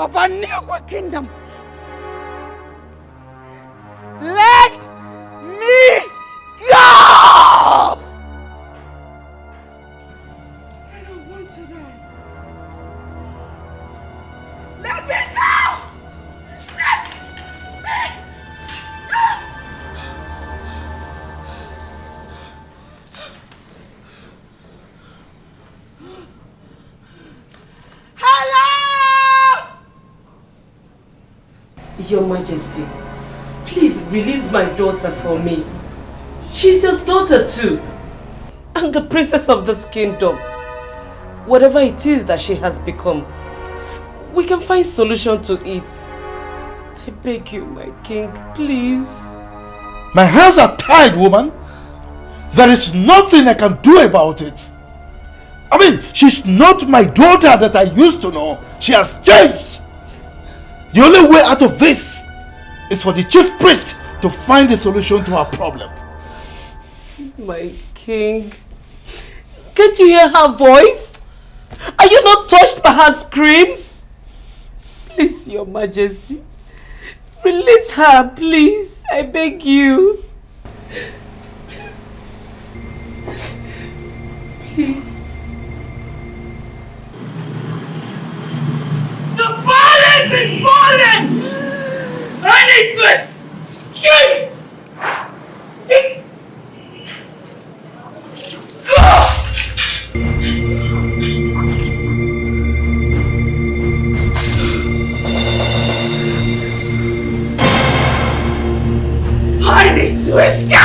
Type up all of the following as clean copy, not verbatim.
of a new kingdom. Let me go! I don't want to die. Let me go! Let me go! Hello! Your Majesty, please release my daughter for me. She's your daughter too. I'm the princess of this kingdom. Whatever it is that she has become, we can find solution to it. I beg you, my king, please. My hands are tied, woman. There is nothing I can do about it. I mean, she's not my daughter that I used to know. She has changed. The only way out of this is for the chief priest to find a solution to her problem. My king, can't you hear her voice? Are you not touched by her screams? Please, your Majesty, release her, please. I beg you. Please. The palace is falling! I need to escape! I need to escape!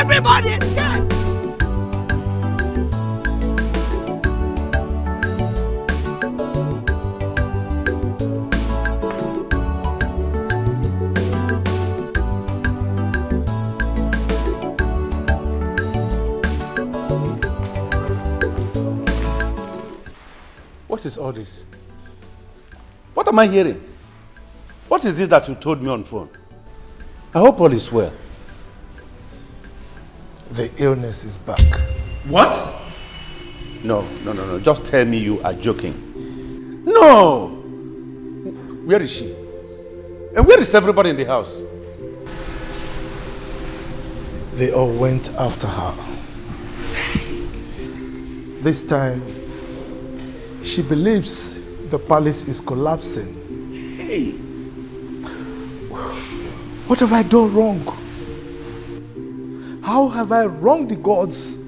Everybody is scared! What is all this? What am I hearing? What is this that you told me on phone? I hope all is well. The illness is back. What? No. Just tell me you are joking. No! Where is she? And where is everybody in the house? They all went after her. This time, she believes the palace is collapsing. Hey! What have I done wrong? How have I wronged the gods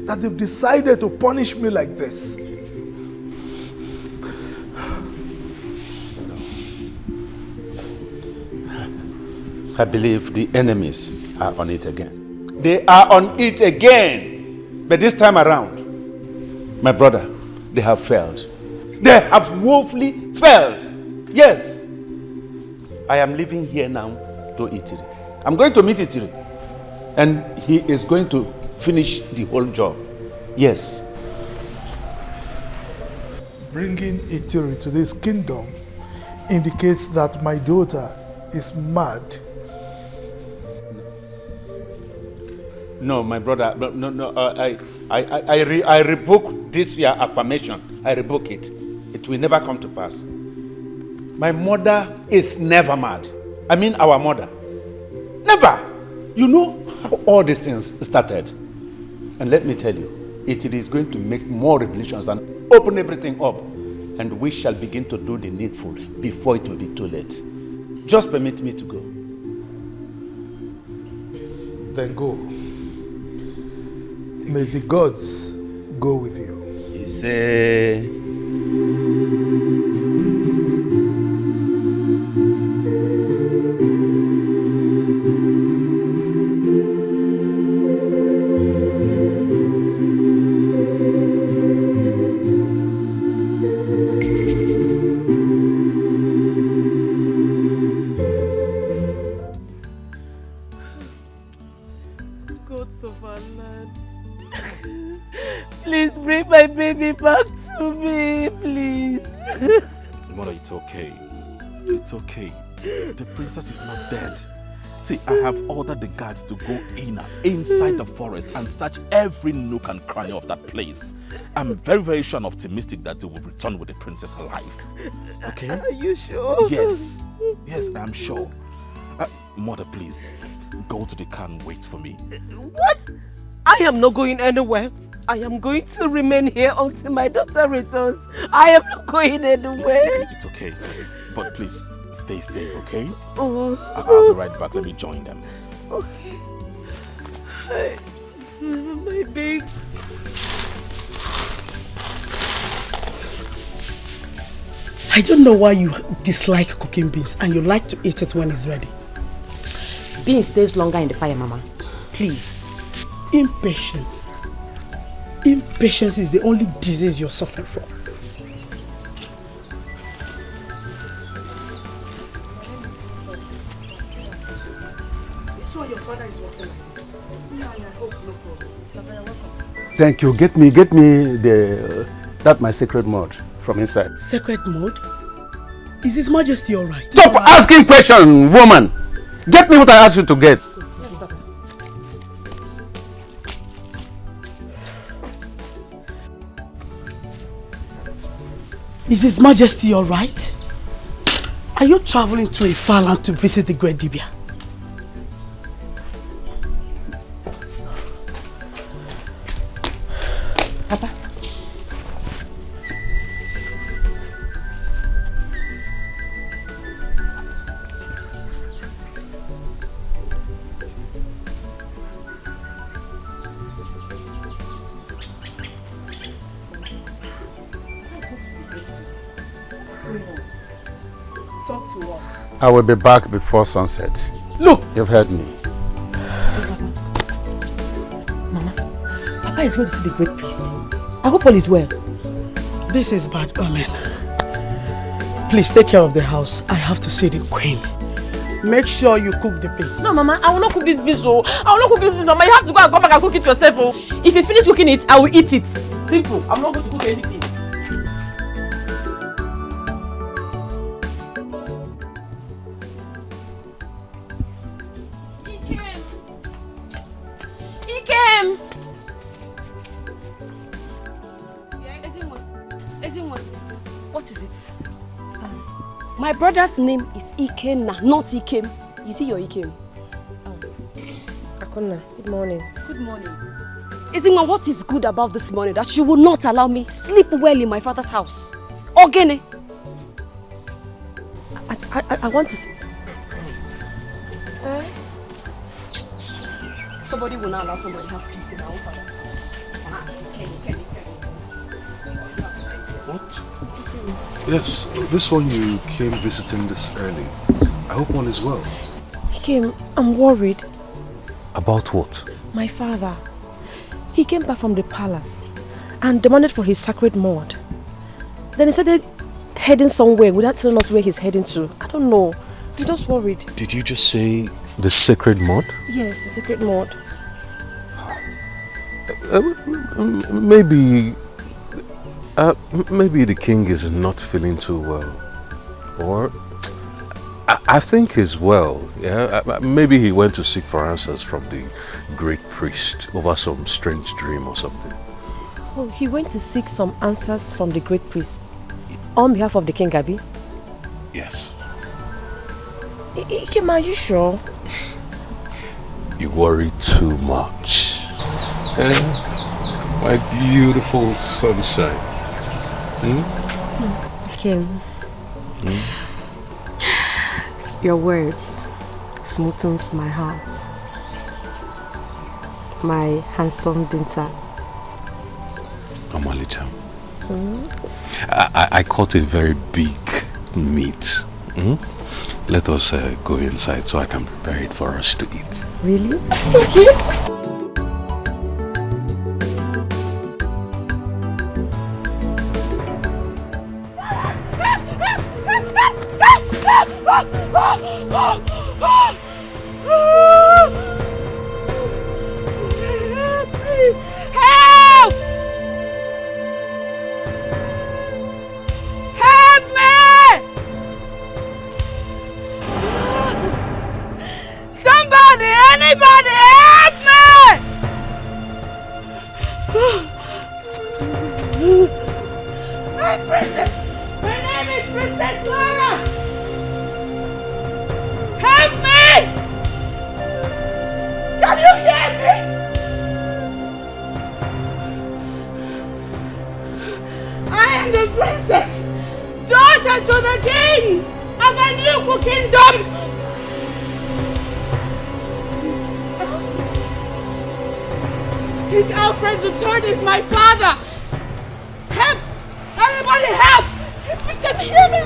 that they've decided to punish me like this? I believe the enemies are on it again. They are on it again. But this time around, my brother, they have failed. They have woefully failed. Yes. I am leaving here now to Itiri. I'm going to meet Itiri. And he is going to finish the whole job. Yes. Bringing Itiri to this kingdom indicates that my daughter is mad. No, my brother, no, I revoke this your affirmation. I revoke it. It will never come to pass. My mother is never mad. I mean our mother. Never. You know how all these things started. And let me tell you, it is going to make more revelations and open everything up. And we shall begin to do the needful before it will be too late. Just permit me to go. Then go. May the gods go with you. He said, Please bring my baby back to me, please. Mother, it's okay. It's okay. The princess is not dead. See, I have ordered the guards to go inside the forest and search every nook and cranny of that place. I'm very, very sure and optimistic that they will return with the princess alive. Okay? Are you sure? Yes. Yes, I'm sure. Mother, please, go to the car and wait for me. What? I am not going anywhere. I am going to remain here until my daughter returns. I am not going anywhere. It's okay. But please, stay safe, okay? Oh. I'll be right back. Let me join them. Okay. My big... I don't know why you dislike cooking beans and you like to eat it when it's ready. Beans stays longer in the fire, Mama. Please. Impatience. Impatience is the only disease you're suffering from. This one your father is working like this. Yeah, I hope no problem. thank you. Get me the that my sacred mode from inside. Sacred mode? Is His Majesty alright? Stop asking questions, woman. Get me what I asked you to get. Is His Majesty alright? Are you traveling to a far land to visit the great Dibia? Papa. Talk to us. I will be back before sunset. Look! You've heard me. Mama, Papa is going to see the great priest. I hope all is well. This is bad omen. Please take care of the house. I have to see the queen. Make sure you cook the beans. No, Mama, I will not cook this beans. Oh. I will not cook this beans, Mama. You have to go and come back and cook it yourself. Oh. If you finish cooking it, I will eat it. Simple. I'm not going to cook anything. He came. What is it? My brother's name is Ikenna, not Ikem. You see your Ikem? Akonna, good morning. Good morning. Ezima, what is good about this morning that you will not allow me sleep well in my father's house? Ogene. I want to... Somebody will not allow somebody to have peace in our own father's house. What? Yes, this one you came visiting this early. I hope one is well. He came. I'm worried. About what? My father. He came back from the palace and demanded for his sacred mud. Then he started heading somewhere without telling us where he's heading to. I don't know. I'm just worried. Did you just say the sacred mud? Yes, the sacred mud. Maybe the king is not feeling too well. Or I think he's well. Yeah, maybe he went to seek for answers from the great priest over some strange dream or something. Oh, he went to seek some answers from the great priest on behalf of the king, Abi? Yes. Ikem, are you sure? You worry too much. My beautiful sunshine. Ikem. Your words smoothens my heart. My handsome dinter. Alichi. I caught a very big meat. Let us go inside so I can prepare it for us to eat. Really? Okay. Help! Help me! Somebody, anybody, help me! I'm Princess. My name is Princess Clara. Help me! Can you hear me? I am the princess, daughter to the king of a new kingdom. King Alfred III is my father. Help! Anybody help! If you can hear me.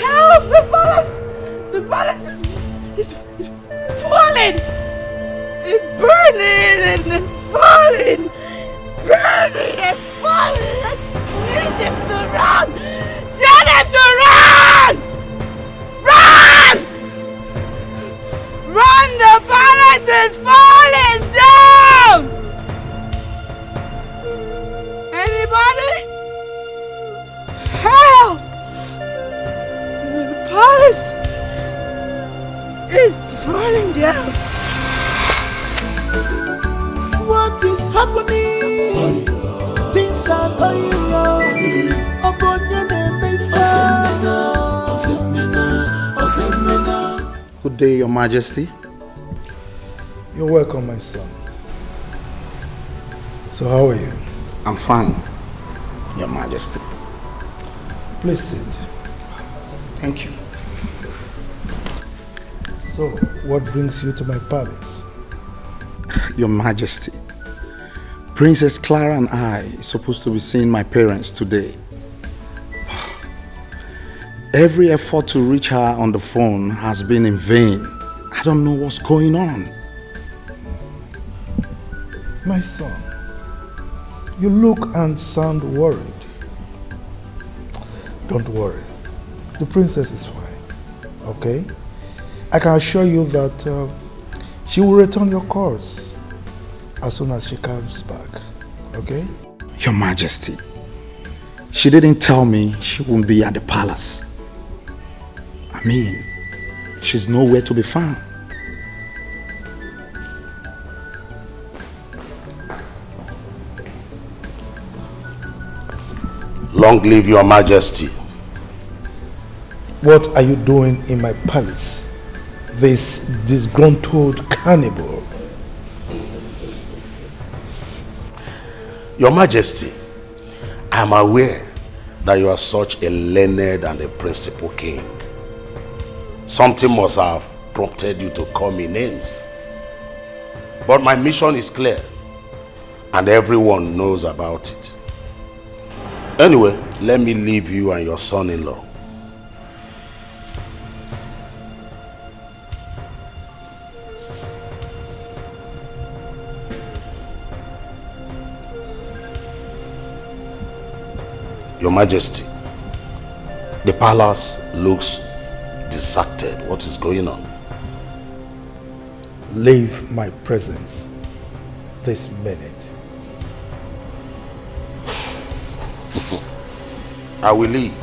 Help! The palace is falling. It's burning and falling. Burning and falling. I need them to run. Tell them to run! Run! Run! The palace is falling down! Anybody? Help! The palace is falling down. What is happening? Things are going on. Good day, Your Majesty. You're welcome, my son. So how are you? I'm fine, Your Majesty. Please sit. Thank you. So, what brings you to my palace? Your Majesty, Princess Clara and I are supposed to be seeing my parents today. Every effort to reach her on the phone has been in vain. I don't know what's going on. My son, you look and sound worried. Don't worry. The princess is fine, okay? I can assure you that she will return your calls as soon as she comes back, okay? Your Majesty, she didn't tell me she won't be at the palace. I mean, she's nowhere to be found. Long live Your Majesty. What are you doing in my palace? This disgruntled cannibal. Your Majesty, I am aware that you are such a learned and a principled king. Something must have prompted you to call me names. But my mission is clear, and everyone knows about it. Anyway, let me leave you and your son-in-law. Your Majesty, the palace looks deserted. What is going on? Leave my presence this minute. I will leave,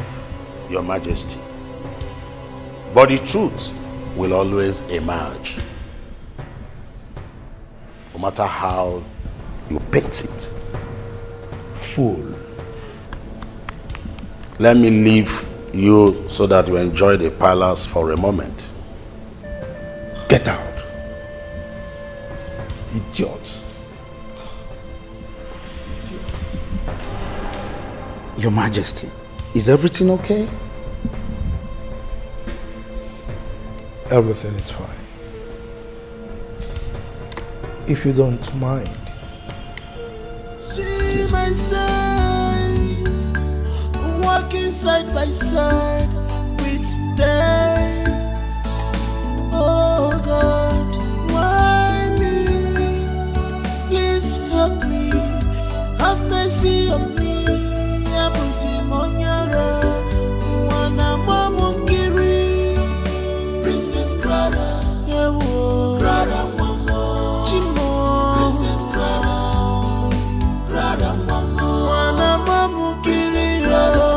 Your Majesty. But the truth will always emerge. No matter how you paint it. Fool. Let me leave you so that you enjoy the palace for a moment. Get out. Idiot. Your Majesty, is everything okay? Everything is fine. If you don't mind. See my side, walking side by side with death. Oh God, why me? Please help me, have mercy on me. Princess Clara, Clara Mama, Chimo, Princess Clara, Clara Mama, Wana Mamu, Princess Clara,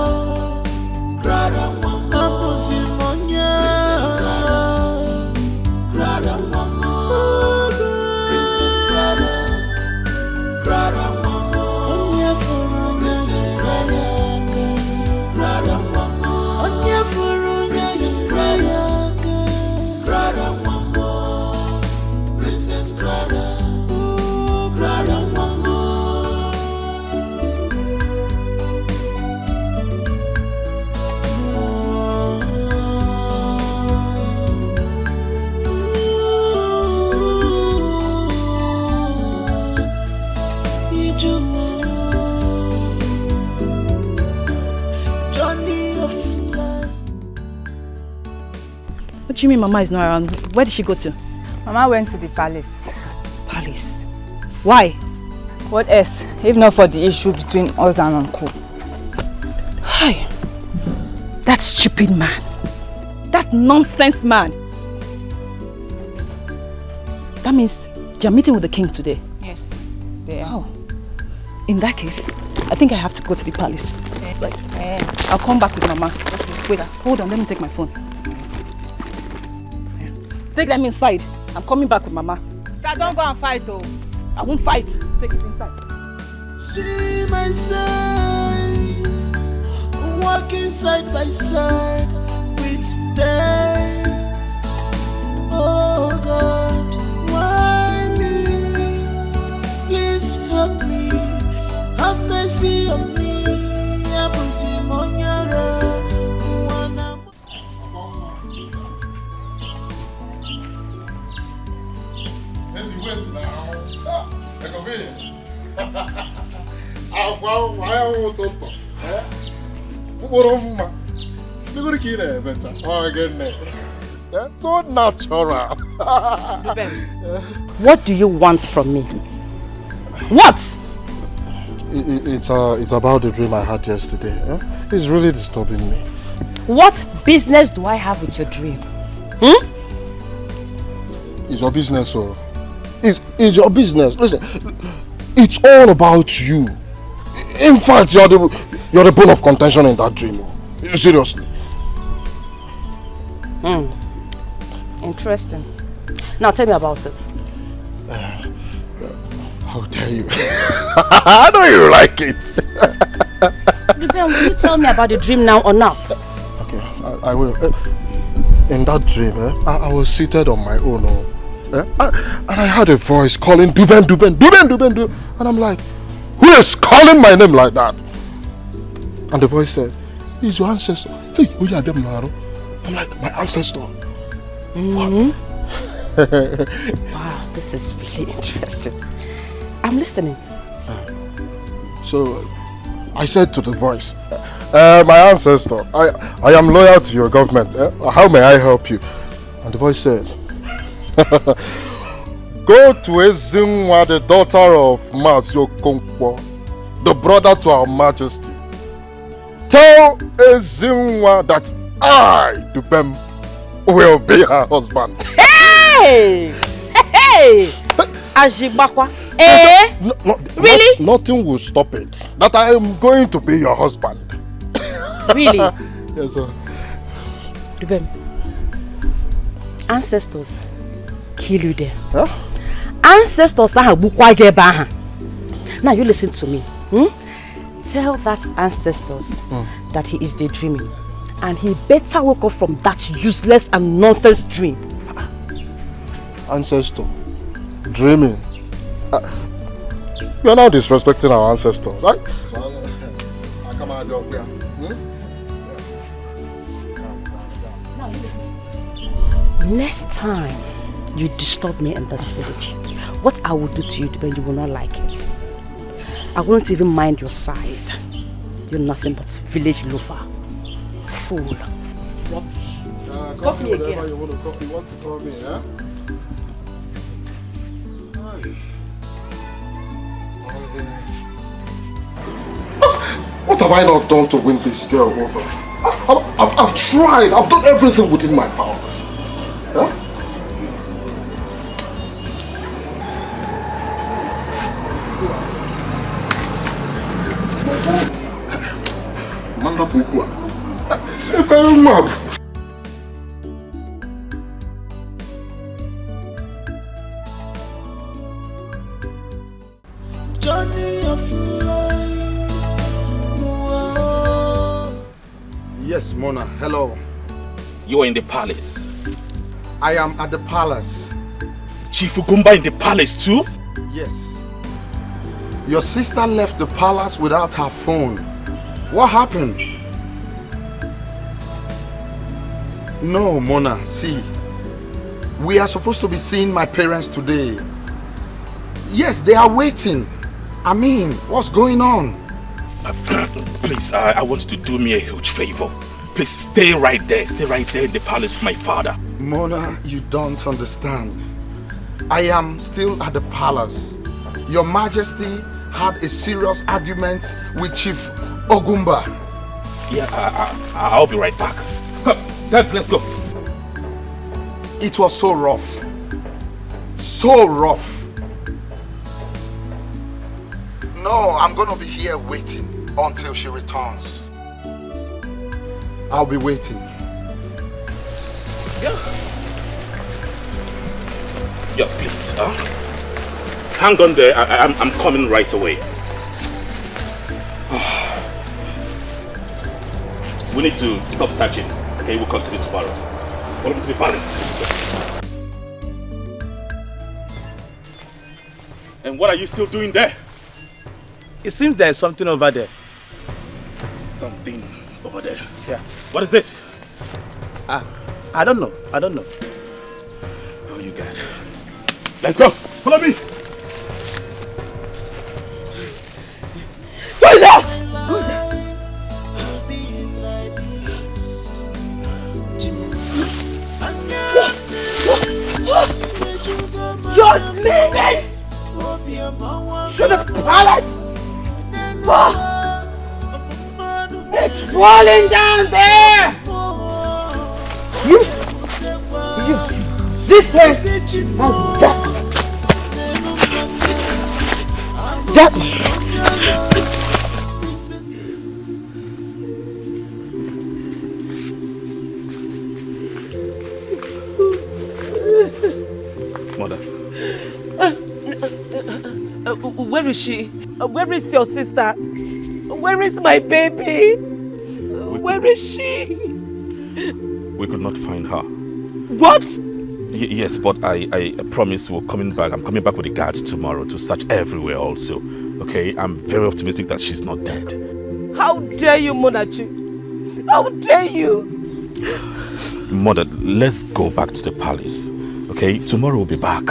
Clara Mama, Princess Clara, Clara Mama, Princess Clara, Clara Mama, Princess Clara, Clara Mama, Princess Clara. Clara Mama, Princess Clara, Clara Mama. Journey of life. What do you mean Mama is not around? Where did she go to? Mama went to the palace. Palace? Why? What else, if not for the issue between us and Uncle? Hi. That stupid man. That nonsense man. That means you're meeting with the king today? Yes. Yeah. Oh. In that case, I think I have to go to the palace. Yes. Like, I'll come back with Mama. Okay. Wait, hold on, let me take my phone. Take them inside. I'm coming back with Mama. Sister, don't go and fight though. I won't fight. Take it inside. See my side, walking side by side with death. Oh God, why me? Please help me, have mercy on me. So natural. What do you want from me? What? It's about the dream I had yesterday. It's really disturbing me. What business do I have with your dream? It's your business, so it's your business. Listen, it's all about you. In fact, you're the bone of contention in that dream. Seriously. Interesting. Now tell me about it. How dare you? I know you like it. Will you tell me about the dream now or not? Okay, I will. In that dream, I was seated on my own. And I heard a voice calling Duben, Duben, Duben, Duben, Duben. And I'm like, who is calling my name like that? And the voice said, he's your ancestor. Hey, I'm like, my ancestor? Mm-hmm. Wow, this is really interesting. I'm listening. So I said to the voice, my ancestor, I am loyal to your government. How may I help you? And the voice said, go to Ezinwa, the daughter of Masio Konkwo, the brother to our majesty. Tell Ezinwa that I, Dubem, will be her husband. Hey! Hey! Ajibakwa. Eh? Really? Nothing will stop it. That I am going to be your husband. Really? Yes, sir. Dubem, ancestors kill you there. Huh? Ancestors now you listen to me. Tell that ancestors that he is daydreaming. And he better wake up from that useless and nonsense dream. Ancestor, dreaming. You are now disrespecting our ancestors, right? Next time you disturb me in this village, what I will do to you, then you will not like it. I won't even mind your size. You're nothing but village loafer. Fool. Rubbish. Call me whatever you want to call me, huh? What have I not done to win this girl over? I've tried. I've done everything within my powers. Huh? Journey of life. Whoa. Yes, Mona. Hello. You are in the palace. I am at the palace. Chief Ugumba in the palace too? Yes. Your sister left the palace without her phone. What happened? No, Mona, see. We are supposed to be seeing my parents today. Yes, they are waiting. I mean, what's going on? Please, I want you to do me a huge favor. Please stay right there in the palace with my father. Mona, you don't understand. I am still at the palace. Your Majesty had a serious argument with Chief Ogumba. Yeah, I'll be right back. Guys, let's go. It was so rough. So rough. No, I'm gonna be here waiting until she returns. I'll be waiting. Yeah, please. Hang on there. I'm coming right away. We need to stop searching. Okay, we'll continue tomorrow. Welcome to the palace. And what are you still doing there? It seems there is something over there. Something over there? Yeah. What is it? I don't know. Oh, you got it. Let's go. Follow me. Who is that? You're leaving to the palace? It's falling down there! You, this place is dark. Mother. Where is she? Where is your sister? Where is my baby? Where is she? We could not find her. What? Yes, but I promise we're coming back. I'm coming back with the guards tomorrow to search everywhere also. Okay, I'm very optimistic that she's not dead. How dare you, Munachi? How dare you? Mother, let's go back to the palace. Okay? Tomorrow we'll be back.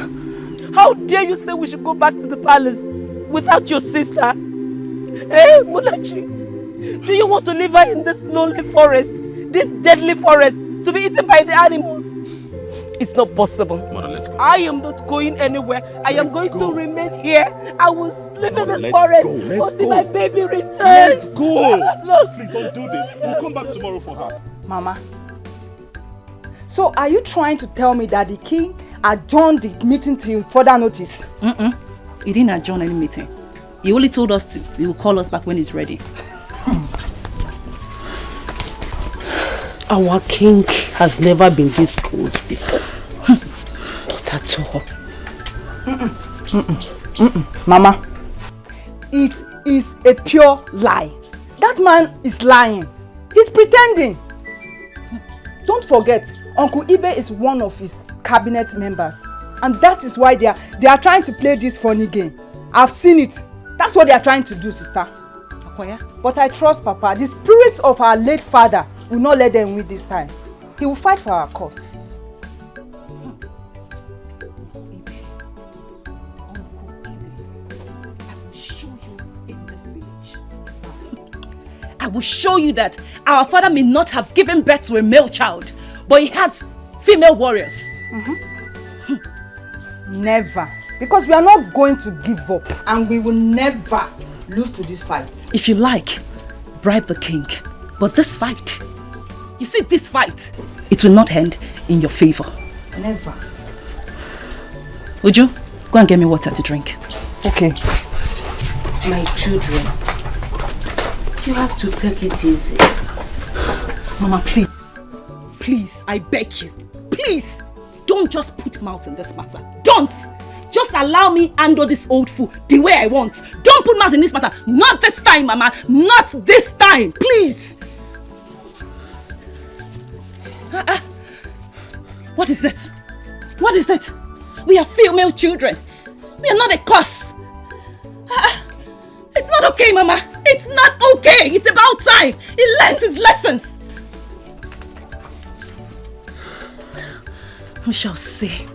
How dare you say we should go back to the palace without your sister? Eh, Munachi? Do you want to leave her in this lonely forest, this deadly forest, to be eaten by the animals? It's not possible. Mother, let's go. I am not going anywhere. I am going to remain here. I will sleep in this forest until my baby returns. Let's go. Please don't do this. We'll come back tomorrow for her. Mama, so are you trying to tell me that the king adjourned the meeting till further notice? He didn't adjourn any meeting. He only told us he will call us back when he's ready. Our king has never been this cold before. Not at all. Mama, it is a pure lie. That man is lying. He's pretending. Don't forget, Uncle Ibe is one of his cabinet members. And that is why they are trying to play this funny game. I've seen it. That's what they are trying to do, sister. But I trust Papa. The spirit of our late father will not let them win this time. He will fight for our cause. I will show you that our father may not have given birth to a male child, but he has female warriors. Never. Because we are not going to give up, and we will never lose to this fight. If you like, bribe the king. But this fight, you see this fight, it will not end in your favor. Never. Would you go and get me water to drink? Okay. My children, you have to take it easy. Mama, please. Please, I beg you. Please, don't just put mouth in this matter. Don't! Just allow me handle this old fool the way I want. Don't put mouth in this matter. Not this time, Mama. Not this time. Please. What is it? What is it? We are female children. We are not a curse. It's not okay, Mama. It's not okay. It's about time. He learns his lessons. We shall see.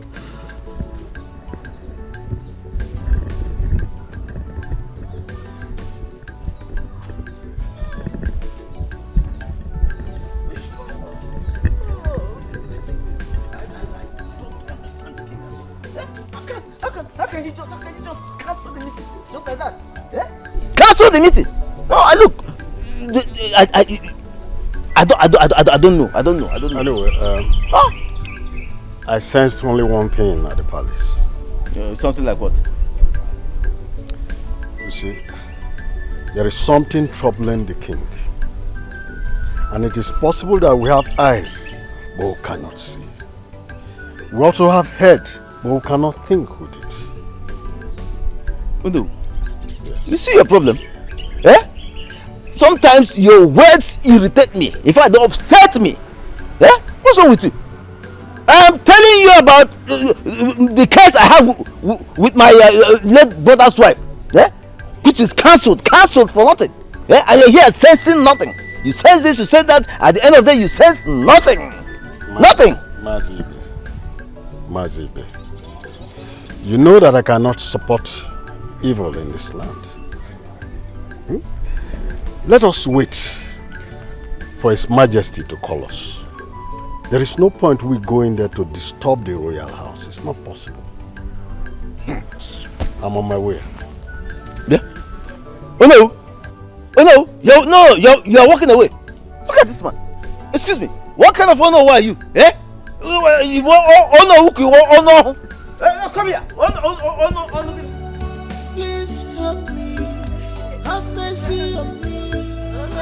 How can you just cancel the meeting? Just like that? Yeah? Cancel the meeting? No, look. I don't know. Anyway, I sensed only one thing at the palace. Something like what? You see, there is something troubling the king. And it is possible that we have eyes, but we cannot see. We also have head, but we cannot think with it. Undo, yes. You see your problem? Eh? Sometimes your words irritate me. In fact, they upset me. Eh? What's wrong with you? I am telling you about the case I have with my late brother's wife. Eh? Which is cancelled for nothing. Eh? And you're here sensing nothing. You sense this, you sense that. At the end of the day, you sense nothing. Nothing. Mazibe. You know that I cannot support evil in this land. Let us wait for His Majesty to call us. There is no point we going there to disturb the royal house. It's not possible. I'm on my way. Yeah? Oh no! You're walking away. Look at this man. Excuse me. What kind of honor are you? Eh? Honor. Come here. Honor. Please help me. Have mercy on me. I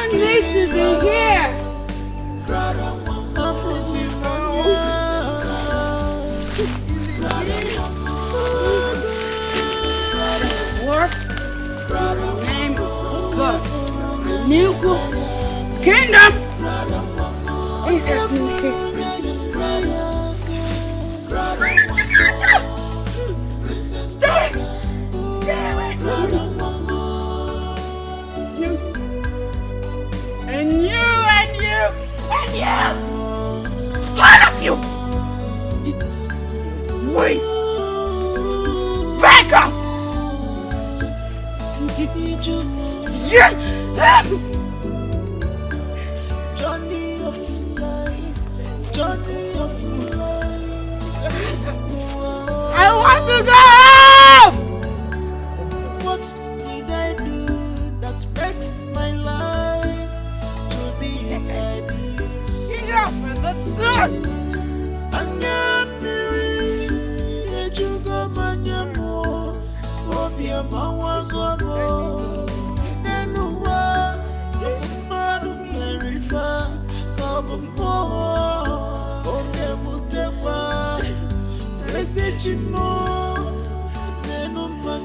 don't need to be here. What? Name of God. new kingdom is happening. Stay away. You and you and you and you, all of you. Wait, back up. Yeah. Journey of life, journey of life. I want to go home. What did I do that makes my life to be like this? Get up with the sun.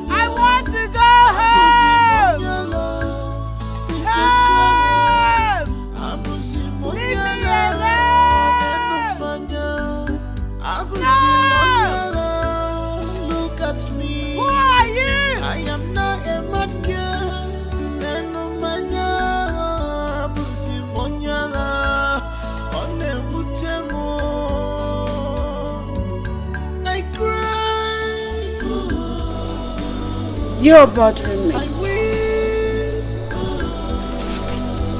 I want to go home. Leave me alone. Look at me. Who are you? I am not a mad girl. I cry. You're bothering me.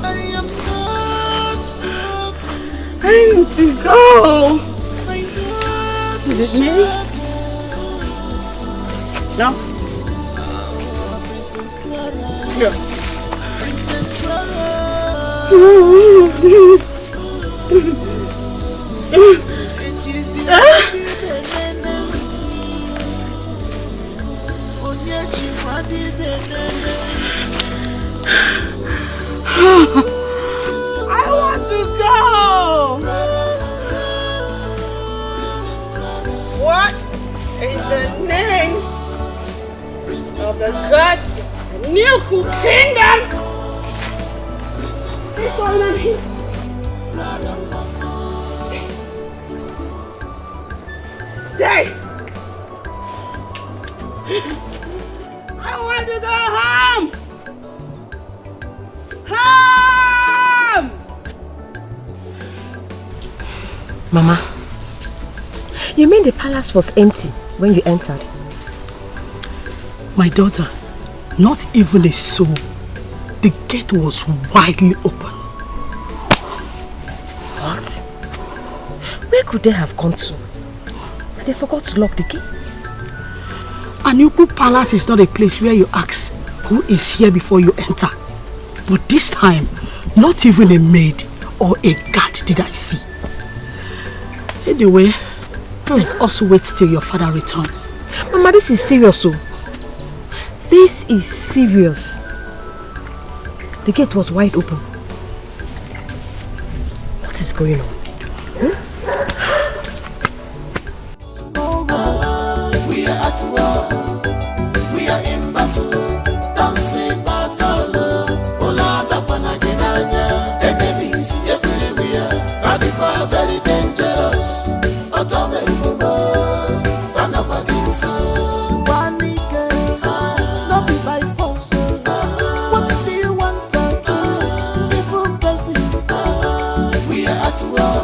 I am not broken. I need to go. Is it me? No. Yeah. Princess Clara. I want to go. What in the name of the gods of new kingdom is going on here? Stay. I want to go home. Home. Mama, you mean the palace was empty when you entered? My daughter, not even a soul. The gate was widely open. What? Where could they have gone to? They forgot to lock the gate. Anyuku Palace is not a place where you ask who is here before you enter. But this time, not even a maid or a guard did I see. Anyway, let us wait till your father returns. Mama, this is serious. Oh. This is serious. The gate was wide open. What is going on? We are at war. We are in battle. Don't sleep at all. Enemies everywhere. Very, very dangerous. Not be by force. What do you want to do? Evil person. We are at war.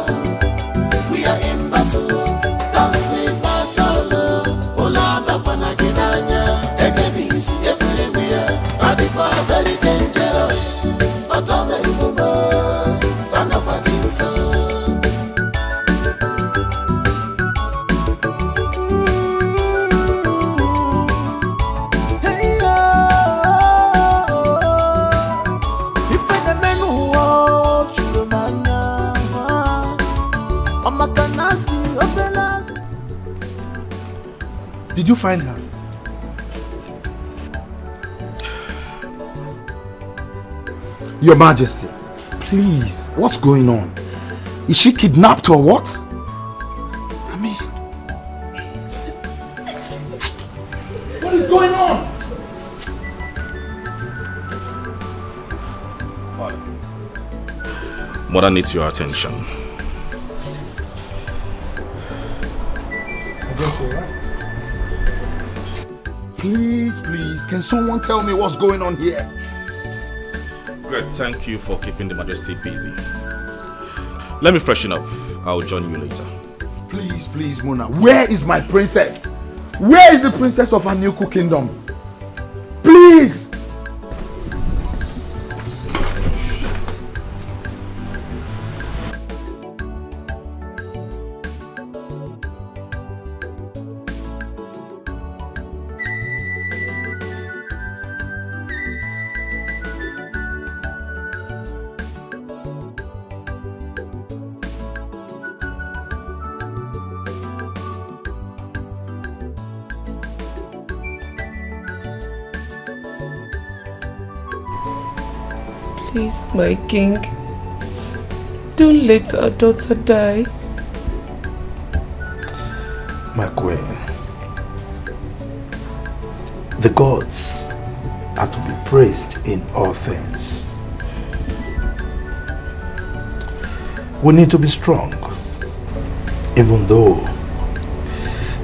We are in battle. Don't sleep at all. Enemies everywhere. Very, very dangerous. Did you find her? Your Majesty, please, what's going on? Is she kidnapped or what? I mean, what is going on? Father. Mother needs your attention. I guess you're right. Please, can someone tell me what's going on here? Great, thank you for keeping the Majesty busy. Let me freshen up. I'll join you later. Please, Mona. Where is my princess? Where is the princess of Anuku Kingdom? Please! Please, my king, don't let our daughter die. My queen, the gods are to be praised in all things. We need to be strong, even though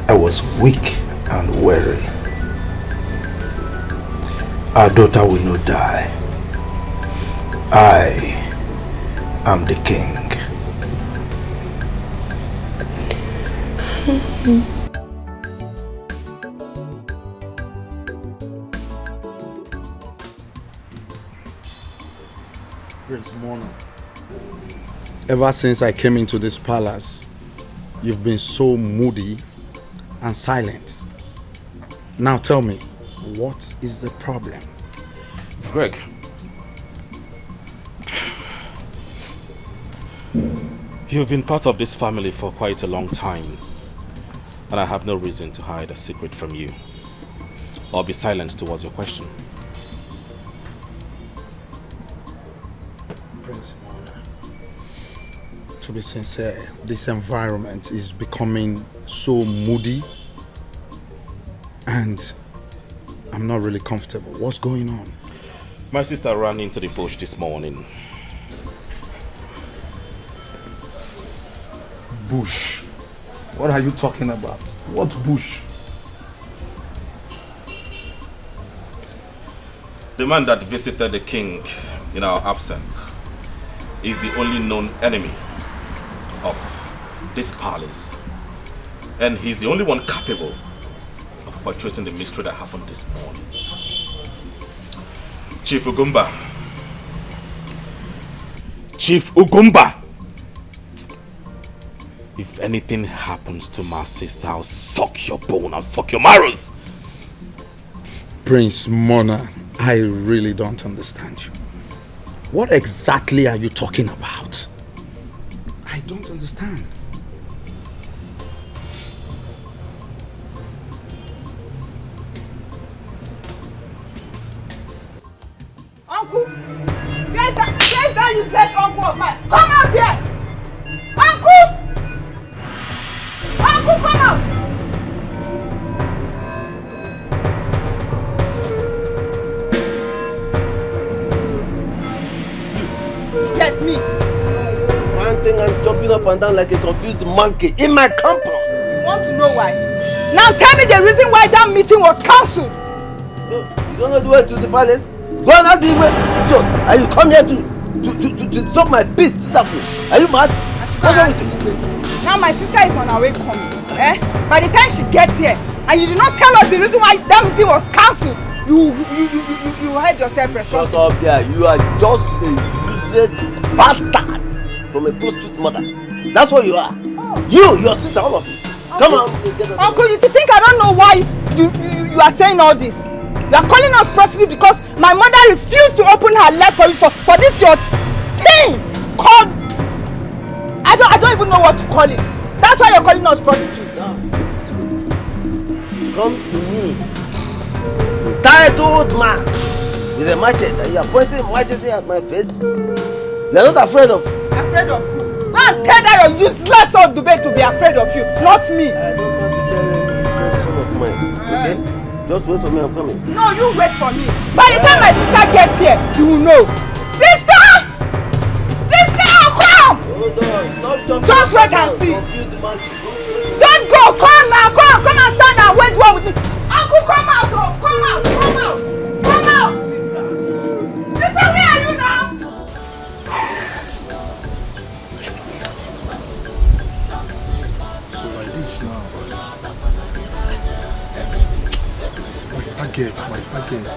I was weak and weary. Our daughter will not die. I am the king. Prince Mona, ever since I came into this palace, you've been so moody and silent. Now tell me, what is the problem? Greg, you've been part of this family for quite a long time, and I have no reason to hide a secret from you or be silent towards your question. Prince Mona, to be sincere, this environment is becoming so moody and I'm not really comfortable. What's going on? My sister ran into the bush this morning. Bush? What are you talking about? What bush? The man that visited the king in our absence is the only known enemy of this palace. And he's the only one capable of perpetrating the mystery that happened this morning. Chief Ugumba. Chief Ugumba! If anything happens to my sister, I'll suck your bone, I'll suck your marrows. Prince Mona, I really don't understand you. What exactly are you talking about? I don't understand. Uncle! Where's that useless uncle of mine? Come out here! Uncle! Uncle, come out! Yes, me. Ranting and jumping up and down like a confused monkey in my compound. You want to know why? Now tell me the reason why that meeting was cancelled. No, you don't know the way to the palace? Go and ask the way. So, and you come here to stop my peace this afternoon. Are you mad? What's wrong with you? Now my sister is on her way coming. By the time she gets here, and you did not tell us the reason why that meeting was cancelled, you hide yourself responsible. Shut up there. You are just a useless bastard from a prostitute mother. That's what you are. Oh. You, your sister, all of you. Come on. Uncle, you think I don't know why you are saying all this? You are calling us prostitute because my mother refused to open her leg for you for this your thing called... I don't even know what to call it. That's why you're calling us prostitute. Come to me, entitled man with a machete, and you are pointing machete at my face. You are not afraid of... Afraid of who? Go and tell that your useless old debate to be afraid of you, not me. I don't want to tell you useless son of mine, okay? Just wait for me, I'm coming. No, you wait for me. By the time my sister gets here, you will know. Sister! Just wait and see. Don't go. Come now. Come and stand and wait one with me. Uncle, come out. Come out. Come out. Sister, where are you now? So like this now.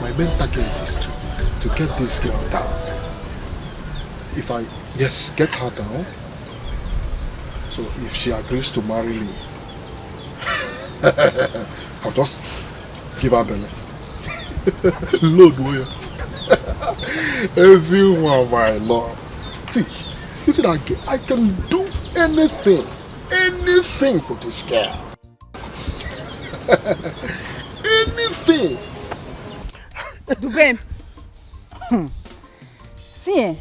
My main target is to get this girl down. If I, get her down. So if she agrees to marry me, I'll just give her belly. Lord, boy. As you are my Lord. See, you see that girl? I can do anything for this girl. Anything. Dubem. See,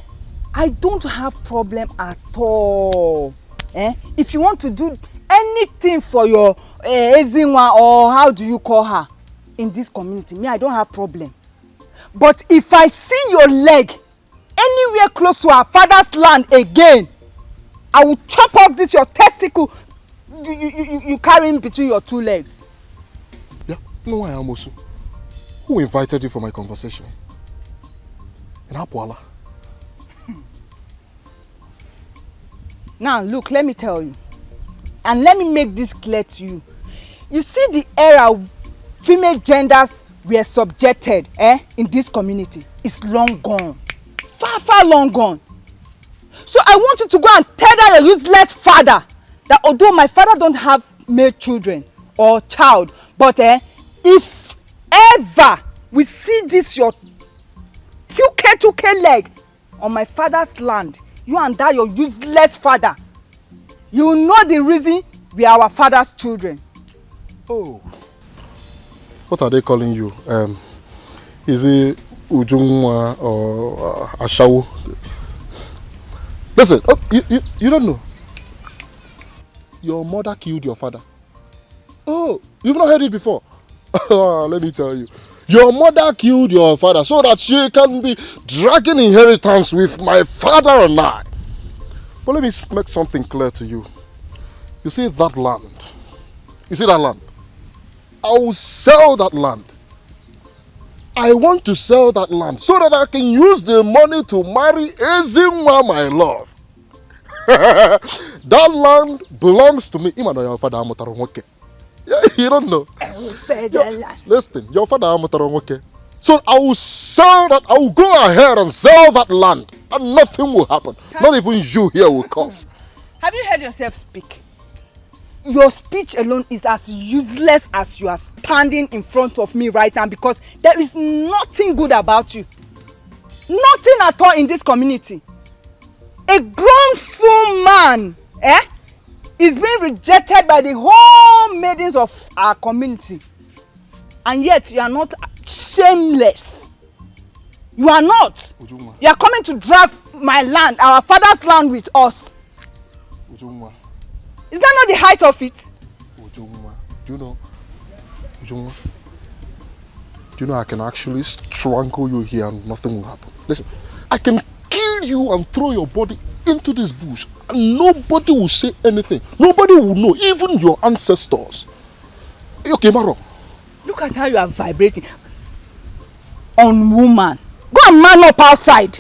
I don't have problem at all. If you want to do anything for your Ezinwa, or how do you call her, in this community, me, I don't have problem. But if I see your leg anywhere close to our father's land again, I will chop off this your testicle you carry in between your two legs. Yeah, no, I am also. Who invited you for my conversation? In Apwala. Now, look, let me tell you. And let me make this clear to you. You see the era female genders were subjected in this community is long gone. Far long gone. So I want you to go and tell that your useless father that although my father don't have male children or child, but if ever we see this your 2K leg on my father's land, you and that your useless father, you will know the reason we are our father's children. Oh. What are they calling you? Is it Ujungwa or Ashawu? Listen, you don't know. Your mother killed your father. Oh, you've not heard it before. Let me tell you. Your mother killed your father so that she can be dragging inheritance with my father and I. But let me make something clear to you. You see that land? You see that land? I will sell that land. I want to sell that land so that I can use the money to marry Ezinwa, my love. That land belongs to me. You don't know. Listen, your father. So I will sell that. I will go ahead and sell that land, and nothing will happen. Not even you here will cough. Have you heard yourself speak? Your speech alone is as useless as you are standing in front of me right now, because there is nothing good about you. Nothing at all in this community. A grown full man is being rejected by the whole maidens of our community. And yet you are not shameless. You are not. Ujuma. You are coming to drag my land, our father's land, with us. Ujuma. Is that not the height of it? Ujuma. Do you know? Ujuma. Do you know I can actually strangle you here and nothing will happen? Listen, I can kill you and throw your body into this bush and nobody will say anything. Nobody will know, even your ancestors. Okay, Maro. Look at how you are vibrating. On woman. Go and man up outside.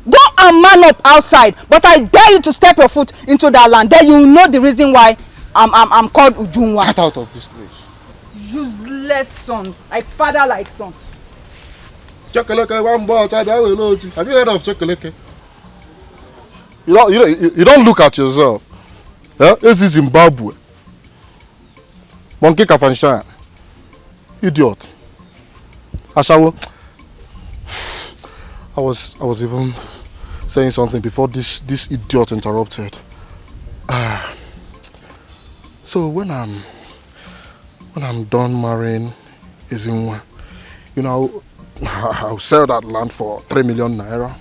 Go and man up outside. But I dare you to step your foot into that land. Then you will know the reason why I'm called Ujunwa. Get out of this place. Useless son. Like father like son. Chocolate, one ball. Have you heard of chocolate? You don't look at yourself. Yeah? This is Zimbabwe. Monkey Kafanshan. Idiot. Ashawo. I was even saying something before this idiot interrupted. So when I'm done marrying Ezinwa, I'll sell that land for 3 million naira.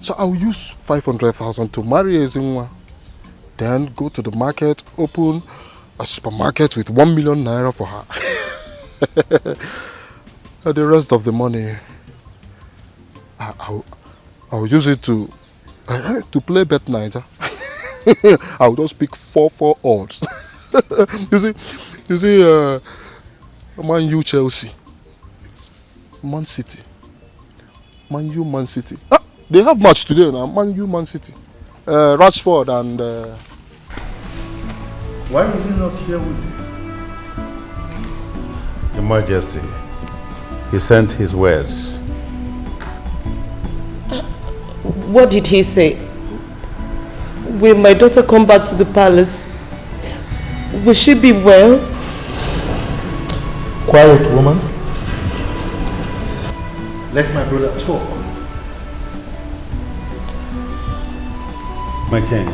So I'll use 500,000 to marry Ezinwa. Then go to the market, open a supermarket with 1 million naira for her. The rest of the money, I'll use it to play Bet Niger. I'll just pick 4 odds. you see, Man U Chelsea, Man City, Man U Man City. Ah, they have match today now. Man U Man City, Rashford and. Why is he not here with you? Your Majesty, he sent his words. What did he say? Will my daughter come back to the palace? Will she be well? Quiet, woman. Let my brother talk. My king,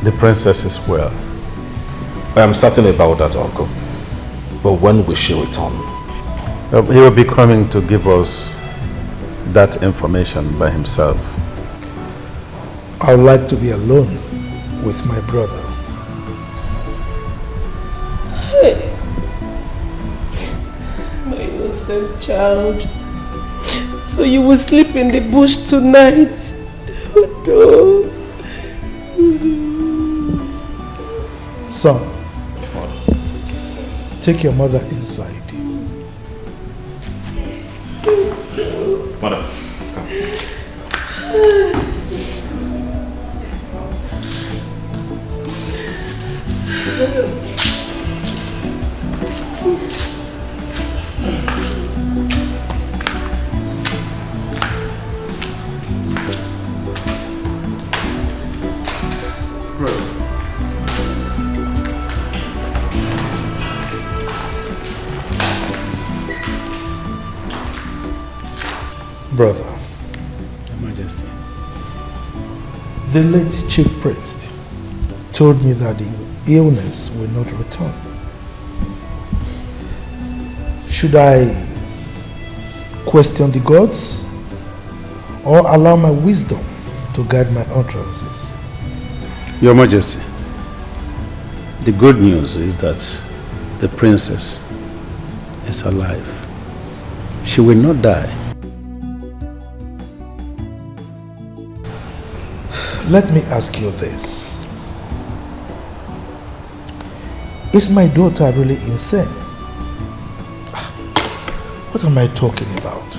the princess is well. I am certain about that, uncle. But when will she return? He will be coming to give us that information by himself. I would like to be alone with my brother. Hey, my innocent child. So you will sleep in the bush tonight? Oh, no. Son, take your mother inside. Mother, Brother, Your Majesty. The late chief priest told me that the illness will not return. Should I question the gods or allow my wisdom to guide my utterances? Your Majesty, the good news is that the princess is alive. She will not die. Let me ask you this. Is my daughter really insane? What am I talking about?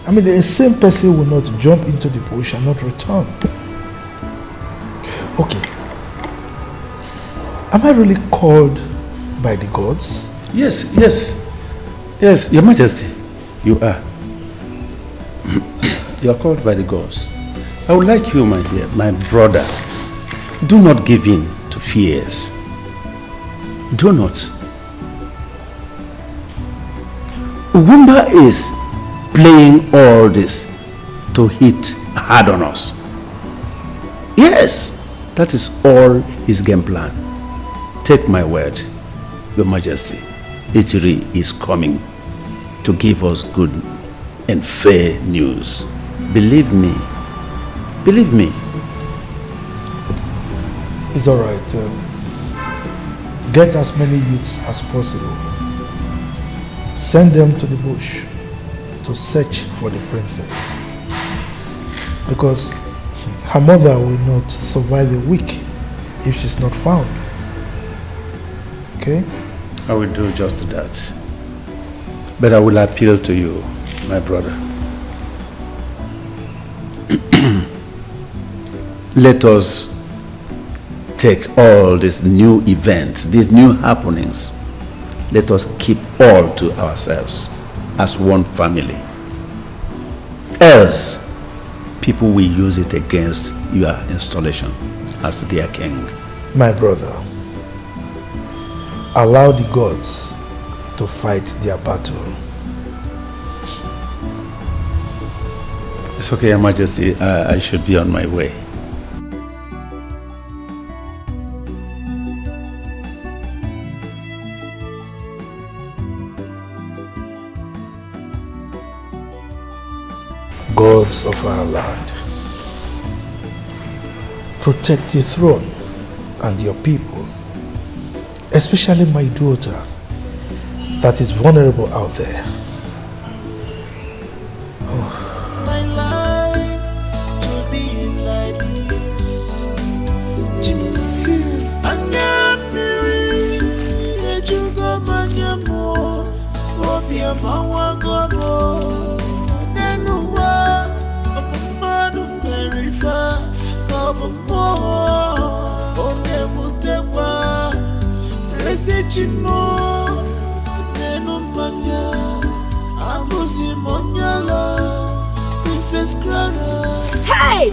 I mean, the same person will not jump into the bush and not return. Okay. Am I really called by the gods? Yes, Your Majesty, you are. You are called by the gods. I would like you, my dear, my brother, do not give in to fears. Do not. Ugumba is playing all this to hit hard on us. Yes, that is all his game plan. Take my word, Your Majesty, Ijiri is coming to give us good and fair news. Believe me. Believe me. It's all right. Get as many youths as possible. Send them to the bush to search for the princess. Because her mother will not survive a week if she's not found. Okay? I will do just that. But I will appeal to you, my brother. Let us take all these new events, these new happenings. Let us keep all to ourselves as one family. Else, people will use it against your installation as their king. My brother, allow the gods to fight their battle. It's okay, Your Majesty. I should be on my way. Gods of our land, protect your throne and your people, especially my daughter that is vulnerable out there. It's my life to be like this. Hey!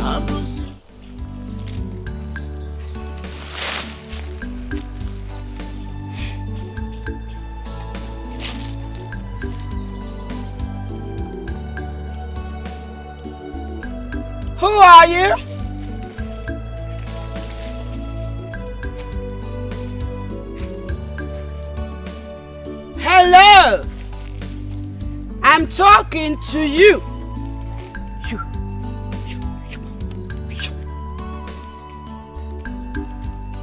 Who are you? Hello! I'm talking to you.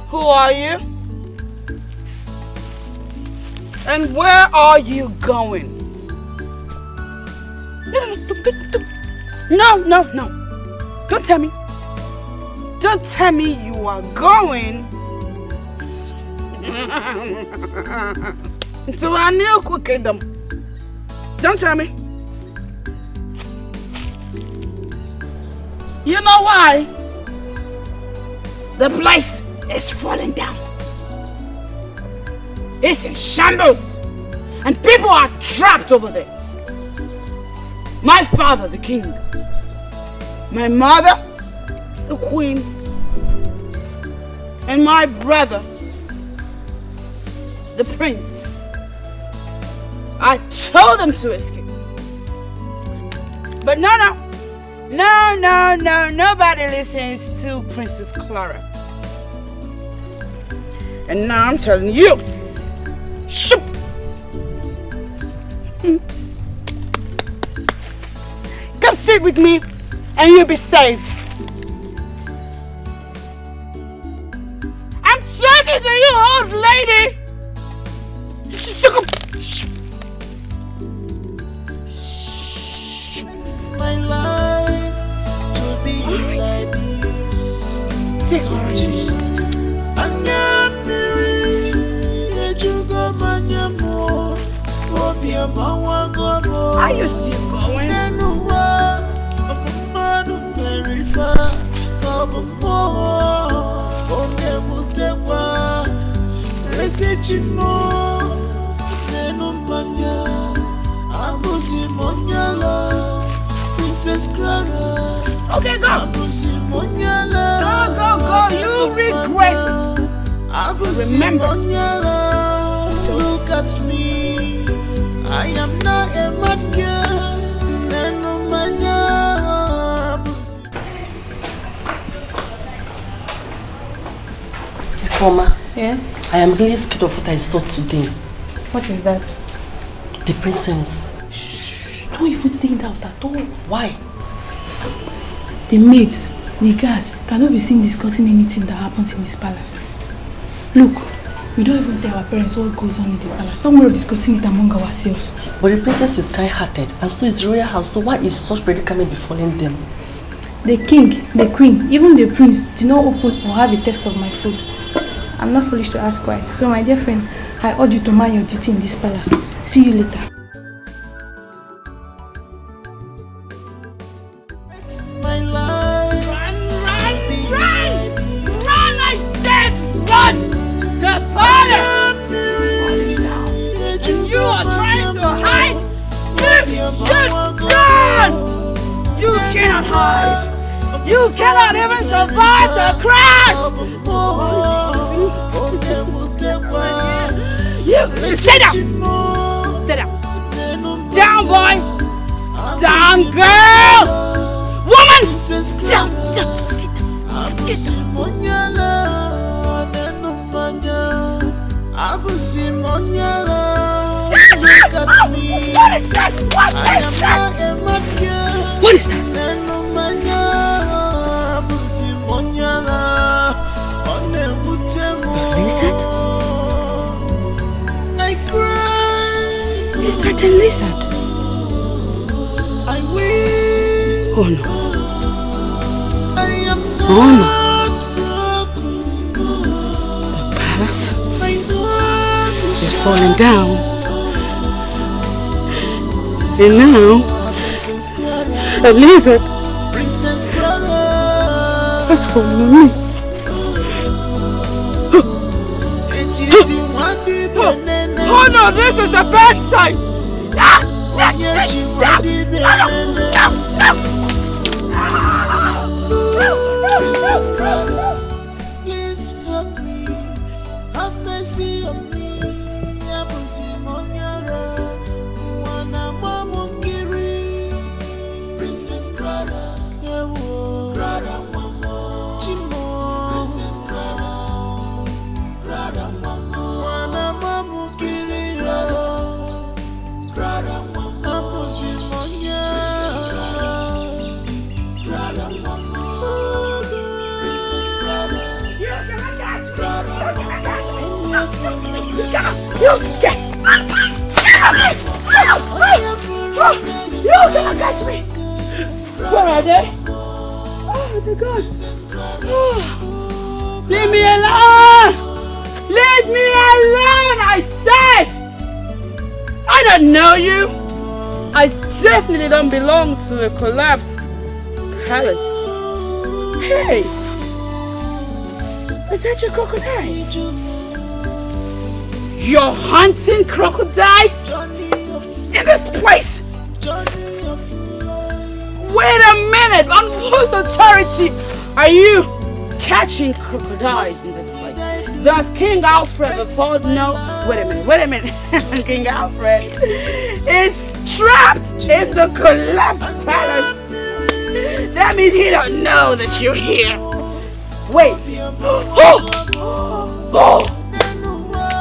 Who are you? And where are you going? No. Don't tell me. Don't tell me you are going to a new kingdom. Don't tell me. You know why? The place is falling down. It's in shambles. And people are trapped over there. My father, the king. My mother, the queen. And my brother, the prince. I told them to escape. But no, nobody listens to Princess Clara. And now I'm telling you, shoop! Come sit with me and you'll be safe. I'm talking to you, old lady! My life to be like this. Take orange. Are you still going? Okay, go. Go. You regret it. Remember. Look at me. I am not a mad girl. Mama. Yes? I am really scared of what I saw today. What is that? The princess. Shh, don't even say that at all. Why? The maids, the guards cannot be seen discussing anything that happens in this palace. Look, we don't even tell our parents what goes on in the palace. Some way of discussing it among ourselves. But the princess is kind-hearted and so is the royal house, so why is such predicament befalling them? The king, the queen, even the prince do not open or have a taste of my food. I'm not foolish to ask why. So my dear friend, I urge you to mind your duty in this palace. See you later. It's my life. Run, I said, run! The fire! And you are trying to hide? You should run! You cannot hide! You cannot even survive the crash! You stay down! Stay down! Down, boy! Down, girl! Woman! Down! Get Look at me. What is that? Lizard? I cry. Is that a lizard? I will. Oh no. I am not broken. The palace is falling down. And now, a lizard has fallen on me. Oh no, this is a bad sign! Princess Clara, please help me. Have mercy on me. Princess Clara, Clara Mama, Chimo, Princess Clara, Clara Mama, Princess Clara, Clara Mama, Princess Clara, Clara Mama, Princess Clara, Clara You gonna catch me! Where are they? Oh my God! Leave me alone! Leave me alone! I said! I don't know you! I definitely don't belong to a collapsed palace. Hey! Is that your crocodile? You're hunting crocodiles? In this place? Wait a minute! On whose authority are you catching crocodiles in this place? Does King Alfred afford? No. Wait a minute. King Alfred is trapped in the collapsed palace. That means he don't know that you're here. Wait.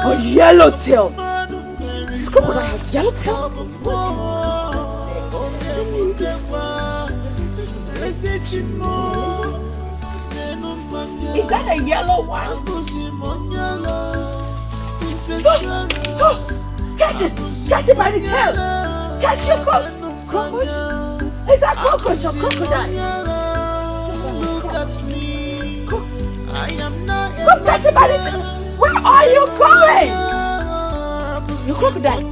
A yellowtail. This crocodile has yellowtail? Is that a yellow one? Catch it! Catch it by the tail! Catch your crocodile! Is that cockroach or crocodile? Come catch it by the tail! Where are you going? You crocodile!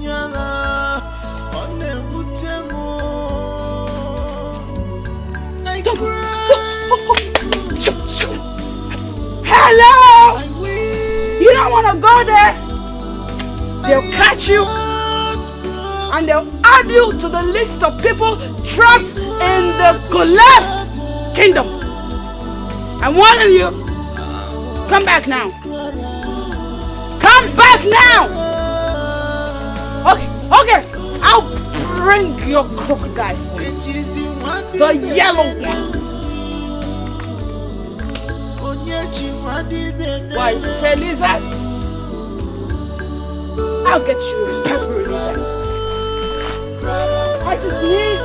Hello! You don't want to go there. They'll catch you and they'll add you to the list of people trapped in the collapsed kingdom. I'm warning you. Come back now. Come back now. Okay. I'll bring your crocodile for you. The yellow ones. Why, Felisa? I'll get you a pepper lizard. I just need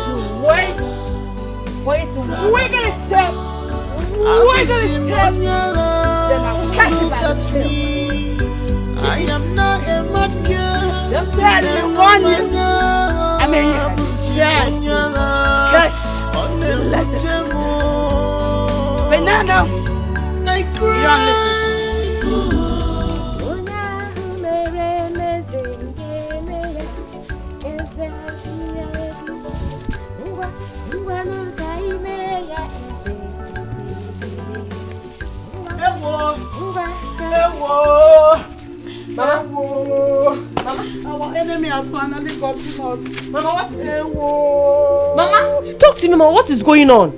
to wait for it to wiggle its tail. Then I'll catch it by the tail. I am not a mad girl. Just said I want you. I mean, you have a chance to catch the lesson. But no, you don't listen. Mama. Our enemy has finally gotten us. Mama, what is it? Mama, talk to me, Mama. What is going on?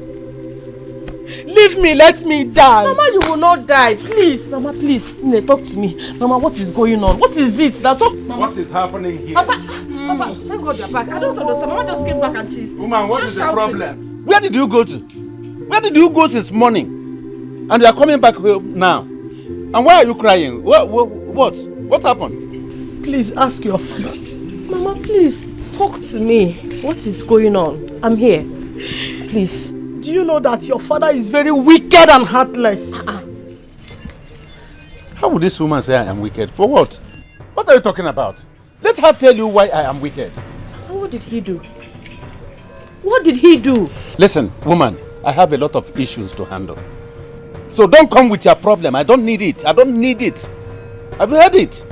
Leave me, let me die. Mama, you will not die. Please, Mama, please. Talk to me. Mama, what is going on? What is it? Now talk. Mama. What is happening here? Papa, thank God you're back. I don't understand. Mama just came back and she's... Woman, what is the problem? Where did you go to? Where did you go since morning? And you are coming back now. And why are you crying? What happened? Please ask your father. Mama, please, talk to me. What is going on? I'm here. Please. Do you know that your father is very wicked and heartless? How would this woman say I am wicked? For what? What are you talking about? Let her tell you why I am wicked. What did he do? What did he do? Listen, woman, I have a lot of issues to handle. So don't come with your problem. I don't need it. I don't need it. Have you heard it?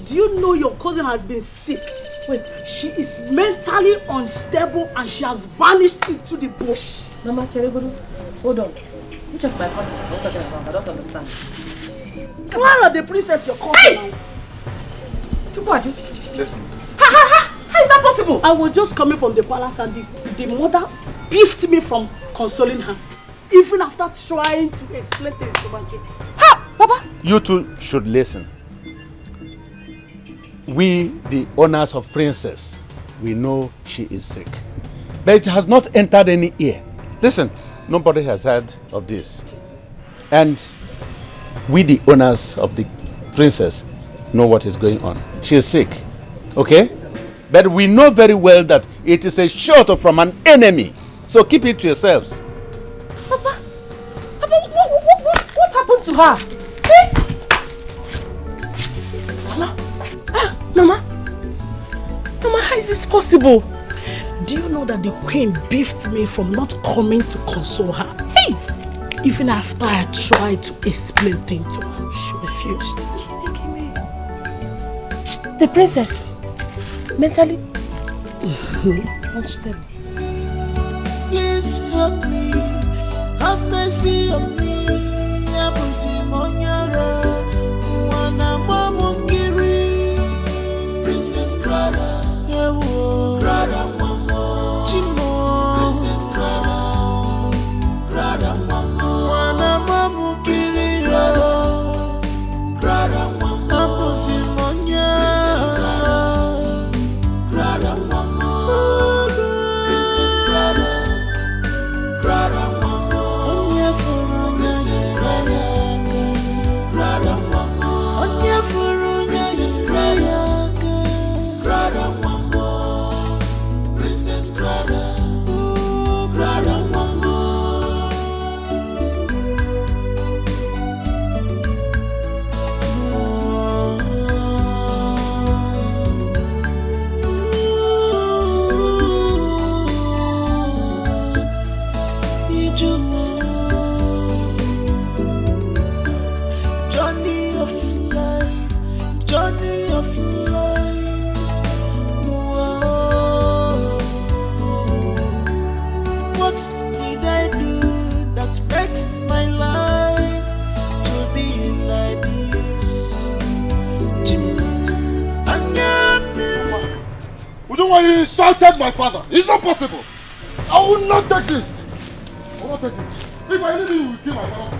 Do you know your cousin has been sick? Wait, she is mentally unstable and she has vanished into the bush. Mama Cheregodu, hold on. You check my passport. What are you talking about? I don't understand. Clara, the princess, you're calling now. Listen. How is that possible? I was just coming from the palace and the mother beefed me from consoling her. Even after trying to explain things to my children. Ha! Papa! You two should listen. We, the owners of Princess, we know she is sick. But it has not entered any ear. Listen, nobody has heard of this. And we, the owners of the Princess, know what is going on. She is sick. Okay? But we know very well that it is a shot from an enemy. So keep it to yourselves. Papa, what happened to her? Hey? Mama, how is this possible? Do you know that the queen beefed me from not coming to console her? Hey! Even after I tried to explain things to her, she refused. The princess, mentally unstable. Please help me, have mercy on me. Princess Clara, Clara Mama, Chimo, Princess Clara, Clara Mama, Princess Clara, Clara Mama, Princess Clara, Clara Mama, Princess Clara, Clara Mama, Princess Clara, Clara Mama, Princess Clara. Clara Mama, Princess Clara, Clara Mama. Journey of life, journey of life. What did I do that makes my life to be like this? Ujungwa, you insulted my father. It's not possible. I will not take this. I will not take it. If I leave you, you will kill my father.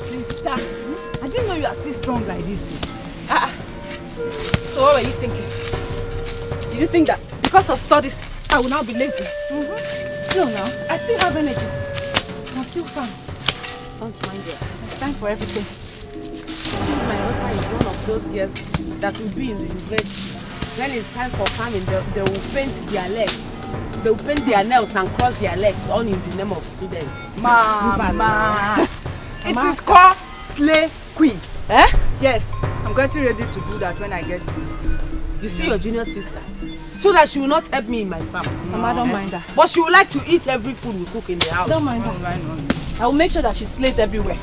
Sister, I didn't know you are still strong like this. So what were you thinking? Did you think that because of studies, I will now be lazy? No, I still have energy. I'm still fun. Don't mind it. It's time for everything. My daughter is one of those girls that will be in the university. When it's time for farming, they will paint their legs. They will paint their nails and cross their legs, all in the name of students. Mama! It is called Slay Queen. Eh? Yes, I'm getting ready to do that when I get to You see your junior sister? So that she will not help me in my farm. Mama, don't mind her. But she would like to eat every food we cook in the house. Don't mind her. I will make sure that she slays everywhere.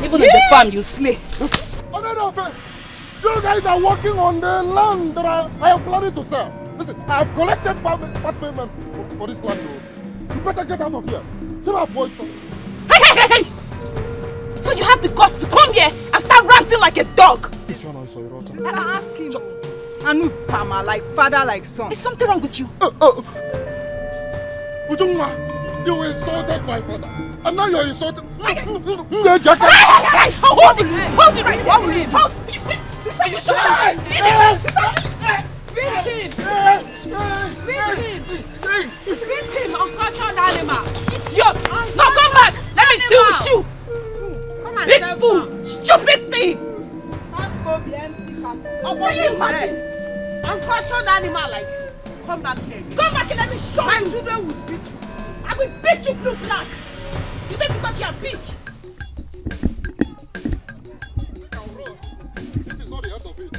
Even in the farm, you slay. Another offense. You guys are working on the land that I am planning to sell. Listen, I have collected part payment for this land. You better get out of here. See my voice. Hey! So you have the guts to come here and start ranting like a dog? Sister, ask him. Anu Pama, like father, like son. Is something wrong with you? Ujungwa, you insulted my father. And now you're insulting. Hold it right there. Hold it. Sister, you should beat him, uncultured animal. Idiot. Now come back. Let me deal with you. Big fool. Stupid thing. Oh, can you imagine? Uncultured animal like you. Come back here. Come back and let me show you. My children will beat you. I will beat you blue black. You think because you are big? This is not the end of it.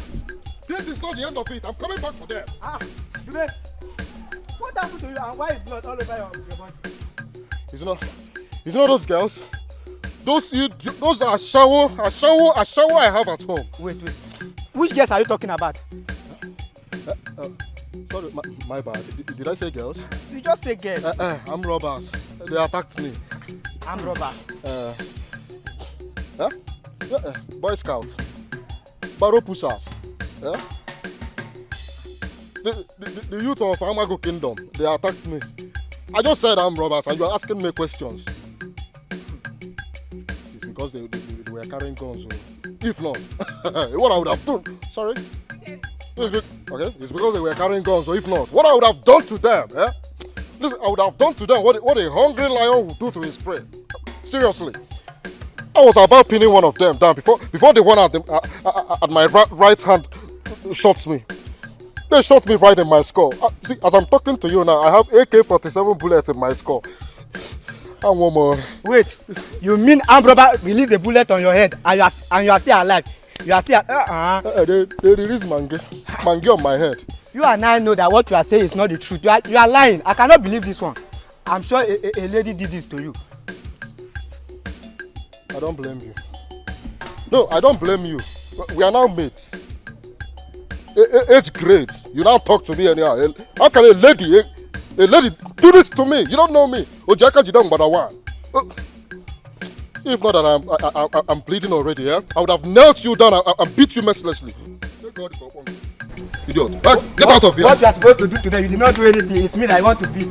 This is not the end of it. I'm coming back for them. Today, what happened to you and why is blood all over your body? It's not those girls. Those are shower I have at home. Wait. Which girls are you talking about? Sorry, my bad. Did I say girls? You just say girls. I'm robbers. They attacked me. I'm robbers. Yeah, Boy Scout. Barrow pushers. Yeah? The youth of Amago Kingdom, they attacked me. I just said I'm robbers and you're asking me questions. It's because they were carrying guns. If not, what I would have done. Sorry? Okay, it's because they were carrying guns, so if not, what I would have done to them, eh? Listen, I would have done to them what a hungry lion would do to his prey. Seriously. I was about pinning one of them down before the one at my right hand shot me. They shot me right in my skull. See, as I'm talking to you now, I have AK-47 bullets in my skull. And one more. Wait, you mean armed robber released a bullet on your head and you are still alive? You are still they released Mange on my head. You and I know that what you are saying is not the truth. You are lying. I cannot believe this one. I'm sure a lady did this to you. I don't blame you. No, I don't blame you. We are now mates. 8th grade. You now talk to me anyhow. How can a lady do this to me? You don't know me. Ojaka Jidong Badawan. If not that I'm bleeding already, yeah? I would have knelt you down and beat you mercilessly. Idiot. Get out of here. What you are supposed to do today, you did not do anything. It's me that I want to beat.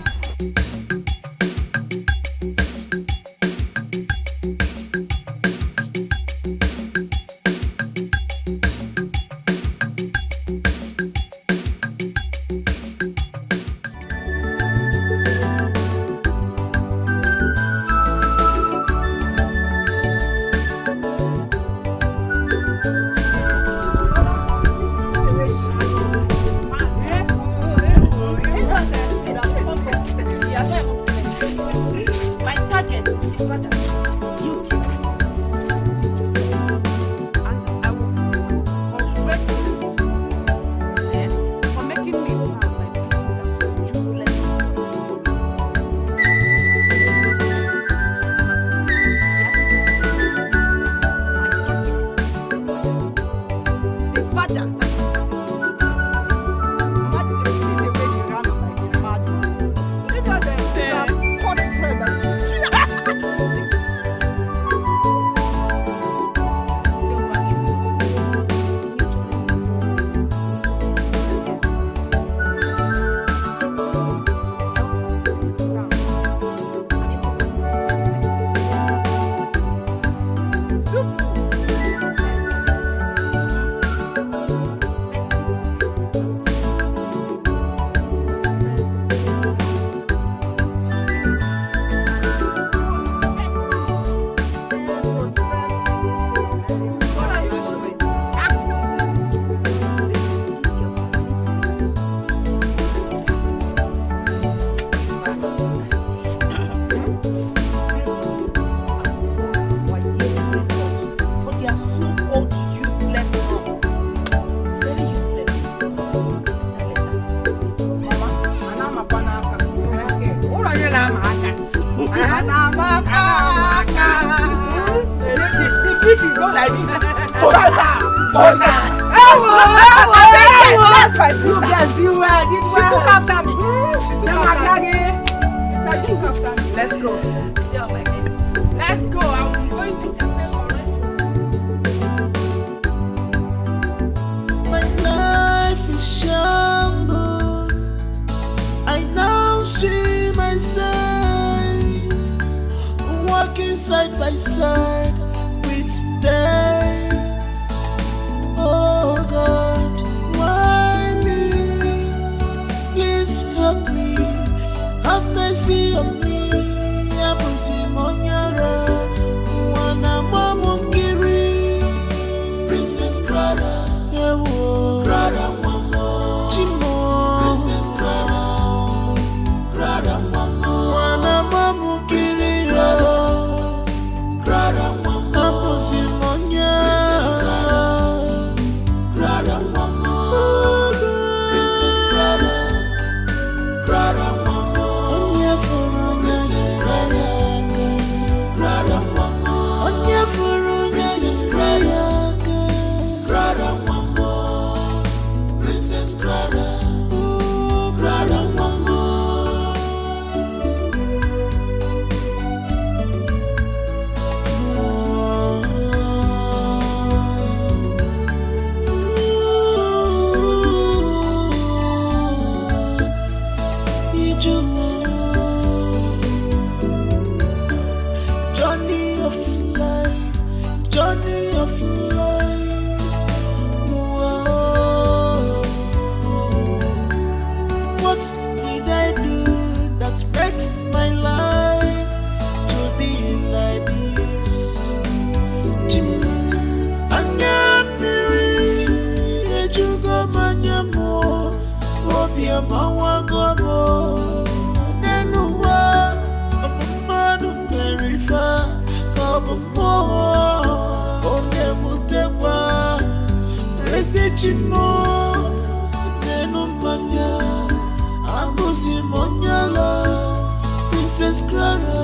Princess Clara,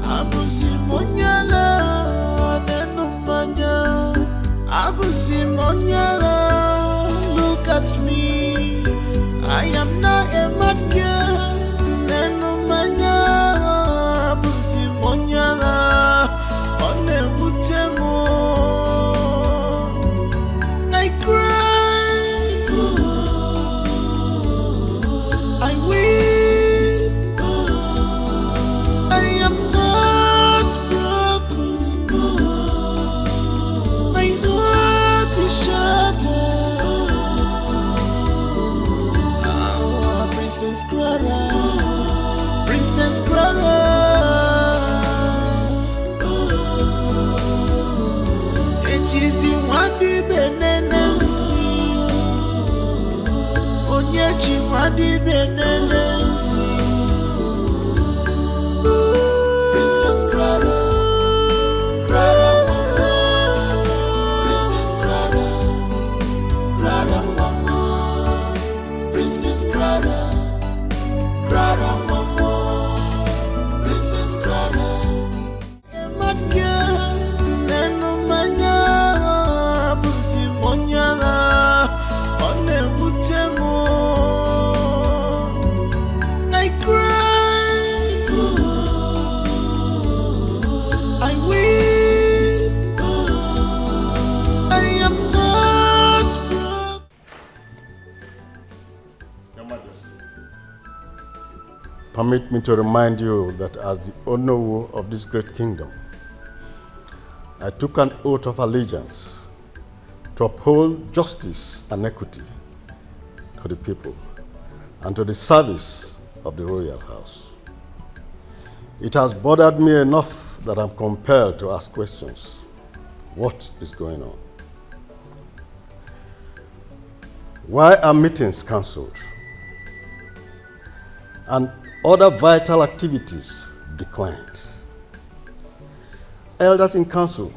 Abusi Monyala, Nenumanya, Abusi Monyala, look at me, I am not a mad girl, Nenumanya, Abusi Monyala, Onebutemo, I cry, I weep. Princess Clara, Princess Clara. Chizzy wadi benenensi, Onyechi wadi benenensi. Princess Clara, Clara mama, Princess Clara, Clara mama, Princess Clara. Clara mama, Princess Clara. Mad girl, Nenumanya, Abusi Monyala, Onebutemo. I cry, I weep, I am heartbroken. Your Majesty, permit me to remind you that as the Onowu of this great kingdom, I took an oath of allegiance to uphold justice and equity to the people and to the service of the royal house. It has bothered me enough that I'm compelled to ask questions. What is going on? Why are meetings cancelled? And other vital activities declined. Elders in council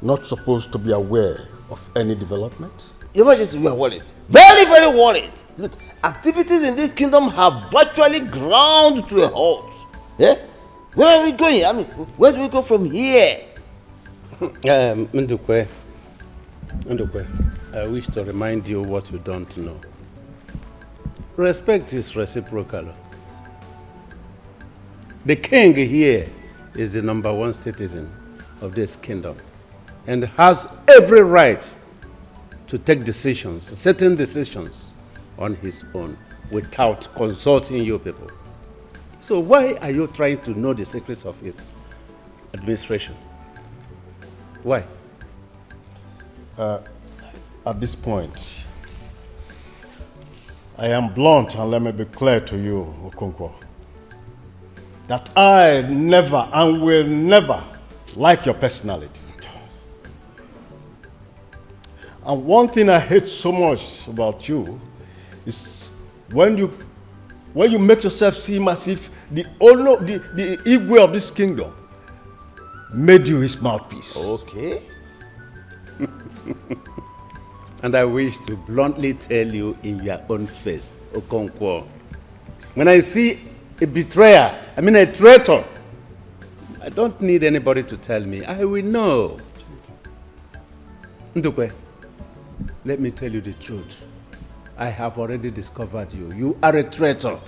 not supposed to be aware of any development? Your Majesty, we are worried. Very, very worried. Look, activities in this kingdom have virtually ground to a halt. Yeah? Where are we going? I mean, where do we go from here? Ndukwe, I wish to remind you what you don't know. Respect is reciprocal. The king here is the #1 citizen of this kingdom and has every right to take decisions, certain decisions on his own without consulting you people. So why are you trying to know the secrets of his administration? Why? At this point, I am blunt and let me be clear to you, Okonkwo, that I never and will never like your personality. And one thing I hate so much about you is when you make yourself seem as if the Igwe of this kingdom made you his mouthpiece. Okay. And I wish to bluntly tell you in your own face, Okonkwo, when I see a betrayer, a traitor, I don't need anybody to tell me. I will know. Ndukwe, let me tell you the truth. I have already discovered you. You are a traitor.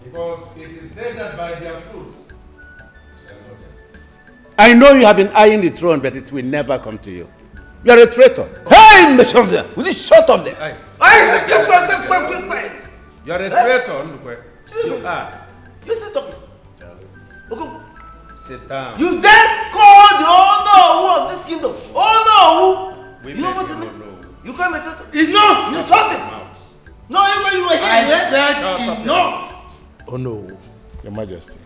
Because it is said that by their fruits. I know you have been eyeing the throne, but it will never come to you. You are a traitor. Hey, Mr. There! Will you shut up there? Quiet. You are a traitor, Ndukwe. You are. You sit up. Okay. Sit down. You dare call the owner of this kingdom? Owner? You know what it means? You call me a traitor? Enough! You insult him! No, you were here. I said enough! Oh no, Your Majesty.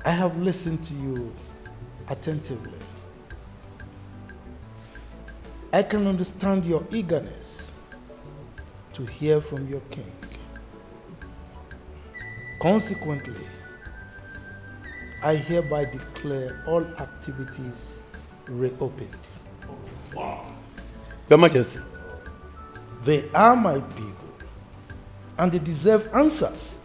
I have listened to you attentively. I can understand your eagerness to hear from your king. Consequently, I hereby declare all activities reopened. Your Majesty. They are my people, and they deserve answers.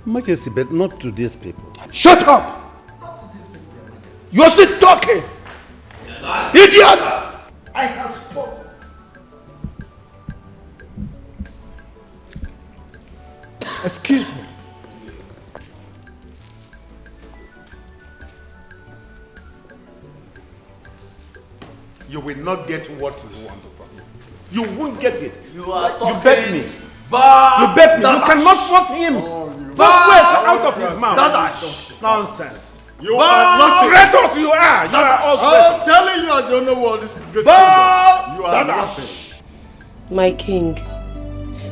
Majesty, but not to these people. Shut up! You're still talking! Idiot! I have spoken. Excuse me. You will not get what you want from me. You won't get it. You are talking. You bet me. Bah, you bet me. Dadash. You cannot force him. Those words out of his mouth. Dadash. Nonsense. You are not traitors. You are. You are all I'm telling you, I don't know what this great Bah, you are nothing. My king,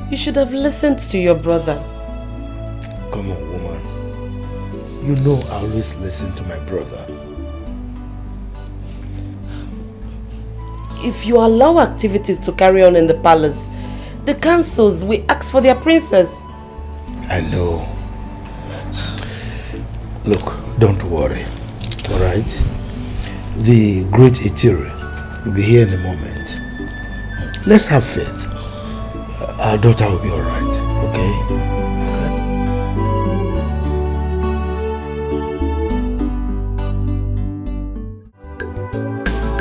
you should have listened to your brother. Come on, woman. You know I always listen to my brother. If you allow activities to carry on in the palace, the councils will ask for their princess. I know. Look, don't worry. Alright? The great Itiri will be here in a moment. Let's have faith. Our daughter will be alright, okay?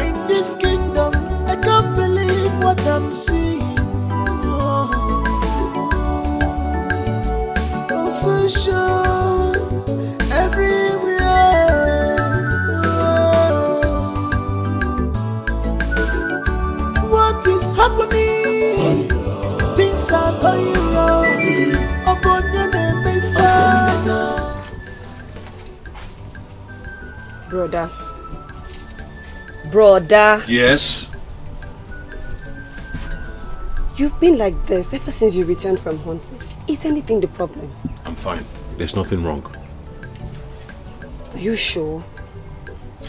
In this kingdom, I can't believe what I'm seeing. Confusion everywhere. What is happening? Things are going on. Upon your name, my Father. Brother, Yes? you've been like this ever since you returned from hunting. Is anything the problem? I'm fine. There's nothing wrong. Are you sure?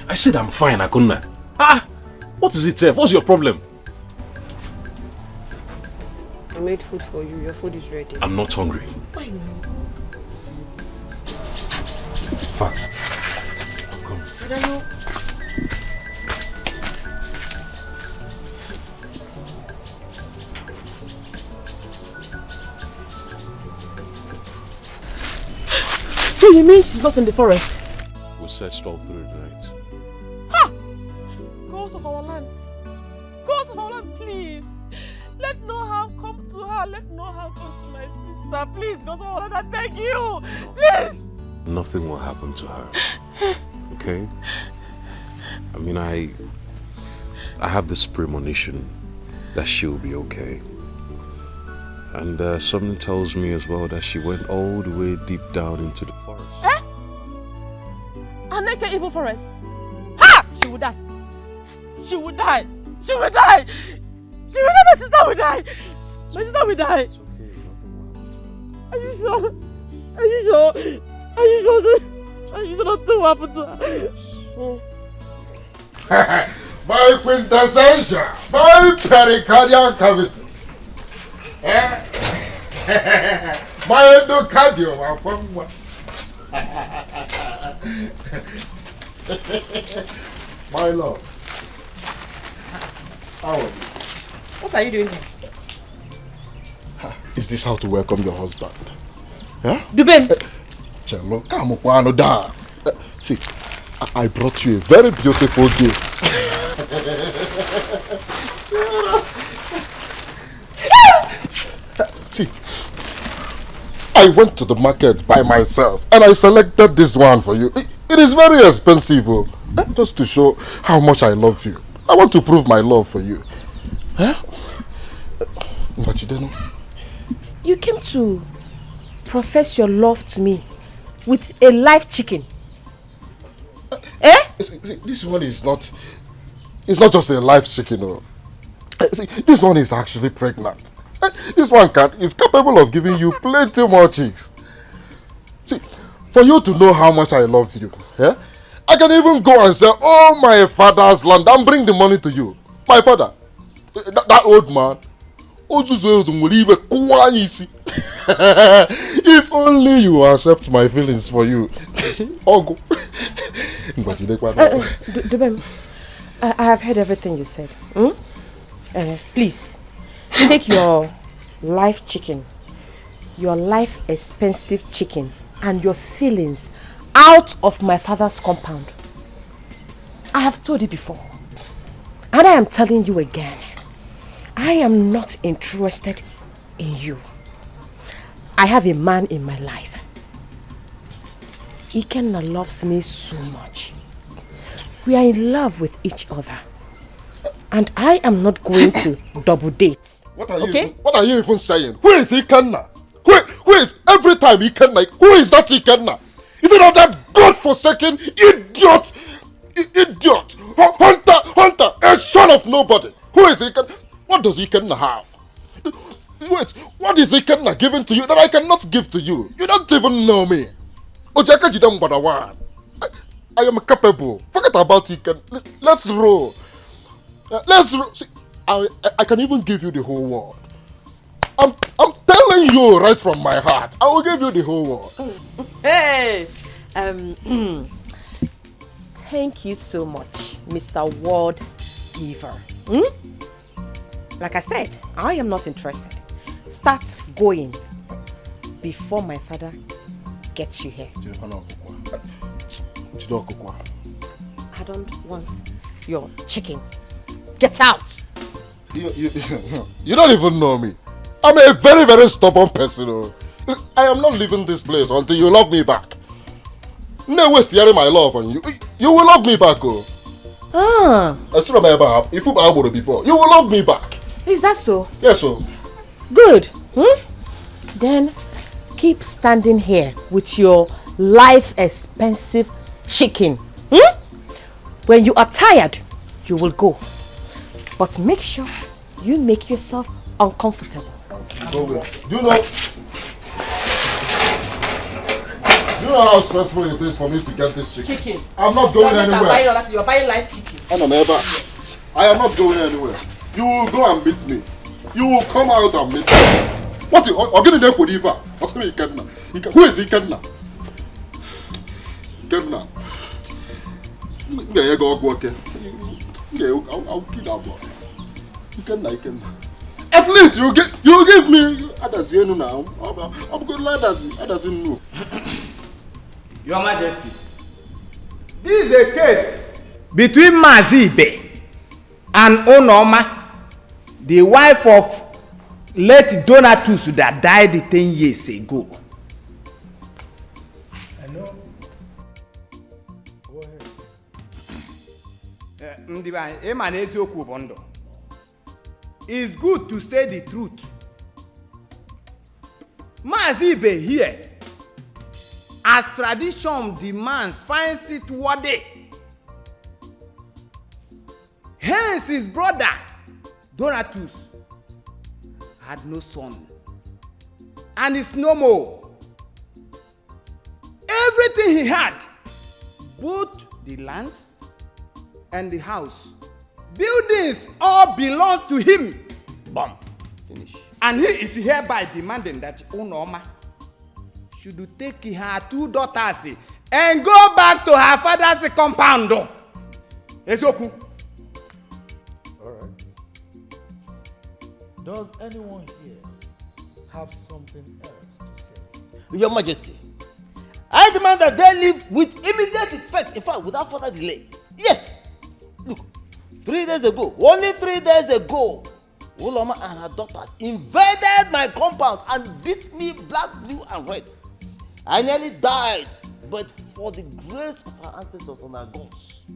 I said I'm fine, Akunna. Ah! What is it, Seth? What's your problem? I made food for you. Your food is ready. I'm not hungry. Why not? Fuck. Brother, no. So you mean she's not in the forest? We searched all through the night. Ha! Gods of our land. Gods of our land, please. Let no harm come to her. Let no harm come to my sister. Please, gods of our land, I beg you. Please. Nothing will happen to her. Okay? I mean, I have this premonition that she'll be okay. And something tells me as well that she went all the way deep down into the forest. Eh? A naked evil forest? Ha! She will die. She will die. She will die. She will die. My sister will die. My sister will die. It's okay. Nothing will happen. Are you sure? Are you sure? Are you sure? Are you sure nothing will happen to her? My quintessential, my pericardial cavity. My endocardium. My love. How are you? What are you doing here? Is this how to welcome your husband? Yeah? Dubem. Cello, come on, down. See, I brought you a very beautiful gift. See, I went to the market by myself and I selected this one for you. It is very expensive, just to show how much I love you. I want to prove my love for you. Huh? But you don't know. You came to profess your love to me with a live chicken. Eh? See, this one is not. It's not just a live chicken. No. See, this one is actually pregnant. This one is capable of giving you plenty more chicks. See, for you to know how much I love you, yeah, I can even go and say, oh, my father's land, and bring the money to you. My father, That old man. If only you accept my feelings for you. Ogo. Dubem, I have heard everything you said. Please, take your live chicken, your life expensive chicken, and your feelings out of my father's compound. I have told you before, and I am telling you again, I am not interested in you. I have a man in my life. Ikenna loves me so much. We are in love with each other. And I am not going to double date. What are you even saying? Who is Ikenna? Who is every time Ikenna? Who is that Ikenna? Is it not that godforsaken idiot? Hunter, a son of nobody. Who is Ikenna? What does Ikenna have? Wait, what is Ikenna giving to you that I cannot give to you? You don't even know me. I am capable. Forget about Ikenna. Let's roll. Let's roll. See, I can even give you the whole world. I'm telling you right from my heart. I will give you the whole world. Hey! Thank you so much, Mr. Word Giver. Like I said, I am not interested. Start going before my father gets you here. I don't want your chicken. Get out! You don't even know me. I'm a very, very stubborn person. I am not leaving this place until you love me back. No waste hearing my love on you. You will love me back, As soon as I ever have, if you have before, you will love me back. Is that so? Yes, sir. Good. Then keep standing here with your life expensive chicken. When you are tired, you will go. But make sure you make yourself uncomfortable. You know how stressful it is for me to get this chicken? I'm not going anywhere. You are buying live chicken. I am not going anywhere. You will go and meet me. You will come out and meet me. What is Ikenna? Who is Ikenna? Ikenna. I'll kill that boy. Ikenna. At least you give me others here now. I'm going to lie that doesn't know. Your Majesty, this is a case between Mazibe and Onoma, the wife of late Donatus that died 10 years ago. I know. Go ahead. It's good to say the truth. Mazibe here, as tradition demands, finds it worthy. Hence his brother, Donatus, had no son and is no more. Everything he had, both the lands and the house, buildings, all belongs to him. Bomb. Finish. And he is hereby demanding that Onoma should take her 2 daughters and go back to her father's compound. Ezoku. Alright. Does anyone here have something else to say? Your Majesty, I demand that they leave with immediate effect, in fact, without further delay. Yes! Look, 3 days ago, only 3 days ago, Uloma and her daughters invaded my compound and beat me black, blue, and red. I nearly died, but for the grace of our ancestors and our gods.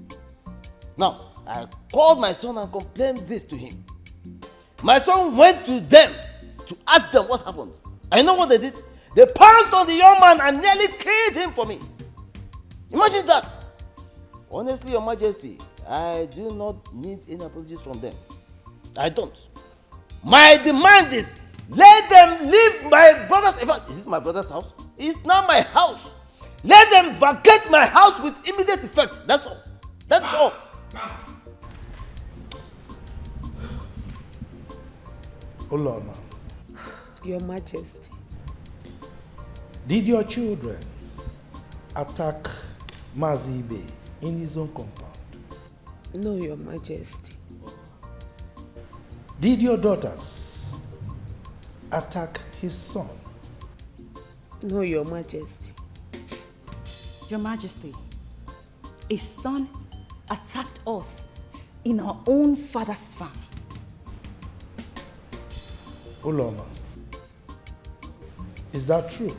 Now, I called my son and complained this to him. My son went to them to ask them what happened. I know what they did. They pounced on the young man and nearly killed him for me. Imagine that. Honestly, Your Majesty, I do not need any apologies from them. I don't. My demand is, let them leave my brother's... In fact, is it my brother's house? It's not my house. Let them vacate my house with immediate effect. That's all. That's all. Uloma, Your Majesty. did your children attack Mazibe in his own compound? No, Your Majesty. Did your daughters attack his son? No, Your Majesty. Your Majesty, a son attacked us in our own father's farm. Uloma, is that true?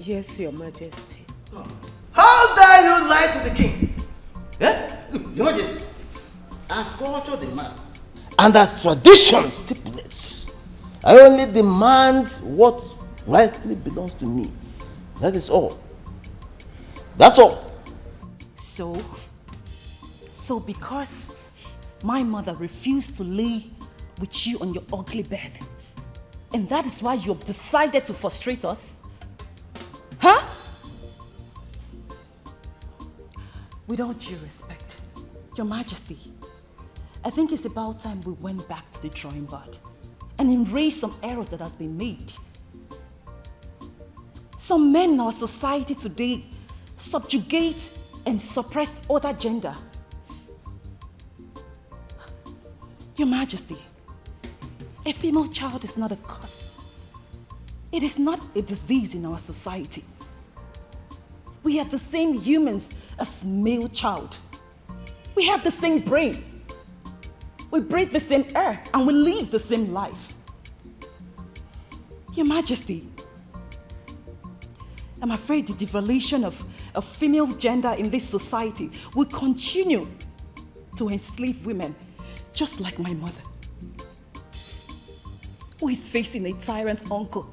Yes, Your Majesty. How dare you lie to the king? Eh? Look, Your Majesty, as culture demands, and as tradition stipulates, I only demand what rightfully belongs to me. That is all. That's all. So because my mother refused to lay with you on your ugly bed, and that is why you have decided to frustrate us? Huh? With all due respect, Your Majesty, I think it's about time we went back to the drawing board and erased some errors that has been made. Some men in our society today subjugate and suppress other gender. Your Majesty, a female child is not a curse. It is not a disease in our society. We are the same humans as male child. We have the same brain. We breathe the same air and we live the same life. Your Majesty, I'm afraid the devaluation of female gender in this society will continue to enslave women, just like my mother, who is facing a tyrant uncle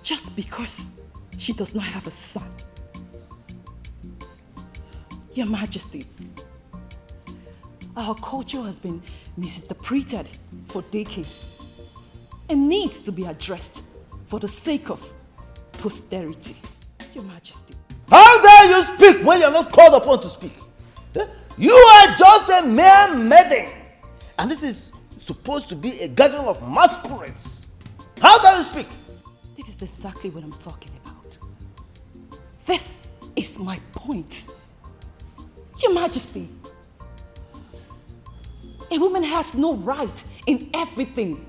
just because she does not have a son. Your Majesty, our culture has been misinterpreted for decades and needs to be addressed for the sake of posterity. Your Majesty. How dare you speak when you're not called upon to speak? Eh? You are just a mere maiden, and this is supposed to be a gathering of masquerades. How dare you speak? This is exactly what I'm talking about. This is my point. Your Majesty, a woman has no right in everything.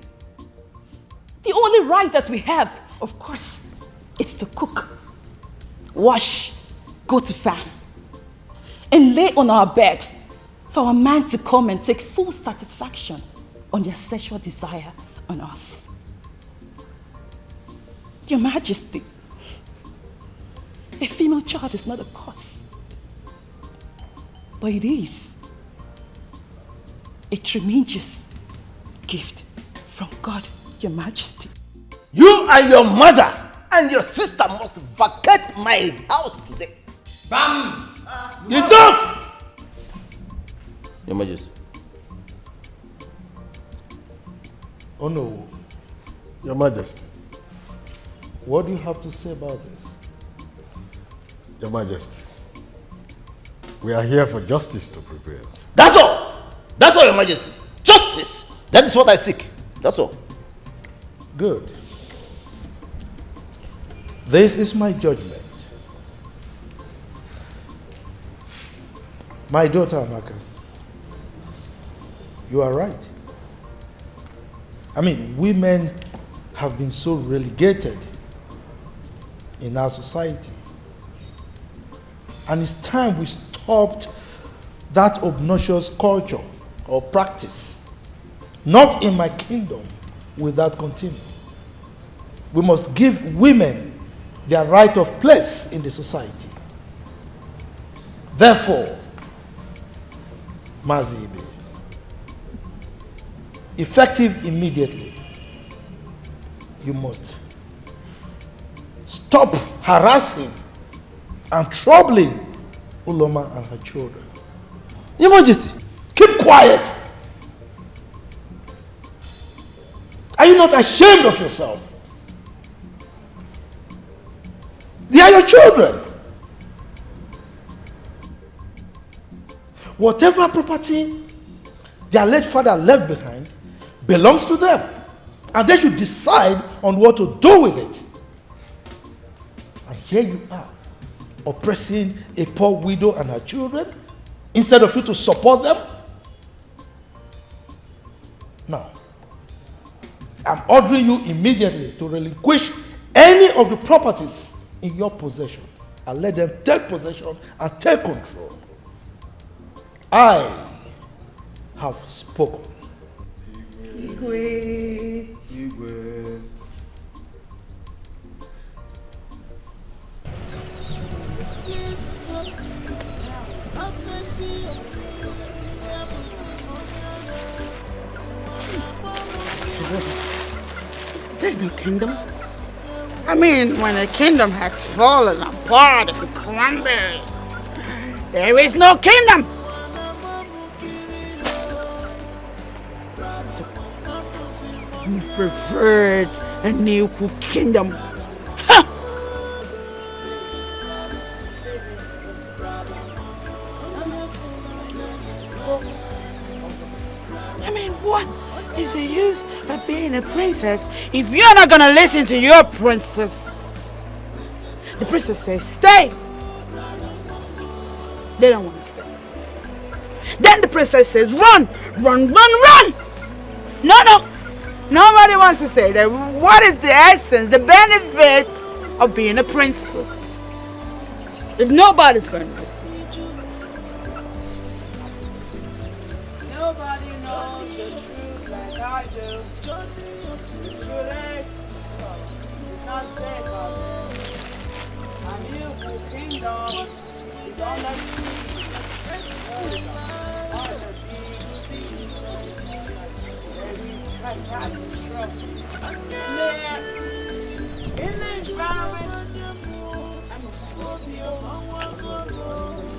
The only right that we have, of course, is to cook, wash, go to farm, and lay on our bed for a man to come and take full satisfaction on their sexual desire on us. Your Majesty, a female child is not a curse, but it is a tremendous gift from God, Your Majesty. You and your mother and your sister must vacate my house today. Bam! Enough! Your Majesty. Oh no. Your Majesty. What do you have to say about this? Your Majesty. We are here for justice to prevail. That's all! That's all, Your Majesty. Justice! That is what I seek. That's all. Good. This is my judgment. My daughter Amaka, you are right. I mean, women have been so relegated in our society. And it's time we stopped that obnoxious culture or practice. Not in my kingdom will that continue. We must give women their right of place in the society. Therefore, Mazibe, effective immediately, you must stop harassing and troubling Uloma and her children. Your Majesty, keep quiet. Are you not ashamed of yourself? They are your children. Whatever property their late father left behind belongs to them. And they should decide on what to do with it. And here you are, oppressing a poor widow and her children, instead of you to support them. Now, I'm ordering you immediately to relinquish any of the properties in your possession and let them take possession and take control. I have spoken. Igwe. There's no kingdom. I mean, when a kingdom has fallen apart and crumbled, there is no kingdom. You preferred a new kingdom. Huh. I mean, what is the use of being a princess if you're not gonna listen to your princess? The princess says, stay. They don't want to stay. Then the princess says, run, run, run, run. No. Nobody wants to stay there. What is the essence, the benefit of being a princess? If nobody's going to listen. Nobody knows the truth like I do. Truly, not say God. A new kingdom is on the sea. On the deep sea.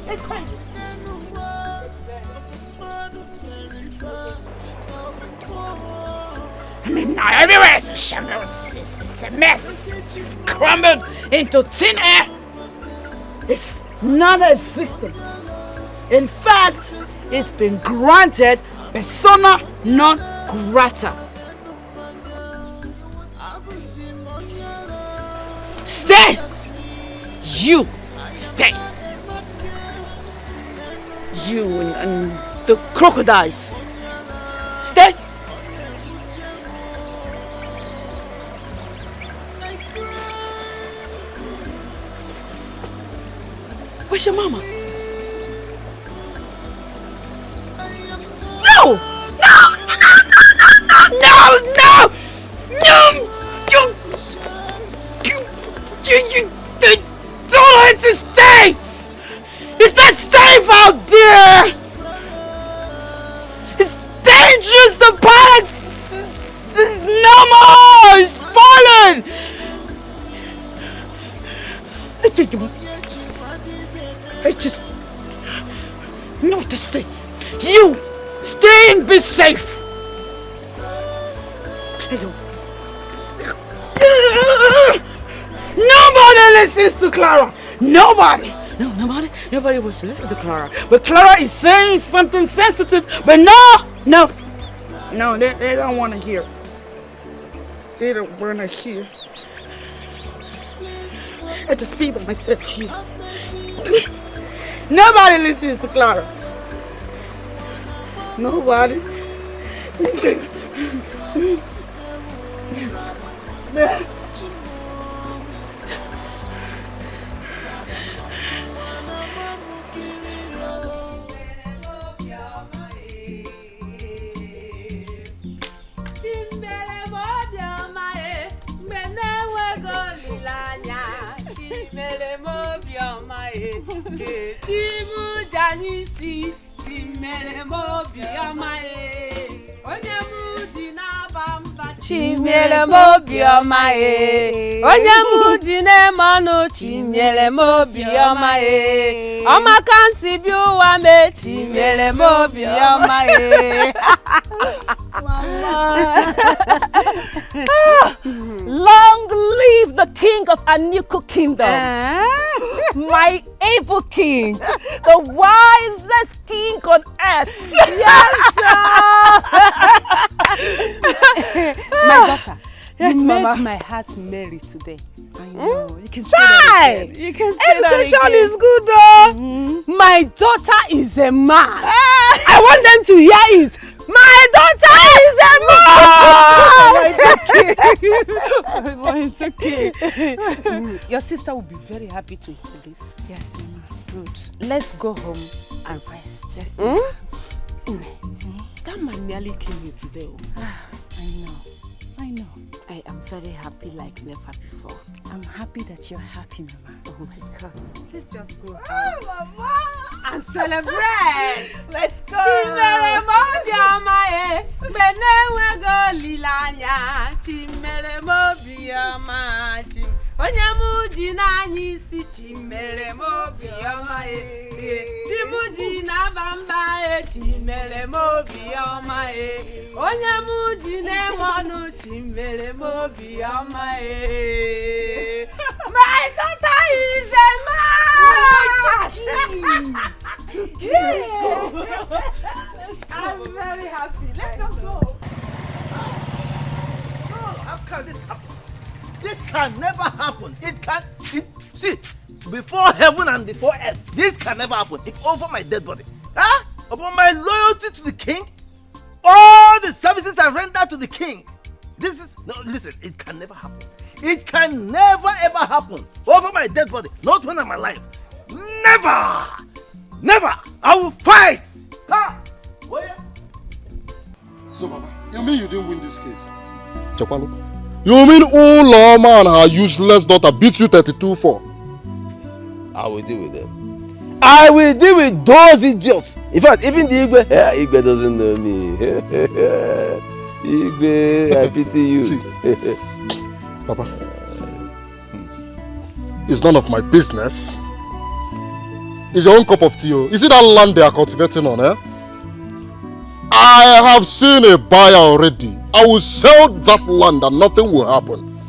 It's crazy. I mean, now everywhere is a shambles. It's a mess. It's crumbled into thin air. It's non-existent. In fact, it's been granted persona non grata. Stay! You stay! You and the crocodiles. Stay! Where's your mama? No! You don't have to stay! It's not safe out there! It's dangerous! The palace is no more! It's fallen! I just not to stay. You stay and be safe! I don't. Nobody listens to Clara. Nobody. No, nobody wants to listen to Clara. But Clara is saying something sensitive. But no, they don't want to hear. They don't want to hear. I just be by myself here. Nobody listens to Clara. Nobody. Chimiele mobioma e onye muji ne manu chimiele mobioma e oma kansi bi uwa me chimiele mobioma e Long live the king of Anuku kingdom. My able king, the wisest king on earth. Yes, sir. My daughter, Yes, you Mama. made my heart merry today. I know. You can say Chai! that again. You can say that Education again. is good, though. My daughter is a man. I want them to hear it. My daughter is a man. Mama, it's okay. Your sister will be very happy to hear this. Yes, Mama. Good. Let's go home and rest. Yes, That man nearly came here today. I know. I am very happy like never before. I'm happy that you're happy, Mama. Oh my God. Let's just go out. Mama! And celebrate! Let's go! Chimere mobiama e, benewe go lilanya. Chimere mobiama chim. Onye muji na nyisi chimere mobiama e. Chimuji na bamba e, chimere mobiama e. Onye muji ne wanu chimere mobiama e. My daughter is a man! I'm very happy. Let's just go. How can this happen? This can never happen. See, before heaven and before earth, this can never happen. It's over my dead body. Huh? Upon my loyalty to the king, all the services I render to the king. Listen, it can never happen. It can never ever happen over my dead body. Not when I'm alive. Never! Never! I will fight! Ha! So, Baba, you mean you didn't win this case? Chapalo? You mean Uloma and her useless daughter beat you 32-4? I will deal with them. I will deal with those idiots. In fact, even the Igwe doesn't know me. Igwe, I pity you. See, Papa, it's none of my business. It's your own cup of tea. You see that land they are cultivating on, eh? I have seen a buyer already. I will sell that land and nothing will happen.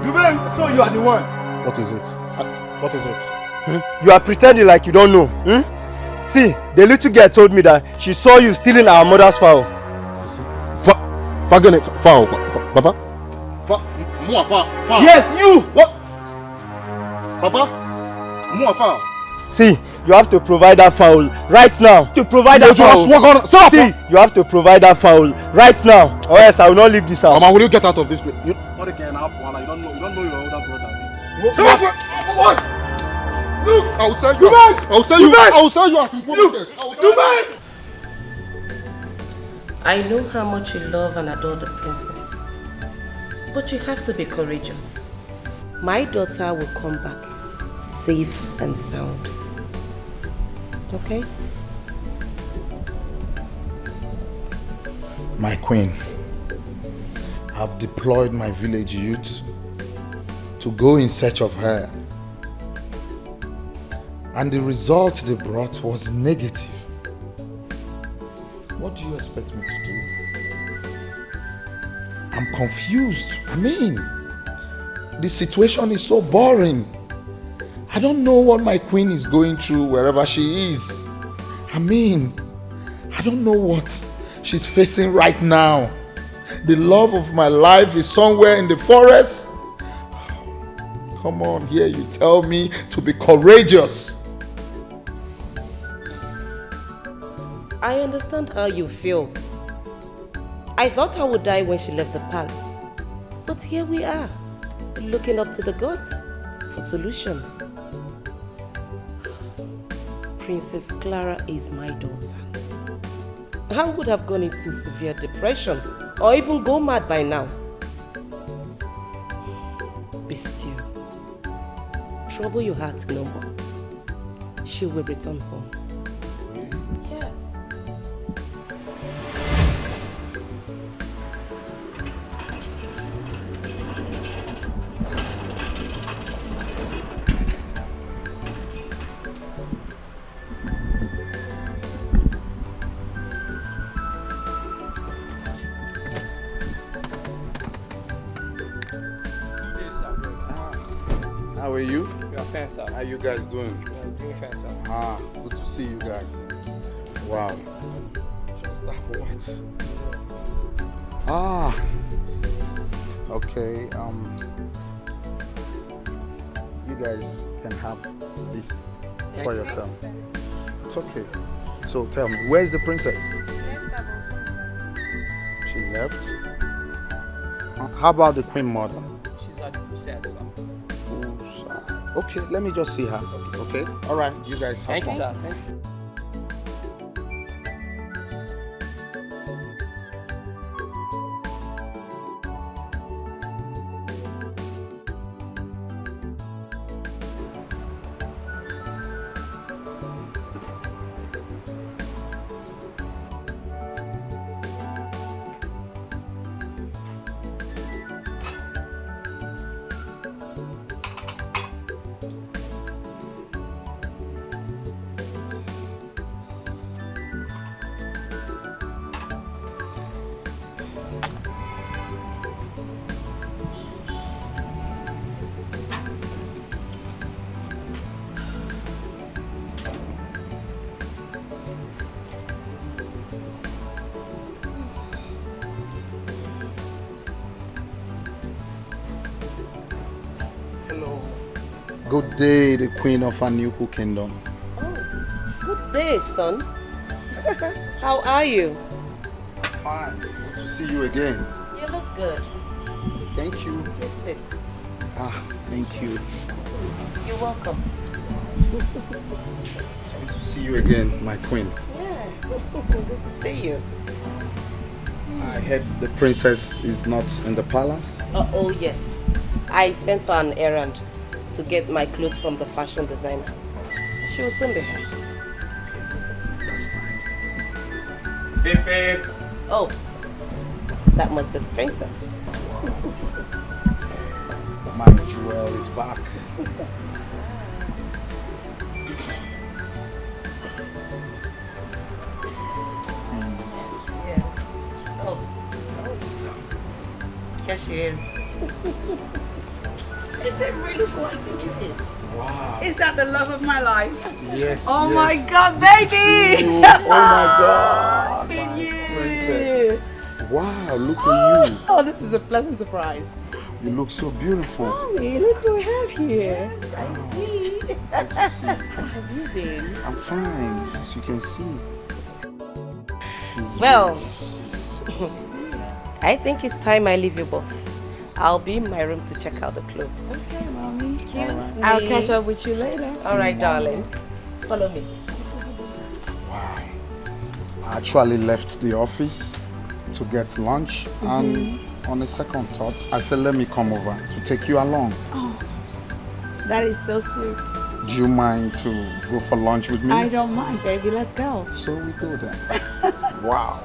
Dubem, so you are the one. What is it? What is it? You are pretending like you don't know. See, the little girl told me that she saw you stealing our mother's fowl. Fowl, Papa? Fowl. Yes, you! What? Papa? Fowl. See, you have to provide that fowl right now. To provide that fowl. See, you have to provide that fowl right now. Or else I will not leave this house. Mama, will you get out of this place? What again? You don't know your older brother. What? Look, I will sell you. I will sell you. I will sell you at Dubai. I know how much you love and adore the princess, but you have to be courageous. My daughter will come back safe and sound. Okay? My queen, I've deployed my village youth to go in search of her. And the result they brought was negative. What do you expect me to do? I'm confused. I mean, the situation is so boring. I don't know what my queen is going through wherever she is. I mean, I don't know what she's facing right now. The love of my life is somewhere in the forest. Come on, here you tell me to be courageous. I understand how you feel. I thought I would die when she left the palace. But here we are, looking up to the gods for solution. Princess Clara is my daughter. I would have gone into severe depression or even go mad by now. Be still. Trouble your heart no more. She will return home. Yes. How are you? We are fine, sir. How you guys doing? We are doing fine, sir. Good to see you guys. Wow. Just that what? Okay. You guys can have this for yourself. It's okay. So tell me, where's the princess? She left. How about the queen mother? She's at the set, sir. Okay, let me just see her. Okay? All right, you guys have fun. Thank you, sir. Thank you. Good day, the queen of Anuku kingdom. Oh, good day, son. How are you? Fine. Good to see you again. You look good. Thank you. Please sit. Thank you. You're welcome. It's good to see you again, my queen. Yeah, good to see you. I heard the princess is not in the palace. Oh, yes. I sent her an errand to get my clothes from the fashion designer. She will soon be here. That's nice. Beep, beep. Oh, that must be the princess. My jewel is back. Yes. Oh, here she is. Is it really who I think it is? Wow. Is that the love of my life? Yes. Oh yes. my God, baby! Oh my God. Look at you. Princess. Wow, look at you. Oh, this is a pleasant surprise. You look so beautiful. Mommy, look who we have here. Good I see. How have you been? I'm fine, as you can see. Well, I think it's time I leave you both. I'll be in my room to check out the clothes. Okay, Mommy. Excuse me. I'll catch up with you later. All right, darling. Follow me. Wow. I actually left the office to get lunch, and on a second thought, I said, let me come over to take you along. Oh, that is so sweet. Do you mind to go for lunch with me? I don't mind, baby. Let's go. So we go then. Wow.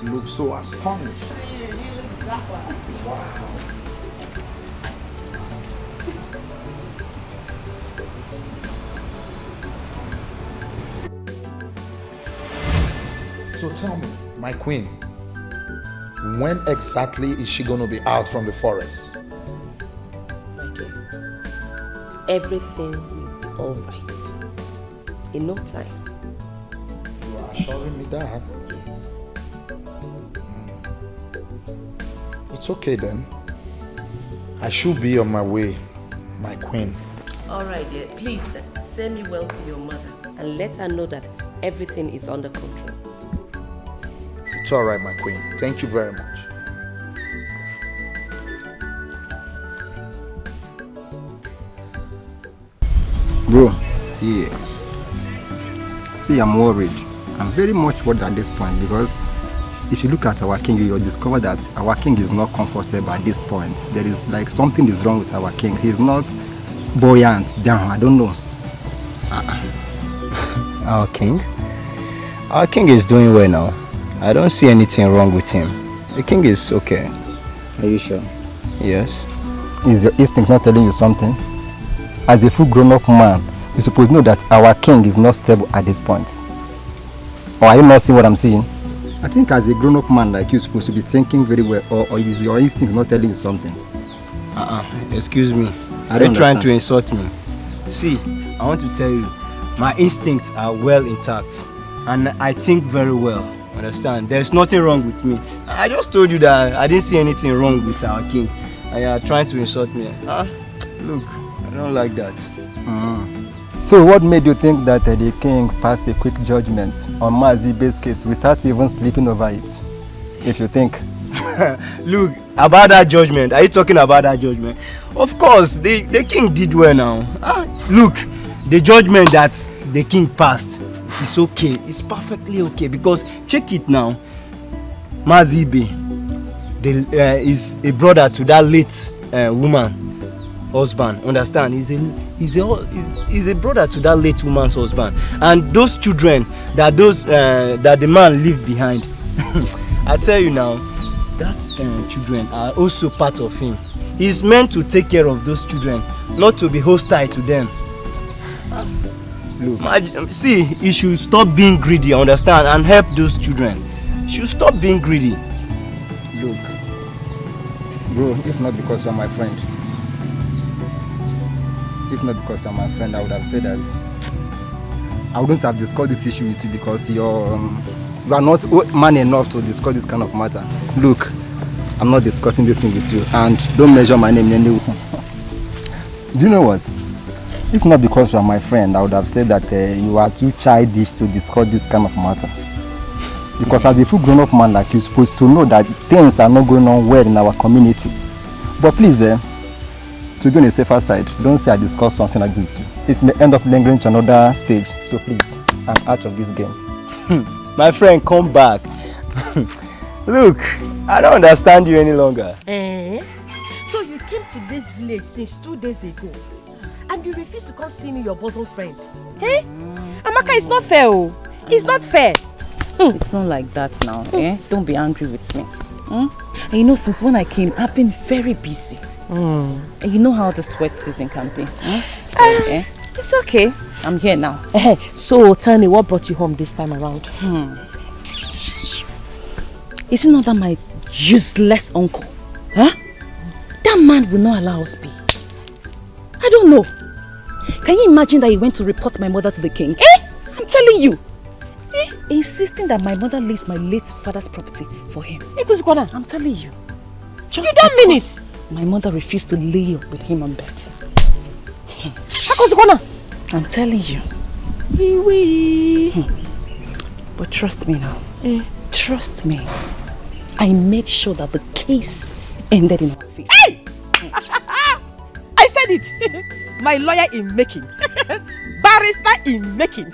You look so astonished. Wow. So tell me, my queen, when exactly is she going to be out from the forest? My dear, everything will be all right. In no time. You are assuring me that? Yes. It's okay then. I should be on my way, my queen. All right, dear. Please send me well to your mother and let her know that everything is under control. It's all right, my queen. Thank you very much. Bro, yeah. See, I'm worried. I'm very much worried at this point because if you look at our king, you'll discover that our king is not comfortable at this point. There is like something is wrong with our king. He's not buoyant down. I don't know. Our king? Our king is doing well now. I don't see anything wrong with him. The king is okay. Are you sure? Yes. Is your instinct not telling you something? As a full grown-up man, you supposed to know that our king is not stable at this point. Or are you not seeing what I'm seeing? I think as a grown-up man like you, supposed to be thinking very well, or is your instinct not telling you something? Excuse me. Are you trying to insult me? See, I want to tell you, my instincts are well intact. And I think very well. Understand? There's nothing wrong with me. I just told you that I didn't see anything wrong with our king. And you are trying to insult me. Look, I don't like that. So what made you think that the king passed a quick judgment on Mazibe's case without even sleeping over it? If you think. Look, about that judgment, are you talking about that judgment? Of course, the king did well now. Look, the judgment that the king passed is okay. It's perfectly okay because check it now. Mazibe is a brother to that late woman husband. Understand? He's a brother to that late woman's husband. And those children that the man left behind, I tell you now, that children are also part of him. He's meant to take care of those children, not to be hostile to them. Look, see, he should stop being greedy, understand, and help those children. He should stop being greedy. Look, bro, if not because you're my friend, I would have said that I wouldn't have discussed this issue with you because you are not man enough to discuss this kind of matter. Look, I'm not discussing this thing with you, and don't measure my name anyway. Do you know what? If not because you are my friend, I would have said that you are too childish to discuss this kind of matter. Because as a full grown-up man like you, are supposed to know that things are not going on well in our community. But please, to be on a safer side, don't say I discuss something like this with you. It may end up lingering to another stage. So please, I'm out of this game. My friend, come back. Look, I don't understand you any longer. So you came to this village since 2 days ago, and you refuse to come see me, your bosom friend. Hey? Amaka, it's not fair. It's not fair. It's not like that now. Don't be angry with me. And you know, since when I came, I've been very busy. And you know how the sweat season can be. So, it's okay. I'm here now. So tell me, what brought you home this time around? Is it not that my useless uncle? That man will not allow us be. I don't know. Can you imagine that he went to report my mother to the king? I'm telling you. Insisting that my mother leaves my late father's property for him. I'm telling you. You don't mean it? My mother refused to lay with him on bed. I'm telling you. But trust me now. Trust me. I made sure that the case ended in our favor. Hey! I said it. My lawyer in making. Barrister in making.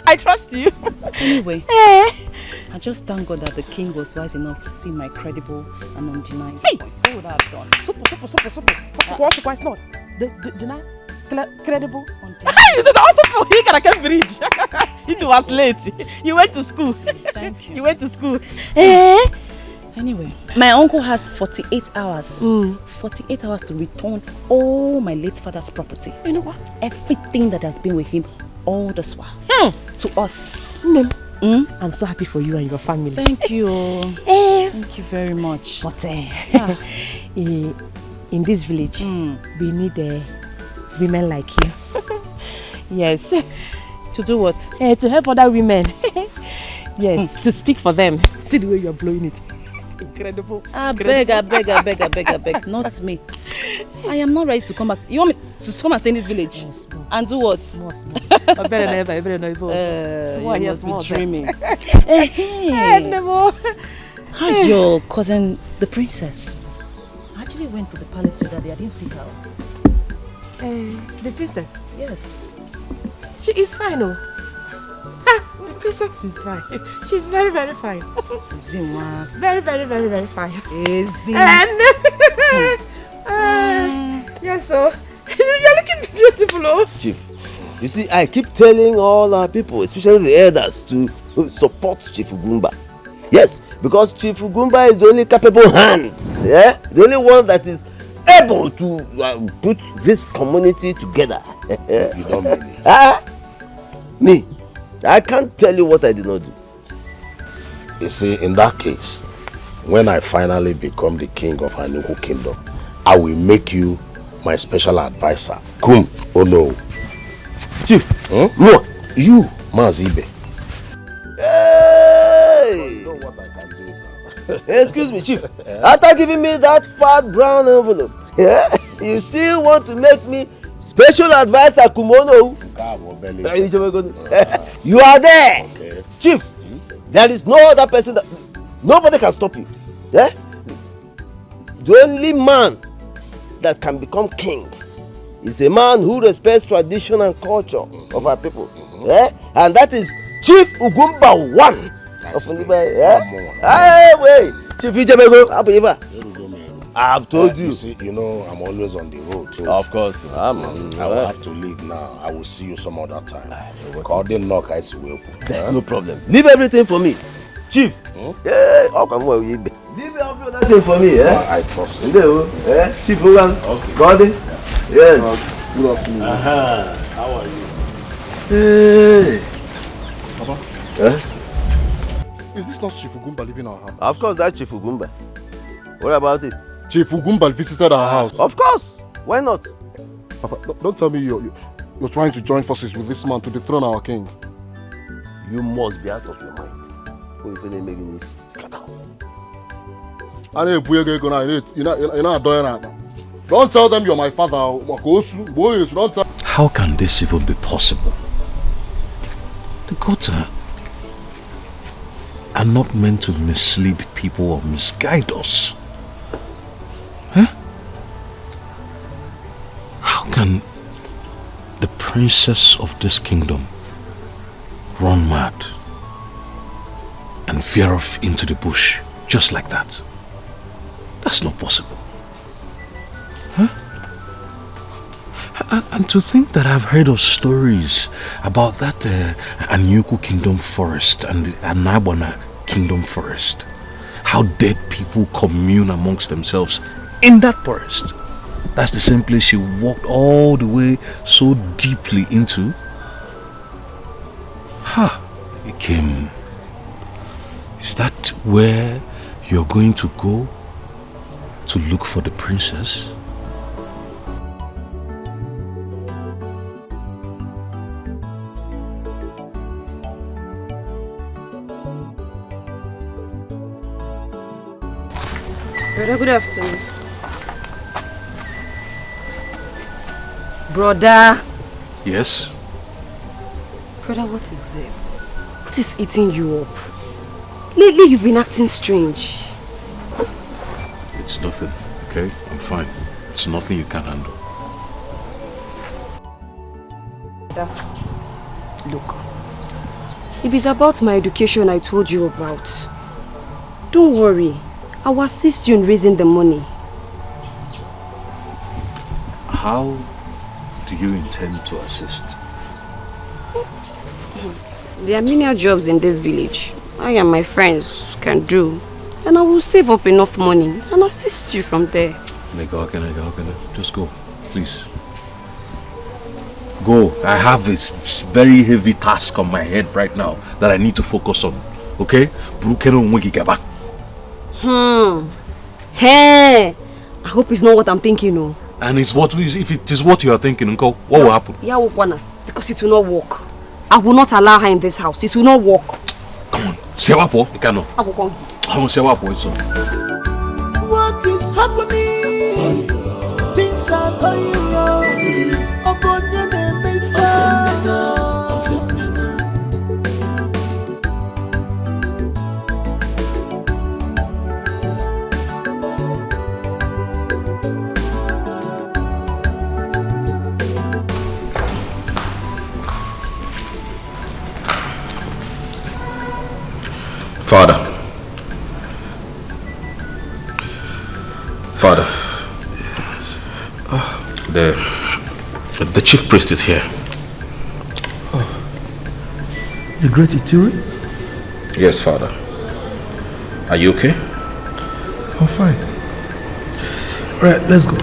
I trust you. Anyway, I just thank God that the king was wise enough to see my credible and undeniable point. What would I have done? Super. What's not? Deny? Credible? Undeniable. You did also for he can bridge. It was late. You went to school. Thank you. You went to school. Anyway, my uncle has 48 hours. 48 hours to return all my late father's property. You know what? Everything that has been with him all this while. To us. I'm so happy for you and your family. Thank you. Thank you very much. But in this village, we need women like you. Yes. To do what? To help other women. Yes, to speak for them. See the way you're blowing it. Incredible. I beg. Not me. I am not ready to come back. You want me to come and stay in this village? Yes, and do what? I better know. You must be dreaming. How's your cousin, the princess? I actually went to the palace today. I didn't see her. The princess? Yes. She is fine, The princess is fine. She's very, very fine. Very, very, very, very fine. Yes, sir. You're looking beautiful, Chief, you see, I keep telling all our people, especially the elders, to support Chief Ugumba. Yes, because Chief Ugumba is the only capable hand, the only one that is able to put this community together. You don't mean it. Me, I can't tell you what I did not do. You see, in that case, when I finally become the king of Anuku Kingdom, I will make you my special advisor. Kum, oh no. Chief, no, you. Mazibe. Hey! I know what I can do now. Excuse me, Chief. After giving me that fat brown envelope, you still want to make me special advisor Kumono? You are there. Okay. Chief, there is no other person that... Nobody can stop you. Yeah? The only man that can become king is a man who respects tradition and culture of our people. Yeah? And that is Chief Ugumba I of Ndiba. Yeah? Hey, wait. Chief Ijebego, Abuiba. I've told you. You see, you know, I'm always on the road too. Of course. I will have to leave now. I will see you some other time. There's no problem. Leave everything for me. Chief. Yeah, how come we leave everything for me, yeah? I trust you. Yeah, Chief Ugan. Okay. Gordon. Yes. Good afternoon. How are you? Hey. Papa? Yeah? Is this not Chief Ugumba living in our house? Of course, that's Chief Ugumba. What about it? Chief Ugumba visited our house. Of course. Why not? Papa, don't tell me you're trying to join forces with this man to dethrone our king. You must be out of your mind. Who is making this? Get out. Don't tell them you're my father. Don't tell. How can this even be possible? The gods are not meant to mislead people or misguide us. Huh? How can the princess of this kingdom run mad and veer off into the bush just like that? That's not possible. Huh? And to think that I've heard of stories about that Anyuku Kingdom Forest and the Anabona Kingdom Forest. How dead people commune amongst themselves in that forest. That's the same place she walked all the way so deeply into. Ikem, is that where you're going to go to look for the princess? Brother, good afternoon. Brother. Yes? Brother, what is it? What is eating you up? Lately you've been acting strange. It's nothing, okay? I'm fine. It's nothing you can't handle. Look, if it's about my education I told you about, don't worry. I will assist you in raising the money. How do you intend to assist? There are many jobs in this village I and my friends can do, and I will save up enough money and assist you from there. Just go, please. Go. I have this very heavy task on my head right now that I need to focus on. Okay? Hey, I hope it's not what I'm thinking, no. And it's what if it is what you are thinking, Uncle, what will happen? Yeah, because it will not work. I will not allow her in this house. It will not work. Come on, Sewapo, Ikano. I will come. Sewapo, so. What is happening? Things are going on. Father, the chief priest is here. The great Itiri? Yes, Father. Are you okay? I'm fine. Alright, let's go.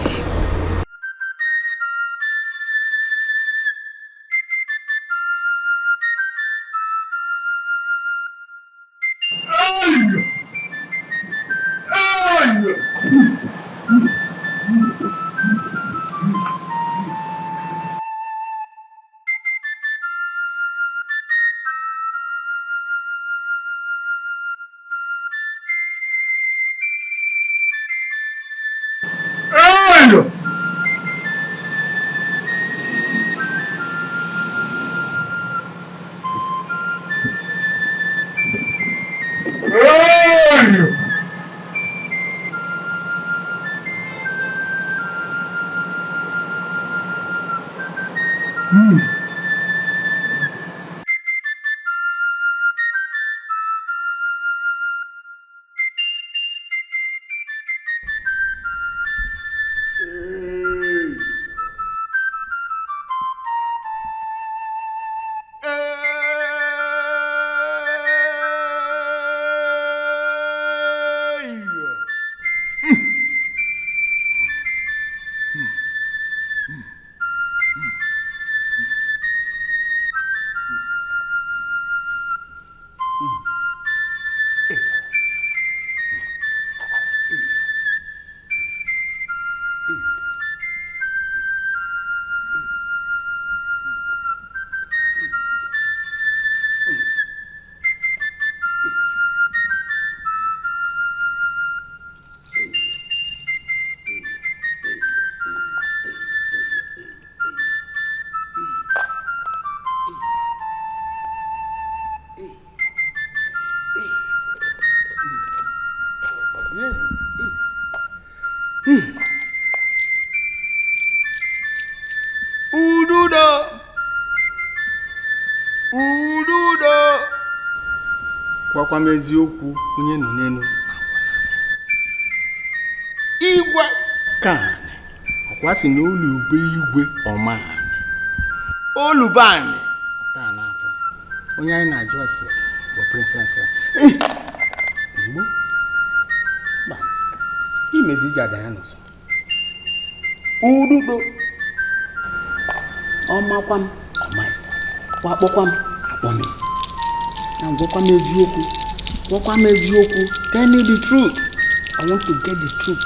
Gwakwa m eziokwu onye nọ n'elu igwe ka ọkwa si na olube igwe ọma olube anyị ọta n'afọ onye anyị na-ajụ ase bụ princess Igbo ba imezi jada ya n'ụzọ ududo ọmakwa m ọmaghị wakpọkwa m akpọmi now gwakwa m eziokwu tell me the truth. I want to get the truth.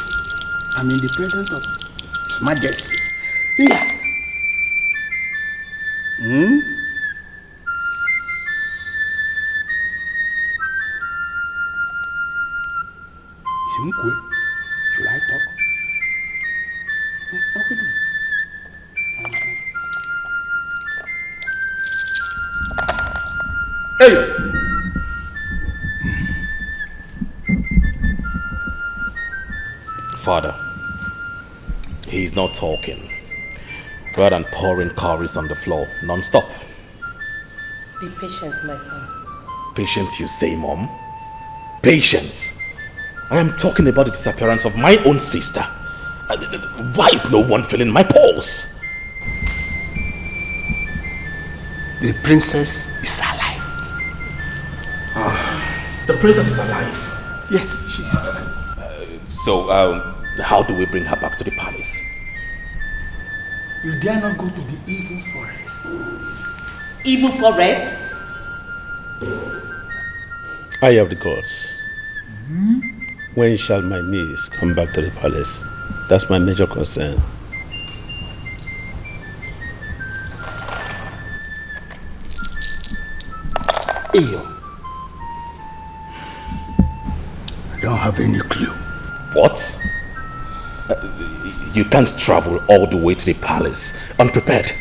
I'm in the presence of His Majesty. Yeah. Should I talk? What we do? Hey! Father, he's not talking, rather than pouring curries on the floor non-stop. Be patient, my son. Patience, you say, Mom? Patience? I am talking about the disappearance of my own sister. Why is no one feeling my pulse? The princess is alive. The princess is alive? Yes, she's alive. So, how do we bring her back to the palace? You dare not go to the evil forest. Evil forest? I have the gods. When shall my niece come back to the palace? That's my major concern. Eyo. I don't have any clue. What? You can't travel all the way to the palace unprepared.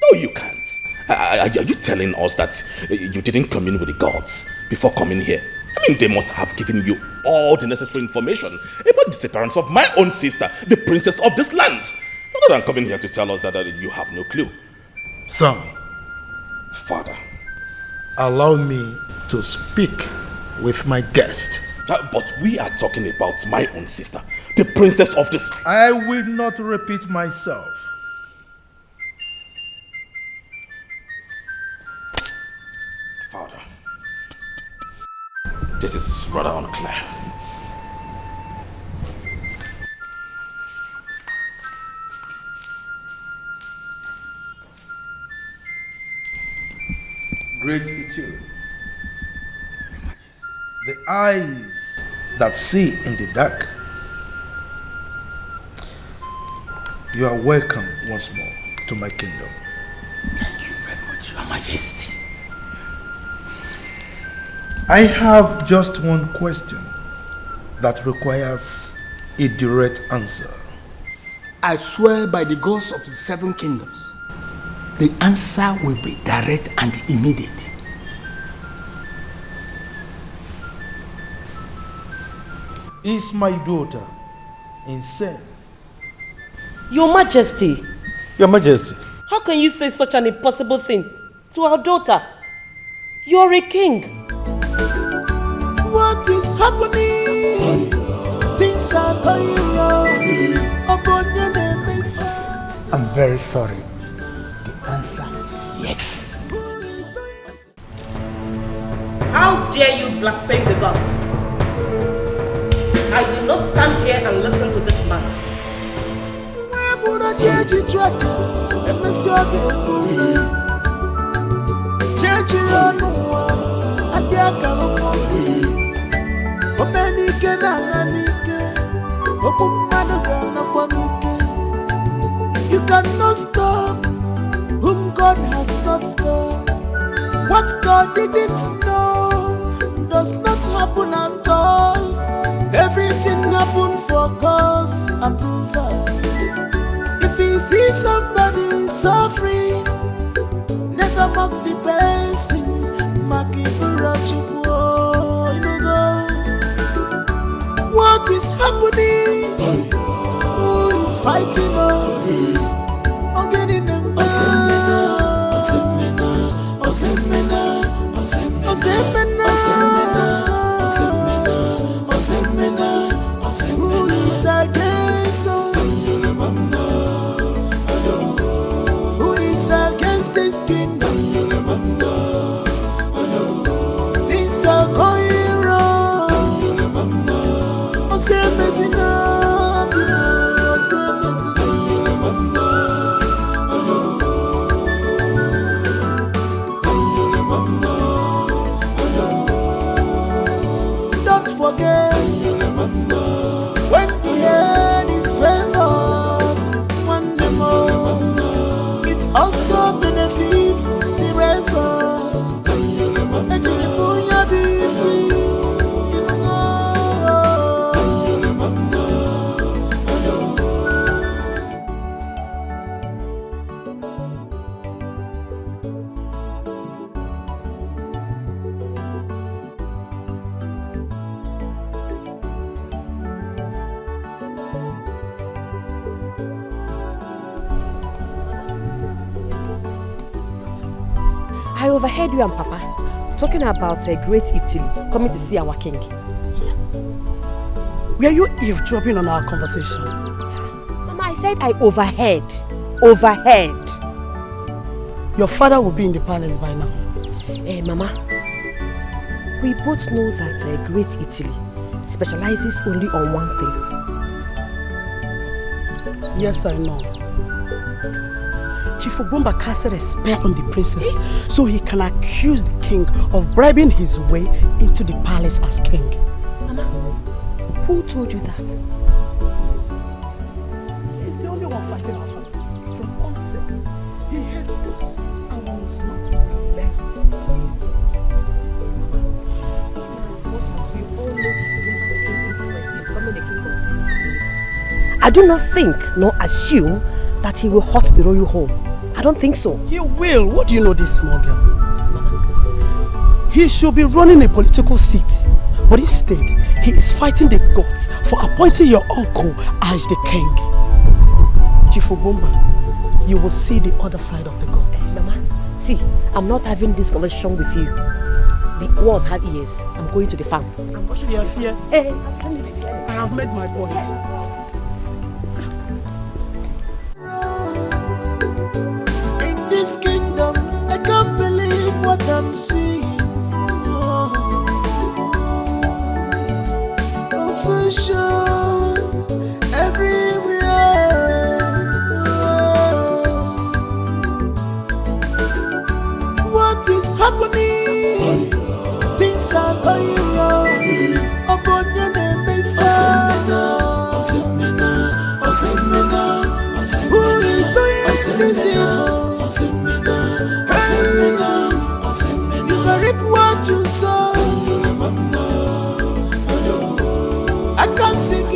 No, you can't. Are you telling us that you didn't commune with the gods before coming here? I mean, they must have given you all the necessary information about the disappearance of my own sister, the princess of this land. Rather than coming here to tell us that you have no clue. Son. Father. Allow me to speak with my guest. But we are talking about my own sister, the princess of this... I will not repeat myself. Father, this is rather unclear. Great Ichiru, the eyes that see in the dark, you are welcome once more to my kingdom. Thank you very much, Your Majesty. I have just one question that requires a direct answer. I swear by the gods of the 7 kingdoms, the answer will be direct and immediate. Is my daughter insane? Your Majesty. Your Majesty. How can you say such an impossible thing to our daughter? You are a king. What is happening? Things are going on. I'm very sorry. The answer is yes. How dare you blaspheme the gods? I will not stand here and listen to this man. You cannot stop whom God has not stopped. What God didn't know does not happen at all. Everything happened for God's approval. If you see somebody suffering, never mock the person. What is happening? Who is fighting us? Who is against us? Who is against this kingdom? Things are going wrong. Don't forget, when the head is favored, one the more, it also benefits the rest of. I overheard you and Papa talking about a great Italy coming to see our king. Were you eavesdropping on our conversation? Mama, I said I overheard. Overheard. Your father will be in the palace by now. Mama, we both know that a great Italy specializes only on one thing. Yes, I know. Chief Ogumba casted a spell on the princess so he can accuse the king of bribing his way into the palace as king. Mama, who told you that? He's the only one fighting our family. From onset, he hates us and wants not to relent his I do not think nor assume that he will hurt the royal home. I don't think so. He will. What do you know this small girl? He should be running a political seat, but instead, he is fighting the gods for appointing your uncle as the king. Chief Ogumba, you will see the other side of the gods. Mama, see, I'm not having this conversation with you. The walls have ears. I'm going to the farm. I'm watching your fear. Hey, I have made my point. This kingdom, I can't believe what I'm seeing. Confusion everywhere. What is happening? Things are going wrong. Upon your name, who is doing this evil? You can reap what you sow. I can sing it,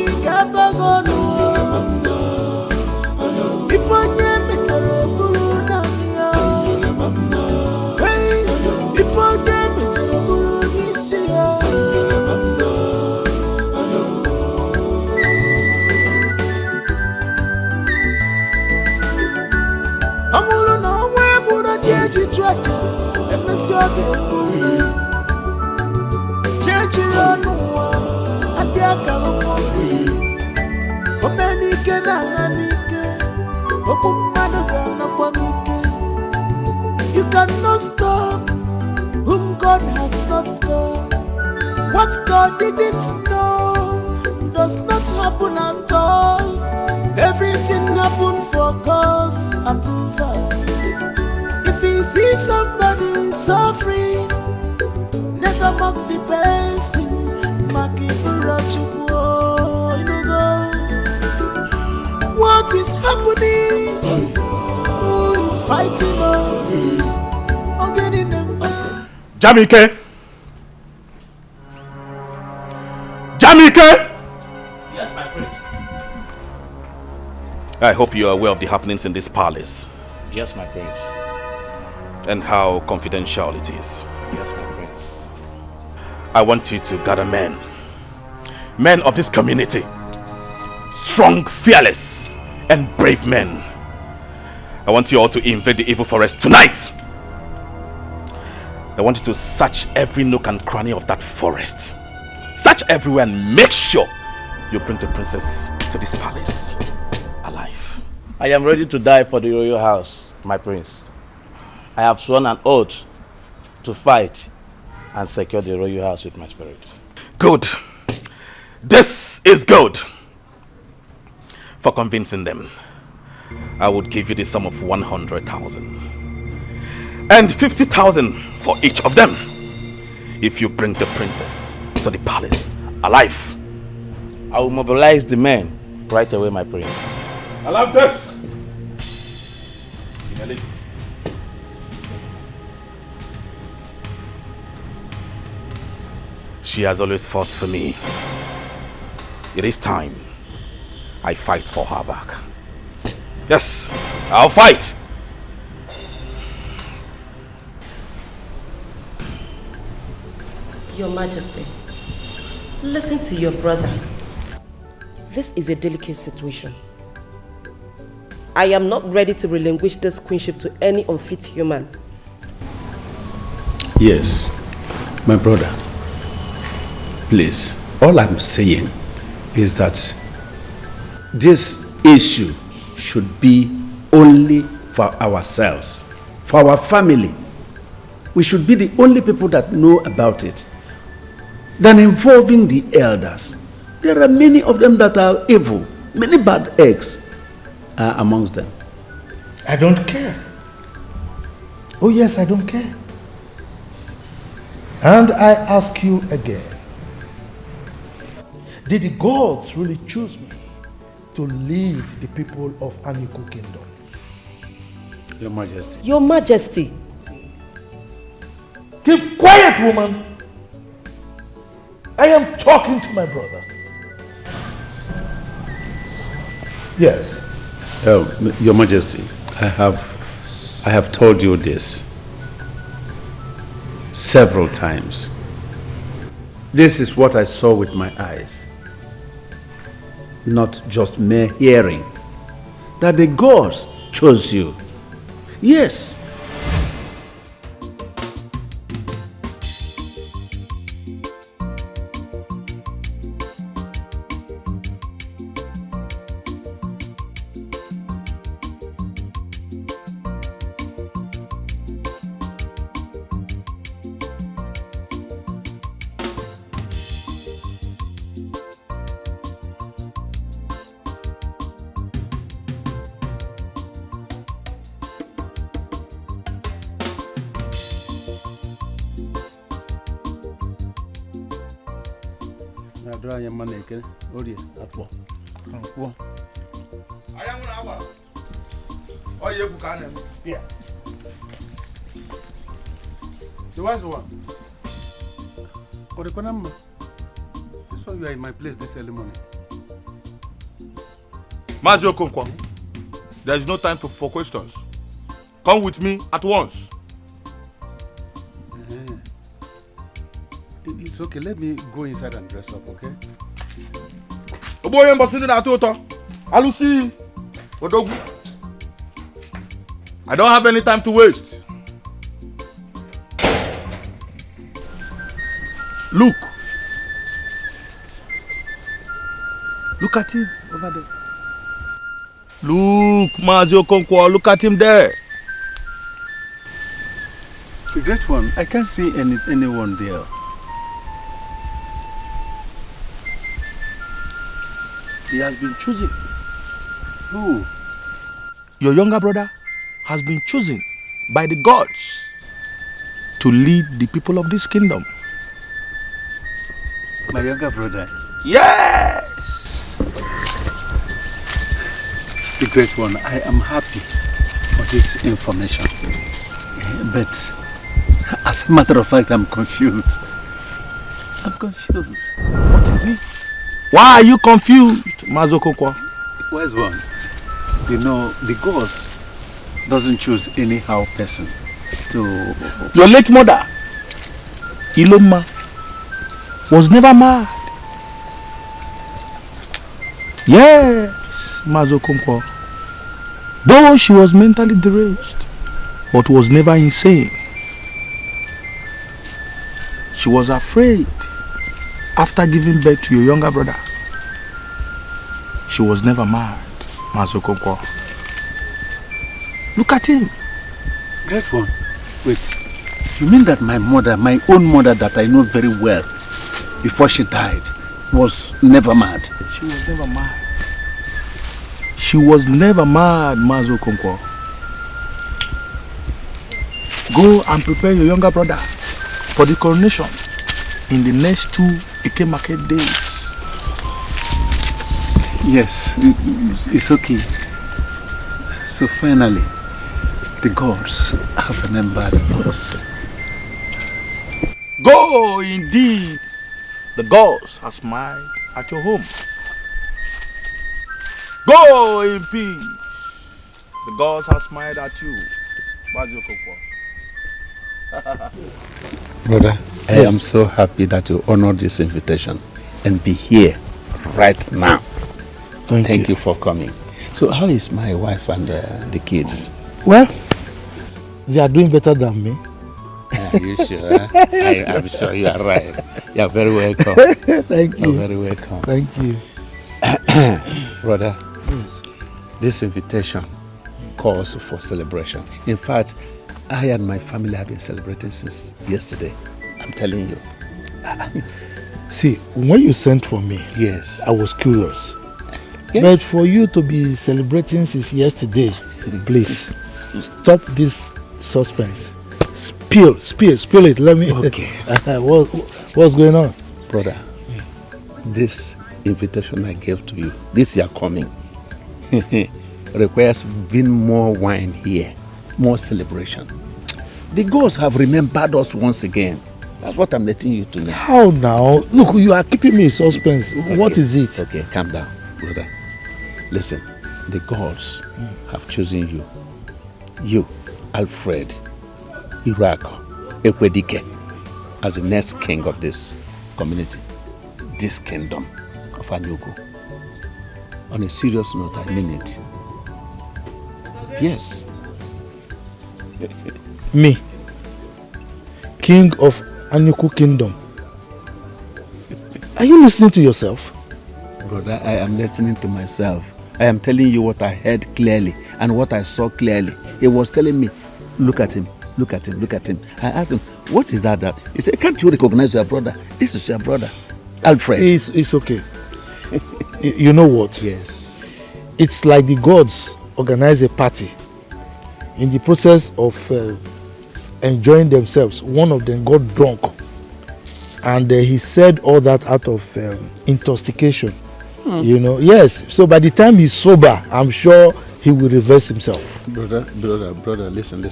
if I name it, hey, if I name you cannot stop whom God has not stopped. What God didn't know does not happen at all. Everything happened for God's approval. If you see somebody suffering, mock the person, mock it, Jamike! Jamike! Yes, my prince. I hope you are aware of the happenings in this palace. Yes, my prince. And how confidential it is. Yes, my prince. I want you to gather men. Men of this community. Strong, fearless, and brave men. I want you all to invade the evil forest tonight. I want you to search every nook and cranny of that forest. Search everywhere and make sure you bring the princess to this palace alive. I am ready to die for the royal house, my prince. I have sworn an oath to fight and secure the royal house with my spirit. Good. This is good. For convincing them, I would give you the sum of 100,000 and 50,000 for each of them if you bring the princess to the palace alive. I will mobilize the men right away, my prince. I love this. She has always fought for me. It is time I fight for her back. Yes, I'll fight. Your Majesty, listen to your brother. This is a delicate situation. I am not ready to relinquish this queenship to any unfit human. Yes, my brother. Please, all I'm saying is that this issue should be only for ourselves, for our family. We should be the only people that know about it. Than involving the elders. There are many of them that are evil. Many bad eggs are amongst them. I don't care. Oh yes, I don't care. And I ask you again, did the gods really choose me to lead the people of Aniku Kingdom? Your Majesty. Your Majesty. Keep quiet, woman. I am talking to my brother. Yes. Your Majesty, I have told you this several times. This is what I saw with my eyes, not just mere hearing. That the gods chose you. Yes. Yeah. The wise one. This why you are in my place this early morning. Mazio Konkwa, there is no time for questions. Come with me at once. It's okay, let me go inside and dress up, okay? Alusi, Odogu. I don't have any time to waste. Look. Look at him over there. Look, Mazio Konkwa, look at him there. The great one, I can't see anyone there. He has been chosen. Who? Your younger brother has been chosen by the gods to lead the people of this kingdom. My younger brother? Yes! The great one, I am happy for this information. But As a matter of fact, I'm confused. I'm confused. What is it? Why are you confused, Mazokokwa? Where's one? You know, the gods doesn't choose anyhow person to... Your late mother, Iloma, was never mad. Yes, Mazokokwa. Though she was mentally deranged, but was never insane. She was afraid after giving birth to your younger brother. She was never mad, Mazokokwa. Look at him. Great one. Wait. You mean that my mother, my own mother that I know very well, before she died, was never mad? She was never mad. She was never mad, Mazokokwa. Go and prepare your younger brother for the coronation in the next 2 Eke market days. Yes, it's okay. So finally, the gods have remembered us. Go indeed. The gods have smiled at your home. Go in peace. The gods have smiled at you. Brother, I am so happy that you honored this invitation and be here right now. Thank you for coming. So how is my wife and the kids? Well, they are doing better than me. Are you sure? I'm sure you are right. You are very welcome. Thank you. You're very welcome. Thank you. Brother, yes. This invitation calls for celebration. In fact, I and my family have been celebrating since yesterday. I'm telling you. See, when you sent for me, yes, I was curious. Yes. But for you to be celebrating since yesterday, please stop this suspense. Spill it. Let me. Okay. What's going on, brother? This invitation I gave to you, this year coming, requires even more wine here, more celebration. The gods have remembered us once again. That's what I'm letting you to know. How now? Look, you are keeping me in suspense. Okay. What is it? Okay, calm down, brother. Listen, the gods have chosen you. You, Alfred, Irako, Dikeh, as the next king of this community, this kingdom of Anyugu. On a serious note, I mean it. Yes. Me, king of Anyugu kingdom. Are you listening to yourself? Brother, I am listening to myself. I am telling you what I heard clearly and what I saw clearly. He was telling me, look at him, look at him, look at him. I asked him, what is that? He said, can't you recognize your brother? This is your brother, Alfred. It's okay. You know what? Yes. It's like the gods organize a party. In the process of enjoying themselves, one of them got drunk. And he said all that out of intoxication. You know, yes. So by the time he's sober, I'm sure he will reverse himself. Brother, listen.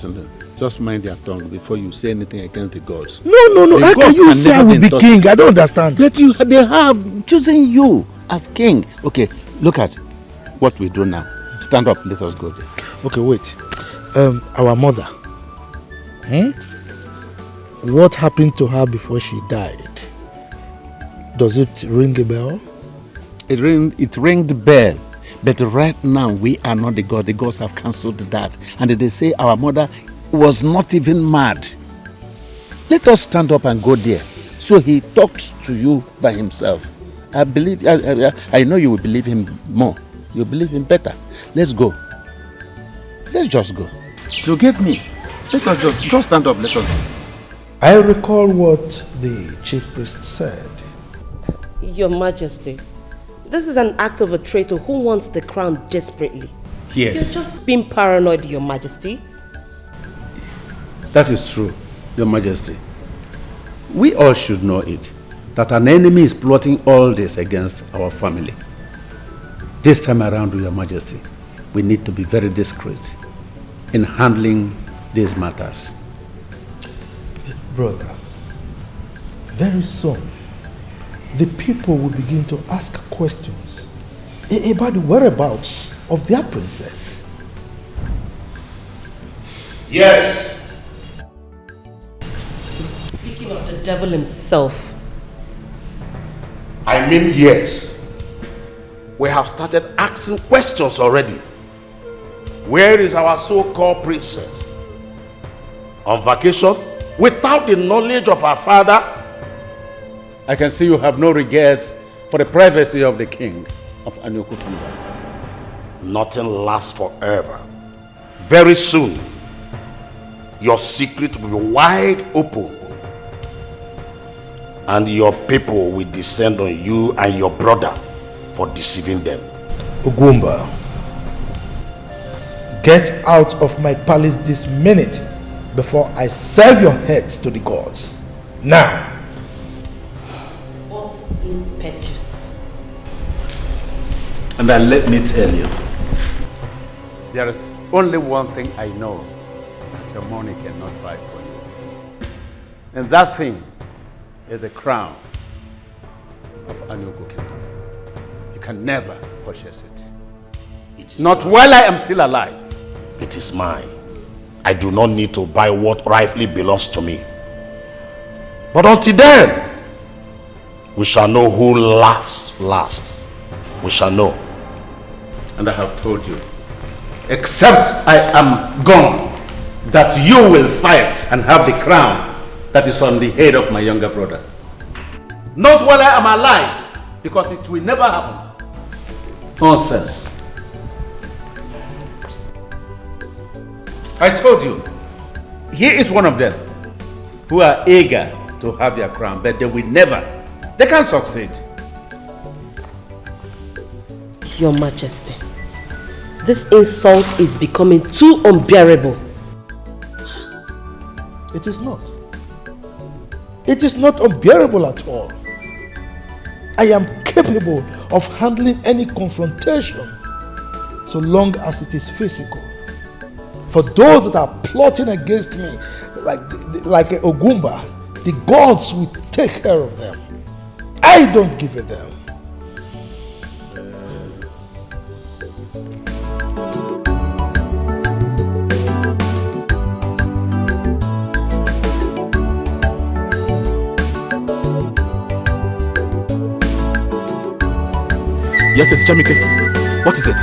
Just mind your tongue before you say anything against the gods. No. How can you say I will be king? I don't understand. But they have chosen you as king. Okay, look at what we do now. Stand up, let us go there. Okay, wait. Our mother. What happened to her before she died? Does it ring a bell? It rang the bell. But right now, we are not the gods. The gods have cancelled that. And they say our mother was not even mad. Let us stand up and go there. So he talks to you by himself. I believe, I know you will believe him more. You believe him better. Let's go. Let's just go. You get me? Let us just stand up. Let us go. I recall what the chief priest said. Your Majesty, this is an act of a traitor who wants the crown desperately. Yes. You're just being paranoid, Your Majesty. That is true, Your Majesty. We all should know it, that an enemy is plotting all this against our family. This time around, Your Majesty, we need to be very discreet in handling these matters. Brother, very soon, the people will begin to ask questions about the whereabouts of their princess. Yes. Speaking of the devil himself. I mean yes. We have started asking questions already. Where is our so-called princess? On vacation? Without the knowledge of our father? I can see you have no regards for the privacy of the king of Unrequited. Nothing lasts forever. Very soon, your secret will be wide open. And your people will descend on you and your brother for deceiving them. Ugumba, get out of my palace this minute before I serve your heads to the gods. Now! What impetuous. And then let me tell you, there is only one thing I know that your money cannot buy for you. And that thing is the crown of Unrequited Kingdom. You can never purchase it. Not while I am still alive. It is mine. I do not need to buy what rightfully belongs to me. But until then, we shall know who laughs last. We shall know. And I have told you, except I am gone, that you will fight and have the crown that is on the head of my younger brother. Not while I am alive, because it will never happen. Nonsense. I told you, he is one of them who are eager to have their crown, but they can't succeed. Your Majesty, this insult is becoming too unbearable. It is not. It is not unbearable at all. I am capable of handling any confrontation so long as it is physical. For those that are plotting against me, like a Ogumba, the gods will take care of them. I don't give a damn. Yes, it's Jamike. What is it?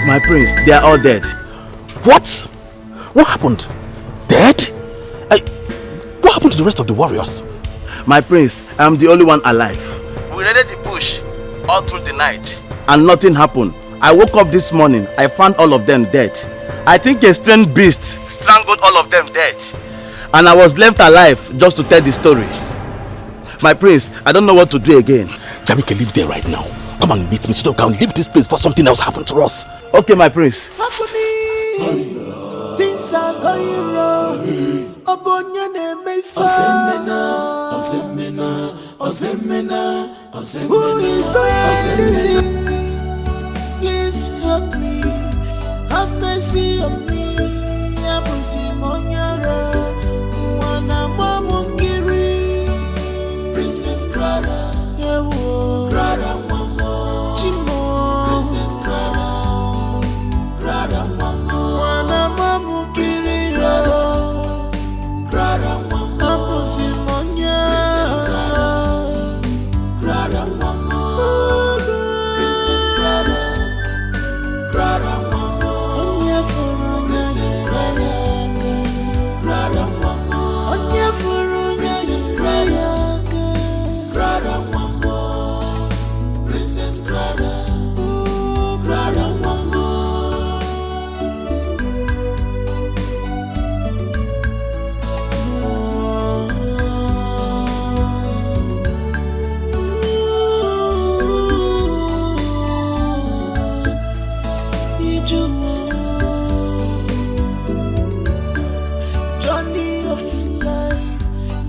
My prince, they are all dead. What? What happened? Dead? What happened to the rest of the warriors? My prince, I am the only one alive. We raided the bush all through the night and nothing happened. I woke up this morning, I found all of them dead. I think a strange beast strangled all of them dead. And I was left alive just to tell the story. My prince, I don't know what to do again. Jamike, live there right now. Come and meet me so that we can leave this place before something else happens to us. Okay, my prince. Things are going wrong. Who is doing this? Please help me. Have mercy on me. Princess Clara, Clara Mama, Princess Clara, Clara Mama, Princess Clara, Clara Mama, Princess Clara, Clara Mama, Princess Clara, Clara Mama, Princess Clara, Clara Mama, Princess Clara, Clara Mama, Princess Clara, Clara Mama. Journey of life,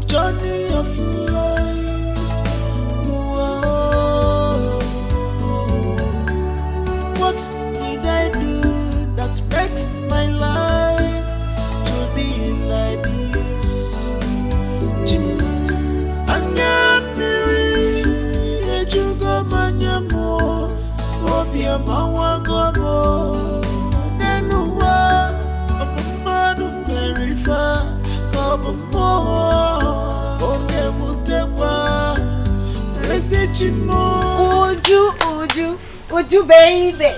journey of life. What did I do that makes my life to be like this? Uju, baby.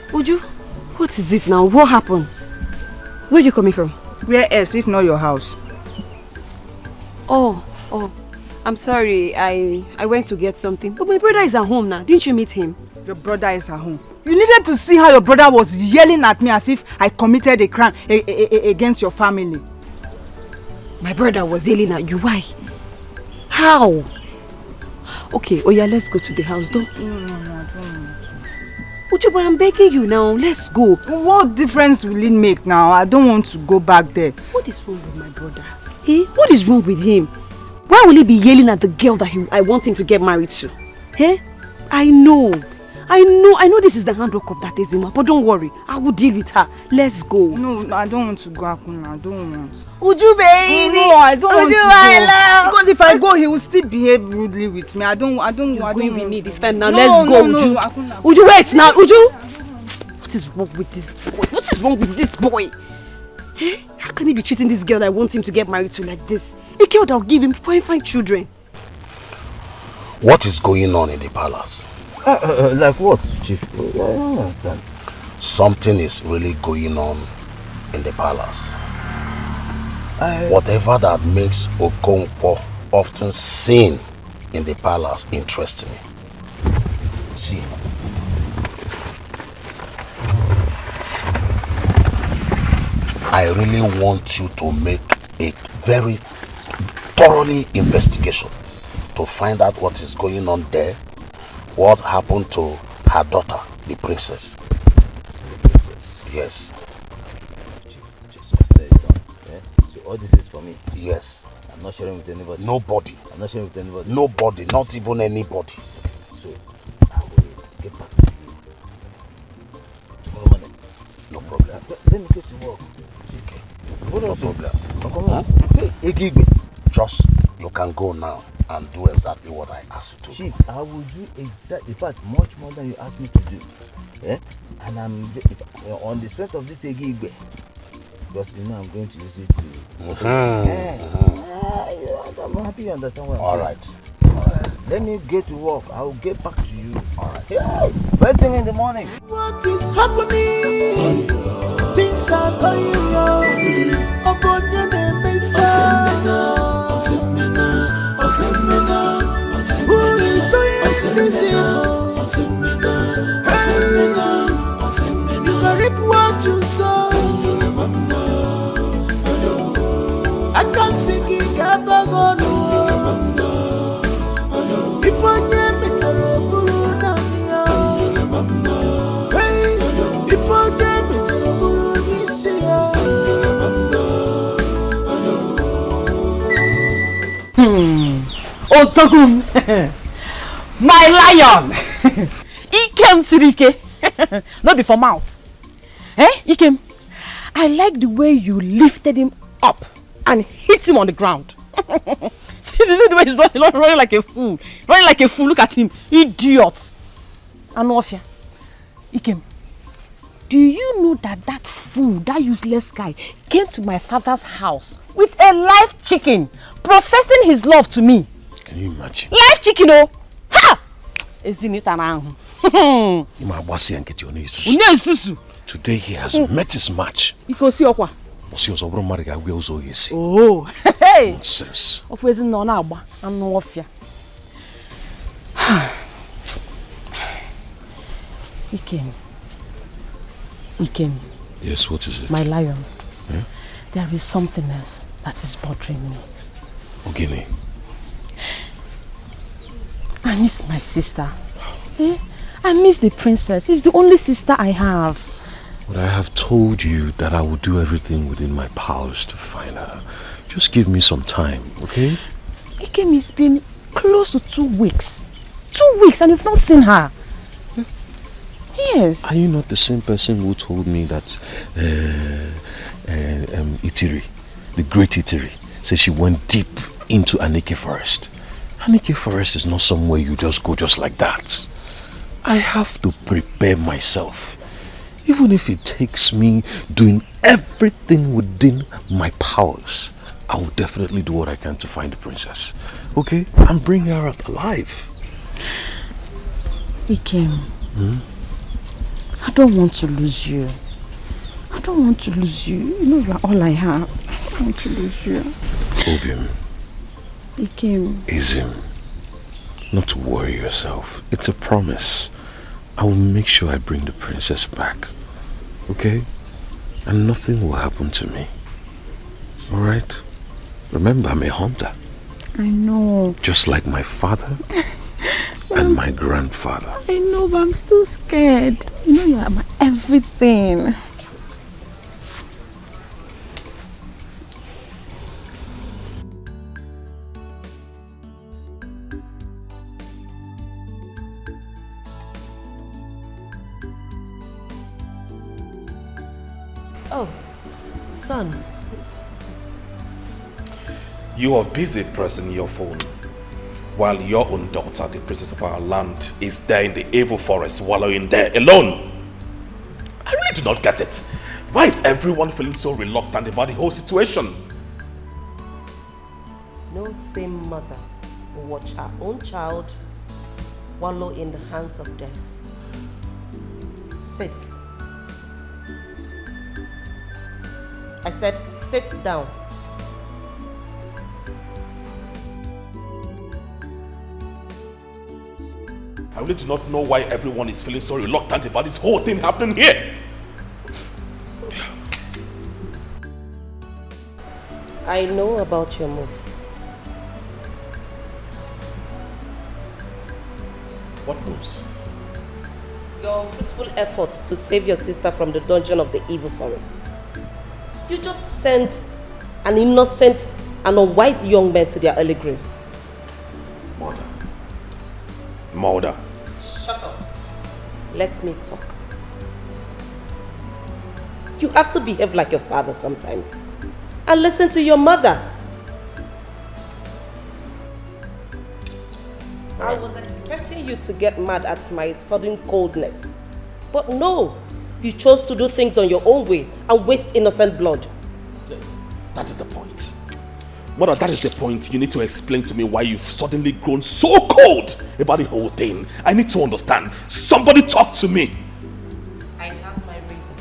Uju, what is it now? What happened? Where are you coming from? Where else if not your house? Oh, I'm sorry. I went to get something. But my brother is at home now. Didn't you meet him? Your brother is at home. You needed to see how your brother was yelling at me as if I committed a crime against your family. My brother was yelling at you. Why? How? Okay, oh yeah, let's go to the house. No, I don't want to. Uju, but I'm begging you now. Let's go. What difference will it make now? I don't want to go back there. What is wrong with my brother? Eh? What is wrong with him? Why will he be yelling at the girl that I want him to get married to? Eh? I know this is the handwork of that Ezima, but don't worry. I will deal with her. Let's go. No, I don't want to go, Akuna. I don't want. Uju, baby. No, I don't want to go. I love. Because if I go, he will still behave rudely with me. I don't want. With me this time now. Let's go, Uju. Akuna. Uju, wait now, Uju. What is wrong with this boy? What is wrong with this boy? Eh? How can he be treating this girl that I want him to get married to like this? A girl that will give him fine children. What is going on in the palace? Like what, Chief? I don't understand. Something is really going on in the palace. Whatever that makes Okonkwo often seen in the palace interests me. See, I really want you to make a very thoroughly investigation to find out what is going on there, what happened to her daughter, the princess. Yes. So all this is for me? Yes. I'm not sharing with anybody? Nobody. I'm not sharing with anybody? Nobody, not even anybody. So, I will get back to you tomorrow morning. No problem. Let me get to work. Okay. No problem. Just, you can go now and do exactly what I asked you to. Chief, I will do exactly, in fact, much more than you asked me to do. Yeah? And I'm on the strength of this Egigwe, because you know I'm going to use it to. I'm happy you understand what I'm saying. Alright. Let me get to work. I will get back to you. Alright. Yeah. First thing in the morning. What is happening? Things are going on. Upon your name, who is doing this evil? You can reap what you sow. I can sing it, if I name it a Burunania, hey, if I name it a Burunisia. Otogum, my lion. Ikem Sirike, not before mouth. Eh, Ikem? I like the way you lifted him up and hit him on the ground. See the way he's running like a fool. Running like a fool. Look at him, idiot. Anofia, Ikem, do you know that fool, that useless guy, came to my father's house with a live chicken, professing his love to me? Can you imagine? Live chicken, oh! Ha! Isn't it an Today he has met his match. Oh, hey! Nonsense. Ikem. Yes, what is it? My lion. Yeah? There is something else that is bothering me. Ogini. I miss my sister. I miss the princess. It's the only sister I have. But I have told you that I will do everything within my powers to find her. Just give me some time, okay? Ikem, it's been close to 2 weeks. 2 weeks and you've not seen her. Yes. Are you not the same person who told me that Itiri, the great Itiri, said she went deep into Aneke forest? Anike Forest is not somewhere you just go just like that. I have to prepare myself. Even if it takes me doing everything within my powers, I will definitely do what I can to find the princess. Okay? And bring her out alive. Ikem, I don't want to lose you. I don't want to lose you. You know you are all I have. I don't want to lose you. Obium. Ikem. Izim. Not to worry yourself. It's a promise. I will make sure I bring the princess back. Okay? And nothing will happen to me. Alright? Remember, I'm a hunter. I know. Just like my father and my grandfather. I know, but I'm still scared. You know you are my everything. Oh, son. You are busy pressing your phone, while your own daughter, the princess of our land, is there in the evil forest, wallowing there alone. I really do not get it. Why is everyone feeling so reluctant about the whole situation? No same mother will watch her own child wallow in the hands of death. Sit. I said, sit down. I really do not know why everyone is feeling so reluctant about this whole thing happening here. I know about your moves. What moves? Your fruitful effort to save your sister from the dungeon of the evil forest. You just sent an innocent and unwise young man to their early graves. Mother. Shut up. Let me talk. You have to behave like your father sometimes. And listen to your mother. I was expecting you to get mad at my sudden coldness. But no. You chose to do things on your own way and waste innocent blood. That is the point. Mother, that is the point. You need to explain to me why you've suddenly grown so cold about the whole thing. I need to understand. Somebody talk to me. I have my reasons.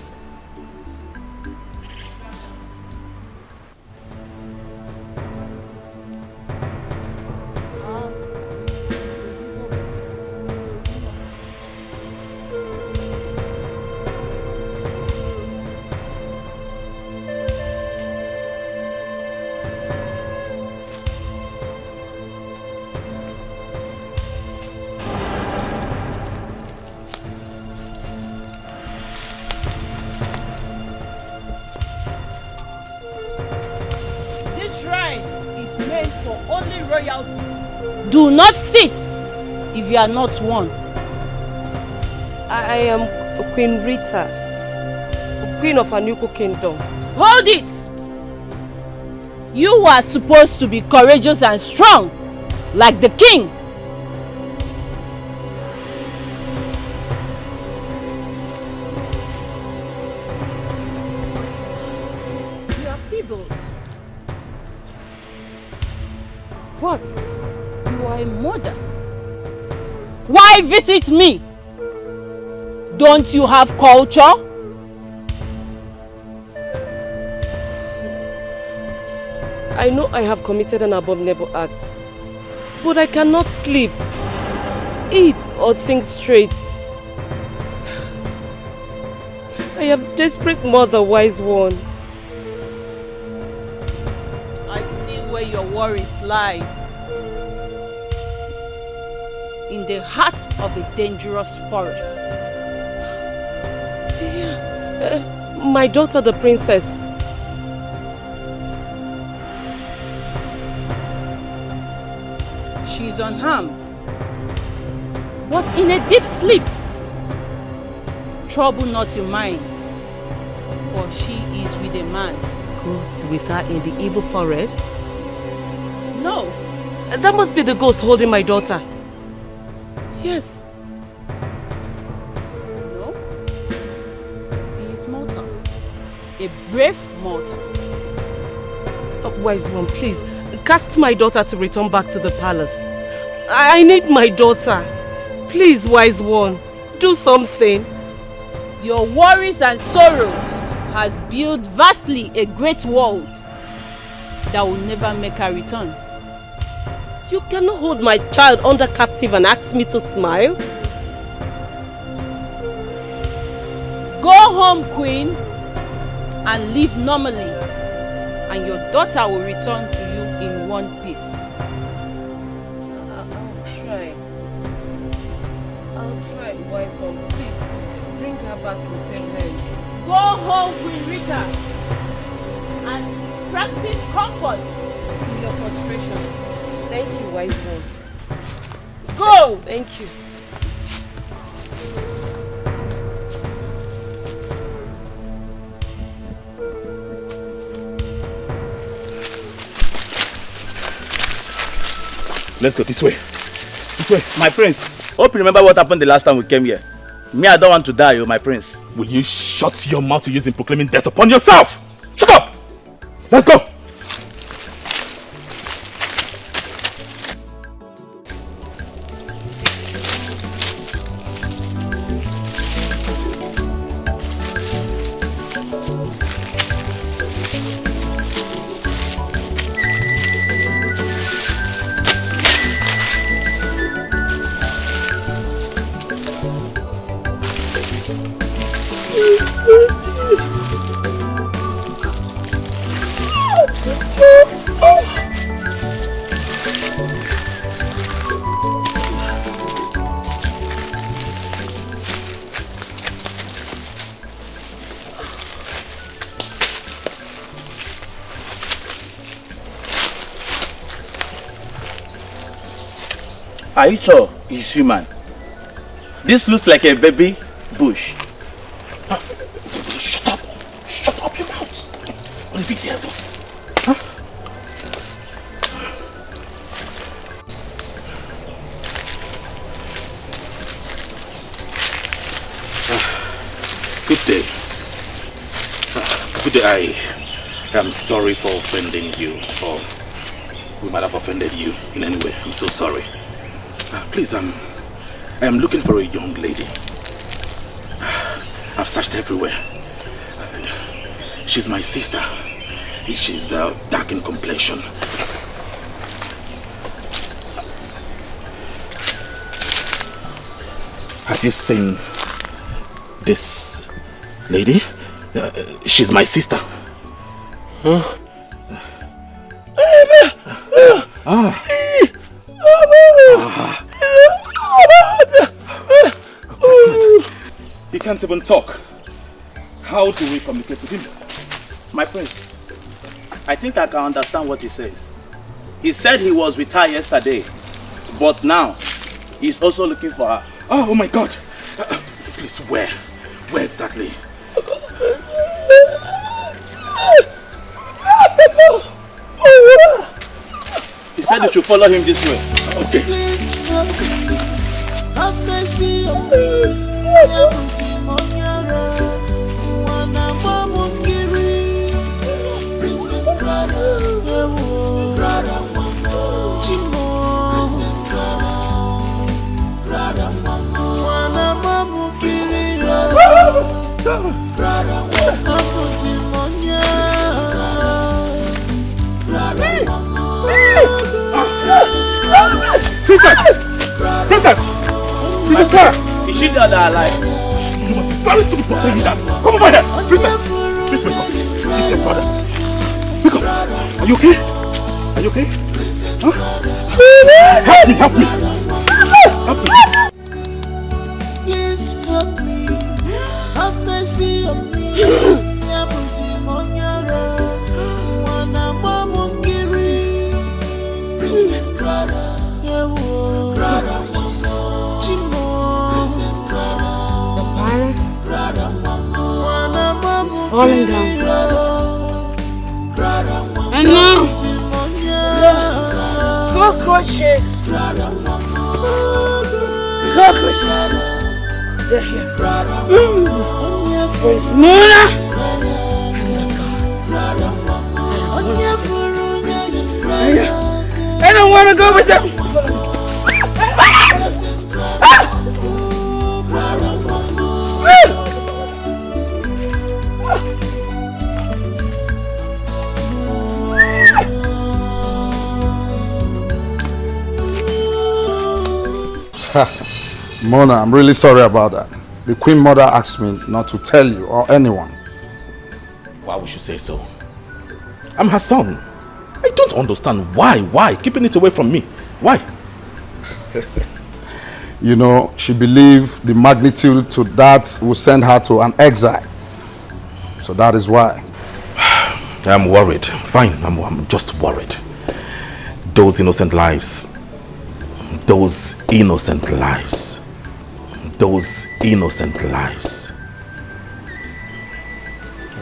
Do not sit if you are not one. I am Queen Rita, Queen of Anuku Kingdom. Hold it! You are supposed to be courageous and strong, like the king. You are feeble. But you are a mother. Why visit me? Don't you have culture? I know I have committed an abominable act, but I cannot sleep, eat or think straight. I am desperate mother, wise one. I see where your worries lies. In the heart of a dangerous forest. My daughter, the princess. She is unharmed, but in a deep sleep. Trouble not your mind, for she is with a man. Ghost with her in the evil forest? No, That must be the ghost holding my daughter. Yes. No. He is mortal. A brave mortal. Oh, wise one, please. Cast my daughter to return back to the palace. I need my daughter. Please, wise one. Do something. Your worries and sorrows has built vastly a great world that will never make her return. You cannot hold my child under captive and ask me to smile. Go home, queen, and live normally, and your daughter will return to you in one piece. I'll try, wise one. Please, bring her back in same hands. Go home, Queen Rita, and practice comfort in your frustration. Thank you, wise one. Go! Thank you. Let's go this way. This way. My prince, hope you remember what happened the last time we came here. Me, I don't want to die, my prince. Will you shut your mouth to use in proclaiming death upon yourself? Shut up! Let's go! Are you sure it's human? This looks like a baby bush. Shut up! Shut up your mouth! What if he hears us? Huh? Good day. Good day. I am sorry for offending you, or we might have offended you in any way. I'm so sorry. Please, I am looking for a young lady. I've searched everywhere. She's my sister. She's dark in complexion. Have you seen this lady? She's my sister. Huh? He can't even talk. How do we communicate with him? My prince, I think I can understand what he says. He said he was with her yesterday, but now he's also looking for her. Oh my God! Please, where? Where exactly? He said you should follow him this way. Okay. Please have mercy on me. Princess Clara, Clara Mama, Princess Clara, Clara Mama, Princess Clara, Clara Mama, Simonia, Clara Mama, Princess Clara, Princess Clara! Is she dead or alive? You must be very stupid for saying that. Come over here, Princess! Please wake up. This is your brother. Wake up. Are you okay? Are you okay? Huh? Help me! Help me! Please help me. Have mercy on me. Princess Clara, Clara Mama, Princess Clara, Clara Mama, falling down. And now, go Cockroaches. Cockroaches. They're here. Prince Muna. I don't want to go with them. Mona, I'm really sorry about that. The Queen Mother asked me not to tell you or anyone. Why would you say so? I'm her son. I don't understand why keeping it away from me. Why? You know, she believed the magnitude to that will send her to an exile. So that is why. I'm worried. Fine, I'm just worried. Those innocent lives. Those innocent lives. Those innocent lives.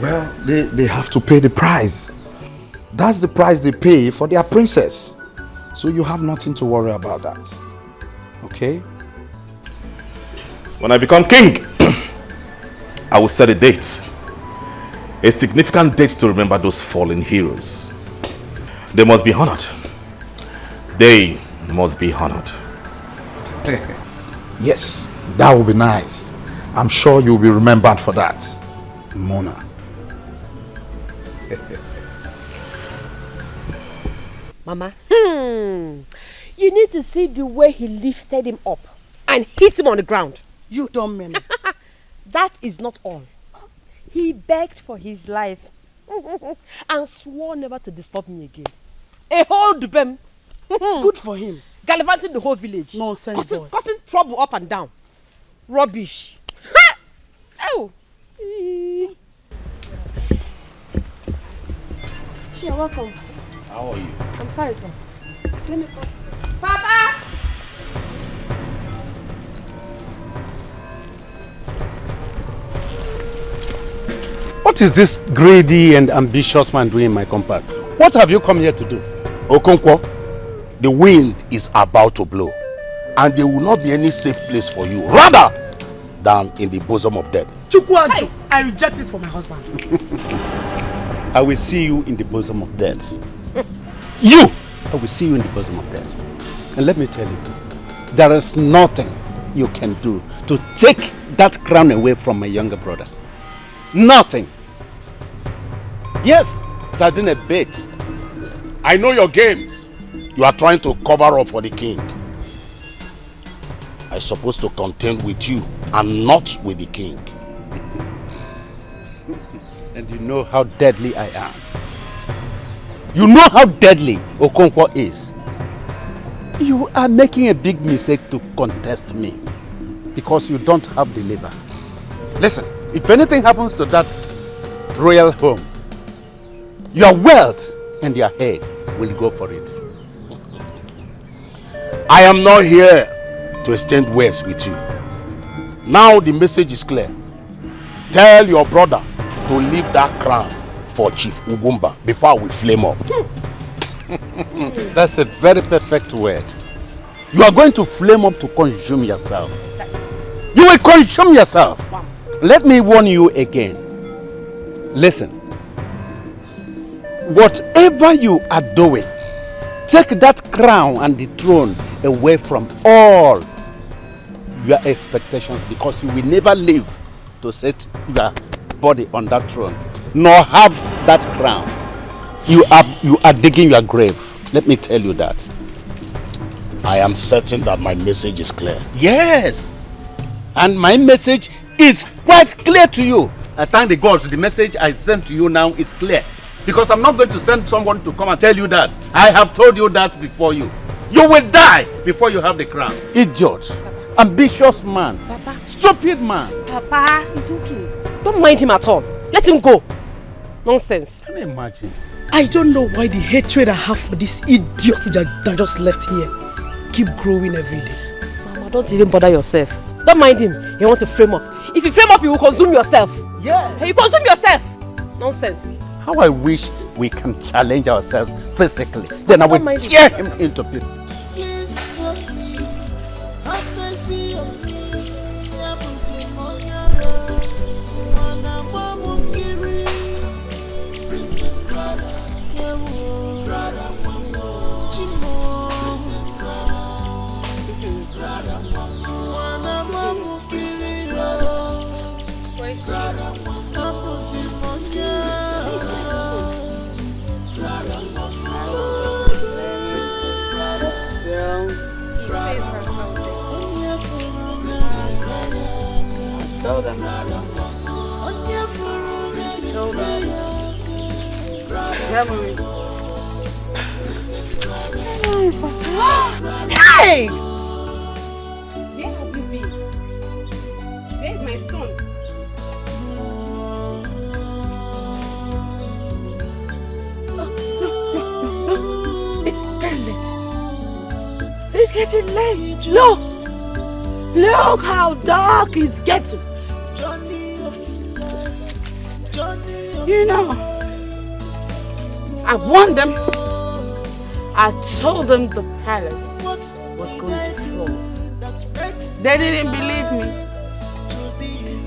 Well, they have to pay the price. That's the price they pay for their princess. So you have nothing to worry about that. Okay? When I become king, I will set a date. A significant date to remember those fallen heroes. They must be honored. They must be honored. Yes, that will be nice. I'm sure you'll be remembered for that, Mona. Mama, you need to see the way he lifted him up and hit him on the ground. You don't mean it. That is not all. He begged for his life and swore never to disturb me again. A whole dubem. Good for him. Gallivanting the whole village. Nonsense, causing trouble up and down. Rubbish. Oh. You're welcome. How are you? I'm fine, sir. Let me come. Papa! What is this greedy and ambitious man doing in my compound? What have you come here to do? Okonkwo, the wind is about to blow, and there will not be any safe place for you, rather than in the bosom of death. Chukwuaju, I reject it for my husband. I will see you in the bosom of death. You! I will see you in the bosom of death. And let me tell you, there is nothing you can do to take that crown away from my younger brother. Nothing. Yes, it has been a bait. I know your games. You are trying to cover up for the king. I am supposed to contend with you and not with the king. And you know how deadly I am. You know how deadly Okonkwo is. You are making a big mistake to contest me because you don't have the liver. Listen, if anything happens to that royal home, your wealth and your head will go for it. I am not here to exchange words with you. Now the message is clear. Tell your brother to leave that crown for Chief Ugumba before we flame up. That's a very perfect word. You are going to flame up to consume yourself. You will consume yourself. Let me warn you again. Listen. Whatever you are doing, take that crown and the throne away from all your expectations, because you will never live to set your body on that throne, nor have that crown. You are digging your grave. Let me tell you that. I am certain that my message is clear. Yes. And my message is quite clear to you. I thank the gods, the message I sent to you now is clear. Because I'm not going to send someone to come and tell you that. I have told you that before you. You will die before you have the crown. Idiot. Papa. Ambitious man. Papa. Stupid man. Papa, it's okay. Don't mind him at all. Let him go. Nonsense. Can you imagine? I don't know why the hatred I have for this idiot that just left here keep growing every day. Mama, don't even bother yourself. Don't mind him. You want to frame up. If you frame up, you will consume yourself. Yeah. You consume yourself. Nonsense. How I wish we can challenge ourselves physically. Then I will tear him into pieces. Please help me. Have mercy on me. Princess Clara, Clara Mamo, Chimo, Princess Clara, Clara Mamo, Mamo, Princess Clara, Clara Mamo, Simonia, Clara Mamo, Princess Clara, Clara Mamo, Princess Clara. Tell them. Tell them. Hey! Where have you been? Where is my son? It's getting late. It's getting late. Look! Look how dark it's getting. You know, I warned them. I told them the palace was going to fall. They didn't believe me.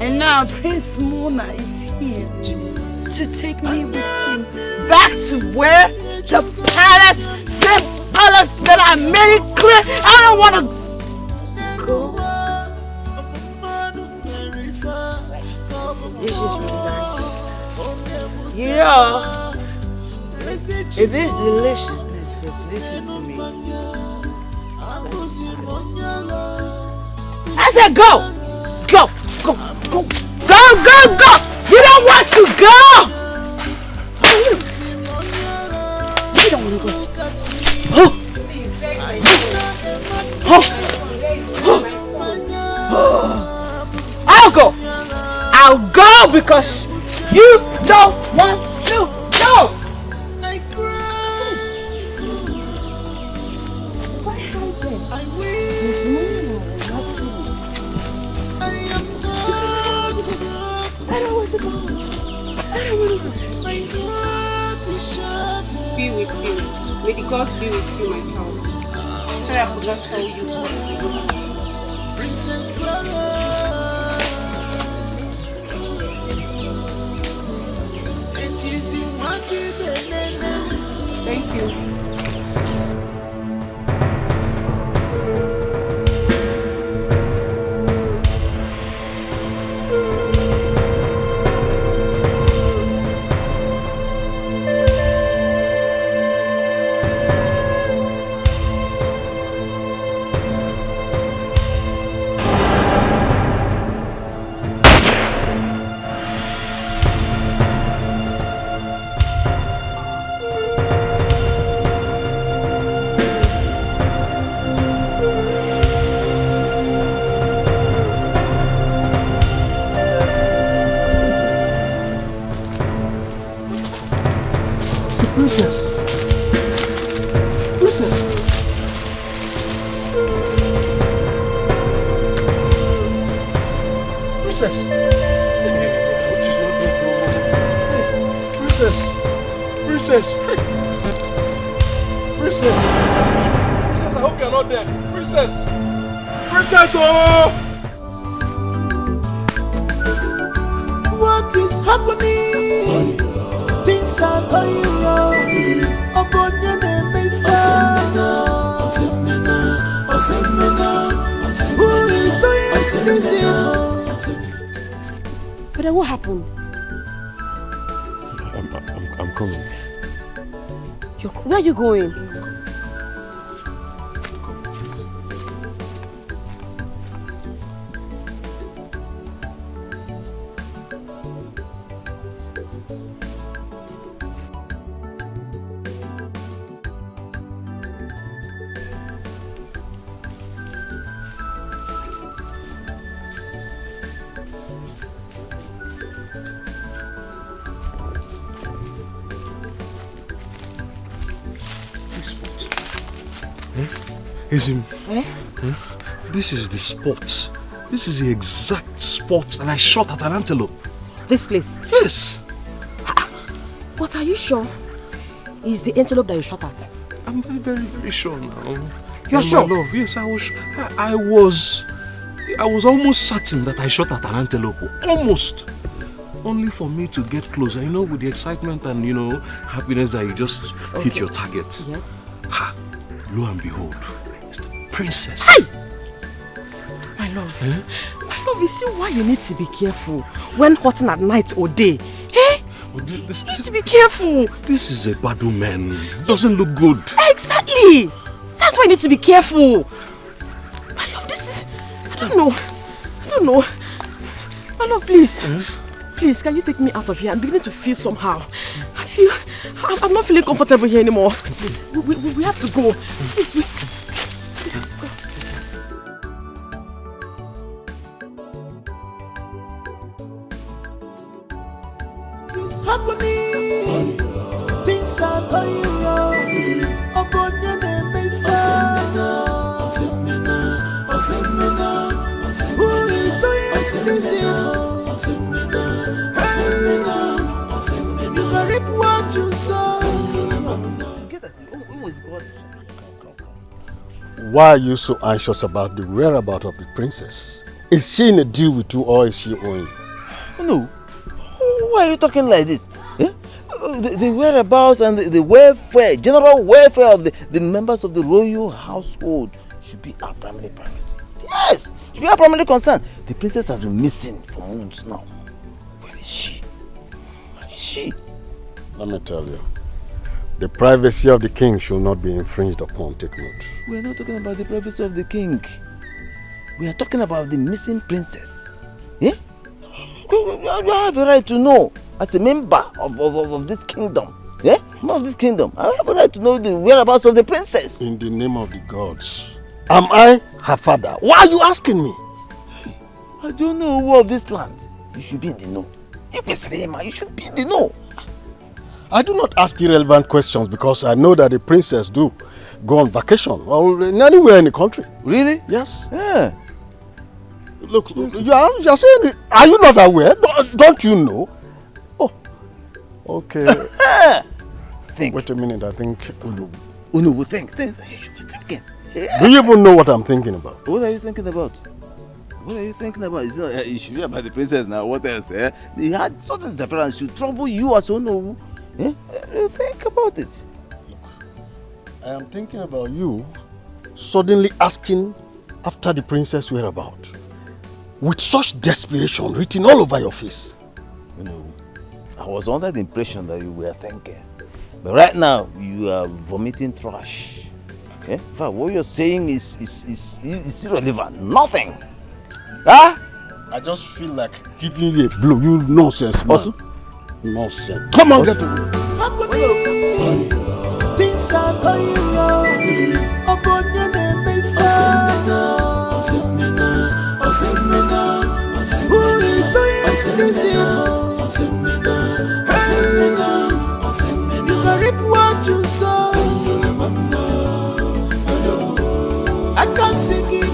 And now Prince Mona is here to take me with him back to where the palace, same palace that I made it clear I don't want to go. This is really nice. Yeah. If this deliciousness is listening to me, I said go! Go! Go! Go! Go! Go! Go! You don't want to go! You don't want to go. Oh! Oh! I'll go! I'll go because you don't want to go! Be with you. May the gods be with you, my child. Sorry, I could not tell you what to do. Princess Clara. Thank you. Princess! Princess! Princess! Princess! Princess! Princess! Princess, I hope you're not dead! Princess! Princess! Oh! What is happening? Things are going on. Upon your name, may who is doing this? But then what happened? I'm coming. Where are you going? This is the spot. This is the exact spot that I shot at an antelope. This place? Yes. But are you sure it's the antelope that you shot at? I'm very, very, very sure now. You're sure? My love, yes, I was almost certain that I shot at an antelope. Almost. Only for me to get closer, you know, with the excitement and, you know, happiness that you just hit your target. Yes. Ha! Lo and behold, it's the princess. Hey! My love, my love, you see why you need to be careful when hunting at night or day. Eh? You need to be careful. This is a bad man. Doesn't look good. Exactly. That's why you need to be careful. My love, this is... I don't know. My love, please. Please, can you take me out of here? I'm beginning to feel somehow. I'm not feeling comfortable here anymore. Please, we have to go. Please, we have to go. It's happening. Things are going on. Who is doing this? You can reap what you sow. Why are you so anxious about the whereabouts of the princess? Is she in a deal with you or is she owing? No. Why are you talking like this? Eh? The whereabouts and the welfare, general welfare of the members of the royal household should be our primary priority. Yes, should be our primary concern. The princess has been missing for months now. Where is she? Where is she? Let me tell you, the privacy of the king should not be infringed upon. Take note. We are not talking about the privacy of the king. We are talking about the missing princess. Eh? You have a right to know, as a member of this kingdom. Yeah? Member of this kingdom. I have a right to know the whereabouts of the princess. In the name of the gods, am I her father? Why are you asking me? I don't know who of this land. You should be in the know. You should be in the know. I do not ask irrelevant questions because I know that the princess do go on vacation or anywhere in the country. Really? Yes. Yeah. Look, you are saying, are you not aware? Don't you know? Oh, okay. Think. Wait a minute, I think Unu will think. You should be thinking. Do you even know what I'm thinking about? What are you thinking about? What are you thinking about? It's not, it should be about the princess now. What else? Eh? They had sudden disappearance should trouble you as Unu. Eh? Think about it. Look, I am thinking about you suddenly asking after the princess whereabouts. With such desperation written all over your face. You know, I was under the impression that you were thinking. But right now, you are vomiting trash. Okay? In fact, what you're saying is irrelevant. Nothing. Huh? I just feel like giving you a blow. You nonsense, man. Also? Nonsense. Come on, get away. Things are going on. Who is doing this? You can reap what you sow. I can sing it,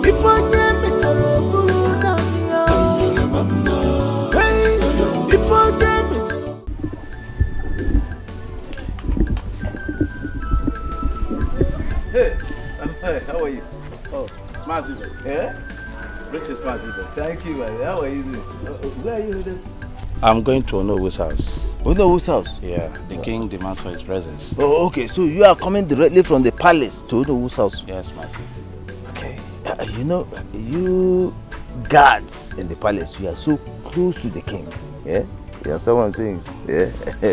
if I name it, hey, if I name it. Hey, how are you? Oh, smart people. Yeah? Richard smart people. Thank you, man. How are you doing? Where are you headed? I'm going to Onowo's house. Onowo's house? Yeah, the king demands for his presence. Oh, okay. So you are coming directly from the palace to Onowo's house? Yes, my king. Okay. You know, you guards in the palace, you are so close to the king. Yeah? You understand what I'm saying? Yeah?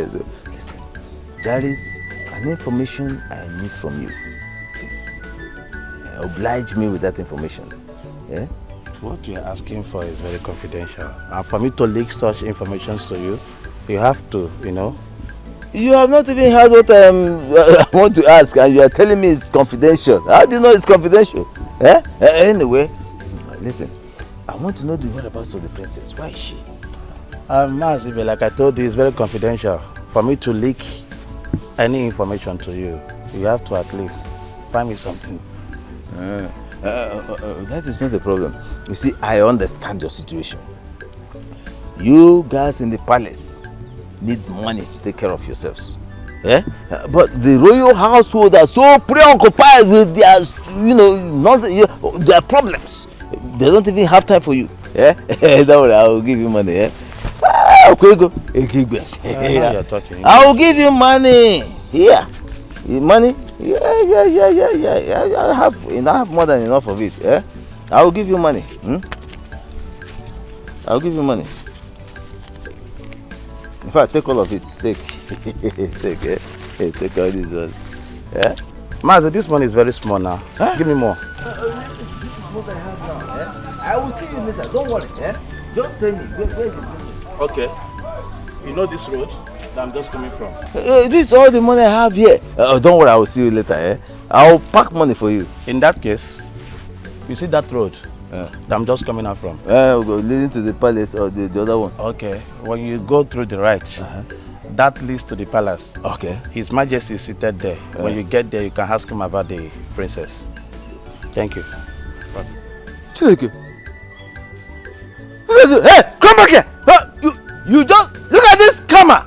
So, listen, there is an information I need from you. Please. Oblige me with that information. Yeah? What you are asking for is very confidential. And for me to leak such information to you, you have to, you know. You have not even heard what I want to ask, and you are telling me it's confidential. How do you know it's confidential? Eh? Anyway, listen. I want to know the whereabouts of the princess. Where is she? Mazibe, like I told you, it's very confidential. For me to leak any information to you, you have to at least find me something. That is not the problem. You see, I understand your situation. You guys in the palace need money to take care of yourselves. Eh? But the royal household are so preoccupied with their, their problems. They don't even have time for you. Eh? Don't worry, I will give you money. Eh? Okay, go. I will give you money. Here. Money? Yeah. I have more than enough of it. Eh? I will give you money. I will give you money. In fact, take all of it. Take. Take all this one. Yeah? Master, this money is very small now. Huh? Give me more. This is what I have now. Eh? I will see you later. Don't worry. Eh? Just tell me where is the place? Okay. You know this road that I'm just coming from? This is all the money I have here. Don't worry, I will see you later. Eh? I will pack money for you. In that case, you see that road that I'm just coming out from? We'll go leading to the palace or the other one. Okay. When you go through the right, that leads to the palace. Okay. His Majesty is seated there. When you get there, you can ask him about the princess. Thank you. Thank you. Hey, come back here! You just look at this camera.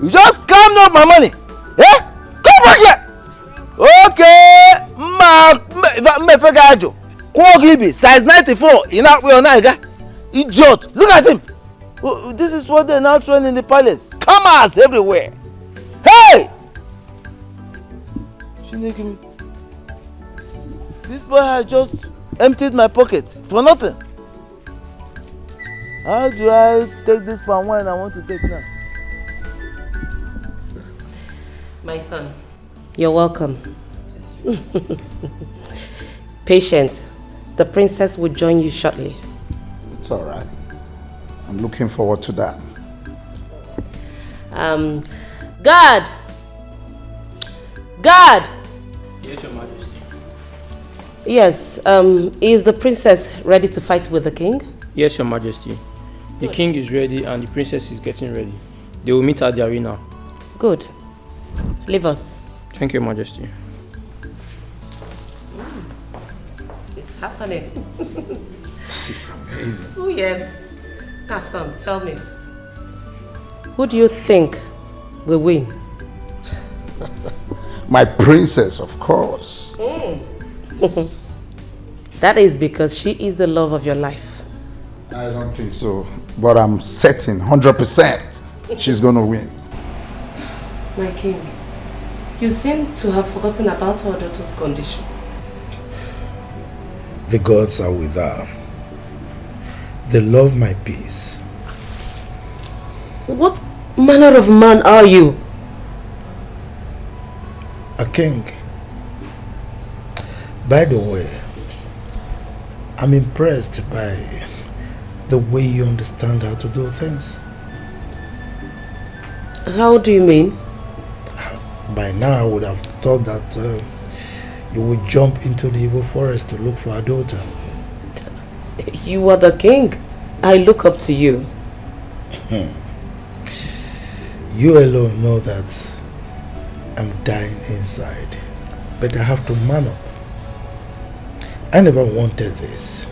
You just calm down my money. Eh? Come back here. Okay. Size 94. Idiot. Look at him. This is what they're now throwing in the palace. Cameras everywhere. Hey! This boy has just emptied my pocket for nothing. How do I take this palm wine I want to take now? My son, you're welcome. Patient, the princess will join you shortly. It's all right. I'm looking forward to that. Guard! Guard! Yes, Your Majesty. Yes, is the princess ready to fight with the king? Yes, Your Majesty. The king is ready and the princess is getting ready. They will meet at the arena. Good. Leave us. Thank you, Your Majesty. It's happening. This is amazing. Oh, yes. Son, tell me. Who do you think will win? My princess, of course. Yes. That is because she is the love of your life. I don't think so, but I'm certain 100% she's going to win. My king, you seem to have forgotten about our daughter's condition. The gods are with her. They love my peace. What manner of man are you? A king. By the way, I'm impressed by the way you understand how to do things. How do you mean? By now I would have thought that you would jump into the evil forest to look for a daughter. You are the king. I look up to you. You alone know that I'm dying inside, but I have to man up. I never wanted this.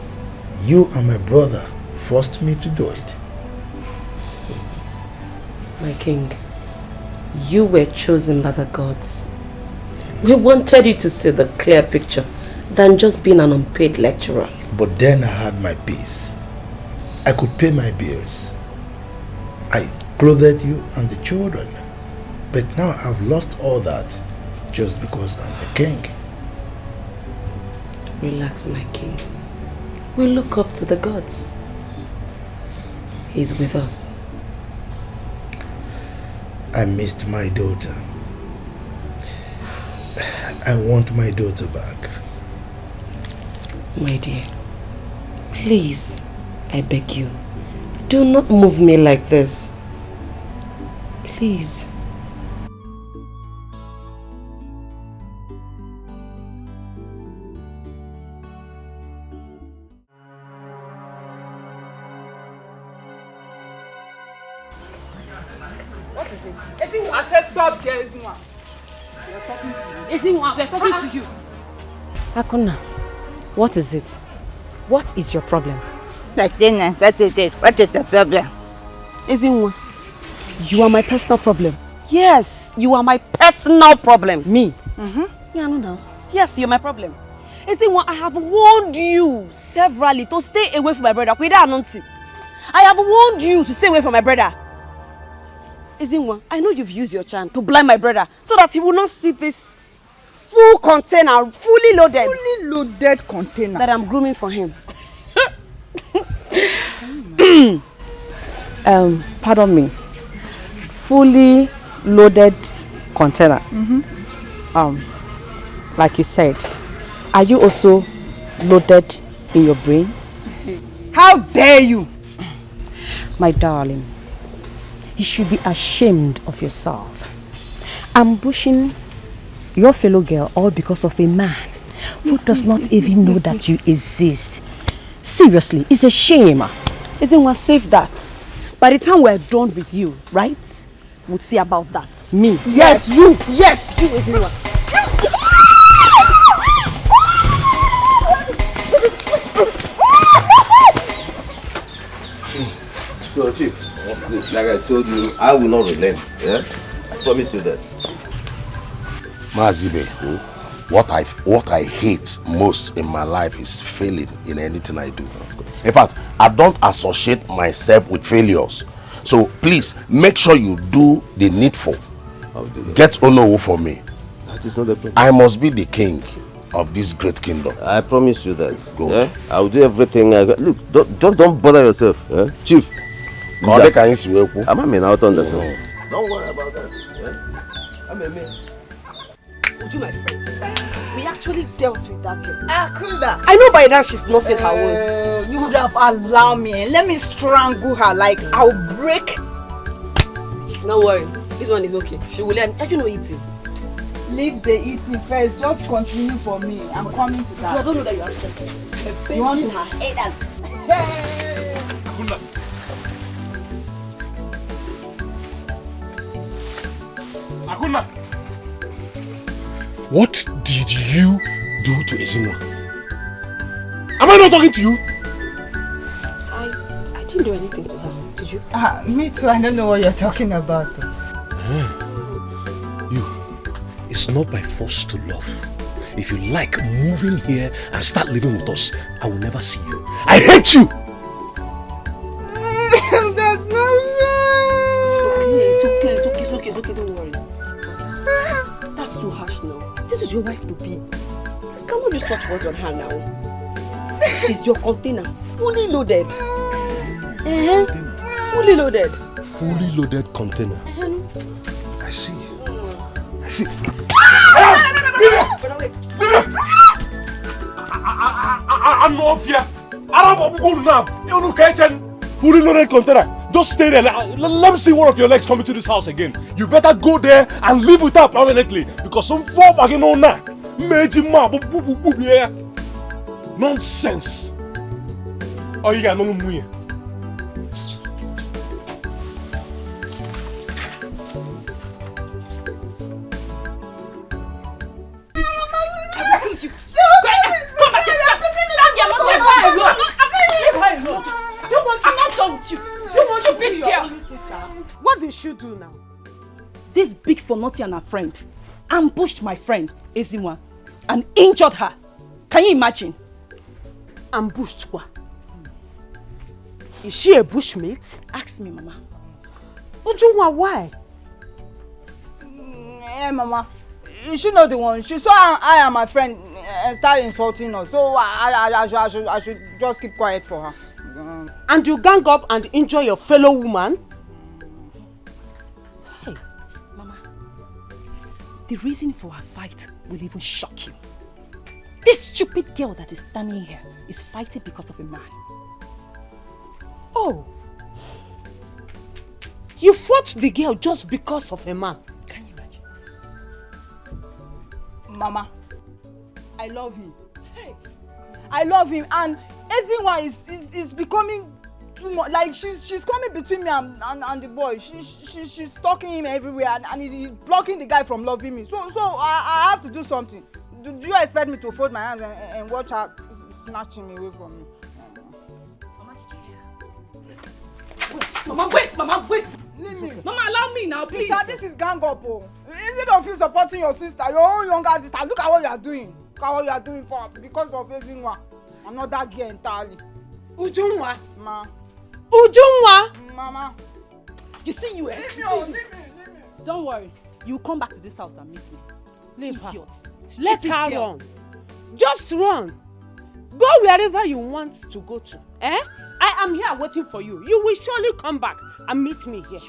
You and my brother forced me to do it. My king, you were chosen by the gods. We wanted you to see the clear picture than just being an unpaid lecturer. But then I had my peace. I could pay my bills. I clothed you and the children. But now I've lost all that just because I'm the king. Relax, my king. We look up to the gods. He's with us. I missed my daughter. I want my daughter back. My dear, please, I beg you, do not move me like this. Please. What is it? Ezinwa, I said stop there, Ezinwa. We are talking to you. Ezinwa, we are talking to you. Akuna, what is it? What is your problem? That is it. What is the problem? Ezinwa, you are my personal problem. Yes, you are my personal problem. Me? Yeah, no, no. Yes, you're my problem. Ezinwa, I have warned you severally to stay away from my brother. I have warned you to stay away from my brother. Ezinwa, I know you've used your charm to blind my brother so that he will not see this full container, fully loaded container that I'm grooming for him. Pardon me. Fully loaded container. Like you said, are you also loaded in your brain? How dare you? My darling, you should be ashamed of yourself. Ambushing your fellow girl all because of a man who does not even know that you exist. Seriously, it's a shame. Isn't one save that? By the time we're done with you, right? We'll see about that. Me? Yes, you! Yes, you isn't one. So, Chief, like I told you, I will not relent. Yeah? I promise you that. Mazibe, what I hate most in my life is failing in anything I do. In fact, I don't associate myself with failures. So please make sure you do the needful. Get Onowo for me. That is not the problem. I must be the king of this great kingdom. I promise you that. Go. Yeah? I will do everything I got. Look, just don't bother yourself. Yeah? Chief. I'm out on the side. Don't worry about that. Yeah? I'm a man. Would you, my friend? We actually dealt with that girl. Akunda. I know by now she's not saying her words. You would have allowed me. Let me strangle her. Like I'll break. Don't worry. This one is okay. She will learn. You know eating. Leave the eating first. Just continue for me. I'm coming to that. I don't know that you are expecting. You want to? Hey, that. Akuna! What did you do to Ezinwa? Am I not talking to you? I didn't do anything to her. Did you? Me too. I don't know what you're talking about. You. It's not by force to love. If you like moving here and start living with us, I will never see you. I hate you! There's no way! It's okay, don't worry. That's too harsh now. This is your wife to be. Come on, use such words on her now. She's your container, fully loaded. Fully loaded. Fully loaded container. I see. I see. I'm not here. Fully loaded container. Just stay there. Let me see one of your legs coming to this house again. You better go there and live with her permanently. Because some form again on that. Nonsense. Oh, you got no money. What did she do now? This big for naughty and her friend ambushed my friend Ezinwa and injured her. Can you imagine? Ambushed what? Is she a bushmate? Ask me, Mama. Ujunwa, why? Mama. She not the one. She saw I am my friend and started insulting us. So I should just keep quiet for her. And you gang up and injure your fellow woman? Hey, Mama. The reason for her fight will even shock you. This stupid girl that is standing here is fighting because of a man. Oh. You fought the girl just because of a man? Can you imagine? Mama, I love him. Hey. I love him, and Ezinwa is becoming too much. Like she's coming between me and the boy. She's stalking him everywhere, and he's blocking the guy from loving me. So I have to do something. Do you expect me to fold my hands and watch her snatching me away from me? Mama, did you hear? Wait. Mama, wait, Mama, wait. Leave me. Mama, allow me now, please. Sister, this is gang up. Instead of you supporting your sister, your own younger sister, look at what you are doing. Look at what you are doing for because of Ezinwa. Another girl entirely. Ujunwa. Ma. Ujunwa. Mama. You see you, eh? Leave me. Don't worry. You come back to this house and meet me. Leave her. Idiot. Let Stupid her girl. run. Just run. Go wherever you want to go to. Eh? I am here waiting for you. You will surely come back and meet me here.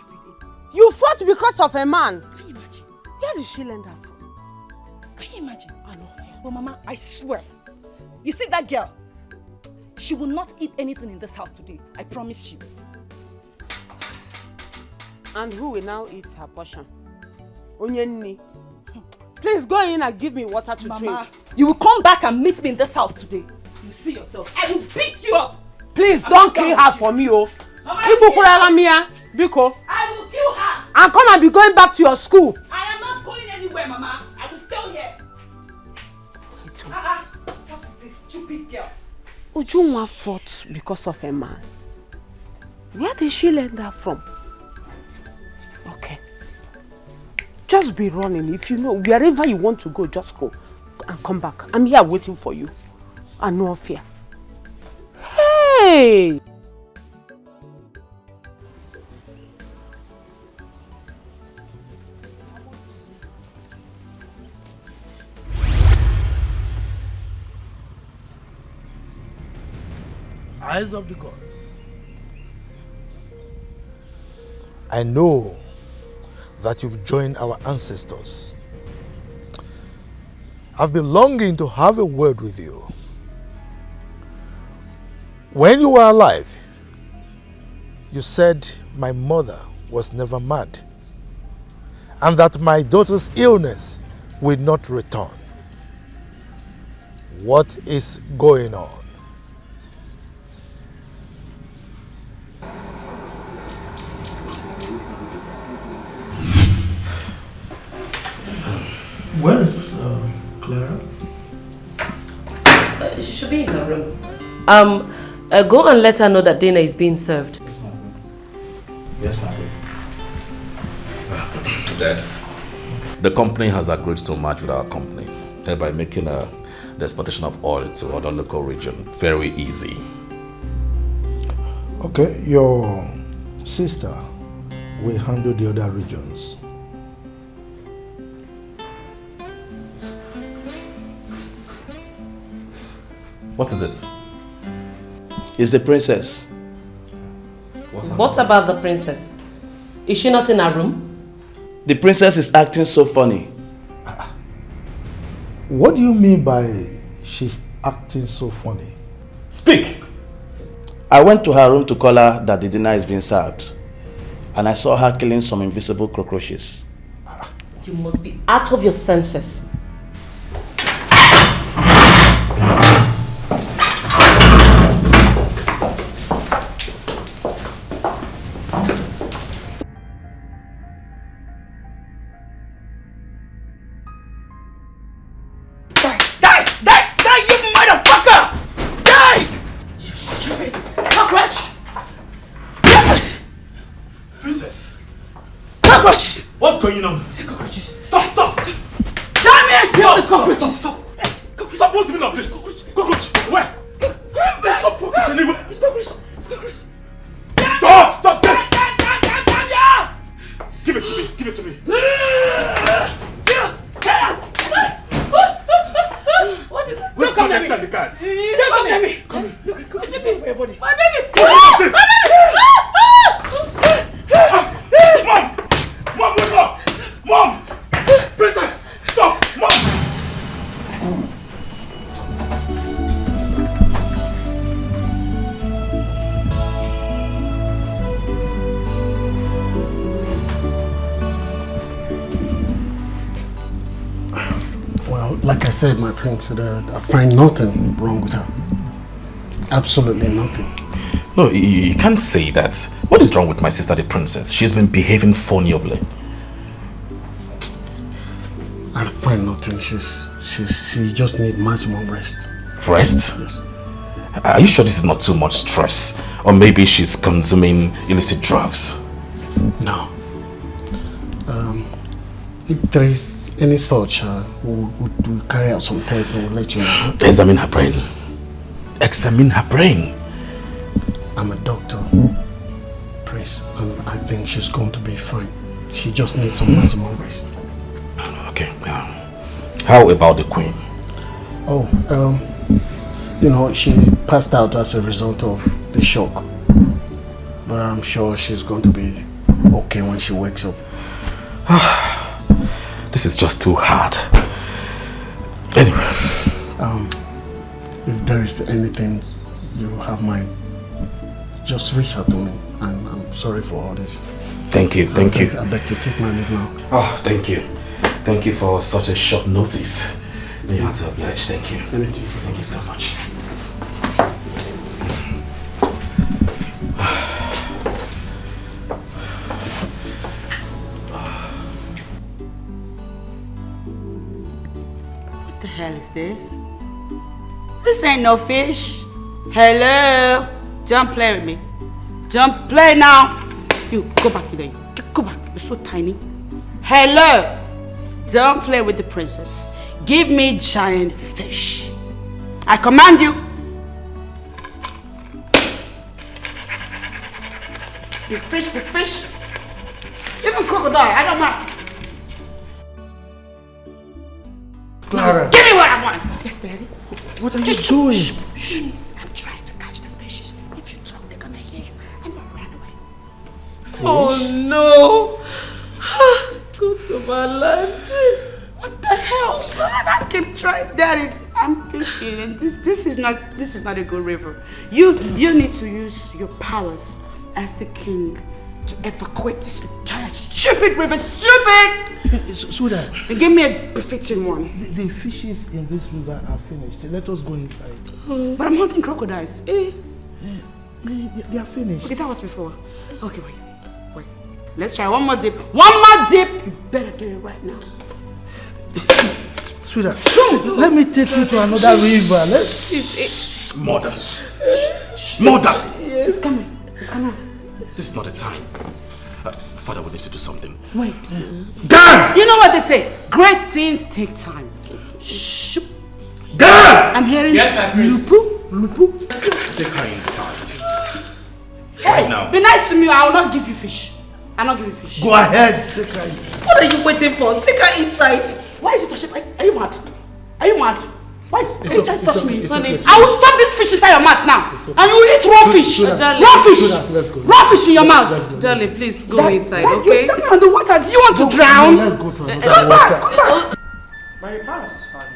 You fought because of a man. Can you imagine? Where did she learn that from? Can you imagine? I know. But Mama, I swear. You see that girl? She will not eat anything in this house today. I promise you. And who will now eat her portion? Onyenni. Please go in and give me water to drink. Mama, you will come back and meet me in this house today. You see yourself. I will beat you up. Please don't kill her for me, oh. Biko. I will kill her. And come and be going back to your school. I am not going anywhere, Mama. I will stay here. What is it, stupid girl? Ujunwa fought because of a man. Where did she learn that from? Okay. Just be running. If you know, wherever you want to go, just go. And come back. I'm here waiting for you. And no fear. Hey! Eyes of the gods, I know that you've joined our ancestors. I've been longing to have a word with you. When you were alive, you said my mother was never mad and that my daughter's illness will not return. What is going on? Where is Clara? She should be in her room. Go and let her know that dinner is being served. Yes, ma'am. Dad, the company has agreed to merge with our company, thereby making the exportation of oil to other local regions very easy. Okay, your sister will handle the other regions. What is it? It's the princess. What about the princess? Is she not in her room? The princess is acting so funny. What do you mean by she's acting so funny? Speak! I went to her room to call her that the dinner is being served. And I saw her killing some invisible cockroaches. You must be out of your senses. What's going on? The cockroaches. Stop! Damn it! Kill the cockroaches! Stop! What's the meaning of this? Cockroach! Where? There's no cockroach anywhere! It's cockroach! It's cockroach! Stop this! Give it to me! Give it to me! What is it? Let's go next time the cats! Come near me! Come here! Look for your body! My baby! What is this? Mom, wake up! Mom! Princess! Stop! Mom! Well, like I said, my prince, I find nothing wrong with her. Absolutely nothing. No, you can't say that. What is wrong with my sister, the princess? She's been behaving funnyly. I find nothing. She just needs maximum rest. Rest? Yes. Are you sure this is not too much stress? Or maybe she's consuming illicit drugs? No. If there is any such, we'll carry out some tests and we'll let you know. Examine her brain. Examine her brain. I'm a doctor, Prince, and I think she's going to be fine. She just needs some maximum rest. Okay. How about the Queen? Oh, you know, she passed out as a result of the shock. But I'm sure she's going to be okay when she wakes up. This is just too hard. Anyway. If there is anything you have mind, just reach out to me. And I'm sorry for all this. Thank you, thank you. I'd like to take my leave now. Oh, thank you. Thank you for such a short notice. You have to oblige. Thank you. Anything. Thank you so much. What the hell is this? This ain't no fish. Hello? Don't play with me. Don't play now. You, go back there. Go back. You're so tiny. Hello? Don't play with the princess. Give me giant fish. I command you. You fish with fish. Even crocodile, I don't mind. Clara. Give me what I want. Yes, Daddy. What are you doing? Shh. I'm trying to catch the fishes. If you talk, they're gonna hear you. And they'll run away. Fish? Oh no! Go to my life. What the hell? I keep trying, Daddy. I'm fishing, and this is not a good river. You need to use your powers as the king to evacuate this entire stupid river. Stupid! Sweetheart. And give me a befitting one. The fishes in this river are finished. Let us go inside. But I'm hunting crocodiles. They are finished. Okay, that was before. Okay, wait. Let's try one more dip. One more dip! You better get it right now. Sweetheart, let me take you to another river. Let's... Mother. Mother! It's coming. It's coming. This is not the time. Father, we need to do something. Wait. Dance! You know what they say? Great things take time. Shh. Dance! I'm hearing Lupu. Take her inside. Hey, Right now. be nice to me. I will not give you fish. I'll not give you fish. Go ahead, take her inside. What are you waiting for? Take her inside. Why is it touching? Are you mad? Are you mad? Why is you trying to touch me? Honey, I will stop this fish inside your mouth now. And you will eat raw fish. Raw fish. Let's go. Raw fish in your mouth. Darling, please go inside, okay? You're not on the water. Do you want to drown? Let's go to another Come water. back. Come back. By your palace, father.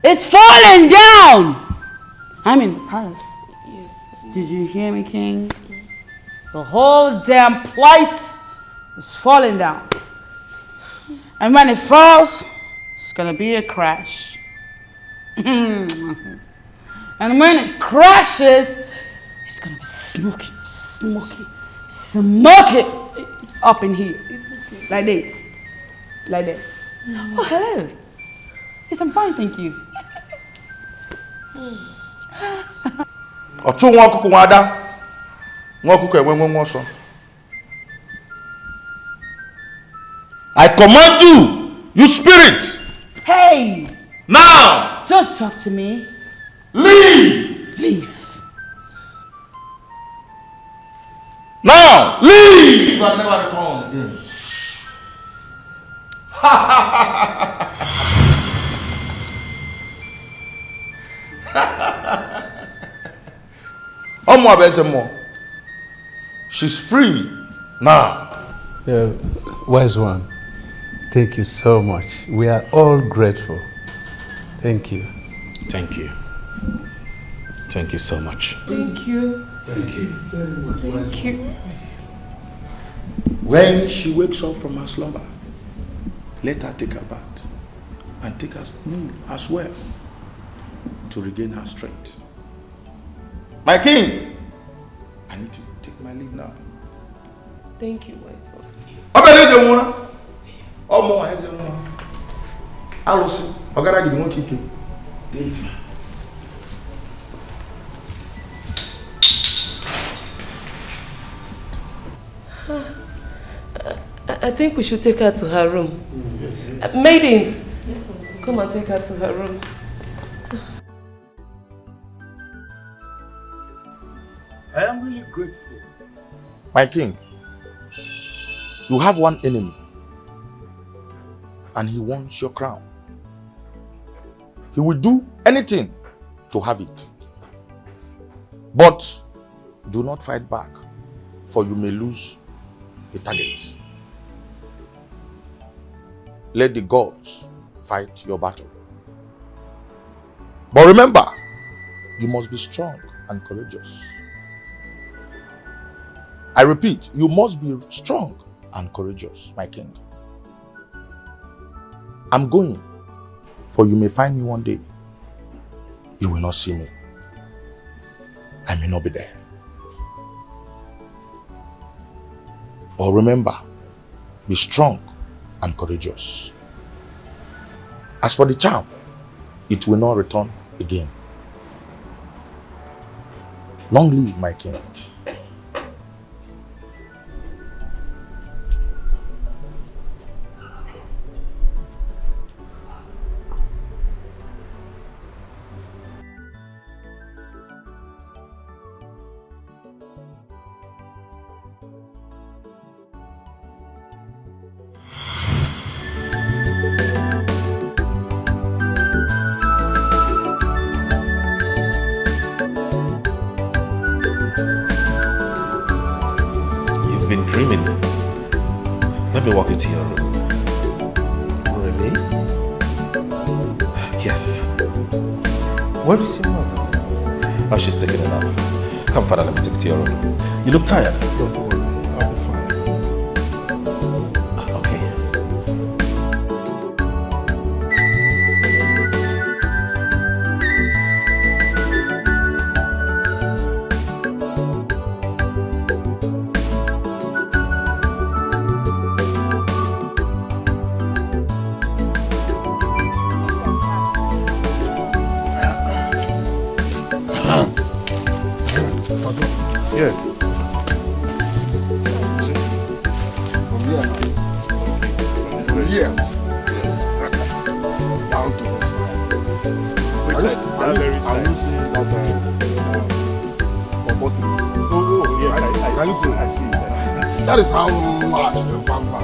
It's falling down. I'm in the palace. Yes. Did you hear me, King? The whole damn place is falling down. And when it falls, it's gonna be a crash. And when it crashes, it's gonna be smoky up in here. Like this. Like that. Oh, hello. Yes, I'm fine, thank you. Otu nwa ọkụkụ nwada nwa ọkụkụ enwe nwa ọsọ. I command you, you spirit. Hey! Now! Don't talk to me. Leave! Leave. Now! Leave! You are never return again. She's free now. Wise one, thank you so much. We are all grateful. Thank you. Thank you. Thank you so much. Thank you. Thank you very much. Thank you. When she wakes up from her slumber, let her take her bath and take her meal as well to regain her strength. My king, I need to take my leave now. Thank you, Wise one. bẹ̀rẹ̀ jẹ wọn. Ọmọ ẹ̀ jẹ wọn. Alọsí, ọ̀gára gidi wọn kíkì. I think we should take her to her room. Yes. Maidens, come and take her to her room. I am really grateful. My king, you have one enemy, and he wants your crown. He will do anything to have it. But do not fight back, for you may lose the target. Let the gods fight your battle. But remember, you must be strong and courageous. I repeat, you must be strong and courageous, my king. I'm going, for you may find me one day. You will not see me. I may not be there. But remember, be strong and courageous. As for the charm, it will not return again. Long live my king. Dreaming. Let me walk you to your room. Really? Yes. Where is your mother? Oh, she's taking a nap. Come, father, let me take you to your room. You look tired. Don't worry, I'll be fine. Okay. That is how large the bamba.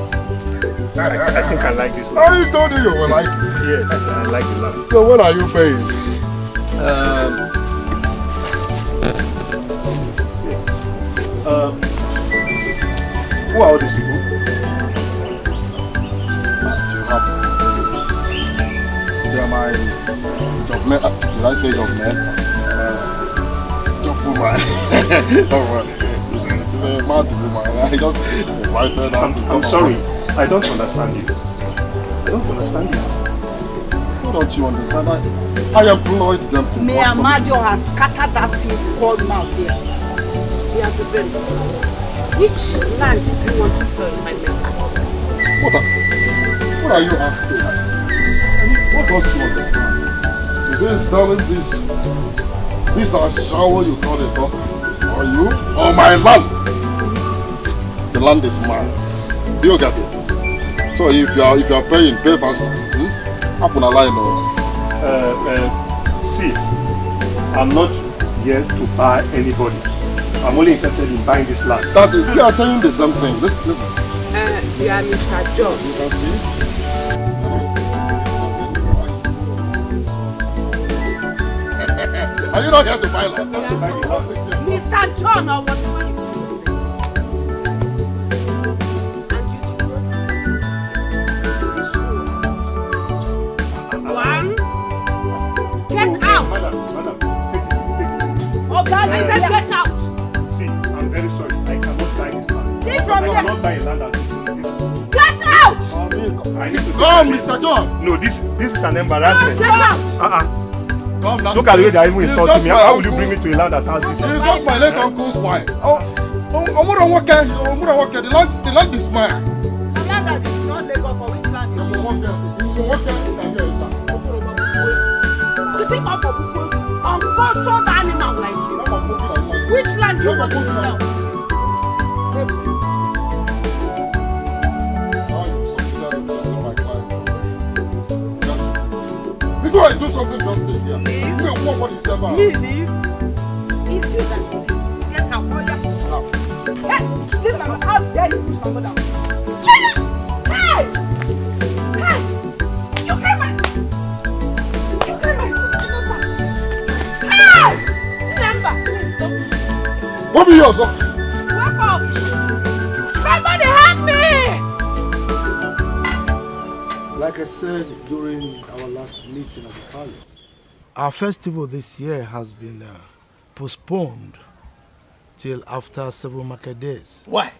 I think I like this one. Oh, you told me you will like it. Yes, I like it a lot. So what are you paying? Who are all these people? They are my job men. Did I say job men? Job woman. Mad woman. I just invited her. I'm sorry. I don't understand you. I don't understand you. What don't you understand? I employed them to May Amadio has scattered that thing called mouth here. He has a very. Which land do you want to sell, my man? What are you asking? What don't you understand? Today selling this are shower you call it, huh? Or you? Or my land? The land is mine. Do you get it? So if you are paying, pay faster. Happen a line see, I'm not here to buy anybody. I'm only interested in buying this land. That is, you are saying the same thing. Listen. You are Mr. John. Are you not here to buy land? Mr. John or whatever you One. Get out! Madam, Oh, God, I said get out! See, I'm very sorry. I cannot buy this land. Leave from I here! cannot buy a land as this. Get out! I need to Come, Mr. John! No, this is an embarrassment. Get out! Come now. Look at the way they are even insulting me. How will you bring me to a land that has this? It's just my late uncle's wife. The land is mine. land that is not Lagos, for which land is you think of a uncultured animal like you? Which land do you want to sell? Before I do something drastic here, you will walk what is about. Leave. If you that get her mother. Hey, leave my mother. How dare you push my mother? Hey! Hey! You came my... Hey! Remember, please don't. What be yours? Wake up! Somebody help me! Like I said during our last meeting at the palace, our festival this year has been postponed till after several market days. Why?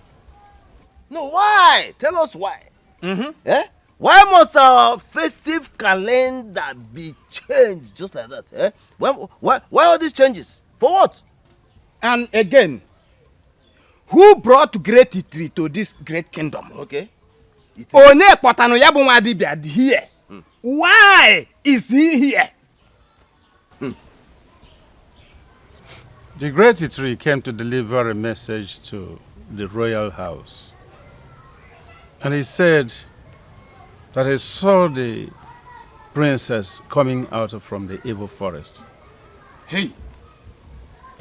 No, why? Tell us why. Eh? Why must our festive calendar be changed just like that? Eh? Why all these changes? For what? And again, who brought great Itri to this great kingdom? Okay. One potano yabu wadibia here. Why is he here? The great Itri came to deliver a message to the royal house. And he said that he saw the princess coming out from the evil forest. Hey.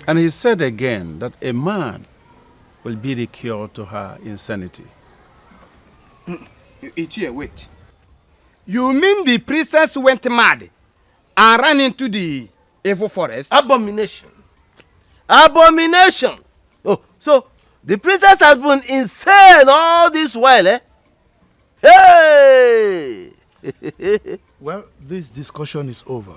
And he said again that a man will be the cure to her insanity. Ichie, wait. You mean the princess went mad and ran into the evil forest? Abomination. Abomination. Oh, so the princess has been insane all this while, eh? Hey! Well, this discussion is over.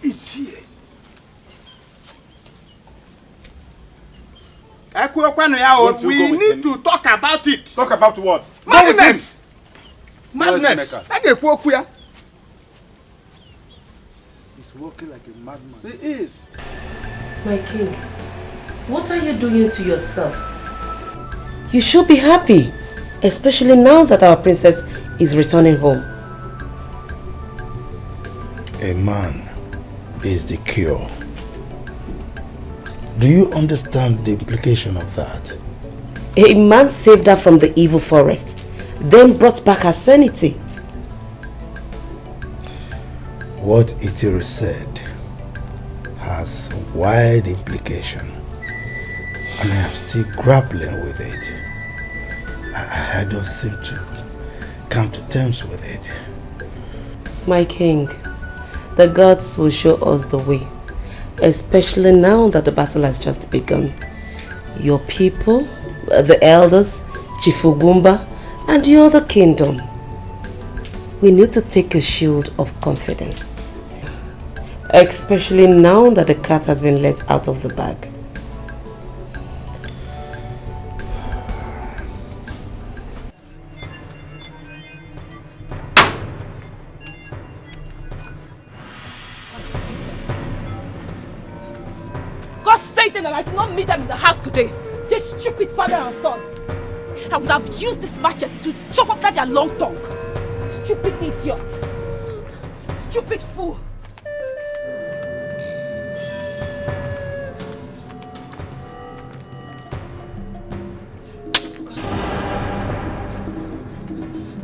It's here. We need to talk about it. Talk about what? Madness! Madness! He's walking like a madman. He is. My king, what are you doing to yourself? You should be happy, especially now that our princess is returning home. A man is the cure. Do you understand the implication of that? A man saved her from the evil forest, then brought back her sanity. What Itiri said has wide implication, and I am still grappling with it. I don't seem to come to terms with it. My king, the gods will show us the way, especially now that the battle has just begun. Your people, the elders, Chief Ugumba, and the other kingdom. We need to take a shield of confidence, especially now that the cat has been let out of the bag. God Satan, that I did not meet them in the house today. This stupid father and son. I would have used this machete to chop up that their long tongue. Stupid idiot. Stupid fool.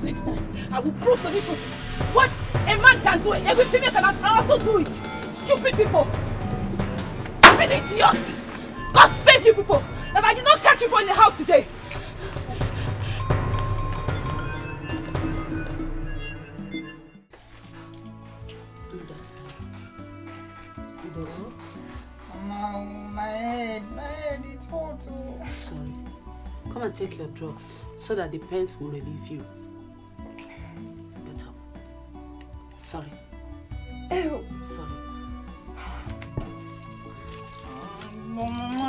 Next time, I will prove to people what a man can do. Every female can also do it. Stupid people. Stupid idiots. God save you people. That I did not catch you in the house today. My head, it's hot. Sorry. Come and take your drugs so that the pains will relieve you. Get up. Sorry. Ew. Sorry. Mama,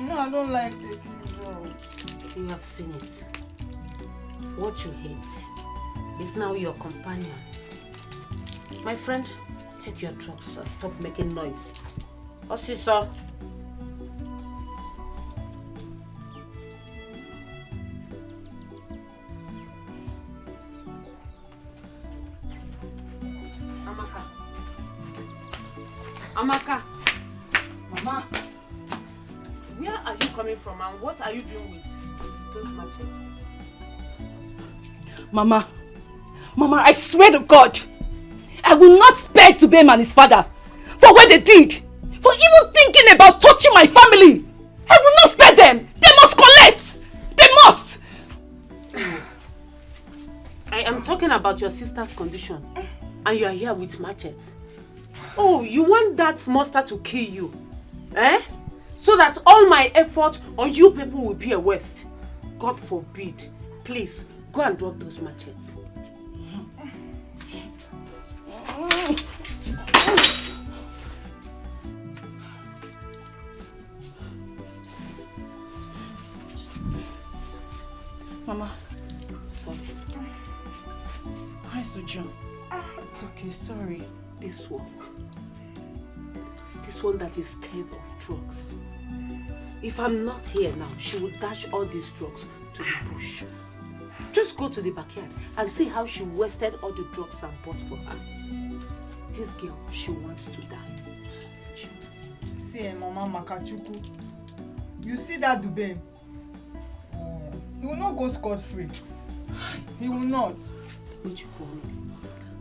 no, I don't like taking drugs. You have seen it. What you hate is now your companion. My friend, take your drugs and stop making noise. Osisa. Amaka. Mama. Where are you coming from and what are you doing with those machetes? Mama, I swear to God, I will not spare Dubem and his father for what they did, for even thinking about touching my family. I will not spare them. They must collect. They must. I am talking about your sister's condition and you are here with machetes. Oh, you want that monster to kill you? Eh? So that all my effort on you people will be a waste. God forbid. Please, go and drop those machetes. Mama. Sorry. Hi, Suju. It's okay, sorry. This one that is scared of drugs. If I'm not here now, she will dash all these drugs to the bush. Just go to the backyard and see how she wasted all the drugs I bought for her. This girl, she wants to die. See, Mama Makachuku, you see that Dubem? He will not go scot-free. He will not.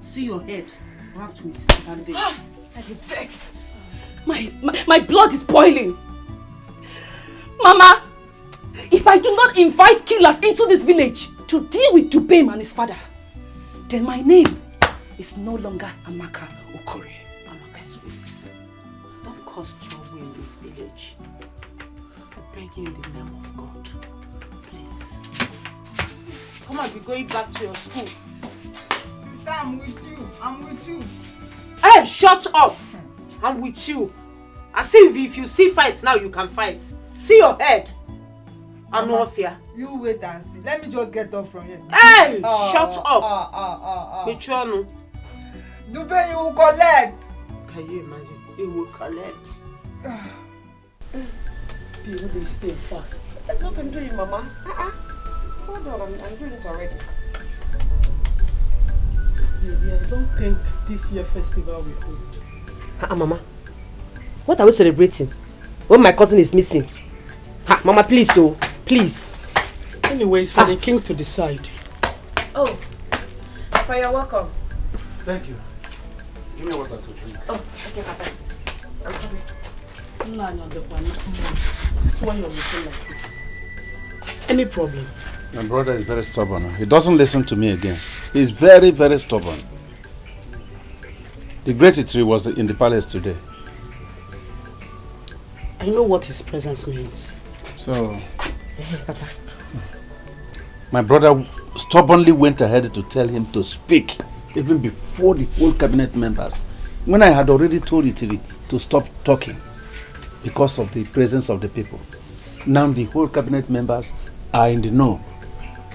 See your head wrapped with bandage. I get vexed. My blood is boiling. Mama, if I do not invite killers into this village to deal with Dubem and his father, then my name is no longer Amaka Okore. Amaka, please. Don't cause trouble in this village. I beg you in the name of God. Please. Come on, we're going back to your school. Sister, I'm with you. Hey, shut up! I'm with you. I see if you see fights now, you can fight. See your head. I no fear. You wait and see. Let me just get up from here. Hey! Shut up! Michonu. Dubem, you will collect. Can you imagine? You will collect. People, they stay fast. That's what I'm doing, Mama. Hold on, I'm doing this already. Baby, I don't think this year festival will hold. Mama, what are we celebrating when my cousin is missing? Mama, please, please. Anyways, for the king to decide. Oh, Papa, you're welcome. Thank you. Give me water to drink. Oh, okay, Papa. I'm coming. That's why you're looking like this. Any problem? My brother is very stubborn. He doesn't listen to me again. He's very, very stubborn. The great tree was in the palace today. I know what his presence means. So, my brother stubbornly went ahead to tell him to speak even before the whole cabinet members, when I had already told Itiri to stop talking because of the presence of the people. Now the whole cabinet members are in the know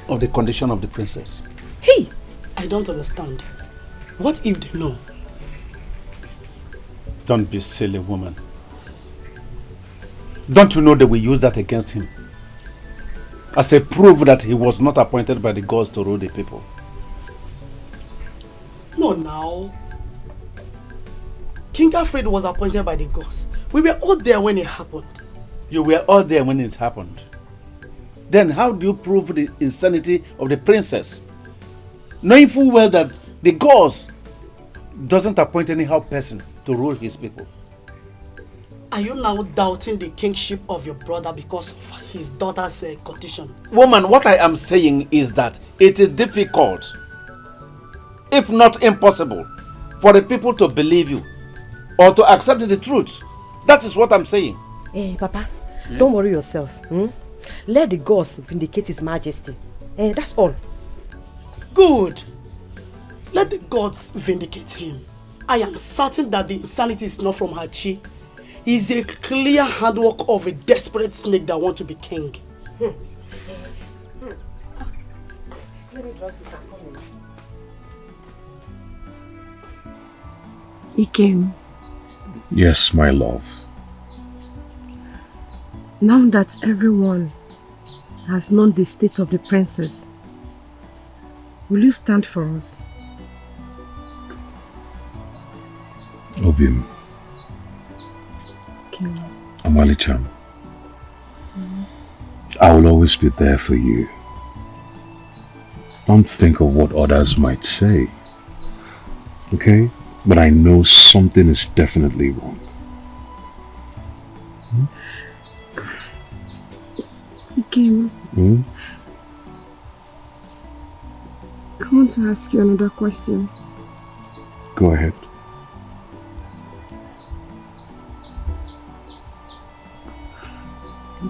of the condition of the princess. Hey, I don't understand. What if they know? Don't be silly, woman. Don't you know they will use that against him as a proof that he was not appointed by the gods to rule the people? No, now. King Alfred was appointed by the gods. We were all there when it happened. You were all there when it happened. Then how do you prove the insanity of the princess? Knowing full well that the gods doesn't appoint anyhow person to rule his people. Are you now doubting the kingship of your brother because of his daughter's condition? Woman, what I am saying is that it is difficult, if not impossible, for the people to believe you or to accept the truth. That is what I'm saying. Hey, Papa, don't worry yourself. Let the gods vindicate his majesty. That's all. Good. Let the gods vindicate him. I am certain that the insanity is not from Hachi. It's a clear handwork of a desperate snake that wants to be king. Let me drop this and come Ikem, Yes, my love. now that everyone has known the state of the princess, will you stand for us? Obim, Okay. Amali-chan, I will always be there for you. Don't think of what others might say. Okay? But I know something is definitely wrong. Ikem, I want to ask you another question. Go ahead.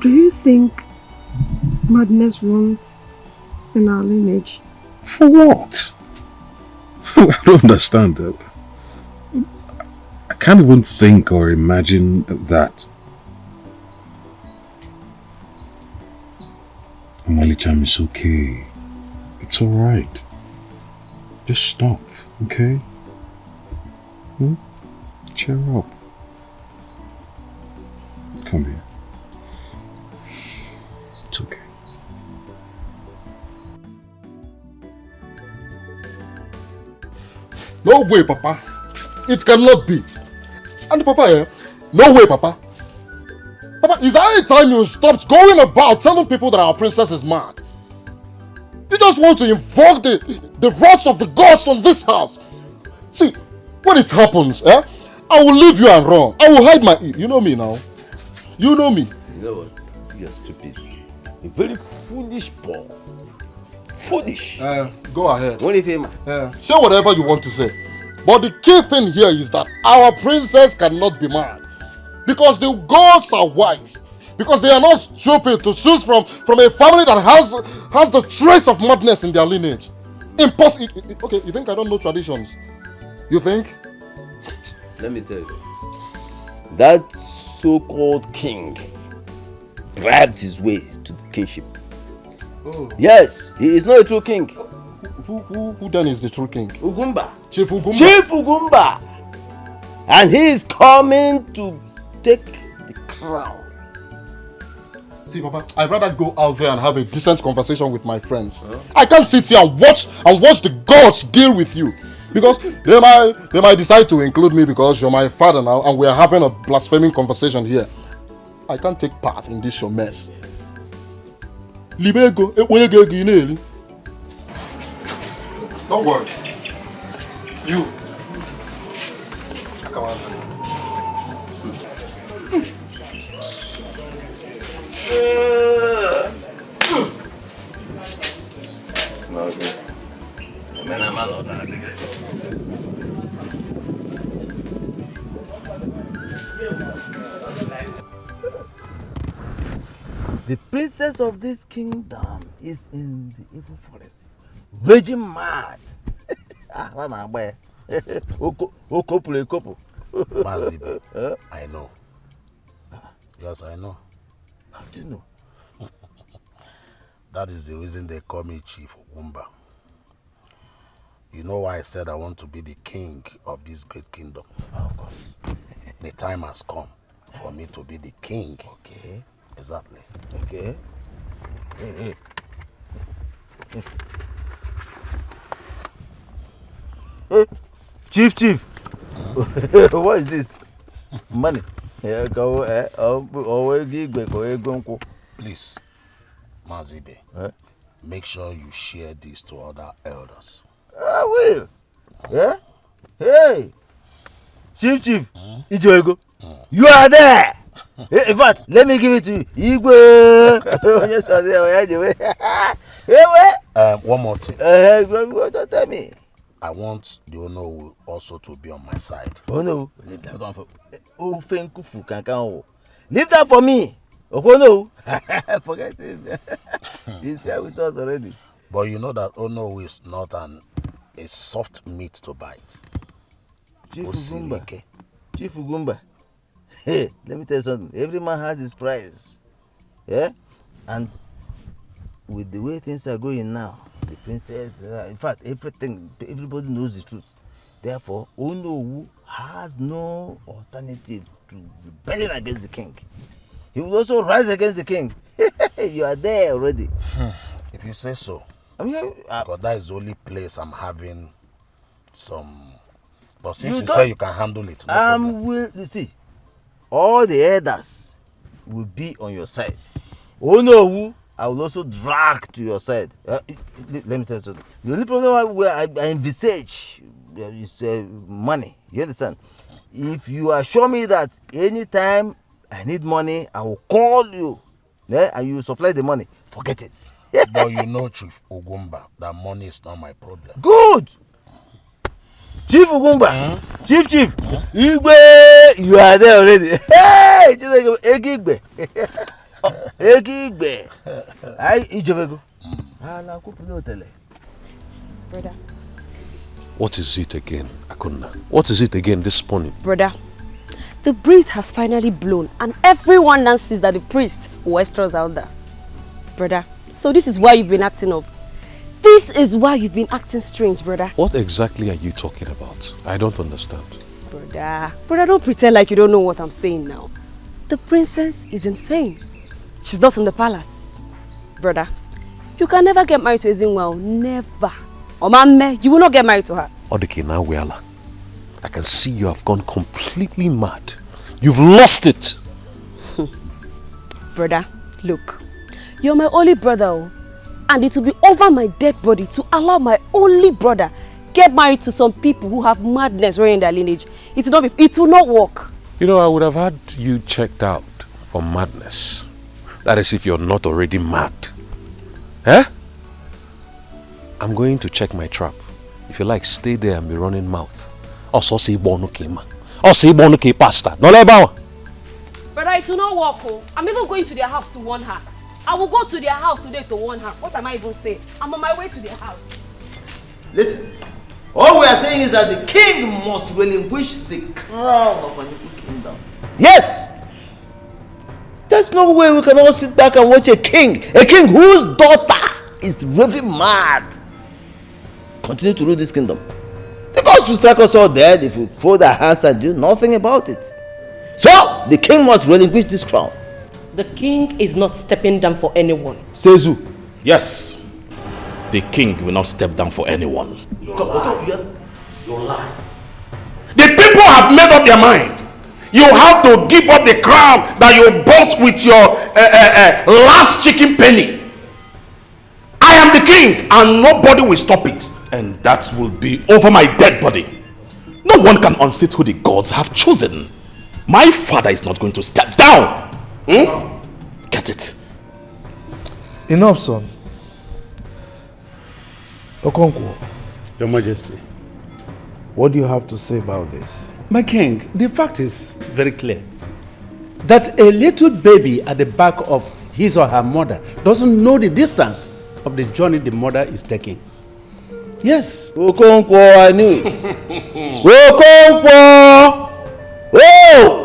Do you think madness runs in our lineage? For what? I don't understand that. I can't even think or imagine that. Amali-chan, it's okay. It's alright. Just stop, okay? Cheer up. Come here. It's okay. No way, Papa. It cannot be. And Papa, no way, Papa. Papa, is high time you stopped going about telling people that our princess is mad. You just want to invoke the wrath of the gods on this house. See, when it happens, I will leave you and run. I will hide my... You know me now. You know me. You know what? You're stupid. You're very foolish, Paul. Foolish. Go ahead. What if him? Say whatever you want to say. But the key thing here is that our princess cannot be mad. Because the gods are wise. Because they are not stupid to choose from a family that has the trace of madness in their lineage. Impossible. Okay, you think I don't know traditions? You think? Let me tell you. That so-called king bribed his way to the kingship. Oh. Yes, he is not a true king. Who then is the true king? Ugumba. Chief Ugumba. Chief Ugumba. And he is coming to take the crown. See, Papa, I'd rather go out there and have a decent conversation with my friends. I can't sit here and watch the gods deal with you. Because they might decide to include me because you're my father now and we are having a blaspheming conversation here. I can't take part in this your mess. Don't worry. You. Come on. It's not good. Man, I'm out of that. The princess of this kingdom is in the evil forest, raging mad. Mazibe, I know. Yes, I know. How do you know? That is the reason they call me Chief Ugumba. You know why I said I want to be the king of this great kingdom? Of course. The time has come for me to be the king. Okay. Exactly. Okay. Hey. Chief. What is this? Money. Please, Mazibe, make sure you share this to other elders. I will. Yeah? Hey! Chief. Ijoego. You are there! In fact, let me give it to you. One more thing. Don't tell me. I want the Ono also to be on my side. Oh no, leave that one for leave that for me. Oh no. Forget him. He's here with us already. But you know that Ono is not a soft meat to bite. Chief Ugumba. Hey, let me tell you something. Every man has his price. Yeah? And with the way things are going now, the princess, in fact, everybody knows the truth. Therefore, Onowu has no alternative to rebelling against the king. He will also rise against the king. You are there already. If you say so. I mean, because that is the only place I'm having some... But since you say you can handle it, no problem. You see, all the elders will be on your side. Onowu, I will also drag to your side. Let me tell you something. The only problem where I envisage is money. You understand? If you assure me that anytime I need money, I will call you, and you supply the money, forget it. But you know, Chief Ugumba, that money is not my problem. Good! Chief Ugumba, Chief, Igwe, you are there already. Hey, Egigbe. Egigbe. Ay, Ijovego. Brother. What is it again, Akuna? What is it again this morning? Brother, the breeze has finally blown and everyone now sees that the priest Westeros out there. Brother, so this is why you've been acting up. This is why you've been acting strange, brother. What exactly are you talking about? I don't understand. Brother, don't pretend like you don't know what I'm saying now. The princess is insane. She's not in the palace. Brother, you can never get married to Ezinwa. Never. Omame, you will not get married to her. Odike Nawela, I can see you have gone completely mad. You've lost it. Brother, look. You're my only brother. And it will be over my dead body to allow my only brother get married to some people who have madness running in their lineage. It will not work. You know, I would have had you checked out for madness. That is if you're not already mad. Eh? I'm going to check my trap. If you like, stay there and be running mouth. Also say bono kema. Or say bono ke pasta. No leba. Brother, it will not work. Oh. I'm even going to their house to warn her. I will go to their house today to warn her. What am I even saying? I'm on my way to their house. Listen, all we are saying is that the king must relinquish the crown of an equal kingdom. Yes! There's no way we can all sit back and watch a king whose daughter is raving mad, continue to rule this kingdom. The gods will strike us all dead if we fold our hands and do nothing about it. So, the king must relinquish this crown. The king is not stepping down for anyone. Sezu. Yes. The king will not step down for anyone. You're lying. The people have made up their mind. You have to give up the crown that you bought with your last chicken penny. I am the king and nobody will stop it. And that will be over my dead body. No one can unseat who the gods have chosen. My father is not going to step down. Get it? Enough, son. Okonkwo. Your Majesty. What do you have to say about this? My king, the fact is very clear. That a little baby at the back of his or her mother doesn't know the distance of the journey the mother is taking. Yes. Okonkwo, I knew it. Okonkwo! Oh!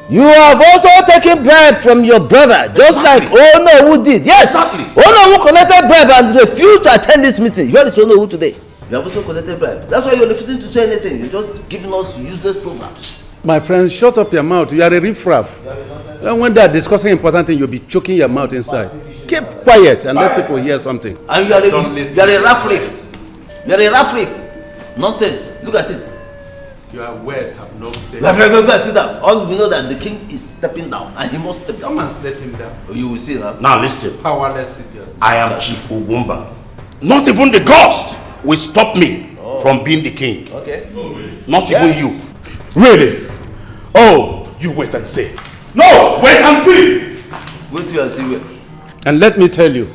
You have also taken bribe from your brother, just like Onowu did. Yes, Onowu collected bribe and refused to attend this meeting. You heard it's Onowu today. You have also collected bribe. That's why you're refusing to say anything. You're just giving us useless programs. My friend, shut up your mouth. You are a riffraff. And when they are discussing important things, you'll be choking your mouth inside. Keep quiet and let people hear something. And you are a raffriff. You are a raffriff. Nonsense. Look at it. Your word have no faith. Go sit down. All we know that the king is stepping down and he must step down. Come and step him down. You will see now. Now listen. Powerless idiot. I am Chief Ugumba. Not even the gods will stop me from being the king. Okay. Not even you. Really? Oh, you wait and see. No, wait and see. Wait till and see where. And let me tell you,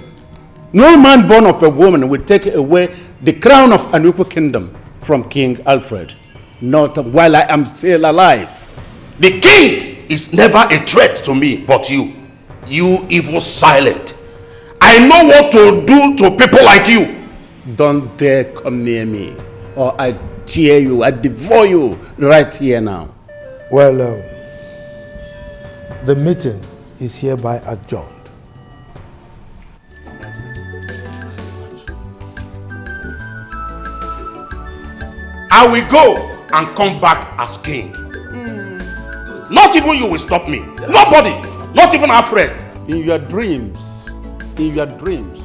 no man born of a woman will take away the crown of an equal kingdom from King Alfred. Not while I am still alive. The king is never a threat to me, but you. You evil silent. I know what to do to people like you. Don't dare come near me, or I tear you, I devour you right here now. Well, the meeting is hereby adjourned. I will go and come back as king. Not even you will stop me. Nobody. Not even our friend. In your dreams. In your dreams.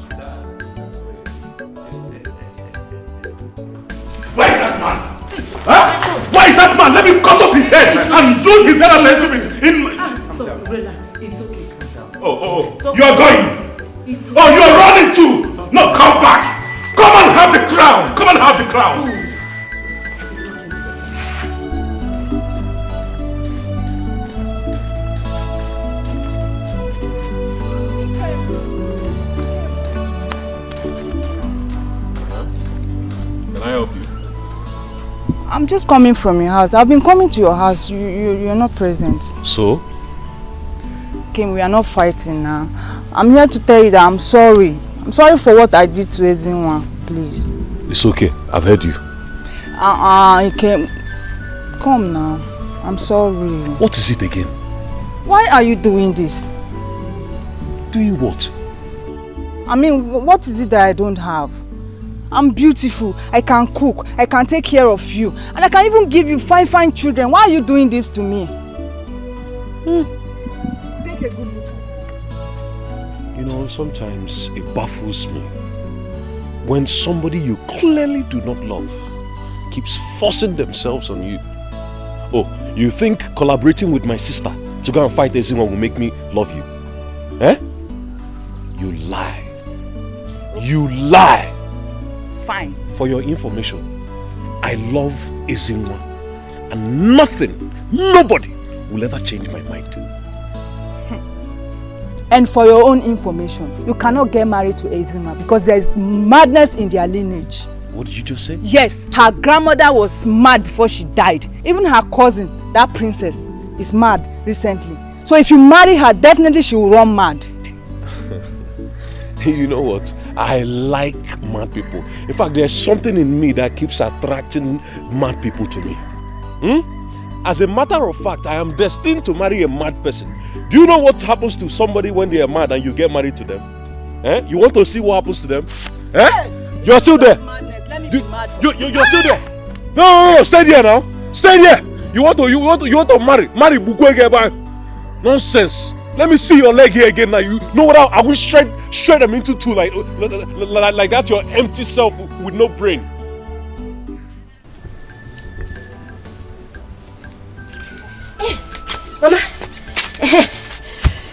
Where is that man? Huh? Where is that man? Let me cut off his head and lose his head as I do it. So, relax. It's okay. Oh. You are going. Oh, you are running too. No, come back. Come and have the crown. Come and have the crown. Can I help you? I'm just coming from your house. I've been coming to your house. You're not present. So? Kim, we are not fighting now. I'm here to tell you that I'm sorry. I'm sorry for what I did to Ezinwa. Please. It's okay. I've heard you. Kim. Come now. I'm sorry. What is it again? Why are you doing this? Doing what? I mean, what is it that I don't have? I'm beautiful. I can cook. I can take care of you. And I can even give you fine children. Why are you doing this to me? Take a good look. You know, sometimes it baffles me when somebody you clearly do not love keeps forcing themselves on you. Oh, you think collaborating with my sister to go and fight Ezinwa will make me love you? Eh? You lie. You lie. Fine. For your information, I love Ezinwa and nothing, nobody will ever change my mind. And for your own information, you cannot get married to Ezinwa because there is madness in their lineage. What did you just say? Yes, her grandmother was mad before she died. Even her cousin, that princess, is mad recently. So if you marry her, definitely she will run mad. You know what? I like mad people. In fact, there's something in me that keeps attracting mad people to me. As a matter of fact, I am destined to marry a mad person. Do you know what happens to somebody when they are mad and you get married to them? Eh? You want to see what happens to them? Eh? Yes. You're still there. You're still there. No, stay there now. Stay there. You want to marry Bukwege. Nonsense. Let me see your leg here again now. You know what? I will shred them into two like that. Your empty self with no brain. Mama,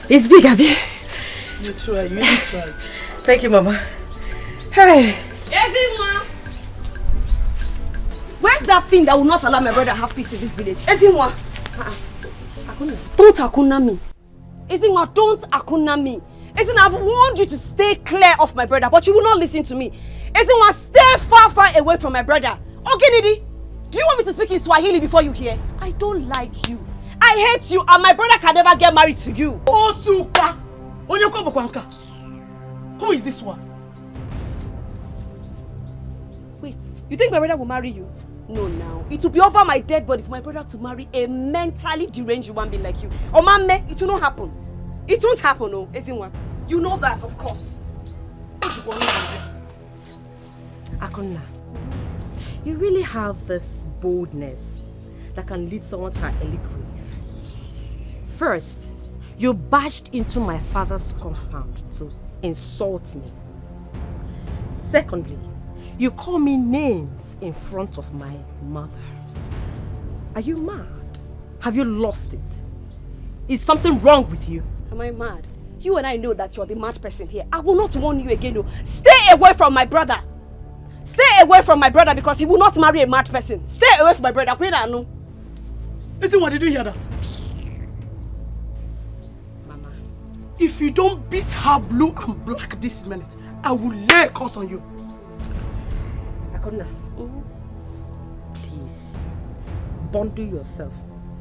it's big, Abby. You try. Thank you, Mama. Hey. Ezinwa! Where's that thing that will not allow my brother have peace in this village? Ezinwa! Don't akuna me. Ezinwa, don't akuna me. Ezinwa, I've warned you to stay clear of my brother, but you will not listen to me. Ezinwa, stay far away from my brother. Ogenidi, do you want me to speak in Swahili before you hear? I don't like you. I hate you, and my brother can never get married to you. Osuka! Who is this one? Wait, you think my brother will marry you? No, now. It will be over my dead body for my brother to marry a mentally deranged human being like you. Oh, mama, it will not happen. It won't happen, no, Ezinwa. You know that, of course. Akonna, you really have this boldness that can lead someone to her early grave. First, you barged into my father's compound to insult me. Secondly, you call me names in front of my mother. Are you mad? Have you lost it? Is something wrong with you? Am I mad? You and I know that you're the mad person here. I will not warn you again. No. Stay away from my brother. Stay away from my brother because he will not marry a mad person. Stay away from my brother. Listen, what did you hear that? Mama. If you don't beat her blue and black this minute, I will lay a curse on you. Akonna, please bundle yourself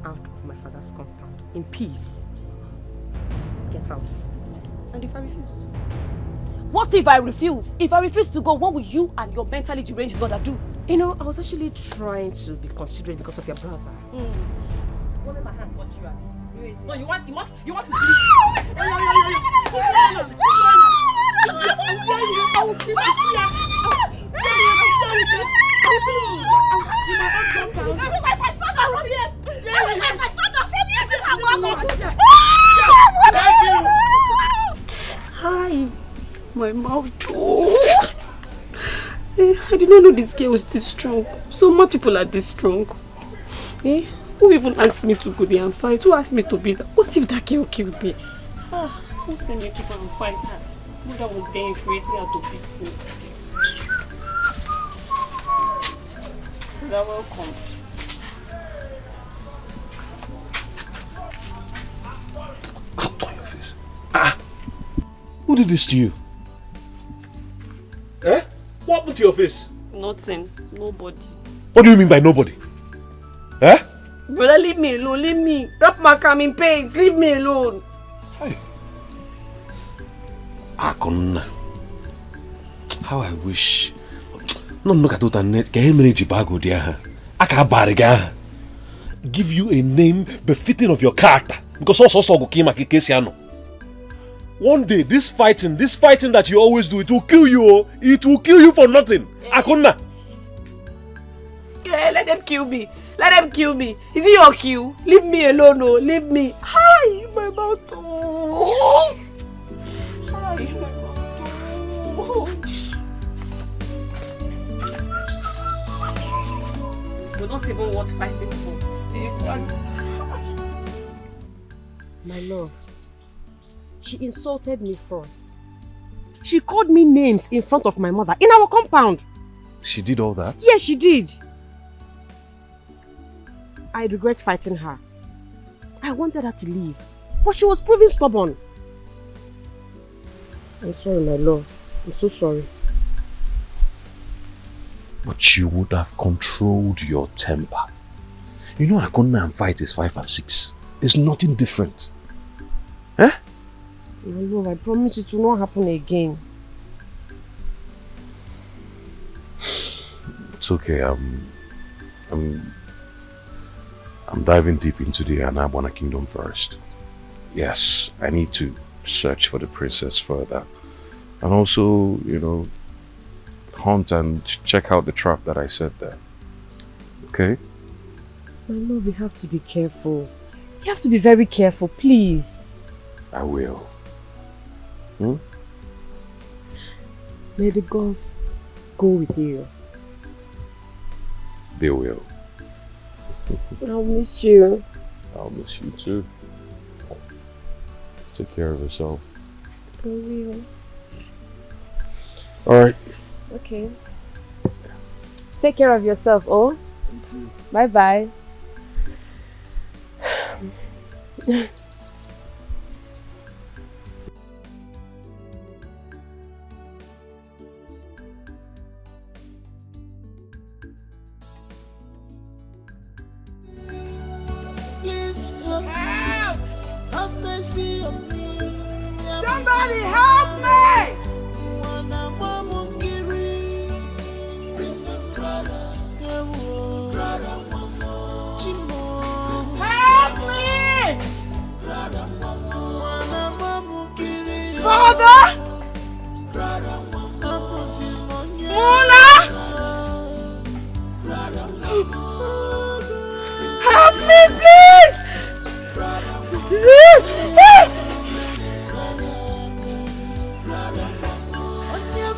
out of my father's compound in peace. Get out. And if I refuse? What if I refuse? If I refuse to go, what will you and your mentally deranged brother do? You know, I was actually trying to be considerate because of your brother. Don't let my hand touch you, Abby. No, you want to bleed. my mouth. Oh. I did not know this girl was this strong. So many people are this strong. Who even asked me to go there and fight? Who asked me to be there? What if that girl killed me? Who sent me to go and fight her? Mother was there creating her to beat me. You're welcome. Come to your face. Who did this to you? Eh? What happened to your face? Nothing. Nobody. What do you mean by nobody? Eh? Brother, leave me alone. Leave me. That mark, I'm in pain. Leave me alone. Hey. Akonna. How I wish. No, look at that net. Give you a name befitting of your character. Because also go kill my. One day, this fighting that you always do, it will kill you. It will kill you for nothing. Akonna. Yeah, let them kill me. Let them kill me. Is it your kill? Leave me alone, oh. Leave me. Hi, my mouth. Oh. Hi, my mouth. Oh. You're not even worth fighting for. My love, she insulted me first. She called me names in front of my mother in our compound. She did all that? Yes, she did. I regret fighting her. I wanted her to leave, but she was proving stubborn. I'm sorry, my love. I'm so sorry. But you would have controlled your temper. You know, Akonna and fight is 5 and 6. It's nothing different. Eh? My love, I promise it will not happen again. It's okay. I'm diving deep into the Anabwana kingdom first. Yes, I need to search for the princess further. And also, you know, hunt and check out the trap that I set there. Okay? My love, you have to be careful. You have to be very careful, please. I will. May the gods go with you. They will. I'll miss you. I'll miss you too. Take care of yourself. I will. Alright. Okay. Take care of yourself, oh? Bye-bye. Please help me. Have mercy on me. Somebody help me! Princess Grada, Grada Mama, Chimo, help me! Grada Mama, Father! Grada Muna! Help me, please!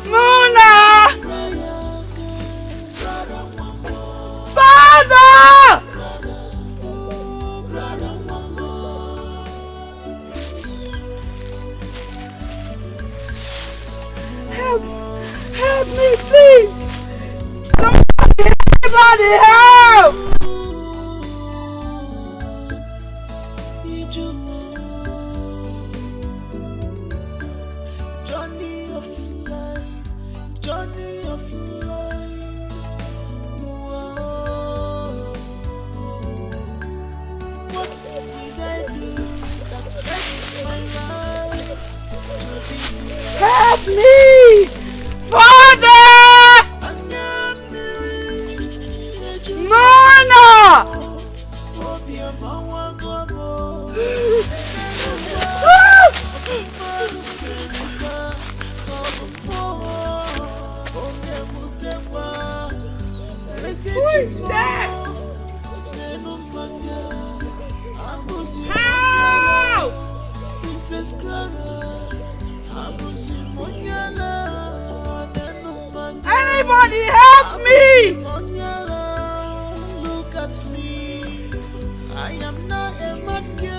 Muna! Father! Help me, please! Somebody help! Journey of life. What did I do that makes my life to be? Help me! Father! Mona! Who is that? Help! Anybody help me! Look at me. I am not a mad girl.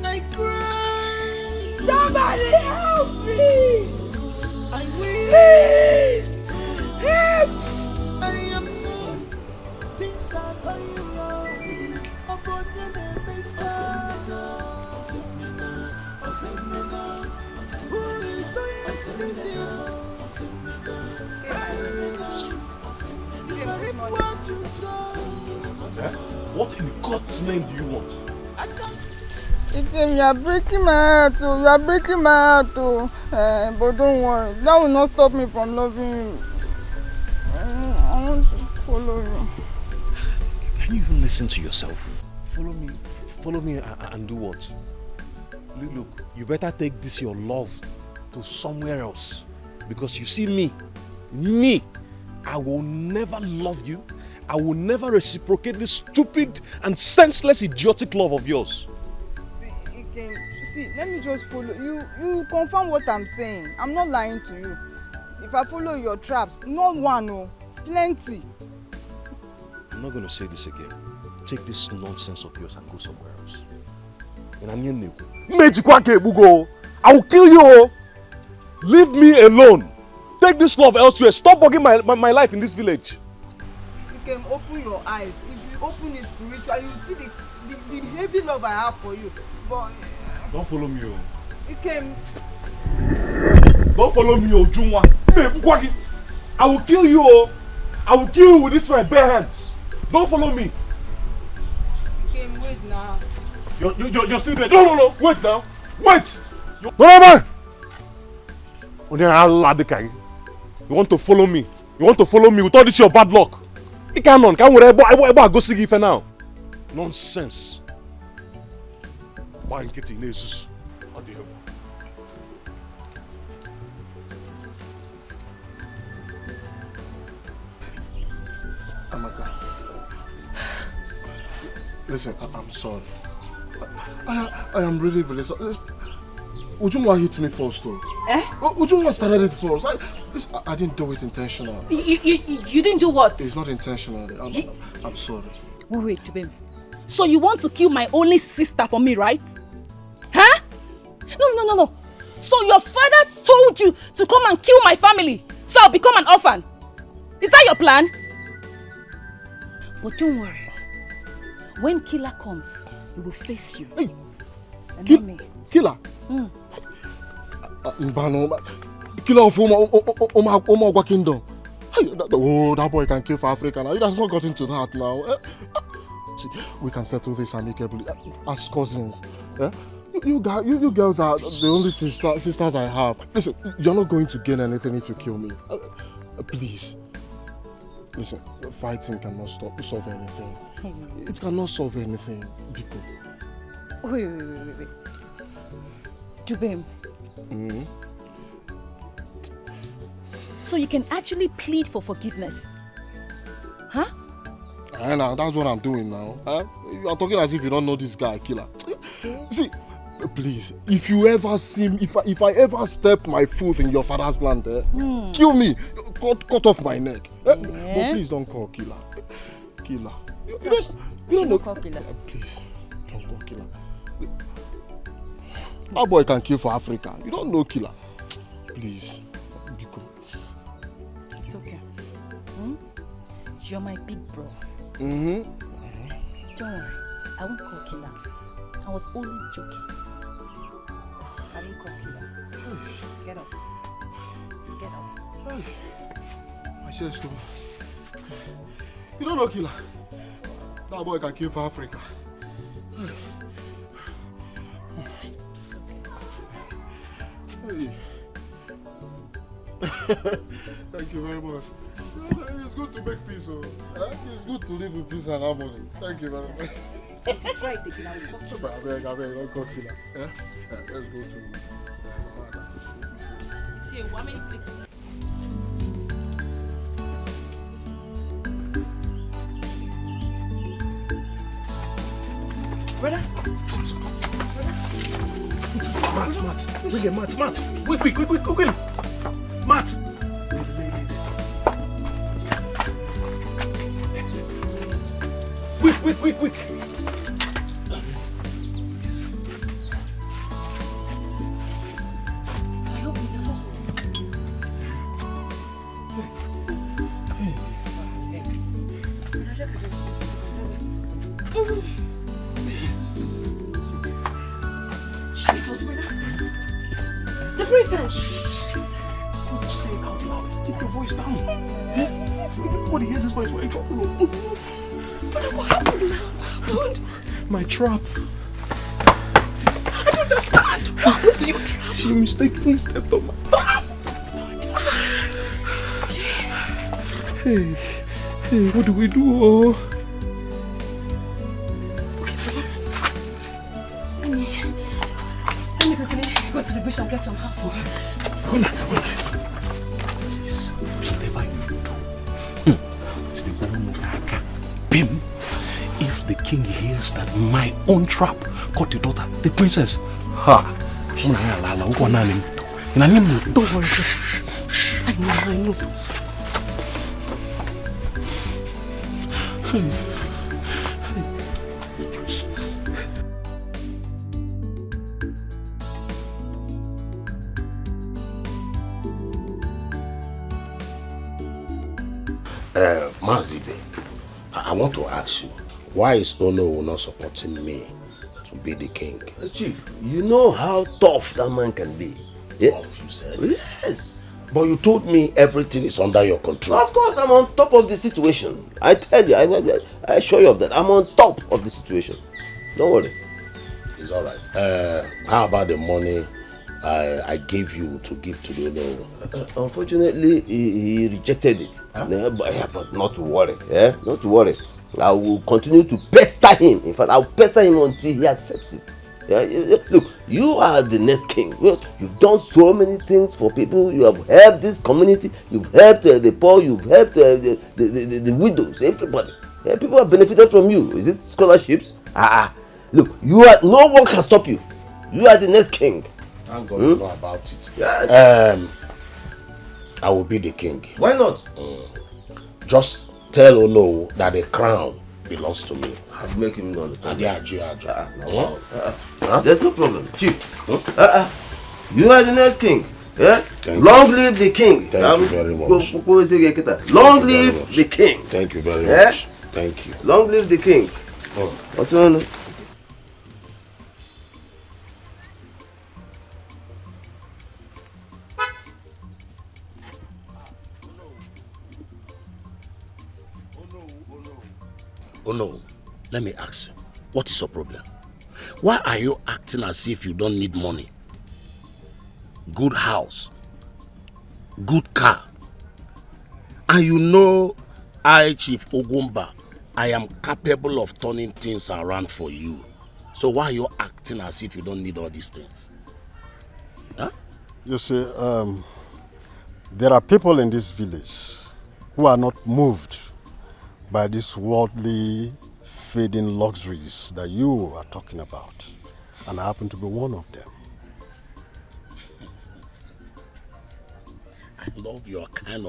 I cry. Somebody help me! I will. Help! I am not. Things are going wrong. About the name who is doing this? You reap what you sow. What in God's name do you want? You are breaking my heart, oh. You are breaking my heart, oh. But don't worry, that will not stop me from loving you. I want to follow you. Can you even listen to yourself? Follow me and do what? Look, you better take this your love to somewhere else. Because you see me, I will never love you. I will never reciprocate this stupid and senseless, idiotic love of yours. See, let me just follow you. You confirm what I'm saying. I'm not lying to you. If I follow your traps, not one, oh, plenty. I'm not going to say this again. Take this nonsense of yours and go somewhere else. I will kill you. Leave me alone. Take this love elsewhere. Stop bugging my life in this village. You can open your eyes. If you open it spiritual, you see the heavy love I have for you. But don't follow me. You can. Don't follow me, Junwa. I will kill you. I will kill you with this my bare hands. Don't follow me. You can wait now. You're still there. No. Wait now. Wait. No. You want to follow me? You want to follow me with all this your bad luck? You can't go see for now. Nonsense. Why getting this? Amaka, listen, I'm sorry. I am really sorry. Ujunwa hit me first, though. Ujunwa started it first. I didn't do it intentionally. You didn't do what? It's not intentionally. I'm sorry. Wait, Jubem. So you want to kill my only sister for me, right? Huh? No. So your father told you to come and kill my family, so I'll become an orphan. Is that your plan? But don't worry. When Killer comes, he will face you. Hey, and not me. Killer? Killer of Oma Kingdom. That boy can kill for Africa now. He has not got into that now. See, we can settle this amicably as cousins. You girls are the only sisters I have. Listen, you're not going to gain anything if you kill me. Please. Listen, fighting cannot solve anything. It cannot solve anything, Biko. Wait. Jubem. So you can actually plead for forgiveness? Huh? Now, that's what I'm doing now. You are talking as if you don't know this guy, Killer. See, please, if you ever see me, if I ever step my foot in your father's land, kill me, cut off my neck. But please don't call Killer. Killer. You don't know. Call Killer. Please, don't call Killer. That boy can kill for Africa. You don't know Killer. Please. It's okay. You're my big bro. Don't worry. I won't call Killer. I was only joking. I didn't call Killer. Get up. My chest. You don't know Killer. That boy can kill for Africa. Thank you very much. It's good to make peace. It's good to live in peace and harmony. Thank you very much. Try taking out the coffee. I beg, don't go Killer. Let's go to... See, how many plates? Brother. Matt. Bring him, Matt. Quick. Matt. Quick. Jesus, brother. The princess. Don't say it out loud. Keep your voice down. If everybody hears his voice, we're in trouble. Brother, what happened now? What happened? My trap. I don't understand. What happened to your trap? She mistakenly stepped on my trap. Hey, what do we do? Oh? Let me quickly go to the bush and get some herbs for her. Hold on. Please, whatever you do, if the king hears that my own trap caught the daughter, the princess, don't worry. I know. Mazibe, I want to ask you, why is Ono not supporting me to be the king? Chief, you know how tough that man can be. Yeah? Tough, you said? Yes. But you told me everything is under your control. Of course, I'm on top of the situation. I tell you, I assure you of that. I'm on top of the situation. Don't worry. It's all right. How about the money I gave you to give to the Ono? Unfortunately, he rejected it. Huh? But not to worry. Yeah? Not to worry. I will continue to pester him. In fact, I'll pester him until he accepts it. Yeah? Look, you are the next king. You've done so many things for people. You have helped this community. You've helped the poor. You've helped the widows. Everybody. Yeah? People have benefited from you. Is it scholarships? Look, no one can stop you. You are the next king. Thank God you know about it. Yes. I will be the king. Why not? Just tell Ono that the crown belongs to me. I'll make him understand. There's no problem. Chief. You are the next king. Yeah? Long live the king. Thank you very much. Long live the king. Thank you very much. Thank you. Long live the king. What's on? Oh no, let me ask you, what is your problem? Why are you acting as if you don't need money? Good house, good car. And you know, I, Chief Ogumba, I am capable of turning things around for you. So why are you acting as if you don't need all these things? Huh? You see, there are people in this village who are not moved by these worldly, fading luxuries that you are talking about. And I happen to be one of them. I love your kind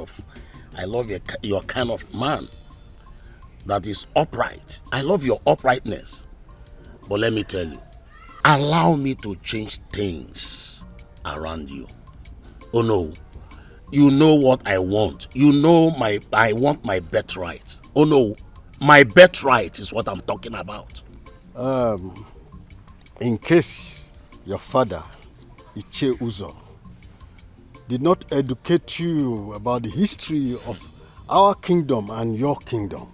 of man that is upright. I love your uprightness. But let me tell you, allow me to change things around you. Oh no, you know what I want. You know I want my birthright. Oh no, my birthright is what I'm talking about. In case your father, Iche Uzo, did not educate you about the history of our kingdom and your kingdom,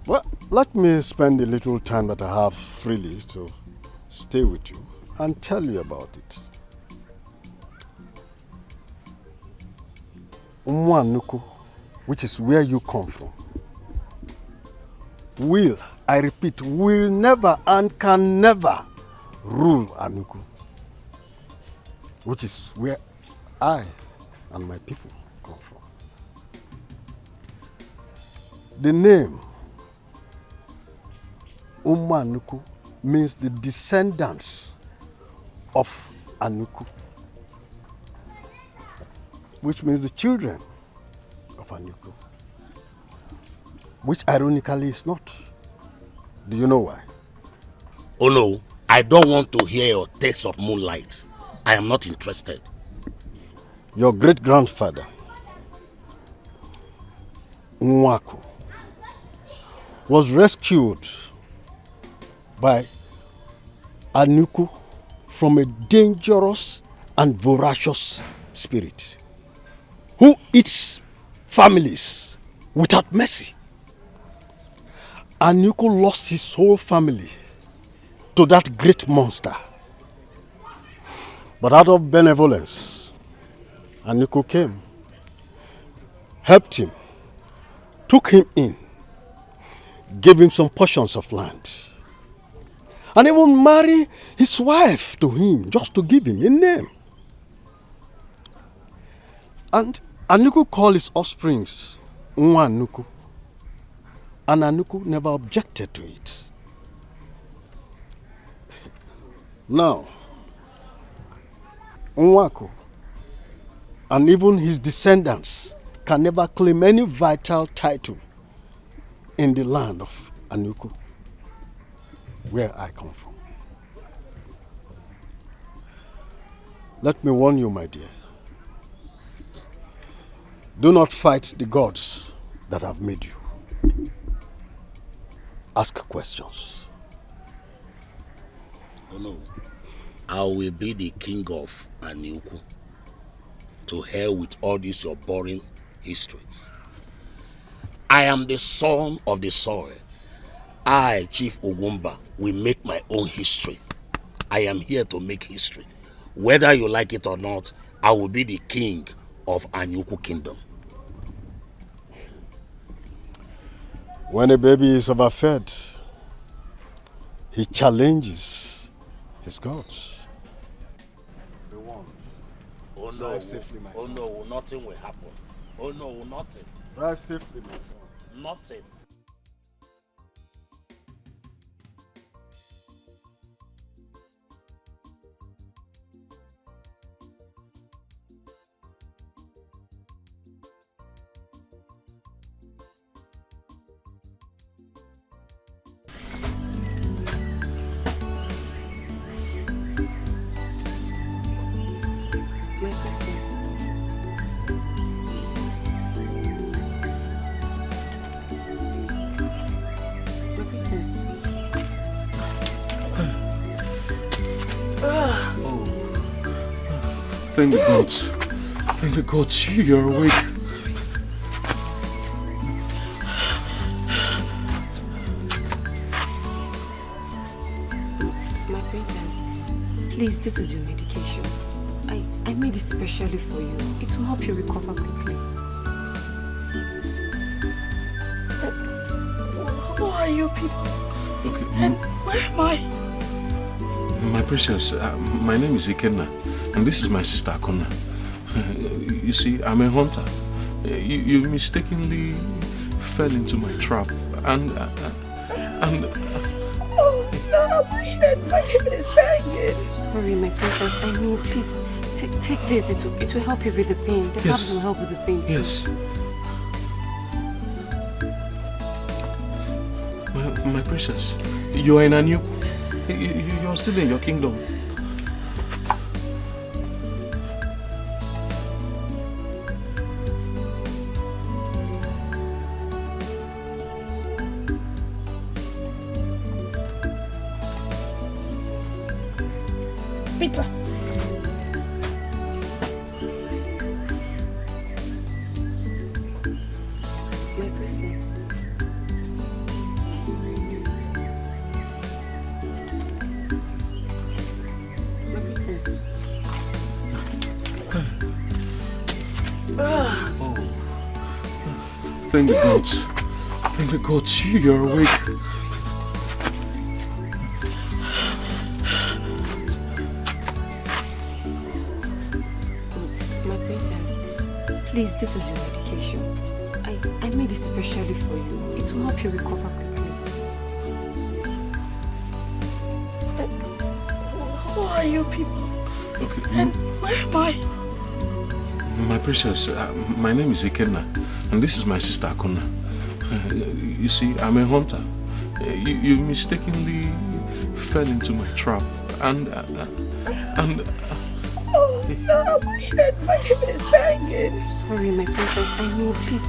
well, let me spend a little time that I have freely to stay with you and tell you about it. Umwanuku, which is where you come from, will, I repeat, will never and can never rule Anuku, which is where I and my people come from. The name Anuku means the descendants of Anuku, which means the children of Anuku, which ironically is not. Do you know why? Oh no, I don't want to hear your tales of moonlight. I am not interested. Your great-grandfather, Nwaku, was rescued by Anuku from a dangerous and voracious spirit who eats families without mercy. Anuku lost his whole family to that great monster. But out of benevolence, Anuku came, helped him, took him in, gave him some portions of land, and even married his wife to him just to give him a name. And Anuku called his offsprings Nwanuku, and Anuku never objected to it. Now, Nwaku and even his descendants can never claim any vital title in the land of Anuku, where I come from. Let me warn you, my dear. Do not fight the gods that have made you. Ask questions. Oh no, I will be the king of Anuku. To hell with all this your boring history. I am the son of the soil. I, Chief Ugumba, will make my own history. I am here to make history. Whether you like it or not, I will be the king of Anuku Kingdom. When a baby is overfed, he challenges his gods. Oh no, oh no, nothing will happen. Oh no, nothing. Drive safely, my son. Nothing. Thank the gods. Thank the gods, you're awake. My princess, please, this is your medication. I made it specially for you. It will help you recover quickly. Who are you people? Okay. And where am I? My princess, my name is Ikenna, and this is my sister Akona. You see, I'm a hunter. You mistakenly fell into my trap, and oh no, my head is banging. Sorry, my princess. I know. Please take this. It will help you with the pain. The herbs will help with the pain. Yes. My princess, you are in a new. You're still in your kingdom. Peter. My princess. My princess. Thank the gods. Thank the gods, you're awake. My princess, please, this is your medication. I made it specially for you. It will help you recover quickly. are you people? Okay. And where am I? My princess, my name is Ikenna, and this is my sister Akuna. You see, I'm a hunter. You mistakenly fell into my trap, and oh no, my head is banging. Sorry, my princess. I know. Please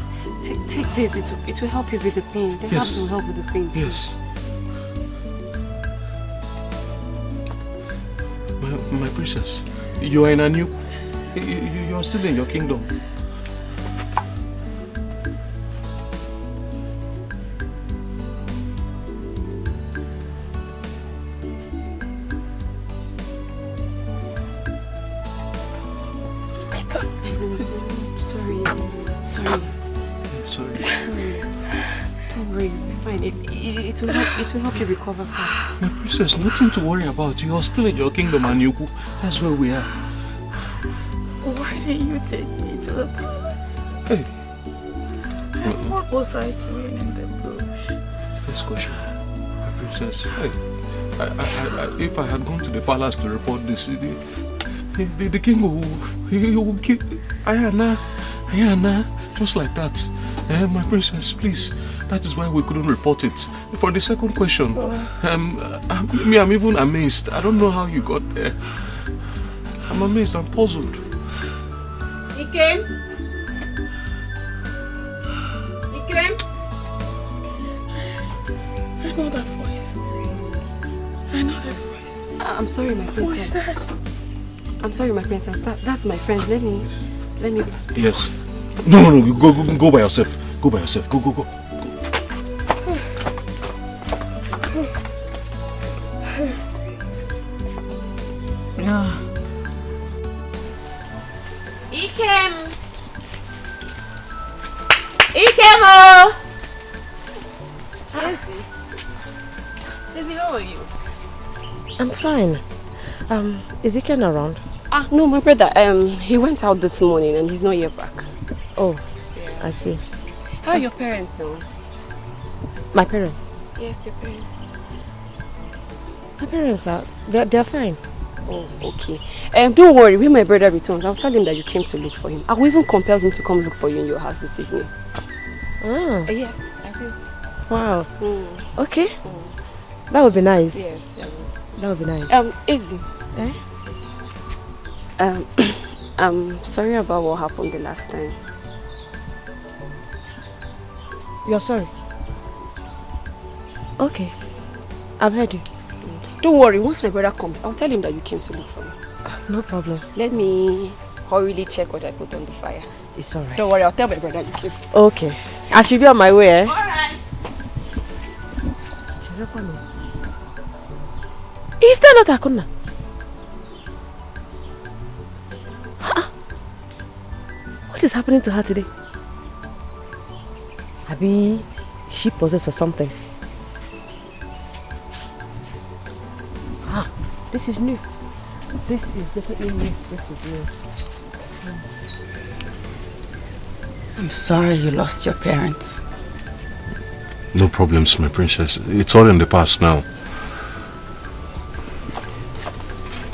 take this. It will help you with the pain. The herbs will help with the pain. Yes. My princess, you are in a new. You're still in your kingdom. Sorry. Don't worry, fine. It will help you recover fast. My princess, nothing to worry about. You are still in your kingdom, Anyuku. That's where we are. Why didn't you take me to the palace? Hey. What was I doing in the bush? First question, my princess. Hey, if I had gone to the palace to report this, the king will kill Ayana, just like that. My princess, please. That is why we couldn't report it. For the second question, I'm even amazed. I don't know how you got there. I'm amazed. I'm puzzled. He came. I know that voice. I'm sorry, my princess. Who is that? I'm sorry, my princess. That's my friend. Let me. Yes. No. Go by yourself. Go by yourself. Go. Ikemo! Izzy, how are you? I'm fine. Is Iken around? No, my brother. He went out this morning and he's not yet back. Oh, yeah. I see. How are your parents now? My parents? Yes, your parents. My parents are. They're fine. Oh, okay. Don't worry. When my brother returns, I'll tell him that you came to look for him. I will even compel him to come look for you in your house this evening. Ah. Yes, I will. Wow. Okay. That would be nice. Yes, I will. That would be nice. Izzy. I'm sorry about what happened the last time. You're sorry? Okay. I've heard you. Don't worry, once my brother comes, I'll tell him that you came to look for me. No problem. Let me hurriedly check what I put on the fire. It's alright. Don't worry, I'll tell my brother you came. Okay. I should be on my way, eh? Alright. Is that not Akuna? What is happening to her today? Abi, she possessed or something? This is new. This is definitely new. This is new. I'm sorry you lost your parents. No problems, my princess. It's all in the past now.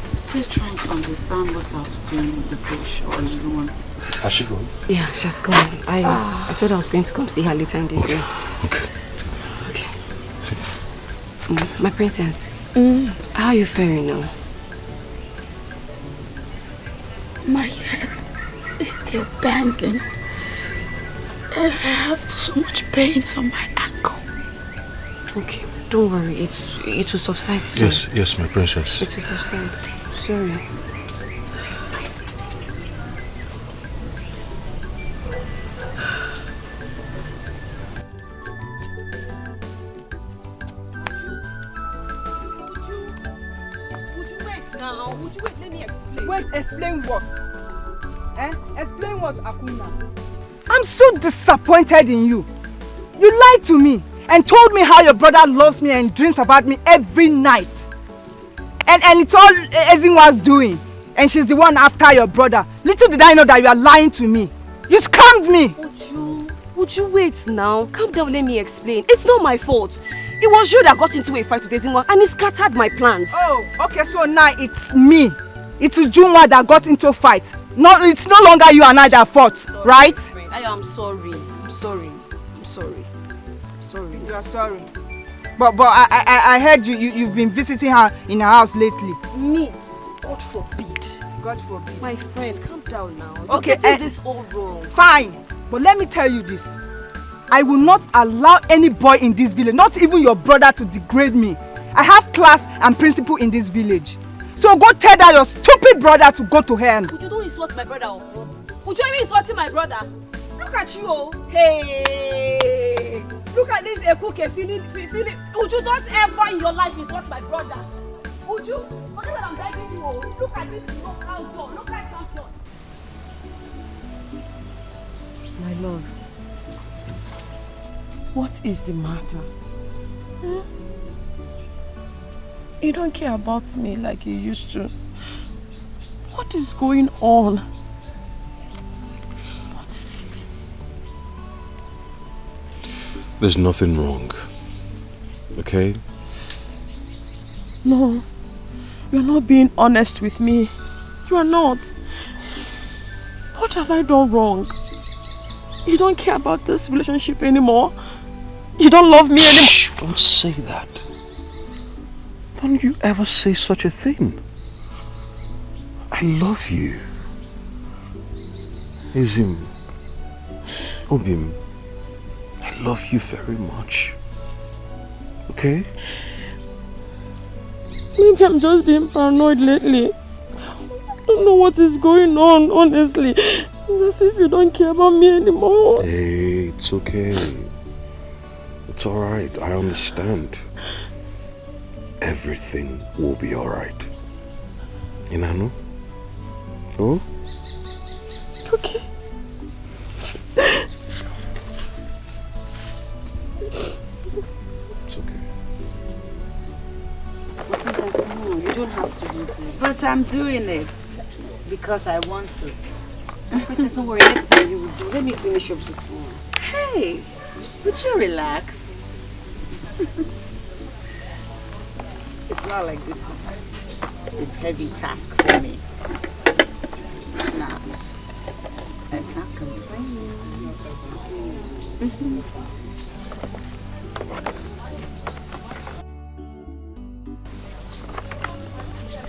I'm still trying to understand what I was doing in the bush or is the one. Has she gone? Yeah, she's gone. I told her I was going to come see her later in the day. Okay. My princess, how are you faring now? My head is still banging. And I have so much pain on my ankle. Okay, don't worry. It will subside soon. Yes, my princess. It will subside. Sorry. Wait, explain what? Explain what, Akuna? I'm so disappointed in you. You lied to me and told me how your brother loves me and dreams about me every night. And it's all Ezinwa's doing. And she's the one after your brother. Little did I know that you are lying to me. You scammed me. Would you wait now? Calm down, let me explain. It's not my fault. It was you that got into a fight with Ezinwa and it scattered my plans. Oh, okay, so now it's me. It's Ujunwa that got into a fight. No, it's no longer you and I that fought, right? I am sorry. I'm sorry. I'm sorry. I'm sorry. You are sorry. But I heard you've been visiting her in her house lately. Me? God forbid. God forbid. My friend, calm down now. Okay, You're getting this all wrong. Fine. But let me tell you this. I will not allow any boy in this village, not even your brother, to degrade me. I have class and principle in this village. So go tell that your stupid brother to go to hell. Would you don't insult my brother? Would you even insult my brother? Look at you, oh. Hey! Look at this Ekuke feeling. Would you don't ever in your life insult my brother? Would you? Forget that I'm begging you, oh. Look at this local door. Look at champion. My love, what is the matter? Hmm? You don't care about me like you used to. What is going on? What is it? There's nothing wrong. Okay? No, you're not being honest with me. You are not. What have I done wrong? You don't care about this relationship anymore? You don't love me anymore? Shh, don't say that. Don't you ever say such a thing. I love you. Ezim, Obim, I love you very much. Okay? Maybe I'm just being paranoid lately. I don't know what is going on, honestly. It's as if you don't care about me anymore. Hey, it's okay. It's alright, I understand. Everything will be alright. Inano? Oh? Okay. It's okay. Princess, no, you don't have to do this. But I'm doing it because I want to. Princess, don't worry, next time you will do. Let me finish up this one. Hey, would you relax? It's not like this is a heavy task for me. It's not. I'm not complaining.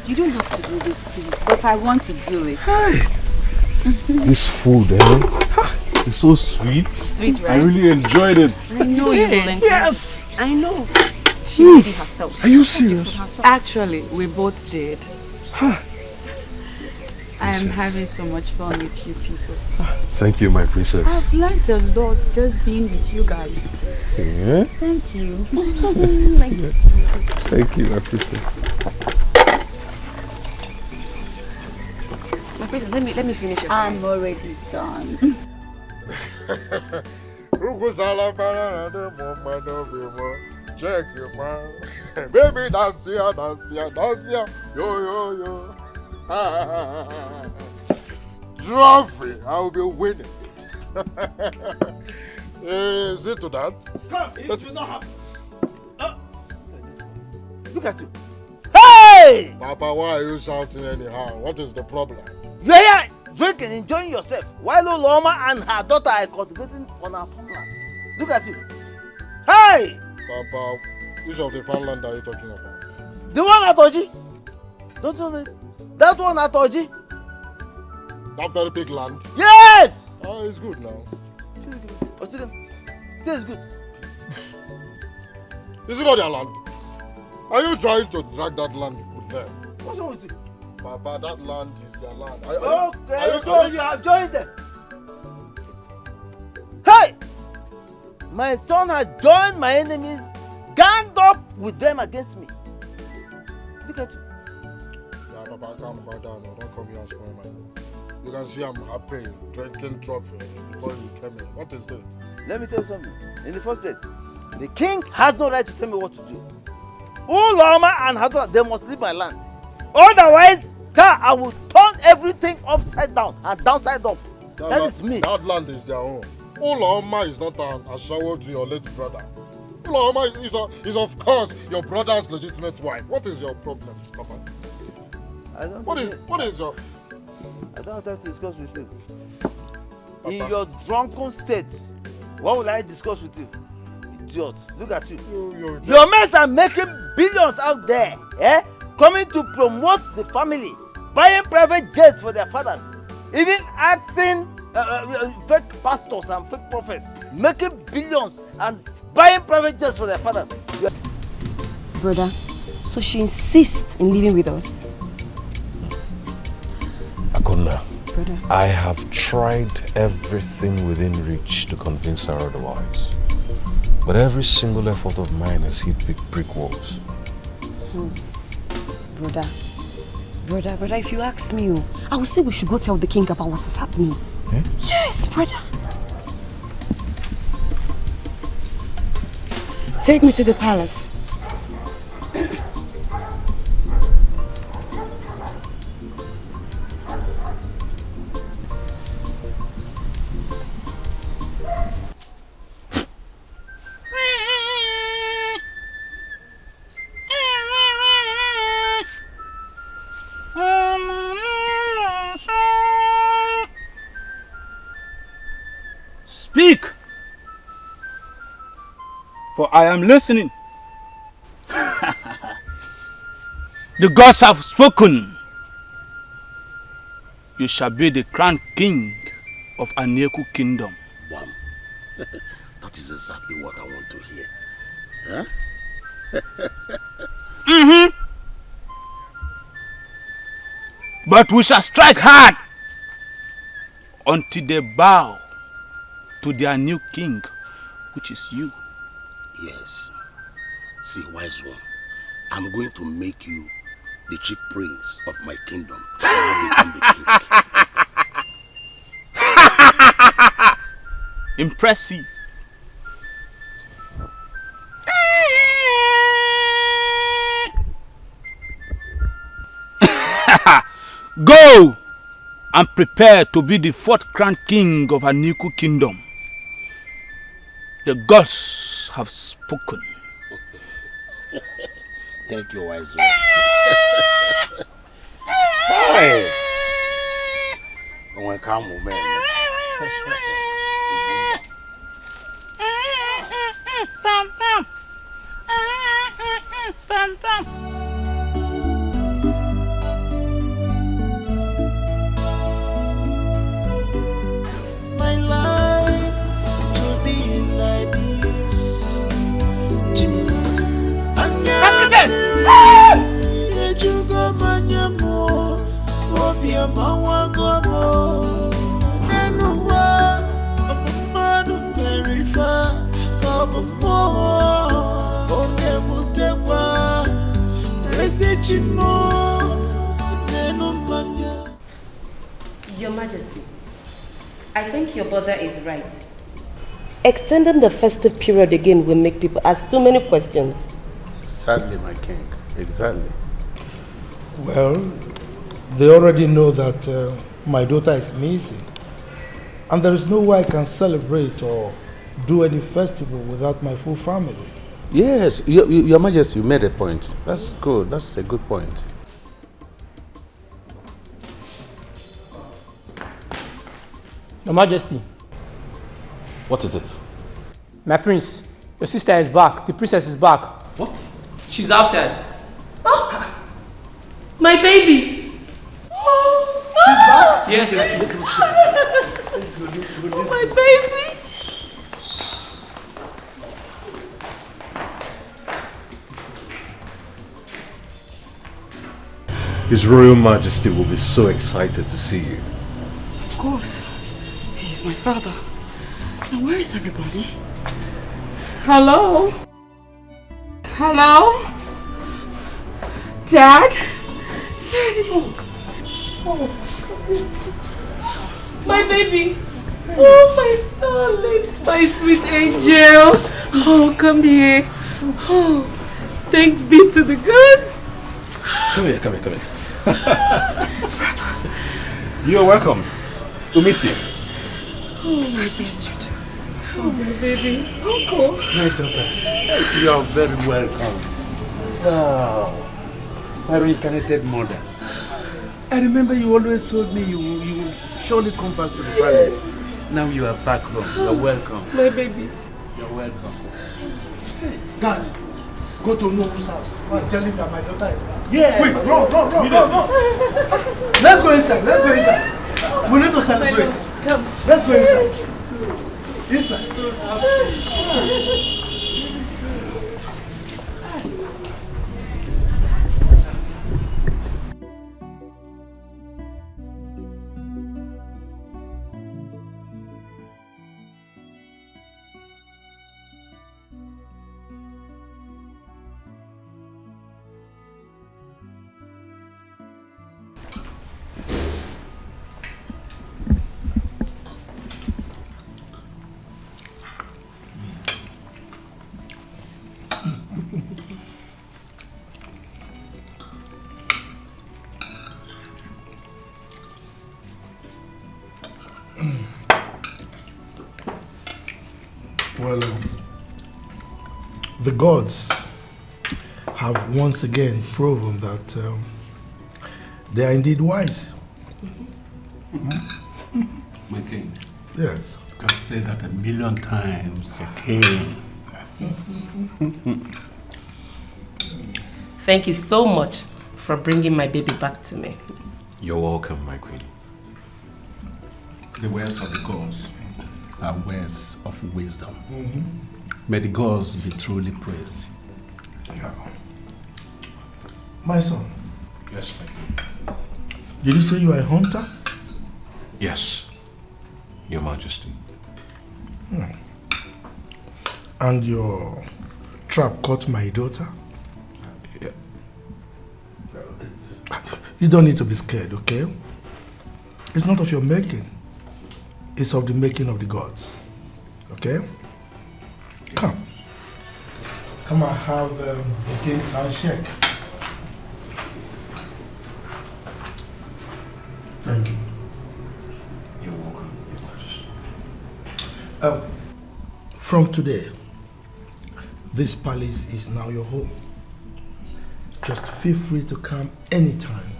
You don't have to do this, please. But I want to do it. Hey! This food, it's so sweet. Sweet, right? I really enjoyed it. I know you will enjoy. Yes! I know. She made it herself. Are you serious? Actually, we both did. I am having so much fun with you people. Thank you, my princess. I've learned a lot just being with you guys. Yeah? Thank you. Thank you, my princess. My princess, let me finish it. I'm already done. Check your man. Baby, dance here, dance here, dance here. Yo, yo, yo. Trophy, I'll be winning. Is it to that? Come, it will not happen. Look at you. Hey! Papa, why are you shouting anyhow? What is the problem? You are here drinking, enjoying yourself, while Oloma and her daughter are cultivating on our farmland. Look at you. Hey! Papa, which of the farmland are you talking about? The one at Oji. Don't you know that one at Oji? That very big land? Yes! Oh, it's good now. Say it's good. Is it not their land? Are you trying to drag that land with them? What's wrong with you? Papa, that land is their land. So you have joined them. Hey! My son has joined my enemies, ganged up with them against me. Look at you. Yeah, Papa, calm down. Don't come here and spoil my mood. You can see I'm happy, drinking trophy before you came in. What is it? Let me tell you something. In the first place, the king has no right to tell me what to do. Ulama and Hadra, they must leave my land. Otherwise, I will turn everything upside down and downside up. That is me. That land is their own. Ulama is not an ashawo to your late brother. Uloma is of course your brother's legitimate wife. What is your problem, Papa? What is your... I don't have to discuss with you. Papa. In your drunken state, what will I discuss with you? Idiot, look at you. Your men are making billions out there, eh? Coming to promote the family, buying private jets for their fathers, even acting fake pastors and fake prophets, making billions and buying private jets for their fathers. Brother, so she insists in living with us. Akunda, Brother. I have tried everything within reach to convince her otherwise. But every single effort of mine has hit brick walls. Brother, if you ask me, I would say we should go tell the king about what is happening. Eh? Yes, brother. Take me to the palace. Speak, for I am listening. The gods have spoken. You shall be the crowned king of Aneku kingdom. Bam. That is exactly what I want to hear. Huh? But we shall strike hard until they bow to their new king, which is you. Yes. See, wise one, I'm going to make you the chief prince of my kingdom. I become the king. Impressive. Go and prepare to be the fourth crowned king of Aneku kingdom. The gods have spoken. Thank you, wise one. Hey! Come, man. It's my life to be like this. Your Majesty, I think your brother is right. Extending the festive period again will make people ask too many questions. Sadly, my king. Exactly. Well, they already know that my daughter is missing. And there is no way I can celebrate or do any festival without my full family. Yes, your Majesty, you made a point. That's good. That's a good point. Your Majesty. What is it? My prince, your sister is back. The princess is back. What? She's outside. Oh, my baby. Oh, she's back? Yes, oh, my baby. His Royal Majesty will be so excited to see you. Of course. He's my father. Now where is everybody? Hello? Hello? Dad? Daddy? My baby. Oh, my darling. My sweet angel. Oh, come here. Oh, thanks be to the gods. Come here. You're welcome. We miss you. Oh, I missed you too. Oh, my baby. Uncle. My daughter, you are very welcome. Oh, my reincarnated mother. I remember you always told me you will surely come back to the palace. Now you are back home. You are welcome. My baby. You are welcome. Dad, go to Nobu's house. I'm telling that my daughter is back. Yeah. Quick, run. Let's go inside. We need to celebrate. Come. Let's go inside. Inside. So happy. Well, the gods have once again proven that they are indeed wise. My king. Yes. You can say that 1,000,000 times, king. Thank you so much for bringing my baby back to me. You're welcome, my queen. The words of the gods are words of wisdom. May the gods be truly praised. Yeah. My son. Yes, my king. Did you say you are a hunter? Yes, Your Majesty. And your trap caught my daughter? Yeah. You don't need to be scared, okay? It's not of your making. It's of the making of the gods. Okay? Come. Come and have the king's handshake. Thank you. You're welcome, Your Majesty. From today, this palace is now your home. Just feel free to come anytime.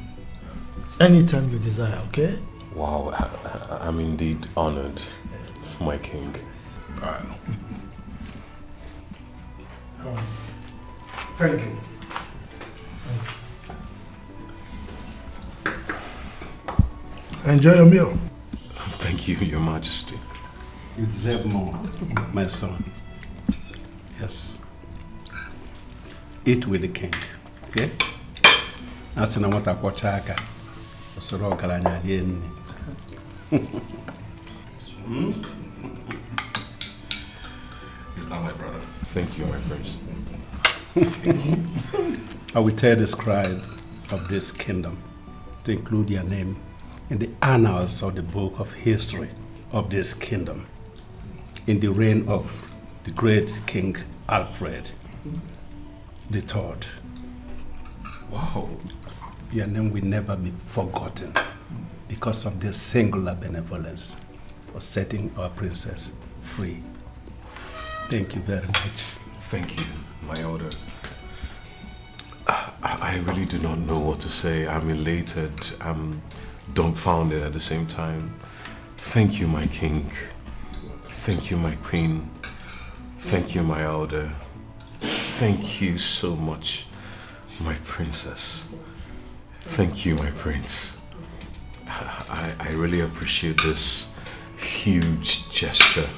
Anytime you desire, okay? Wow, I'm indeed honored, my king. Thank you. Enjoy your meal. Thank you, Your Majesty. You deserve more, my son. Yes. Eat with the king, okay? As in, I want to watch Aka. It's not my brother. Thank you, my prince. I will tell the scribe of this kingdom to include your name in the annals of the book of history of this kingdom in the reign of the great King Alfred III. Wow. Your name will never be forgotten because of their singular benevolence of setting our princess free. Thank you very much. Thank you, my elder. I really do not know what to say. I'm elated. I'm dumbfounded at the same time. Thank you, my king. Thank you, my queen. Thank you, my elder. Thank you so much, my princess. Thank you, my prince. I really appreciate this huge gesture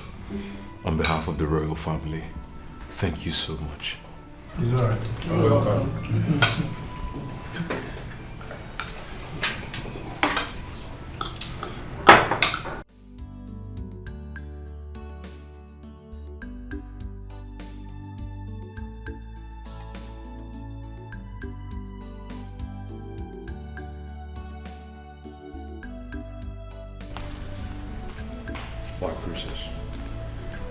on behalf of the royal family. Thank you so much. It's all right. You're welcome. Why, princess?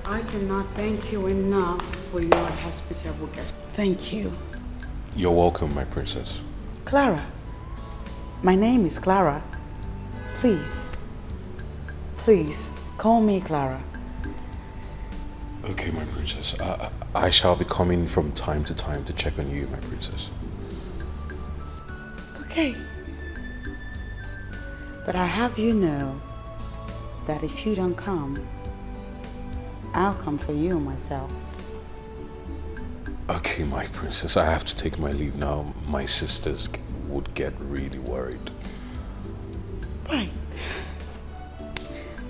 I cannot thank you enough for your hospitable guest. Thank you. You're welcome, my princess. Clara. My name is Clara. Please. Please, call me Clara. Okay, my princess. I shall be coming from time to time to check on you, my princess. Okay. But I have you know that if you don't come, I'll come for you myself. Okay, my princess, I have to take my leave now. My sisters would get really worried. Right.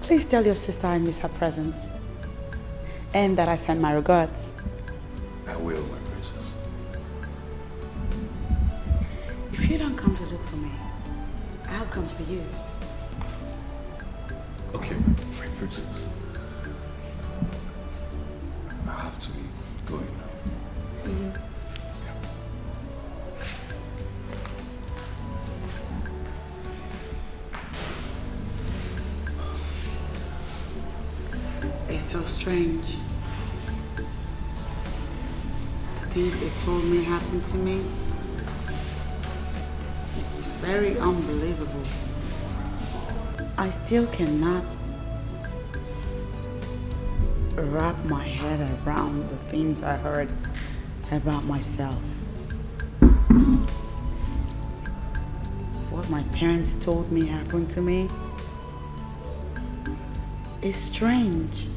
Please tell your sister I miss her presence. And that I send my regards. I will, my princess. If you don't come to look for me, I'll come for you. Okay, my princess. I have to be going now. See you. It's so strange. The things they told me happened to me. It's very unbelievable. I still cannot wrap my head around the things I heard about myself. What my parents told me happened to me is strange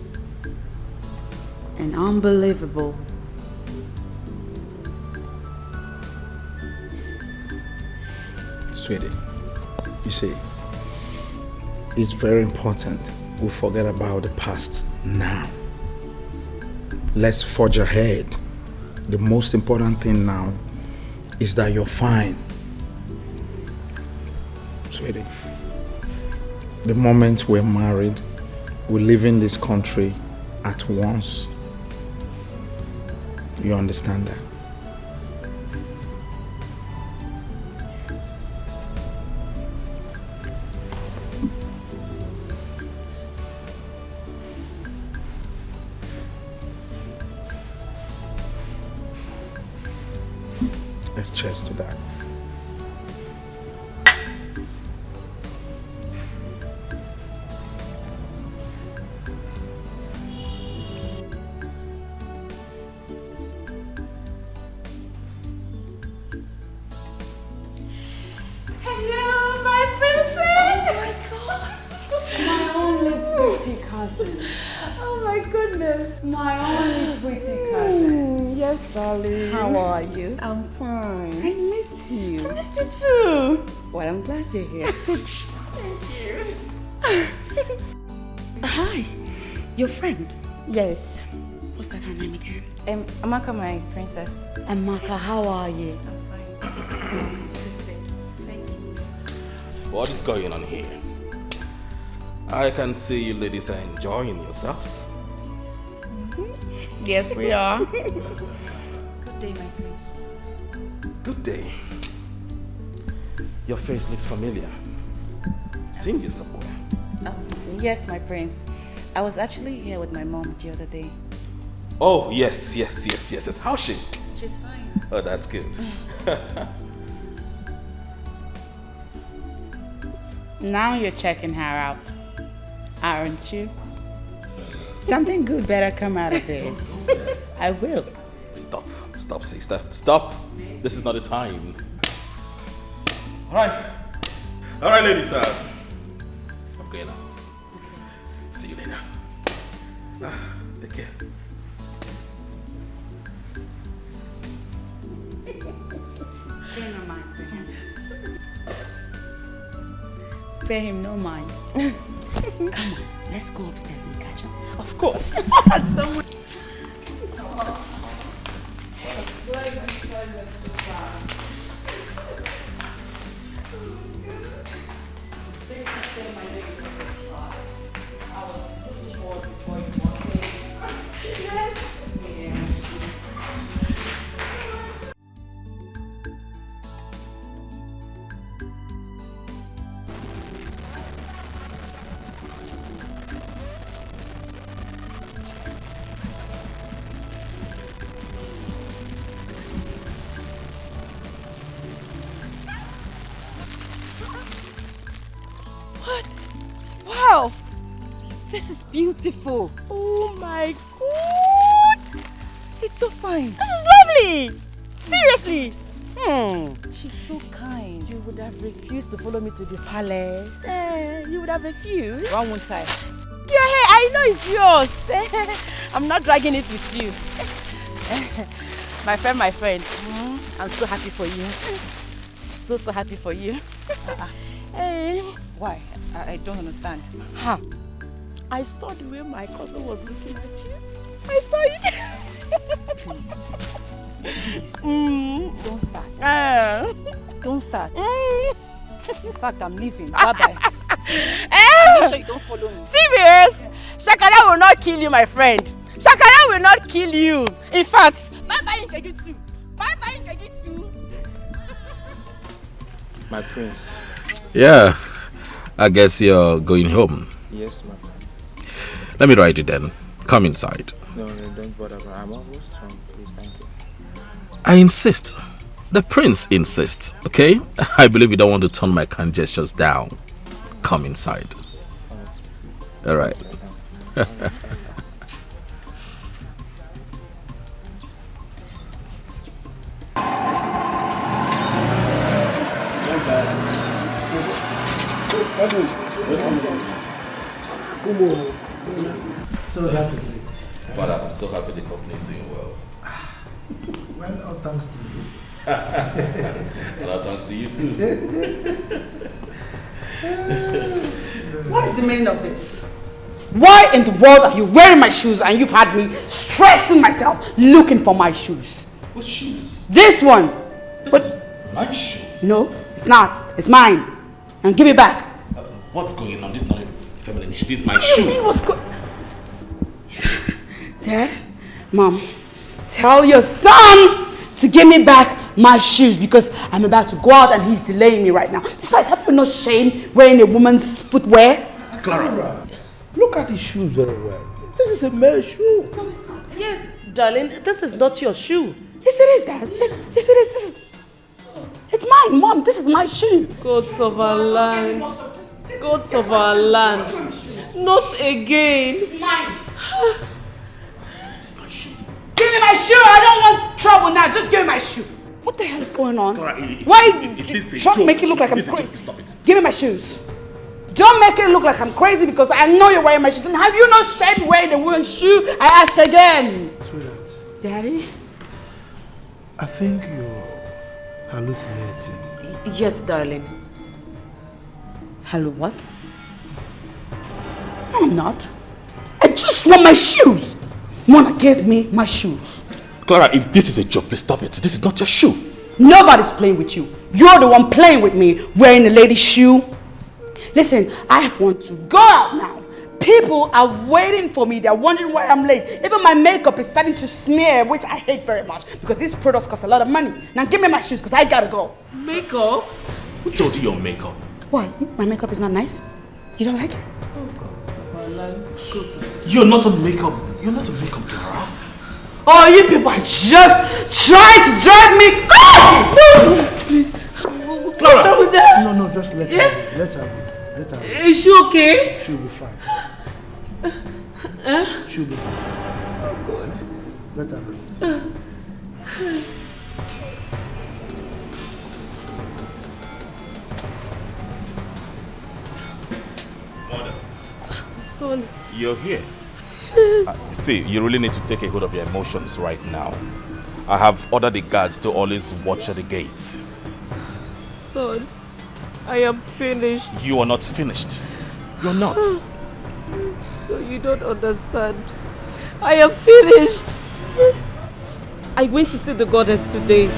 and unbelievable. Sweetie, you see, it's very important we forget about the past now. Let's forge ahead. The most important thing now is that you're fine. Sweetie, the moment we're married, we live in this country at once. You understand that? Let's cheers to that. Hello, my princess! Oh my God! My only pretty cousin. Oh my goodness, my only pretty cousin. Yes, darling. How are you? I'm fine. I missed you. I missed you too. Well, I'm glad you're here. Thank you. Hi, your friend? Yes. What's that her name again? Amaka, my princess. Amaka, how are you? I'm fine. What is going on here? I can see you ladies are enjoying yourselves. Yes, we are. Good day, my prince. Good day. Your face looks familiar. Seen you somewhere. Yes, my prince. I was actually here with my mom the other day. Oh, yes. How's she? She's fine. Oh, that's good. Now you're checking her out, aren't you? Something good better come out of this. I will. Stop, sister. Stop. This is not the time. All right, ladies. I'm going out. See you later. Take care. Pay no mind to him. Pay him no mind. Come on, let's go upstairs and catch him. Of course. Someone. This is beautiful. Oh my God. It's so fine. This is lovely. Seriously. She's so kind. You would have refused to follow me to the palace. You would have refused. Why won't I? Your hair, I know it's yours. I'm not dragging it with you. My friend. I'm so happy for you. So happy for you. Hey. Why? I don't understand. Huh. I saw the way my cousin was looking at you. I saw it. Please. Don't start. Don't start. In fact, I'm leaving. Bye-bye. Make sure you don't follow me. Serious? Shakara will not kill you, my friend. Shakara will not kill you. In fact, bye-bye Nkegi too. Bye-bye Nkegi too. My prince. Yeah, I guess you're going home. Yes, my friend. Let me ride you then. Come inside. No, don't bother. I'm almost home. Please, thank you. I insist. The prince insists, okay? I believe you don't want to turn my kind gestures down. Come inside. All right. So that is it. But I'm so happy the company is doing well. Well, all thanks to you. And all thanks to you too. What is the meaning of this? Why in the world are you wearing my shoes and you've had me stressing myself looking for my shoes? What shoes? This one. This is my shoe. No, it's not. It's mine. And give it back. What's going on? This is not a feminine issue. This is my shoe. What's going Dad, Mom, tell your son to give me back my shoes because I'm about to go out and he's delaying me right now. Besides, have you no shame wearing a woman's footwear? Clara, look at the shoes very well. This is a male shoe. No, it's not. Yes, darling, this is not your shoe. Yes, it is, Dad. Yes, it is. It's mine, Mom. This is my shoe. Gods of our land. Gods of our land. Not again. Mine. Give me my shoe. I don't want trouble now. Just give me my shoe. What the hell is going on? Clara, Why don't make it look like I'm crazy? Stop it. Give me my shoes. Don't make it look like I'm crazy because I know you're wearing my shoes. And have you not shame wearing the woman's shoe? I ask again. Sweetheart. Daddy? I think you're hallucinating. Yes, darling. Hello, what? No, I'm not. I just want my shoes. Mona gave me my shoes. Clara, if this is a joke, please stop it. This is not your shoe. Nobody's playing with you. You're the one playing with me, wearing a lady's shoe. Listen, I want to go out now. People are waiting for me. They're wondering why I'm late. Even my makeup is starting to smear, which I hate very much because these products cost a lot of money. Now give me my shoes because I gotta go. Makeup? Who told you your makeup? Why? My makeup is not nice? You don't like it? Oh God, You're not on makeup. You're not on makeup, Clara. Oh, you people are just trying to drive me crazy! Please. Clara! No, just let her be. Let her be. Is she okay? She'll be fine. She'll be fine. Oh God. Let her rest. Mother. Son. You're here. Yes. See, you really need to take a hold of your emotions right now. I have ordered the guards to always watch at the gates. Son, I am finished. You are not finished. You're not. So you don't understand. I am finished. I went to see the goddess today.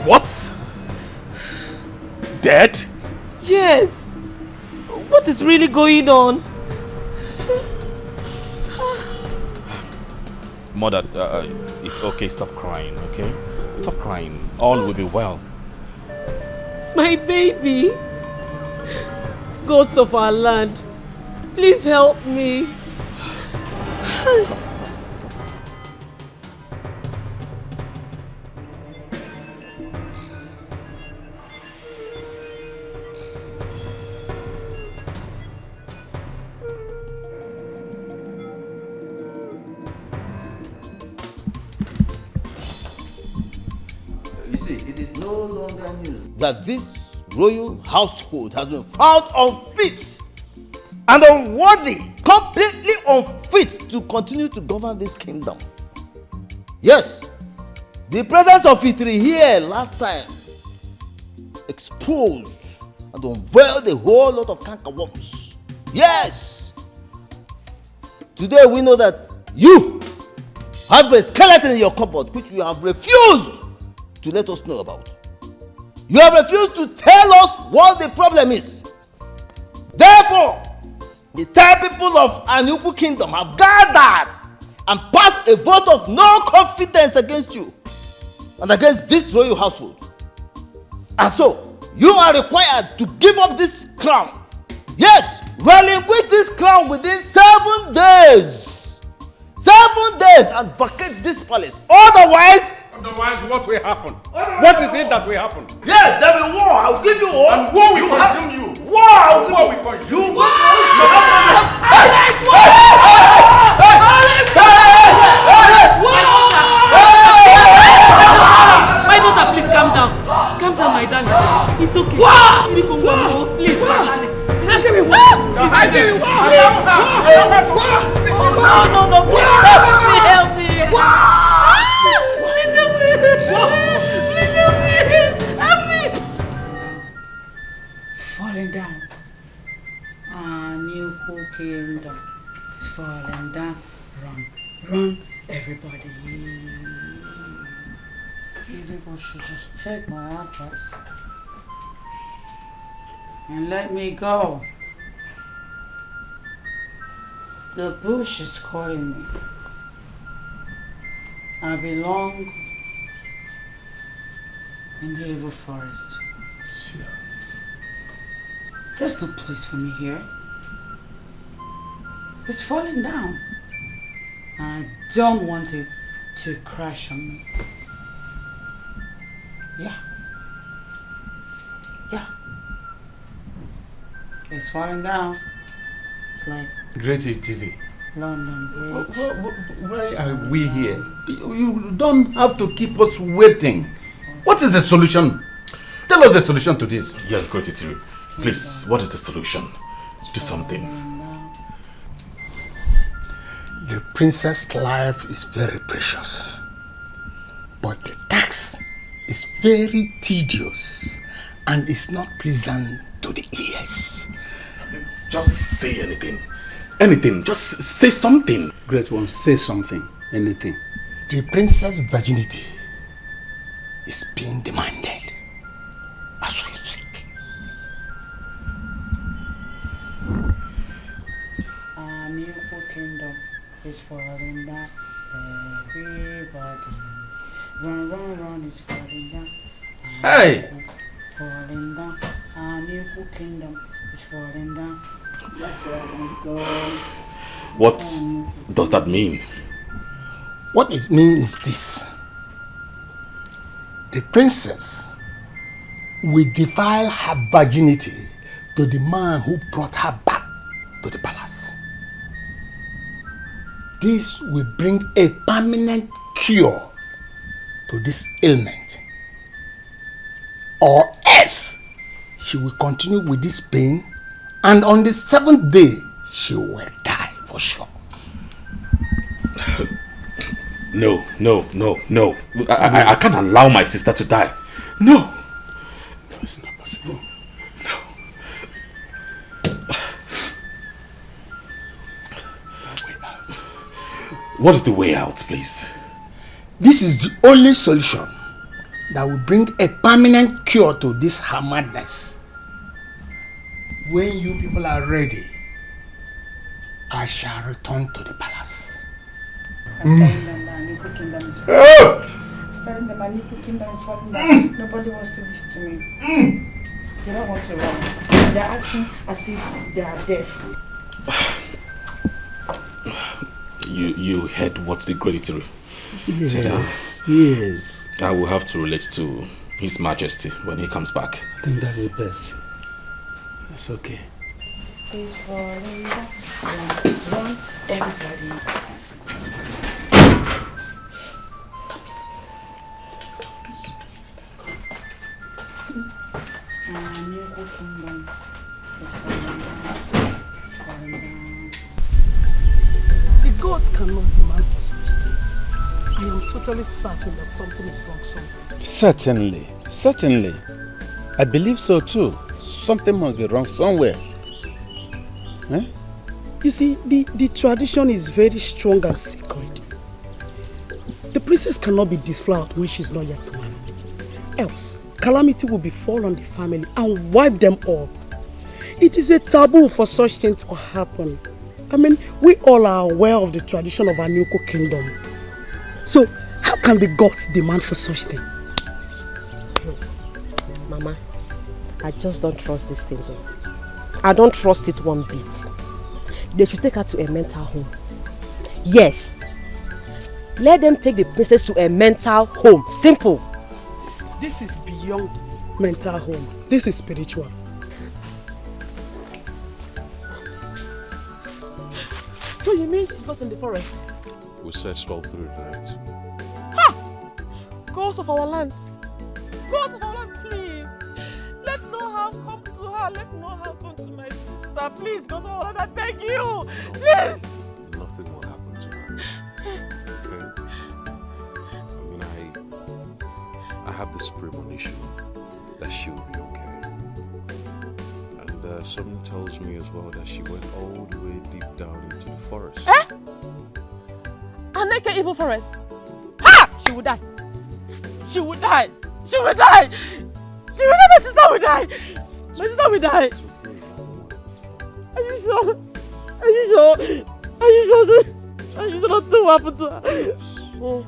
What? Dead? Yes. What is really going on? Mother, it's okay. Stop crying, okay? Stop crying. All will be well. My baby. Gods of our land, please help me. You see, it is no longer news that this royal household has been found unfit and unworthy, completely unfit to continue to govern this kingdom. Yes, the presence of Fitri here last time exposed and unveiled a whole lot of cankerworms. Yes, today we know that you have a skeleton in your cupboard which you have refused to let us know about. You have refused to tell us what the problem is. Therefore, the 10 people of Anuku Kingdom have gathered and passed a vote of no confidence against you and against this royal household. And so, you are required to give up this crown. Yes, relinquish this crown within 7 days. 7 days and vacate this palace. Otherwise, what will happen? What is it that will happen? Yes, there will be war. I'll give you war. And war will consume you. War. I'll give War will consume you. My daughter, please calm down. Calm down, my darling. It's okay. Please, my darling. I'm giving war. I'm giving war. No. Please help me. Falling down. New kingdom is falling down. Run, everybody. You people should just take my advice and let me go. The bush is calling me. I belong in the evil forest. Sure. There's no place for me here. It's falling down. And I don't want it to crash on me. Yeah. It's falling down. It's like Great TV. London Bridge. Why are we here? You don't have to keep us waiting. What is the solution? Tell us the solution to this. Yes, Great TV. Please, what is the solution? Do something. The princess' life is very precious, but the tax is very tedious and is not pleasant to the ears. Just say anything. Anything. Just say something. Great one, say something. Anything. The princess' virginity is being demanded as we speak. New kingdom is falling down. Everybody. Run, it's falling down. Hey! Falling down. New kingdom is falling down. That's where I'm going. What does that mean? What it means is this. The princess will defile her virginity to the man who brought her back to the palace. This will bring a permanent cure to this ailment. Or else, she will continue with this pain, and on the 7th day, she will die for sure. No. I can't allow my sister to die. No. It's not possible. No. What is the way out, please? This is the only solution that will bring a permanent cure to this her madness. When you people are ready, I shall return to the palace. unequal kingdom is falling down. I'm telling them my unequal kingdom is falling down. Nobody wants to listen to me. They don't want to run. They're acting as if they are deaf. You heard what the great said. Yes, yes. I will have to relate to His Majesty when he comes back. I think that is the best. That's okay. It's falling down. Run, everybody. The gods cannot demand for something. I am totally certain that something is wrong somewhere. Certainly, certainly. I believe so too. Something must be wrong somewhere. Eh? You see, the tradition is very strong and sacred. The princess cannot be disflowered when she's not yet married. Else, calamity will befall on the family and wipe them all. It is a taboo for such things to happen. I mean, we all are aware of the tradition of our Nuko kingdom. So, how can the gods demand for such things? Mama, I just don't trust these things. I don't trust it one bit. They should take her to a mental home. Yes. Let them take the princess to a mental home. Simple. This is beyond mental home. This is spiritual. So you mean she's not in the forest? We searched all through tonight. Ha! Gods of our land. Gods of our land, please. Let no harm come to her. Let no harm come to my sister. Please, God of our land, I beg you. Please. Nothing will happen to her. Okay? I mean, I have this premonition that she will be okay. And something tells me as well that she went all the way deep down into the forest. Eh? A naked evil forest? Ha! She will die. She will die. She will die. She will die. My sister will die. My sister will die. Are you sure? Are you sure? Are you sure? Are you sure nothing will happen to her? Oh.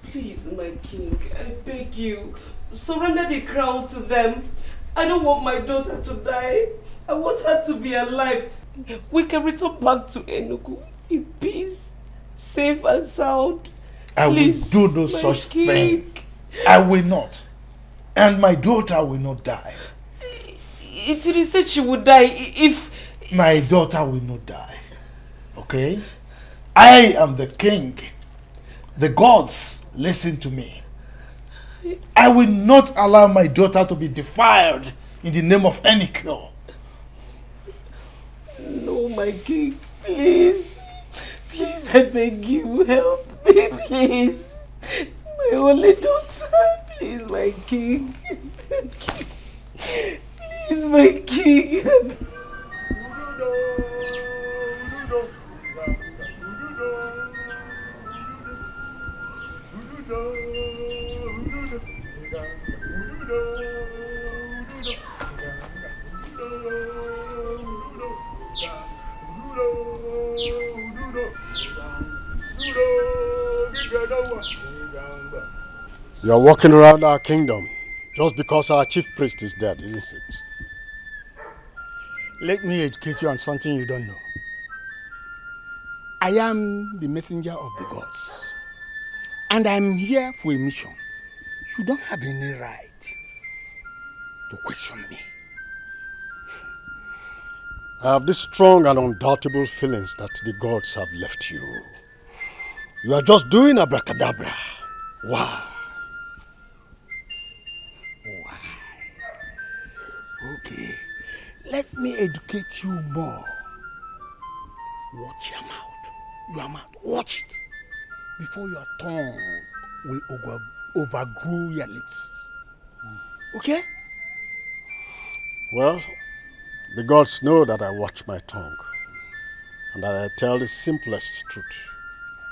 Please, my king, I beg you, surrender the crown to them. I don't want my daughter to die. I want her to be alive. We can return back to Enugu in peace, safe and sound. Please, I will do no such thing. I will not. And my daughter will not die. It is said she would die if... My daughter will not die. Okay? I am the king. The gods listen to me. I will not allow my daughter to be defiled in the name of any cure. No, my king, please. Please, I beg you, help me, please. My only daughter, please, my king. Please, my king. You are walking around our kingdom just because our chief priest is dead, isn't it? Let me educate you on something you don't know. I am the messenger of the gods, and I'm here for a mission. You don't have any right to question me. I have these strong and undoubtable feelings that the gods have left you. You are just doing abracadabra. Why? Why? Okay, let me educate you more. Watch your mouth, watch it, before your tongue will overgrow your lips. Okay? Well, the gods know that I watch my tongue and that I tell the simplest truth.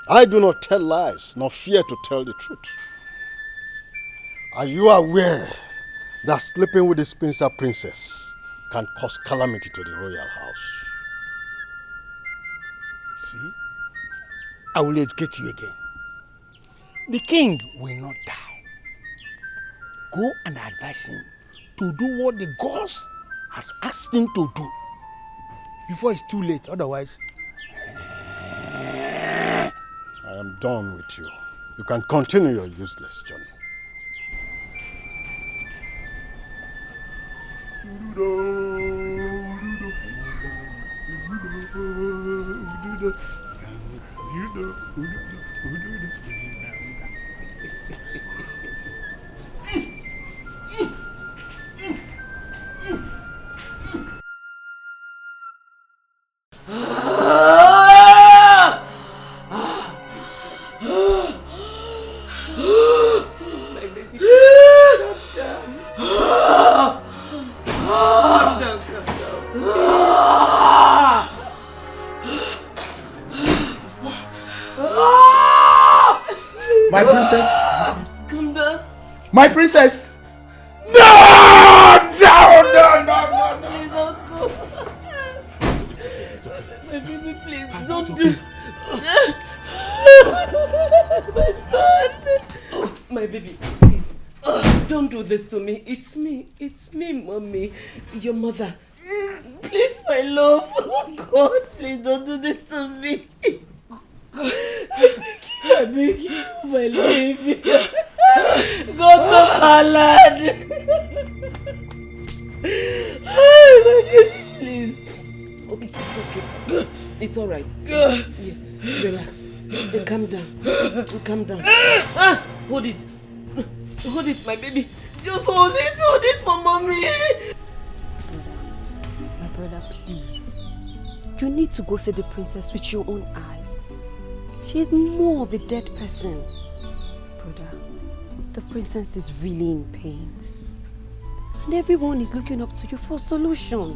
I do not tell lies, nor fear to tell the truth. Are you aware that sleeping with the Spencer princess can cause calamity to the royal house? See? I will educate you again. The king will not die. Go and advise him to do what the gods has asked him to do before it's too late. Otherwise, I am done with you. You can continue your useless journey. My princess. Come down. My princess. No! Please don't go. My baby, please don't do. My son. My baby, please don't do this to me. It's me, mommy, your mother. Please, my love. Oh God, please don't do this to me. I beg you, my baby. Go to Holland. Please. Okay, it's okay. It's all right. Yeah, relax. Calm down. Calm down. Hold it. Hold it, my baby. Just hold it for mommy. My brother, please. You need to go see the princess with your own eyes. She is more of a dead person. Brother, the princess is really in pains. And everyone is looking up to you for a solution.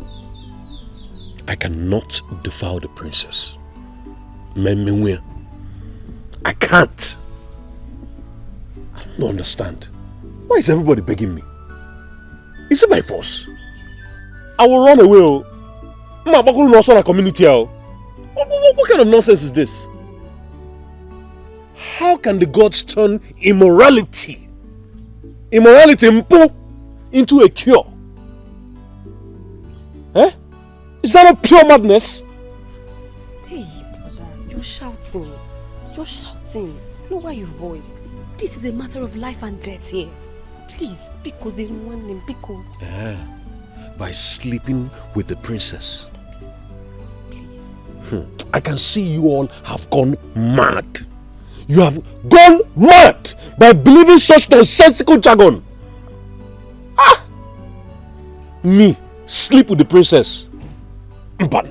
I cannot defile the princess. I can't. I don't understand. Why is everybody begging me? Is it by force? I will run away. What kind of nonsense is this? How can the gods turn immorality into a cure? Eh? Is that a pure madness? Hey, brother, you're shouting. You're shouting. Lower your voice. This is a matter of life and death here. Please, because in one name, because. By sleeping with the princess. Please. I can see you all have gone mad. You have gone mad by believing such nonsensical jargon. Me, sleep with the princess. But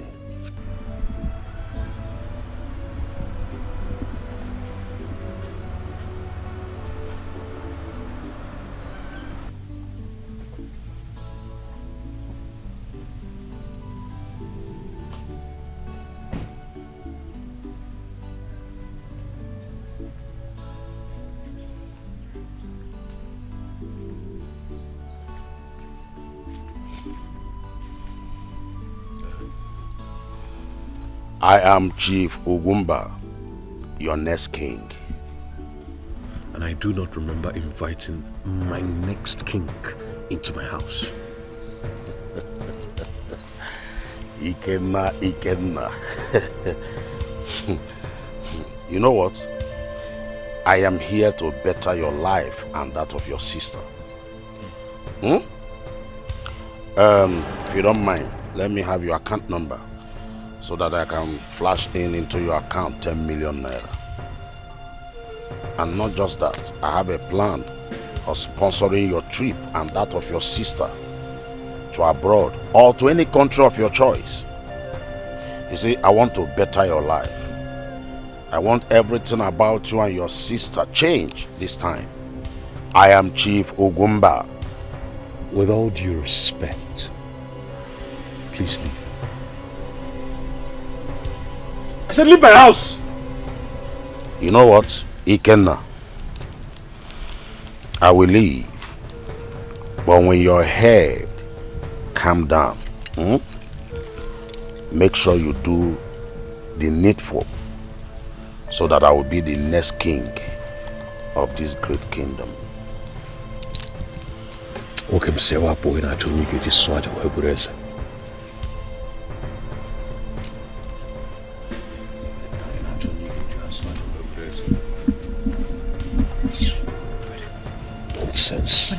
I am Chief Ugumba, your next king. And I do not remember inviting my next king into my house. Ikenna. You know what? I am here to better your life and that of your sister. If you don't mind, let me have your account number so that I can flash into your account 10 million naira. And not just that, I have a plan of sponsoring your trip and that of your sister to abroad or to any country of your choice. You see, I want to better your life. I want everything about you and your sister change this time. I am Chief Ugumba. With all due respect, please leave. I said leave my house. You know what, Ikenna? I will leave. But when your head calm down, make sure you do the needful so that I will be the next king of this great kingdom. Okay, msewa hapo inatumika jiswaja wa bureza. Nonsense.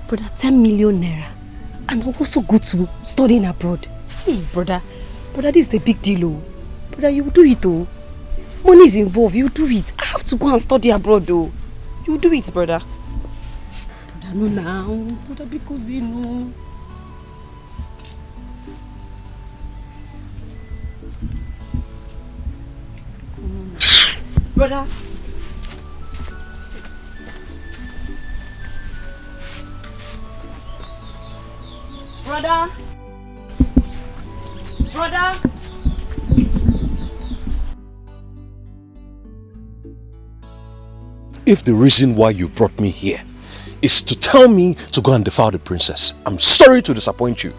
Brother, 10 million naira. And I'm also good to studying abroad. Hey, brother, this is a big deal, oh. Brother, you will do it, oh. Money is involved, you do it. I have to go and study abroad, though. You will do it, brother. Brother, no now. Brother, because you know. Brother. Brother. If the reason why you brought me here is to tell me to go and defile the princess, I'm sorry to disappoint you.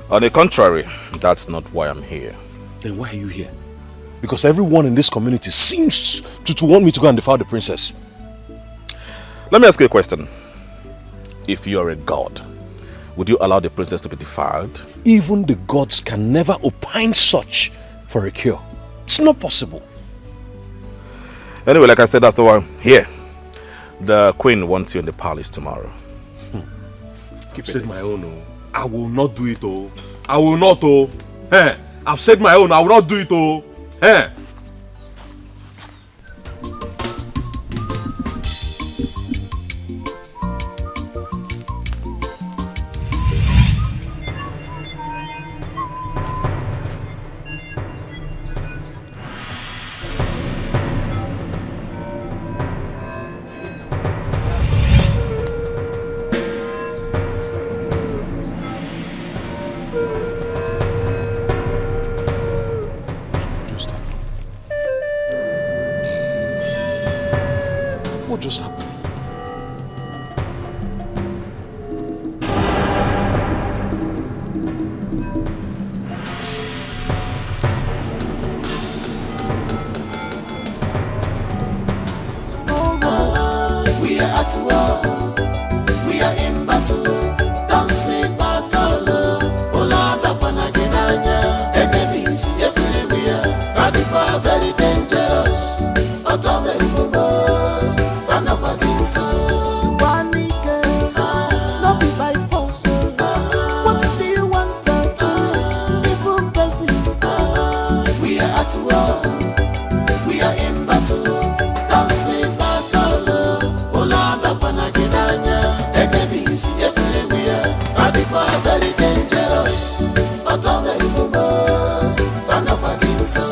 On the contrary, that's not why I'm here. Then why are you here? Because everyone in this community seems to want me to go and defile the princess. Let me ask you a question. If you're a god, would you allow the princess to be defiled? Even the gods can never opine such for a cure. It's not possible. Anyway, like I said, that's the one here. The queen wants you in the palace tomorrow. I've said my own. Oh. I will not do it. Oh, I will not. Oh, hey, I've said my own. I will not do it. Oh, hey. What just happened? We are at war, we are in battle. Don't sleep at all. Ola Bakwana Genanya, enemies everywhere. Very far, very dangerous. Otome Humo, Fana Baginsa. Swanike, no be by force. What do you want to do? Evil person. We are at war, we are in battle. Don't sleep at all. Ola Bakwana Genanya, enemies everywhere. Very far, very dangerous. Otome Humo, Fana Baginsa.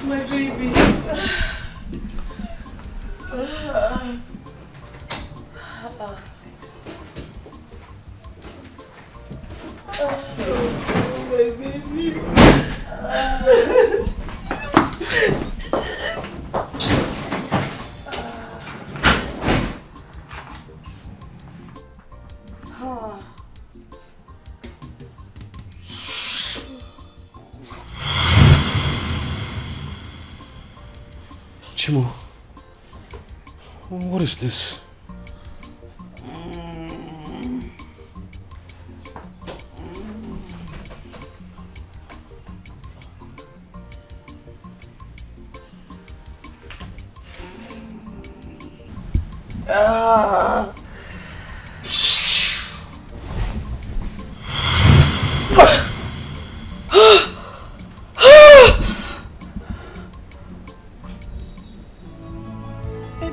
My baby. My baby. Chimo, what is this?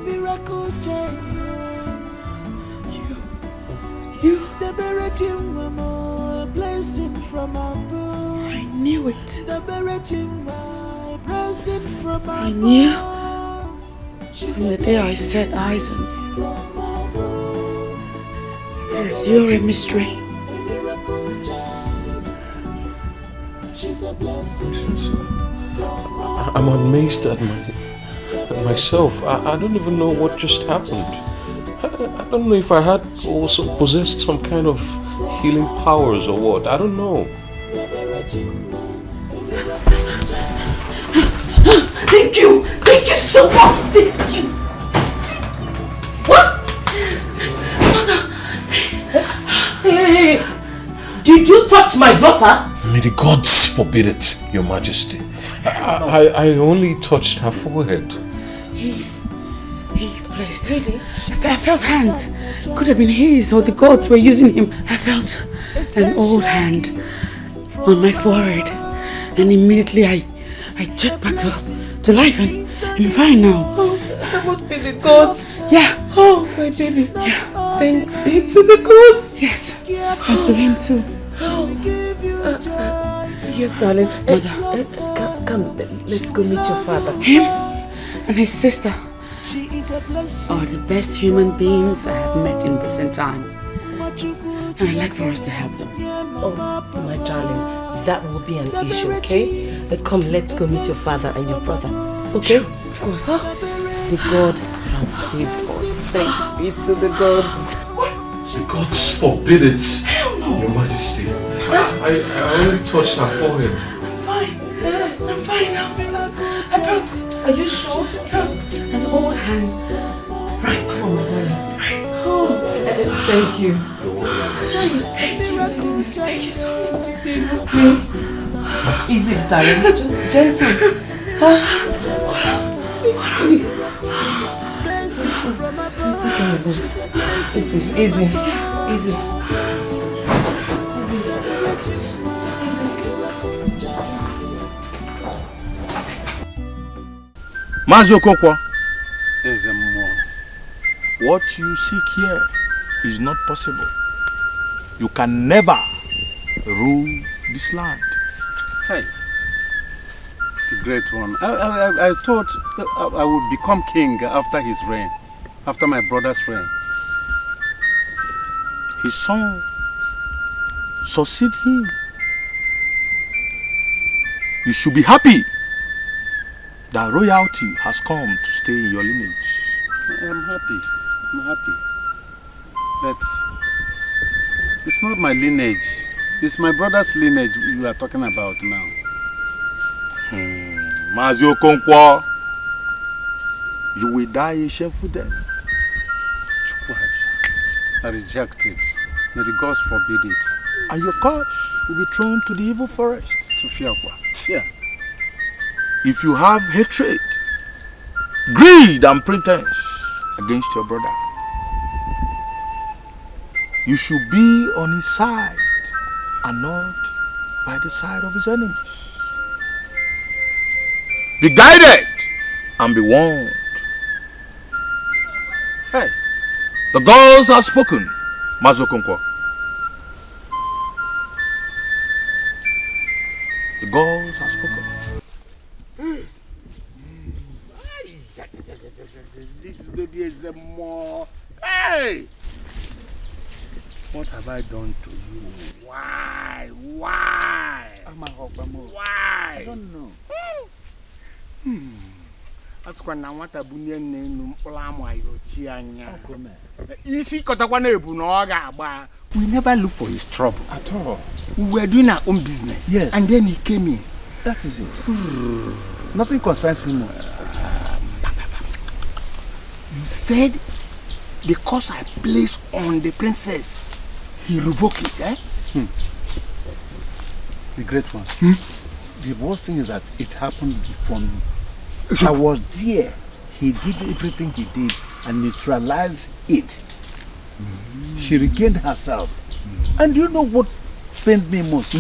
miracle chain. You. The berechim a blessing from above. I knew it. The berechim a blessing from above. I knew. From the day I set eyes on you. You're a mystery. I'm amazed at myself. I don't even know what just happened. I don't know if I had also possessed some kind of healing powers or what. I don't know. Thank you! Thank you so much! Thank you! What? Mother! Hey! Did you touch my daughter? May the gods forbid it, Your Majesty. I only touched her forehead. He placed. Really? I felt hands. Could have been his or the gods were using him. I felt an old hand on my forehead. And immediately I checked back to life and I'm fine now. Oh, that must be the gods. Yeah. Oh, my baby. Yeah. Thanks be to the gods. Yes. And to him too. Oh. Yes, darling. Come, let's go meet your father. Him and his sister are the best human beings I have met in recent times. And I'd like for us to help them. Oh, my darling, that will be an issue, okay? But come, let's go meet your father and your brother. Okay? Sure, of course. The God has saved us. Thank be to the gods. The gods forbid it, Your Majesty. I only touched her forehead. I'm fine now. I felt. Are you sure? I felt an old hand. Right. Oh, my darling. Right. Oh, thank you. Thank you so much. Please. Easy, darling. Just gentle. Easy. Easy. Mazi Okonkwo, There's a more. what you seek here is not possible. You can never rule this land. Hey, the great one. I thought I would become king after his reign, after my brother's reign. His son succeed him. You should be happy that royalty has come to stay in your lineage. I'm happy. But it's not my lineage. It's my brother's lineage you are talking about now. Mazi Okonkwo, you will die a shameful death. I reject it. May the gods forbid it. And your corpse will be thrown to the evil forest. To fear. If you have hatred, greed and pretense against your brother, you should be on his side and not by the side of his enemies. Be guided and be warned. Hey, the gods have spoken, Mazi Okonkwo. The gods have spoken. This baby is a more. Hey! What have I done to you? Why? Why? Why? I don't know. Asukwa na nwata bunye nenu mkpụrụ amụ ayochi anya. Isi kọtakwa na ebu na ọ ga-agba. We never look for his trouble at all. We were doing our own business. Yes. And then he came in. That is it. Nothing concerns him. You said the curse I placed on the princess, he revoked it, eh? The great one. The worst thing is that it happened before me. I was there. He did everything he did and neutralized it. She regained herself. And you know what pained me most?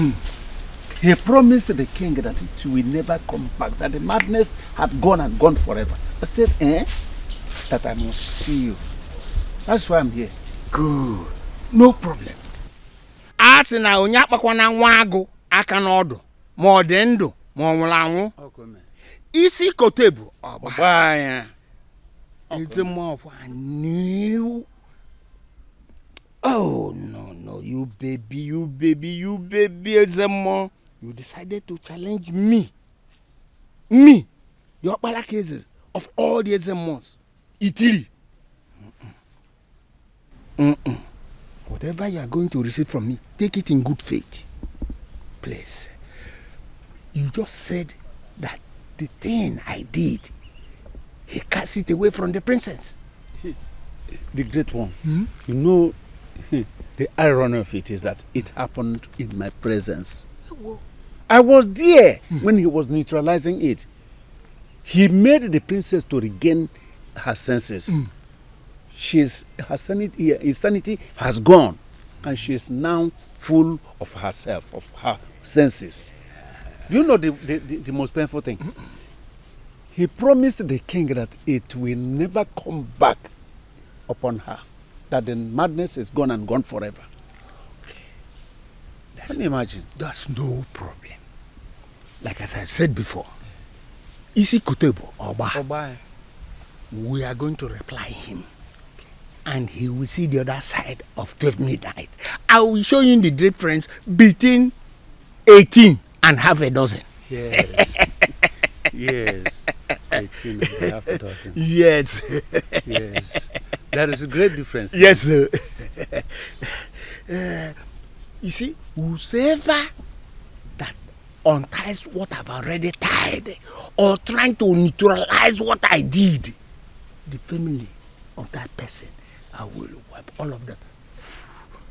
He promised the king that it will never come back, that the madness had gone and gone forever. I said, that I must see you. That's why I'm here. Good. No problem. Asị na onye akpakwana nwa agụ aka n'ọdụ ma ọ dị ndụ ma ọ nwụrụ anwụ. Isi kote bụ ọgba ya. It's a more of a new. Oh no, you baby, it's a more. You decided to challenge me. Me, your Okpala cases of all the Ezemos. Itiri. Whatever you are going to receive from me, take it in good faith. Please. You just said that the thing I did, he cast it away from the princess. The great one. You know, the irony of it is that it happened in my presence. I was there when he was neutralizing it. He made the princess to regain her senses. Her sanity has gone, and she is now full of herself, of her senses. Do you know the most painful thing? He promised the king that it will never come back upon her, that the madness is gone and gone forever. Can you imagine? That's no problem. Like as I said before, Isi Kutebo Oba, we are going to reply him. And he will see the other side of 12 midnight. I will show you the difference between 18 and half a dozen. Yes. Yes. 18 and half a dozen. Yes. Yes. That is a great difference. Yes, sir. You see, whosoever that unties what I've already tied or trying to neutralize what I did, the family of that person, I will wipe all of them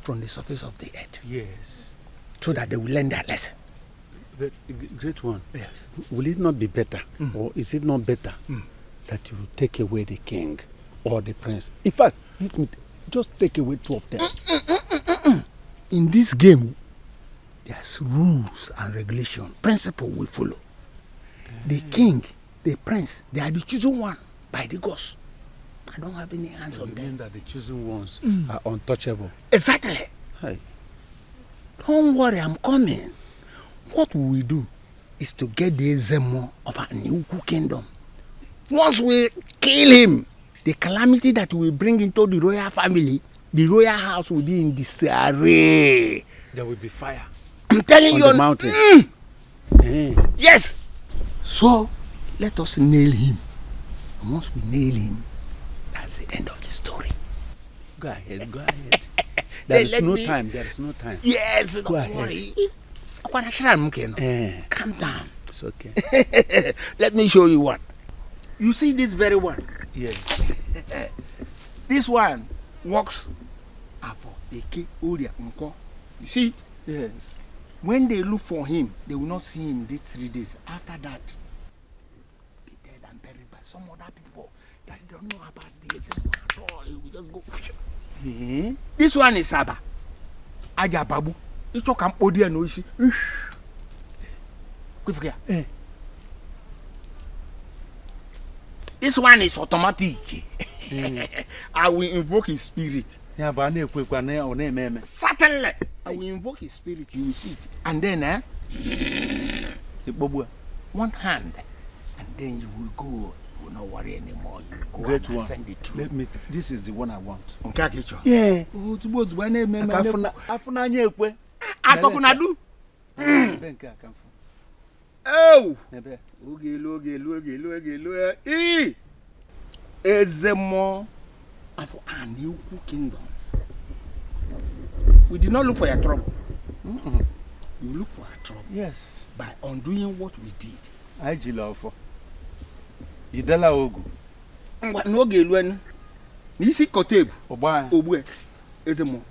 from the surface of the earth. Yes. So that they will learn their lesson. But, great one. Yes. Will it not be better, or is it not better that you take away the king or the prince? In fact, just take away two of them. In this game, there's rules and regulation. Principle we follow. The king, the prince, they are the chosen one by the gods. I don't have any hands on them. Mean that the chosen ones are untouchable. Exactly. Hey. Don't worry, I'm coming. What we will do is to get the Zemo of our new kingdom. Once we kill him, the calamity that we bring into the royal family, the royal house will be in disarray. There will be fire. I'm telling you on the mountain. Yes. So let us nail him. And once we nail him, that's the end of the story. Go ahead. There is no time. Yes, go don't worry. Calm down. It's okay. Let me show you one. You see this very one? Yes. This one works for Eke Oria Nko. You see? Yes. When they look for him, they will not see him these 3 days. After that, be dead and buried by some other people that don't know about this at all. He will just go. This one is Saba. Aja Babu. It's your camp Odia no issue. This one is automatic. I will invoke his spirit. Certainly. I will invoke his spirit, you will see. And then, one hand. And then you will go. You will not worry anymore. You will go Great and one. send it through. This is the one I want. Yeah. Atokunadu. Oh. Oge. Ezemo of a new kingdom. We did not look for your trouble. You look for our trouble. Yes. By undoing what we did. I jilofo. Jidela ogu. N'oge luen. N'isi kotebu. Ogba. Ogbu. Ezemo.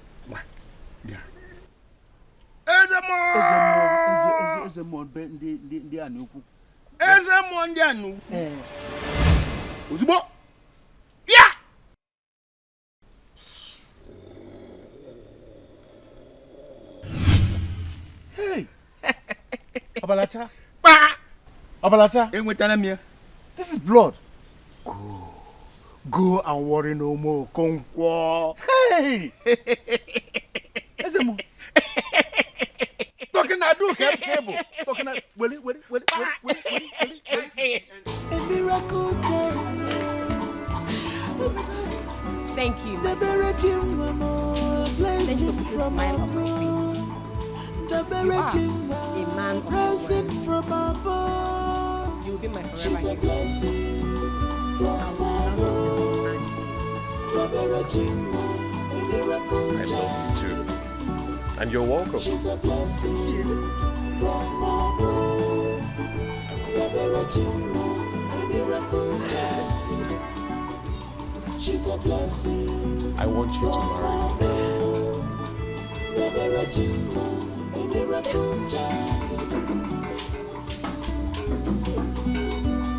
Ezemo ndị a n'ukwu. Ezemo ndị a n'ukwu. Ozugbo. Yeah. Hey. Abalacha. Pa. Abalacha. Enwetana m ya. This is blood. Go and worry no more. Konkwo. Hey! Ezemo. Talking I do cable. Talking I will it. A miracle journey. Thank you. The Berejim Mama, blessing from above. The Berejim Mama, blessing from above. You will be my forever. She's a blessing from above. The Berejim Mama, a miracle I love you too. And you're welcome. She's a blessing from above. The Berejim Mama, a miracle child. She's a blessing. I want you to marry me. Baby Regina, a miracle child.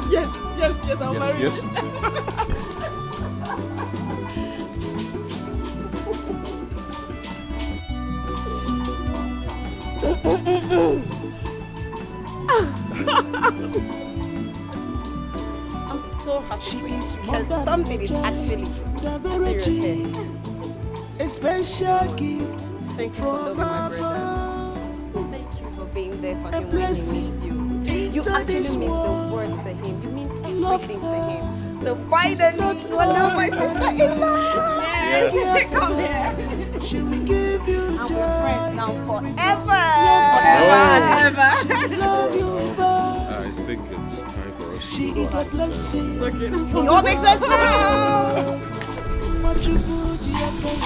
Yes, I'll marry Yes. I'm so happy because something is actually serious here. A special gift Thank you from for loving my brother. Thank you for being there for him when he needs you. You actually mean the world to him. You mean everything to him. So finally, you are now my sister-in-law. Yes. Come here. She will give you and joy. we're friends now forever. Love you back. I think it's time for us to She go is a out. blessing. He all makes us smile. What you good, you are good.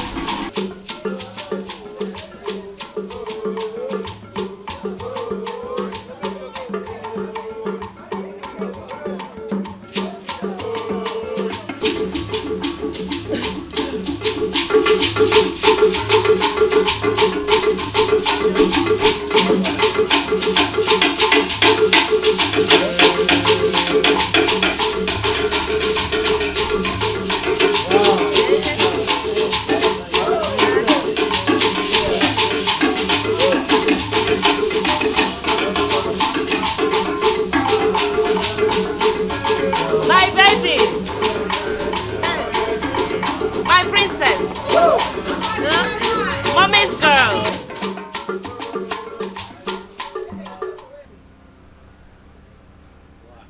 My baby. My princess. Mommy's girl.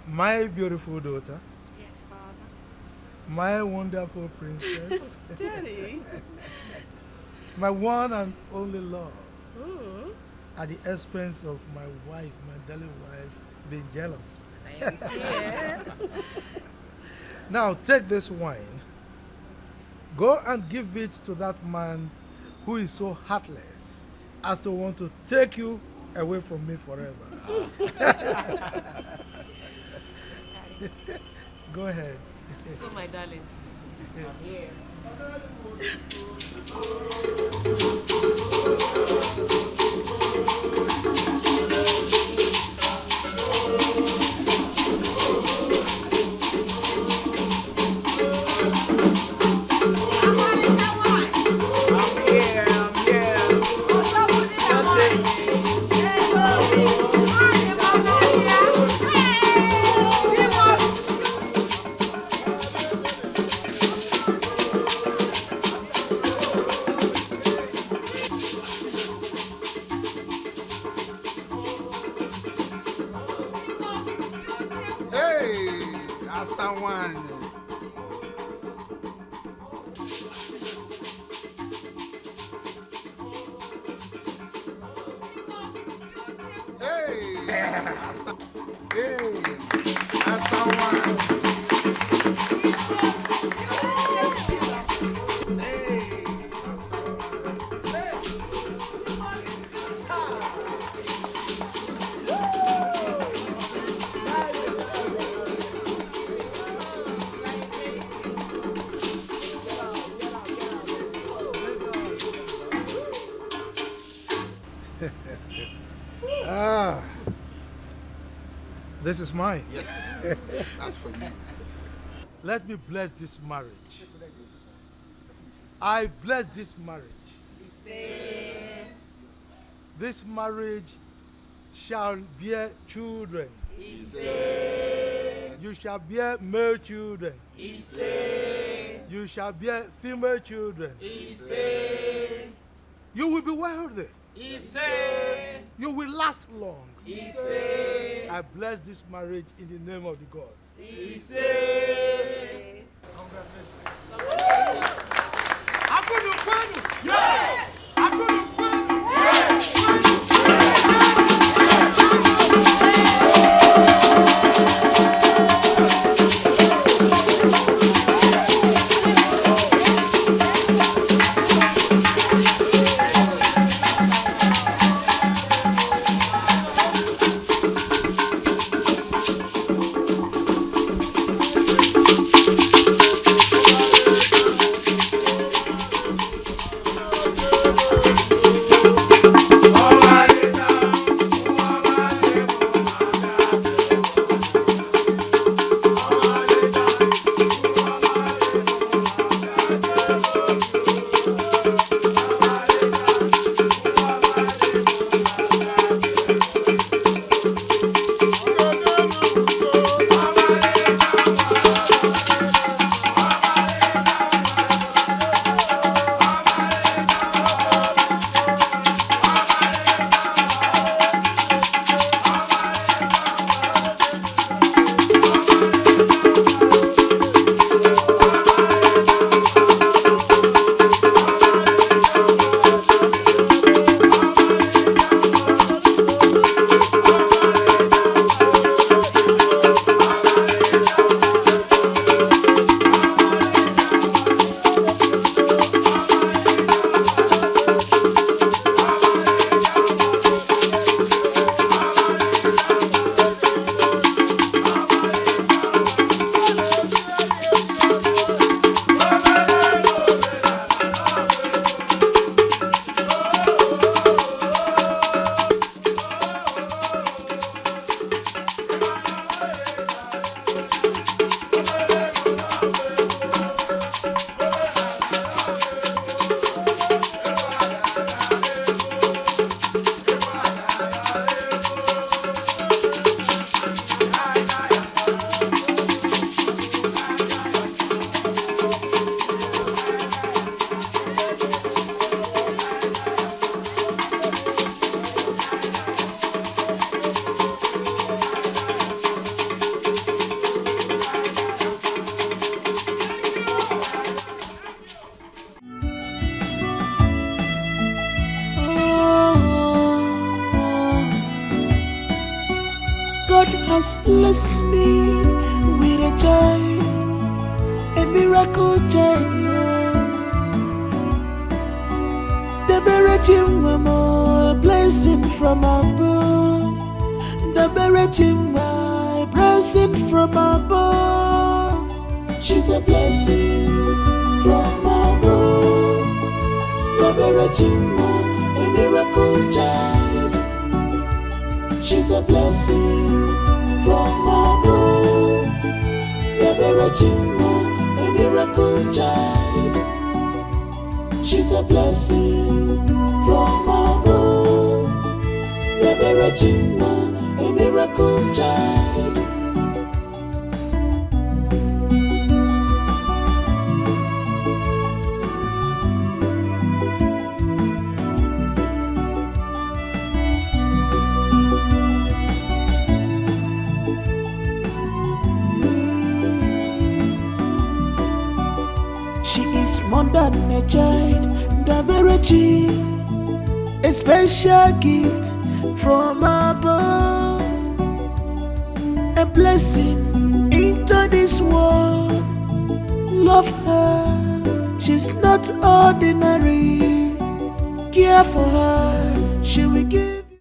My beautiful daughter. Yes, Father. My wonderful princess. Daddy. My one and only love. Ooh. At the expense of my wife, my darling wife, being jealous. Yeah. Now take this wine. Go and give it to that man who is so heartless as to want to take you away from me forever. Go ahead. Oh, my darling. I'm here. This is mine. Yes, that's for you. Let me bless this marriage. I bless this marriage. This marriage shall bear children. You shall bear male children. You shall bear female children. You will be wealthy. You will last long. I bless this marriage in the name of the gods. has blessed me with a child, a miracle child. The Berechim Mama, a blessing from above. The Berechim Mama, a blessing from above. She's a blessing from above. The Berechim Mama, a miracle child. She's a blessing from above. The Berechim Mama, a miracle child. She's a blessing from above. The Berechim Mama, a miracle child. More than a child, the Berechim, a special gift from above, a blessing into this world. Love her, she's not ordinary. Care for her, she will give.